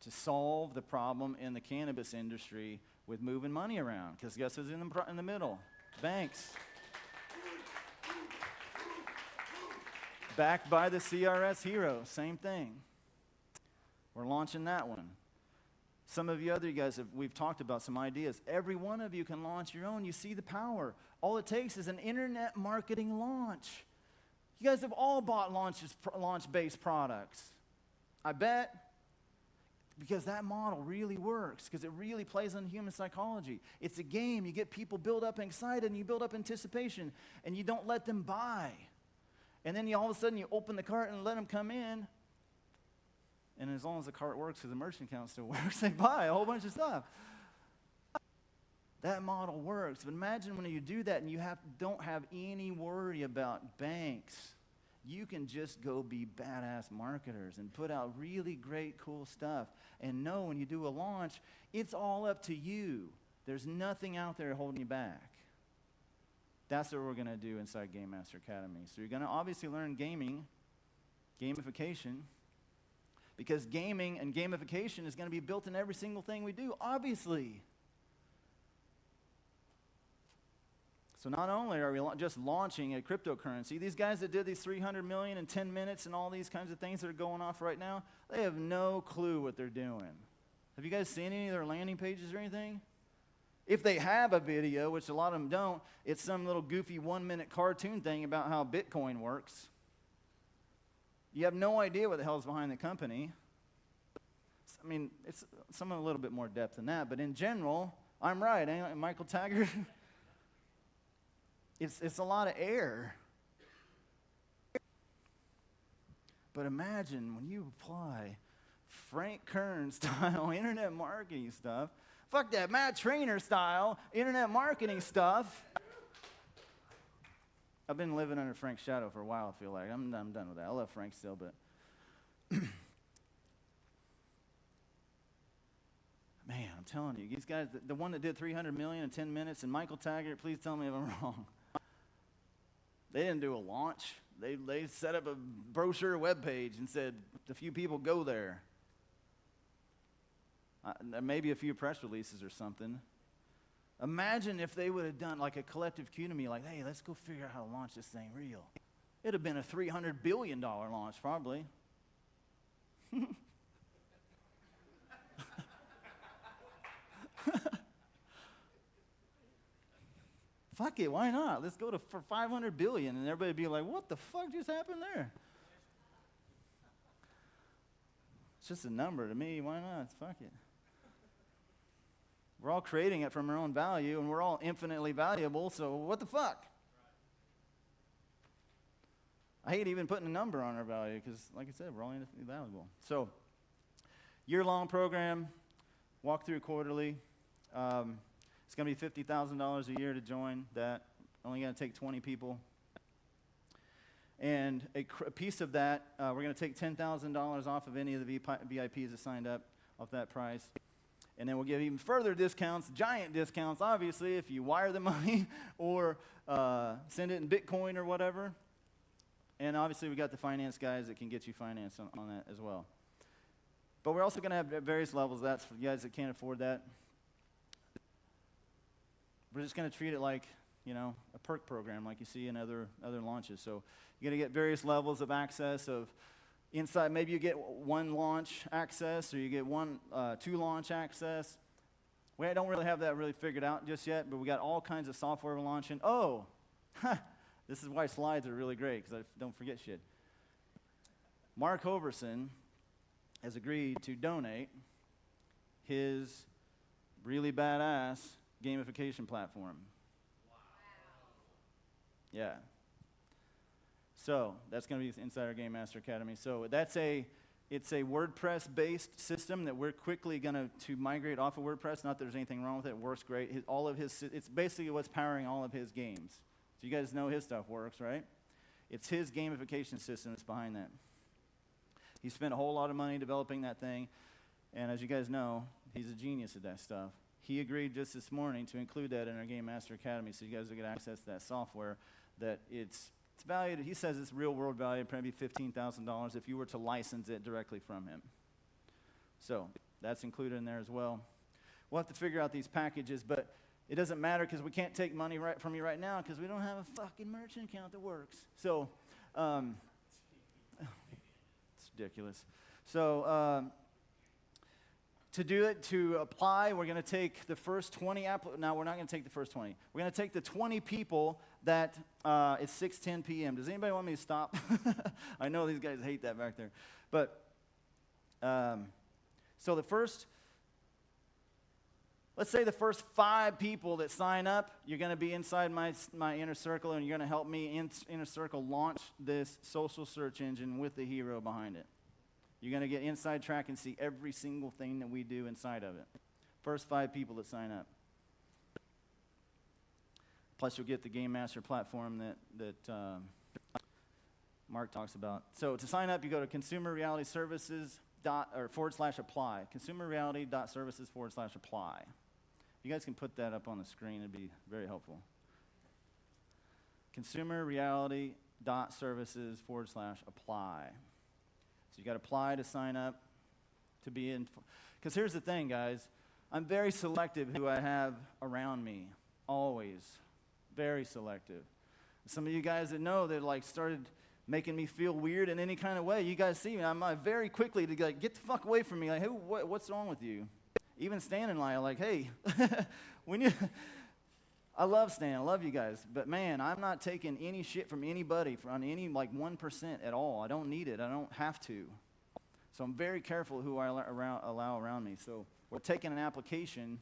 to solve the problem in the cannabis industry with moving money around. Because guess who's in the middle? Banks. Backed by the CRS hero, same thing. We're launching that one. Some of you other guys, we've talked about some ideas. Every one of you can launch your own. You see the power. All it takes is an internet marketing launch. You guys have all bought launch-based products. I bet. Because that model really works, because it really plays on human psychology. It's a game. You get people build up excited, and you build up anticipation, and you don't let them buy. And then all of a sudden, you open the cart and let them come in, and as long as the cart works, because the merchant account still works, they buy a whole bunch of stuff. That model works. But imagine when you do that and you don't have any worry about banks. You can just go be badass marketers and put out really great, cool stuff. And know when you do a launch, it's all up to you. There's nothing out there holding you back. That's what we're going to do inside Game Master Academy. So you're going to obviously learn gaming, gamification, because gaming and gamification is going to be built in every single thing we do, obviously. So not only are we just launching a cryptocurrency, these guys that did these 300 million in 10 minutes and all these kinds of things that are going off right now, they have no clue what they're doing. Have you guys seen any of their landing pages or anything? If they have a video, which a lot of them don't, it's some little goofy 1-minute cartoon thing about how Bitcoin works. You have no idea what the hell's behind the company. I mean, it's some a little bit more depth than that, but in general, I'm right, ain't I, Michael Taggart? It's a lot of air. But imagine when you apply Frank Kern style internet marketing stuff, fuck that, Matt Trainer style internet marketing stuff. I've been living under Frank's shadow for a while, I feel like. I'm done with that. I love Frank still, but man, I'm telling you, these guys, the one that did 300 million in 10 minutes, and Michael Taggart, please tell me if I'm wrong. They didn't do a launch. They set up a brochure webpage and said a few people go there. Maybe a few press releases or something. Imagine if they would have done like a collective cue to me, like, hey, let's go figure out how to launch this thing real. It'd have been a $300 billion launch, probably. Fuck it, why not? Let's go for 500 billion, and everybody would be like, what the fuck just happened there? It's just a number to me, why not? Fuck it. We're all creating it from our own value, and we're all infinitely valuable, so what the fuck? I hate even putting a number on our value, because like I said, we're all infinitely valuable. So, year-long program, walk through quarterly. It's going to be $50,000 a year to join that. Only going to take 20 people. And a piece of that, we're going to take $10,000 off of any of the VIPs that signed up off that price. And then we'll give even further discounts, giant discounts, obviously, if you wire the money or send it in Bitcoin or whatever. And obviously, we got the finance guys that can get you finance on that as well. But we're also going to have various levels. That's for you guys that can't afford that. We're just going to treat it like, you know, a perk program like you see in other launches. So you're going to get various levels of access of inside. Maybe you get one launch access, or you get two launch access. We don't really have that really figured out just yet, but we got all kinds of software we're launching. Oh, this is why slides are really great, because I don't forget shit. Mark Hoverson has agreed to donate his really badass gamification platform. Wow. Yeah. So that's going to be inside our Game Master Academy. So it's a WordPress-based system that we're quickly going to migrate off of WordPress. Not that there's anything wrong with it. It works great. It's basically what's powering all of his games. So you guys know his stuff works, right? It's his gamification system that's behind that. He spent a whole lot of money developing that thing. And as you guys know, he's a genius at that stuff. He agreed just this morning to include that in our Game Master Academy, so you guys will get access to that software. That it's valued. He says it's real world value, probably $15,000 if you were to license it directly from him. So that's included in there as well. We'll have to figure out these packages, but it doesn't matter because we can't take money from you right now because we don't have a fucking merchant account that works. So it's ridiculous. So. To apply, we're going to take the first 20 No, we're not going to take the first 20. We're going to take the 20 people that it's 6:10 p.m. Does anybody want me to stop? I know these guys hate that back there. But, so let's say the first 5 people that sign up, you're going to be inside my inner circle, and you're going to help me inner circle launch this social search engine with the hero behind it. You're going to get inside track and see every single thing that we do inside of it. First 5 people that sign up. Plus, you'll get the Game Master platform that Mark talks about. So to sign up, you go to consumerrealityservices./apply. Consumerreality.services/apply. You guys can put that up on the screen. It'd be very helpful. Consumerreality.services/apply. So you got to apply to sign up to be in. Because here's the thing, guys. I'm very selective who I have around me. Always. Very selective. Some of you guys that know that like started making me feel weird in any kind of way. You guys see me. I'm very quickly to like, get the fuck away from me. Like, hey, what's wrong with you? Even Stan and I are like, hey, I love Stan. I love you guys. But, man, I'm not taking any shit from anybody on any, like, 1% at all. I don't need it. I don't have to. So I'm very careful who I allow around me. So we're taking an application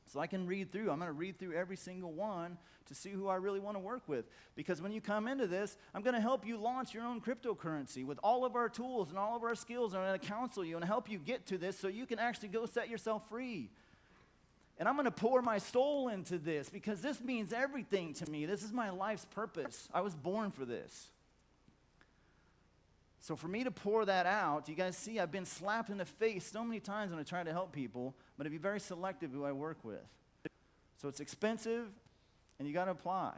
So I can read through. I'm going to read through every single one to see who I really want to work with. Because when you come into this, I'm going to help you launch your own cryptocurrency with all of our tools and all of our skills. I'm going to counsel you and help you get to this so you can actually go set yourself free. And I'm going to pour my soul into this because this means everything to me. This is my life's purpose. I was born for this. So for me to pour that out, you guys see I've been slapped in the face so many times when I try to help people, but to be very selective who I work with. So it's expensive, and you got to apply.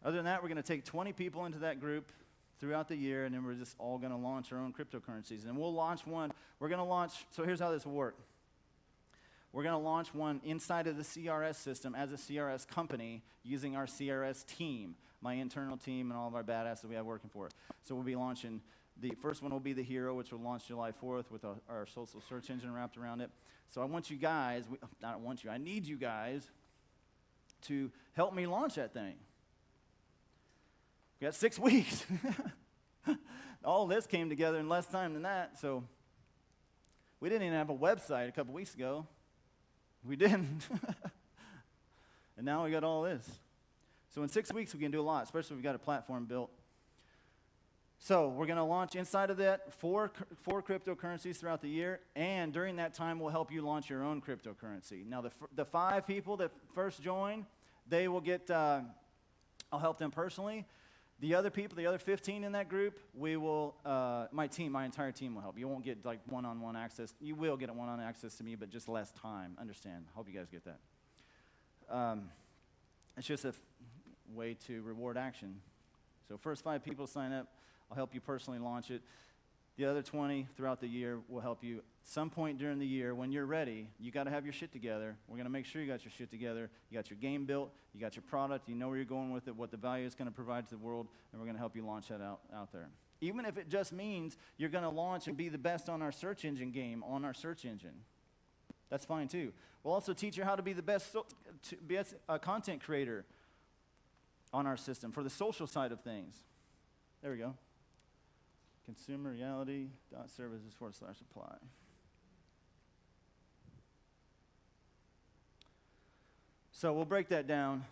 Other than that, we're going to take 20 people into that group throughout the year, and then we're just all going to launch our own cryptocurrencies. And we'll launch one. We're going to launch, so here's how this will work. We're going to launch one inside of the CRS system as a CRS company using our CRS team, my internal team and all of our badasses we have working for us. So we'll be launching, the first one will be the Hero, which will launch July 4th with our social search engine wrapped around it. So I want you guys, I need you guys to help me launch that thing. We got 6 weeks. All this came together in less time than that, so we didn't even have a website a couple weeks ago. We didn't. And now we got all this. So in 6 weeks, we can do a lot, especially if we've got a platform built. So we're going to launch inside of that four cryptocurrencies throughout the year, and during that time, we'll help you launch your own cryptocurrency. Now, the 5 people that first join, they will get, I'll help them personally. The other people, the other 15 in that group, we will, my entire team will help. You won't get like one-on-one access. You will get a one-on-one access to me, but just less time. Understand. Hope you guys get that. It's just a way to reward action. So first 5 people sign up. I'll help you personally launch it. The other 20 throughout the year will help you. Some point during the year, when you're ready, you got to have your shit together. We're going to make sure you got your shit together. You got your game built. You got your product. You know where you're going with it, what the value is going to provide to the world, and we're going to help you launch that out there. Even if it just means you're going to launch and be the best on our search engine game, on our search engine. That's fine too. We'll also teach you how to be the best content creator on our system for the social side of things. There we go. Consumer reality services/apply. So we'll break that down.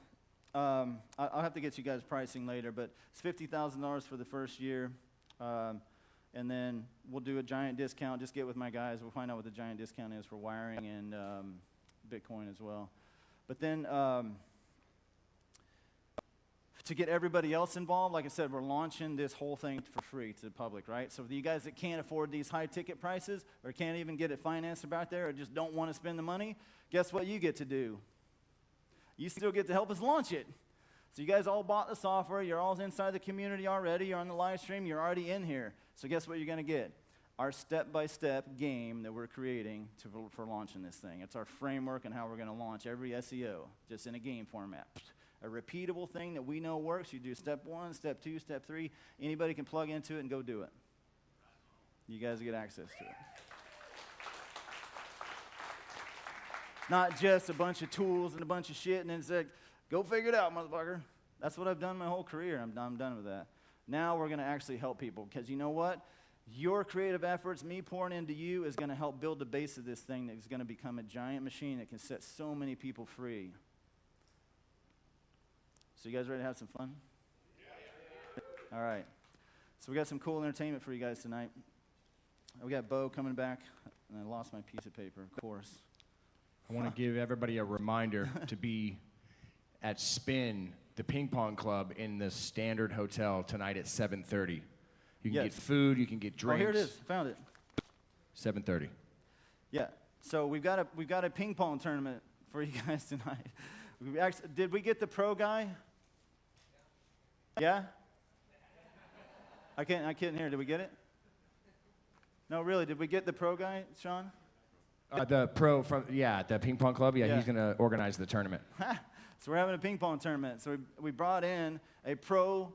I'll have to get you guys pricing later, but it's $50,000 for the first year. And then we'll do a giant discount. Just get with my guys. We'll find out what the giant discount is for wiring and Bitcoin as well. But then to get everybody else involved, like I said, we're launching this whole thing for free to the public, right? So for you guys that can't afford these high ticket prices or can't even get it financed about there or just don't want to spend the money, guess what you get to do? You still get to help us launch it. So you guys all bought the software. You're all inside the community already. You're on the live stream. You're already in here. So guess what you're going to get? Our step-by-step game that we're creating for launching this thing. It's our framework and how we're going to launch every SEO, just in a game format. A repeatable thing that we know works. You do step 1, step 2, step 3. Anybody can plug into it and go do it. You guys get access to it. Not just a bunch of tools and a bunch of shit and then say, go figure it out, motherfucker. That's what I've done my whole career. I'm done with that. Now we're going to actually help people because you know what? Your creative efforts, me pouring into you, is going to help build the base of this thing that is going to become a giant machine that can set so many people free. So you guys ready to have some fun? All right. So we got some cool entertainment for you guys tonight. We got Bo coming back, and I lost my piece of paper, of course. I want to give everybody a reminder to be at Spin, the ping pong club in the Standard Hotel tonight at 7:30. You can get food, you can get drinks. Oh, here it is. Found it. 7:30. Yeah. So we've got a ping pong tournament for you guys tonight. Did we get the pro guy? Yeah? I can't hear. Did we get it? No, really. Did we get the pro guy, Sean? The pro from, the ping pong club. Yeah, he's going to organize the tournament. So we're having a ping pong tournament. So we brought in a pro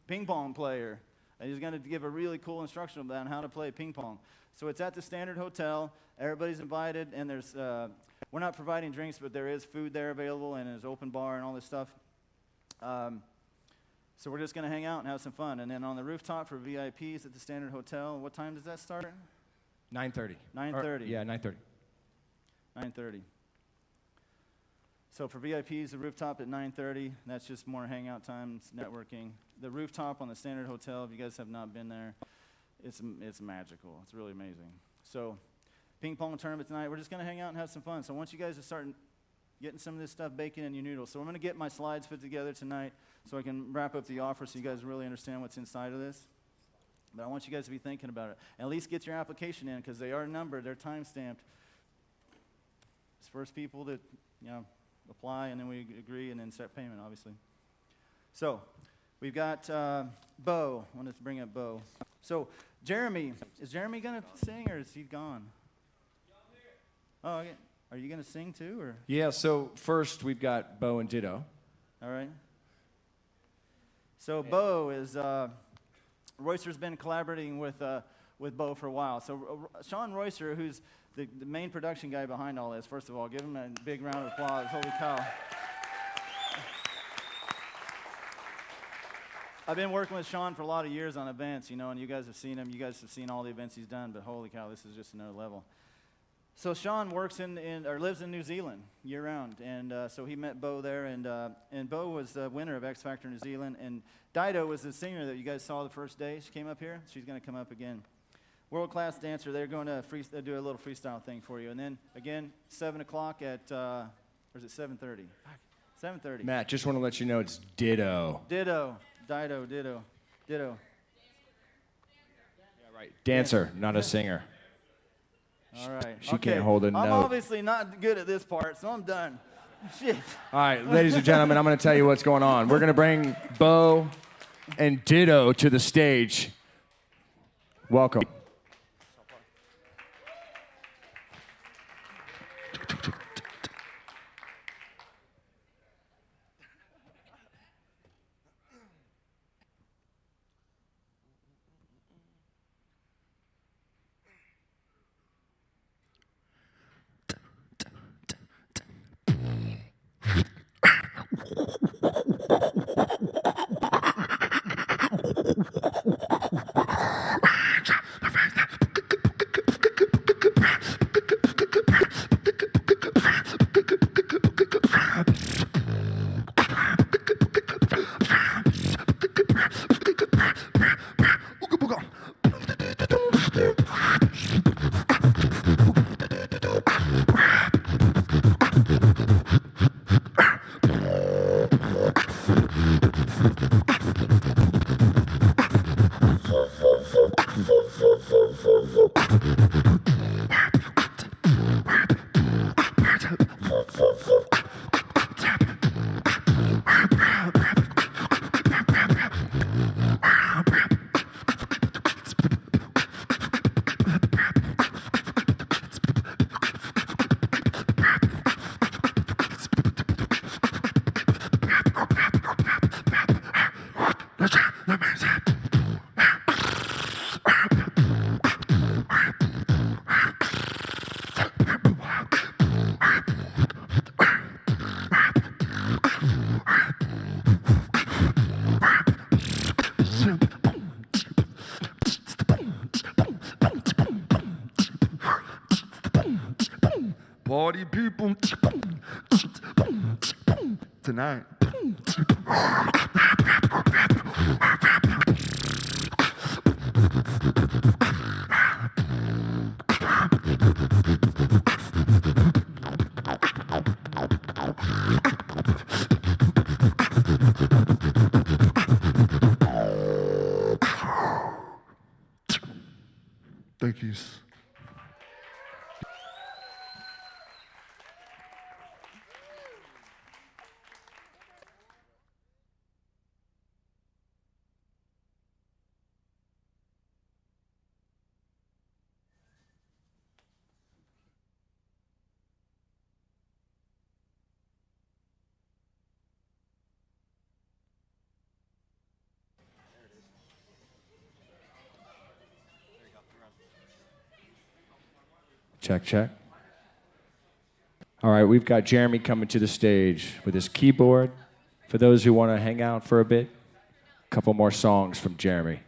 ping pong player. And he's going to give a really cool instruction on how to play ping pong. So it's at the Standard Hotel. Everybody's invited, and there's we're not providing drinks, but there is food there available, and there's open bar and all this stuff. So we're just going to hang out and have some fun. And then on the rooftop for VIPs at the Standard Hotel, what time does that start? 9:30. 9:30. Yeah, 9:30. 9:30. So for VIPs, the rooftop at 9:30. That's just more hangout times, networking. The rooftop on the Standard Hotel, if you guys have not been there, it's magical. It's really amazing. So ping pong tournament tonight. We're just going to hang out and have some fun. So I want you guys to start getting some of this stuff baking in your noodles. So I'm going to get my slides put together tonight so I can wrap up the offer so you guys really understand what's inside of this. But I want you guys to be thinking about it. And at least get your application in because they are numbered. They're time-stamped. It's first people that, apply, and then we agree, and then set payment, obviously. So we've got Bo. I wanted to bring up Bo. So Jeremy, is Jeremy going to sing, or is he gone? Oh, okay. Are you going to sing too, or? Yeah, so first we've got Bo and Ditto. All right. So Bo is, Royster's been collaborating with Bo for a while. So Sean Royster, who's the main production guy behind all this, first of all, give him a big round of applause. Holy cow. I've been working with Sean for a lot of years on events, and you guys have seen him. You guys have seen all the events he's done, but holy cow, this is just another level. So Sean works or lives in New Zealand year-round, and so he met Bo there, and Bo was the winner of X Factor New Zealand, and Dido was the singer that you guys saw the first day. She came up here. She's going to come up again. World-class dancer. They're going to do a little freestyle thing for you. And then, again, 7 o'clock or is it 7:30? 7:30. Matt, just want to let you know it's Ditto. Ditto. Dido, Ditto. Ditto. Yeah, right. Dancer, not a singer. All right. She can't hold a note. I'm obviously not good at this part, so I'm done. Shit. All right, ladies and gentlemen, I'm going to tell you what's going on. We're going to bring Bo and Ditto to the stage. Welcome. Party people tonight. Thank you. Check, check. All right, we've got Jeremy coming to the stage with his keyboard. For those who want to hang out for a bit, a couple more songs from Jeremy.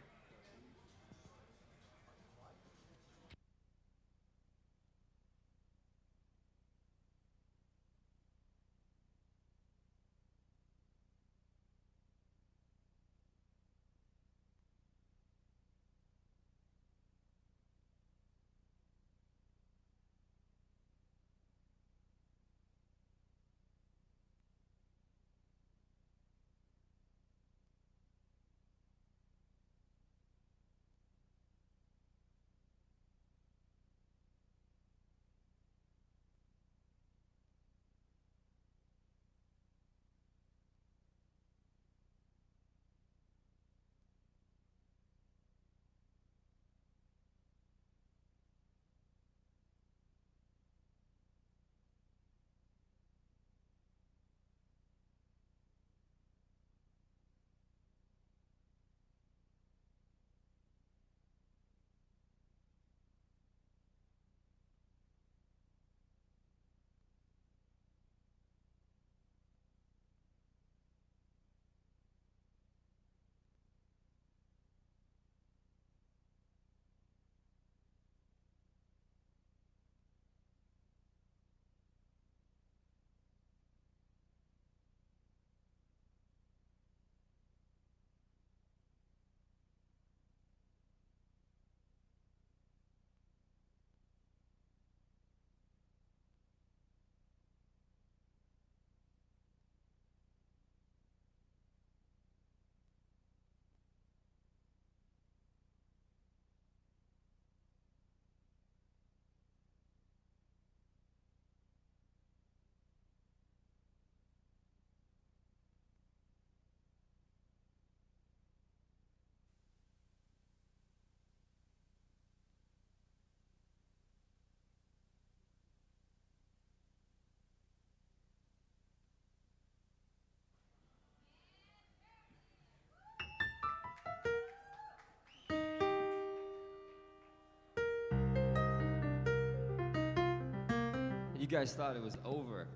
You guys thought it was over.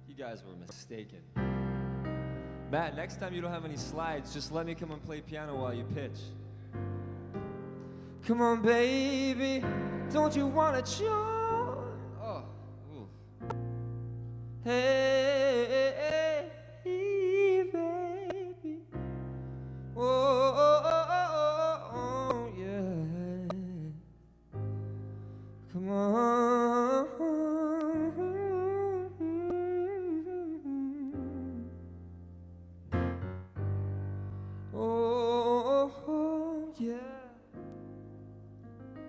You guys were mistaken. Matt, next time you don't have any slides, just let me come and play piano while you pitch. Come on, baby, don't you wanna join? Oh, ooh. Hey, baby. Oh, yeah. Come on. Oh, yeah.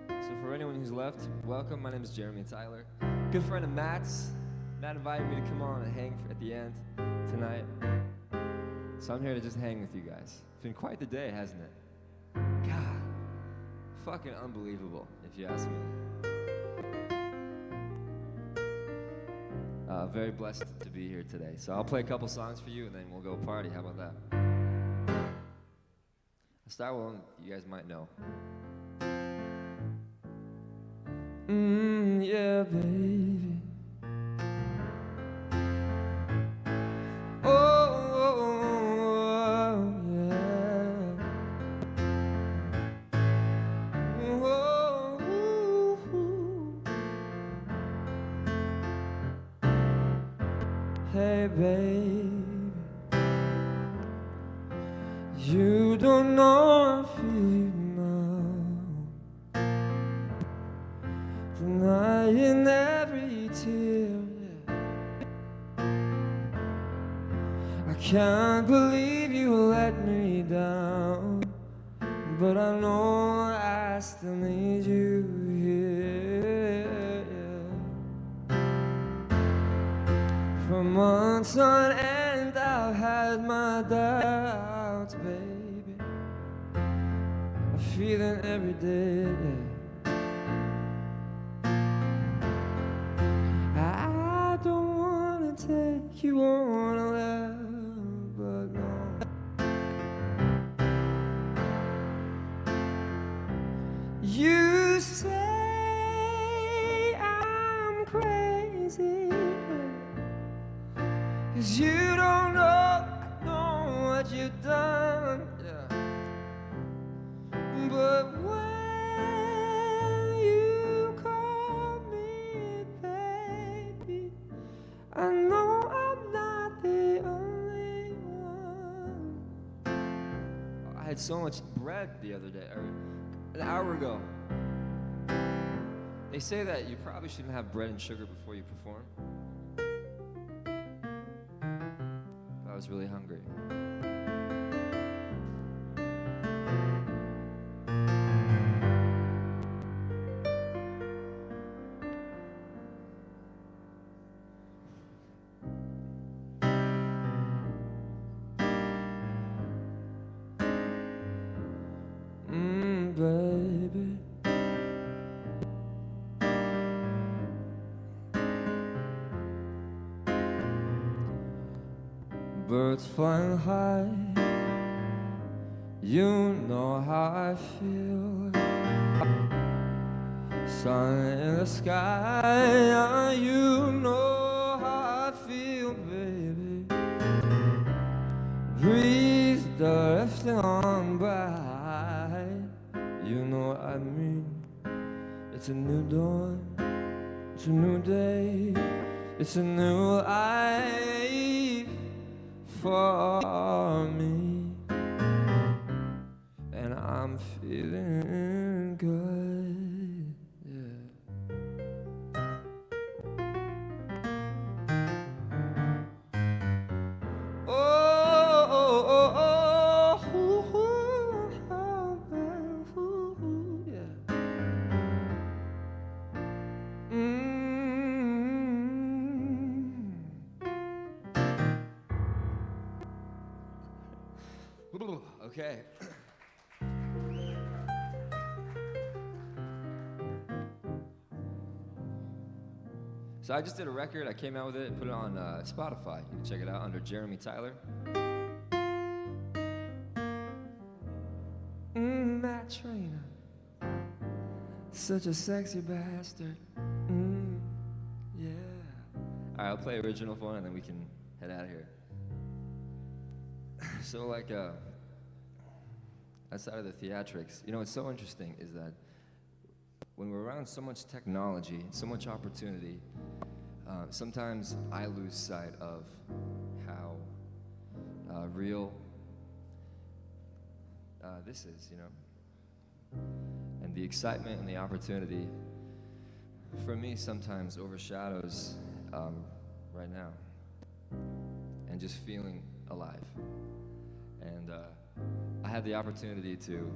So for anyone who's left, welcome. My name is Jeremy Tyler. Good friend of Matt's. Matt invited me to come on and hang at the end tonight. So I'm here to just hang with you guys. It's been quite the day, hasn't it? God, fucking unbelievable, if you ask me. Very blessed to be here today. So I'll play a couple songs for you and then we'll go party. How about that? I'll start with one you guys might know. Yeah, baby. Oh, yeah. Hey, baby, you don't know I feel now, denying every tear. I can't believe you let me down, but I know I still need you here. For months on end I've had my doubts, baby. I feel it every day. I don't wanna take you on a level, but no. You say I'm crazy, 'cause you don't know what you've done, yeah. But when you call me baby, I know I'm not the only one. I had so much bread the other day, or an hour ago. They say that you probably shouldn't have bread and sugar before you perform. I was really hungry. Baby, birds flying high, you know how I feel. Sun in the sky, you know how I feel, baby. Breeze drifting on by, you know what I mean. It's a new dawn, it's a new day, it's a new life for me, and I'm feeling good, yeah. Okay. So I just did a record. I came out with it, put it on Spotify. You can check it out under Jeremy Tyler. Matt Trainer, such a sexy bastard. Yeah. All right, I'll play original for one, and then we can head out of here. So, like, outside of the theatrics, you know, what's so interesting is that when we're around so much technology, so much opportunity, sometimes I lose sight of how real this is, you know? And the excitement and the opportunity, for me, sometimes overshadows right now, and just feeling alive. And I had the opportunity to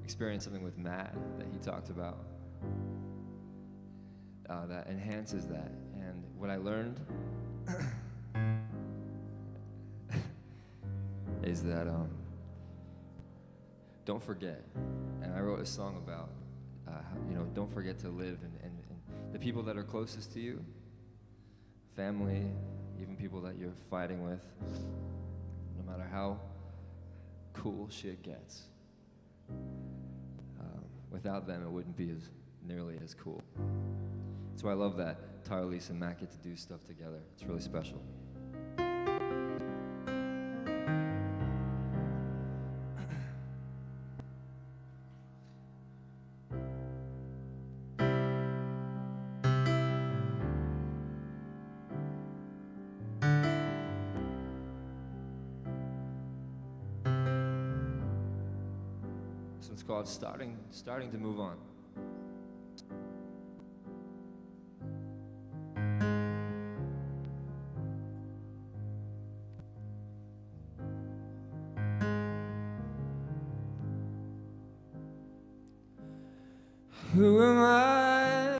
experience something with Matt that he talked about that enhances that. And what I learned is that don't forget. And I wrote a song about how, you know, don't forget to live, and the people that are closest to you, family, even people that you're fighting with, no matter how cool shit gets, without them it wouldn't be nearly as cool. So I love that Tarlise and Matt get to do stuff together. It's really special. So it's called Starting to Move On. Who am I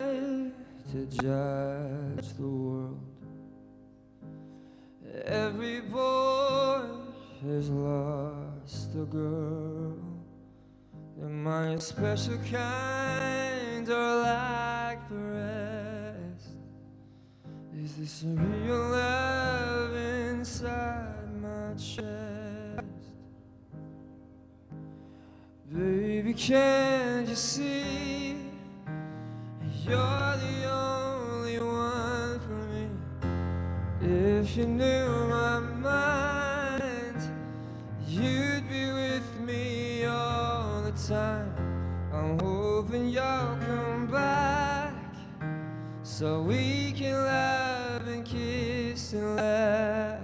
to judge the world? Every boy has lost a girl. Am I a special kind or like the rest? Is this a real love inside my chest? Baby, can't you see you're the only one for me? If you knew my mind, you'd be with me all the time. I'm hoping you'll come back so we can laugh and kiss and laugh.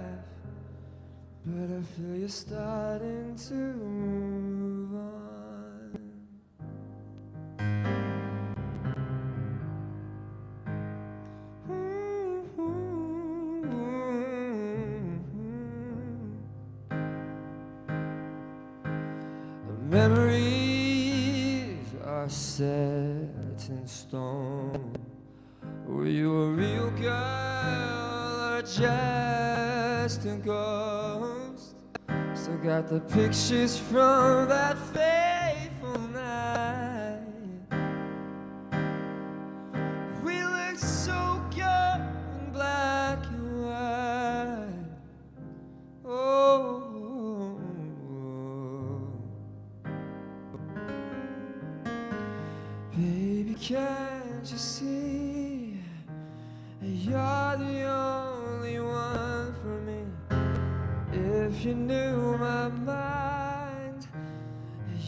But I feel you're starting to move on. Memories are set in stone. Were you a real girl or just a ghost? Still got the pictures from that fateful night. We looked so good in black and white. Oh, baby, can't you see you're the only one for me? If you knew my mind,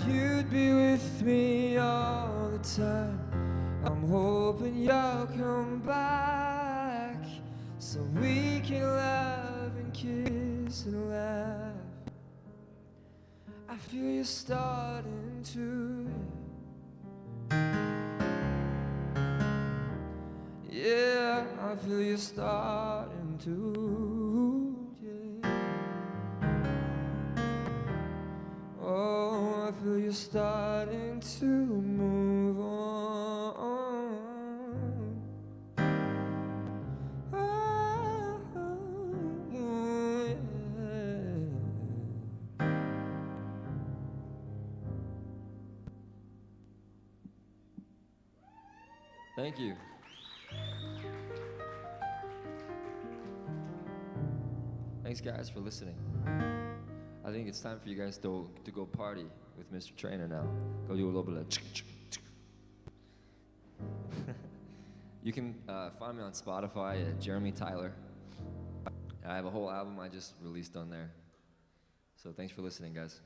you'd be with me all the time. I'm hoping you'll come back so we can laugh and kiss and laugh. I feel you starting to. Yeah, I feel you starting to. Yeah. Oh, I feel you starting to move on. Oh, yeah. Thank you. Thanks, guys, for listening. I think it's time for you guys to go party with Mr. Trainer now. Go do a little bit of You can find me on Spotify at Jeremy Tyler. I have a whole album I just released on there. So thanks for listening, guys.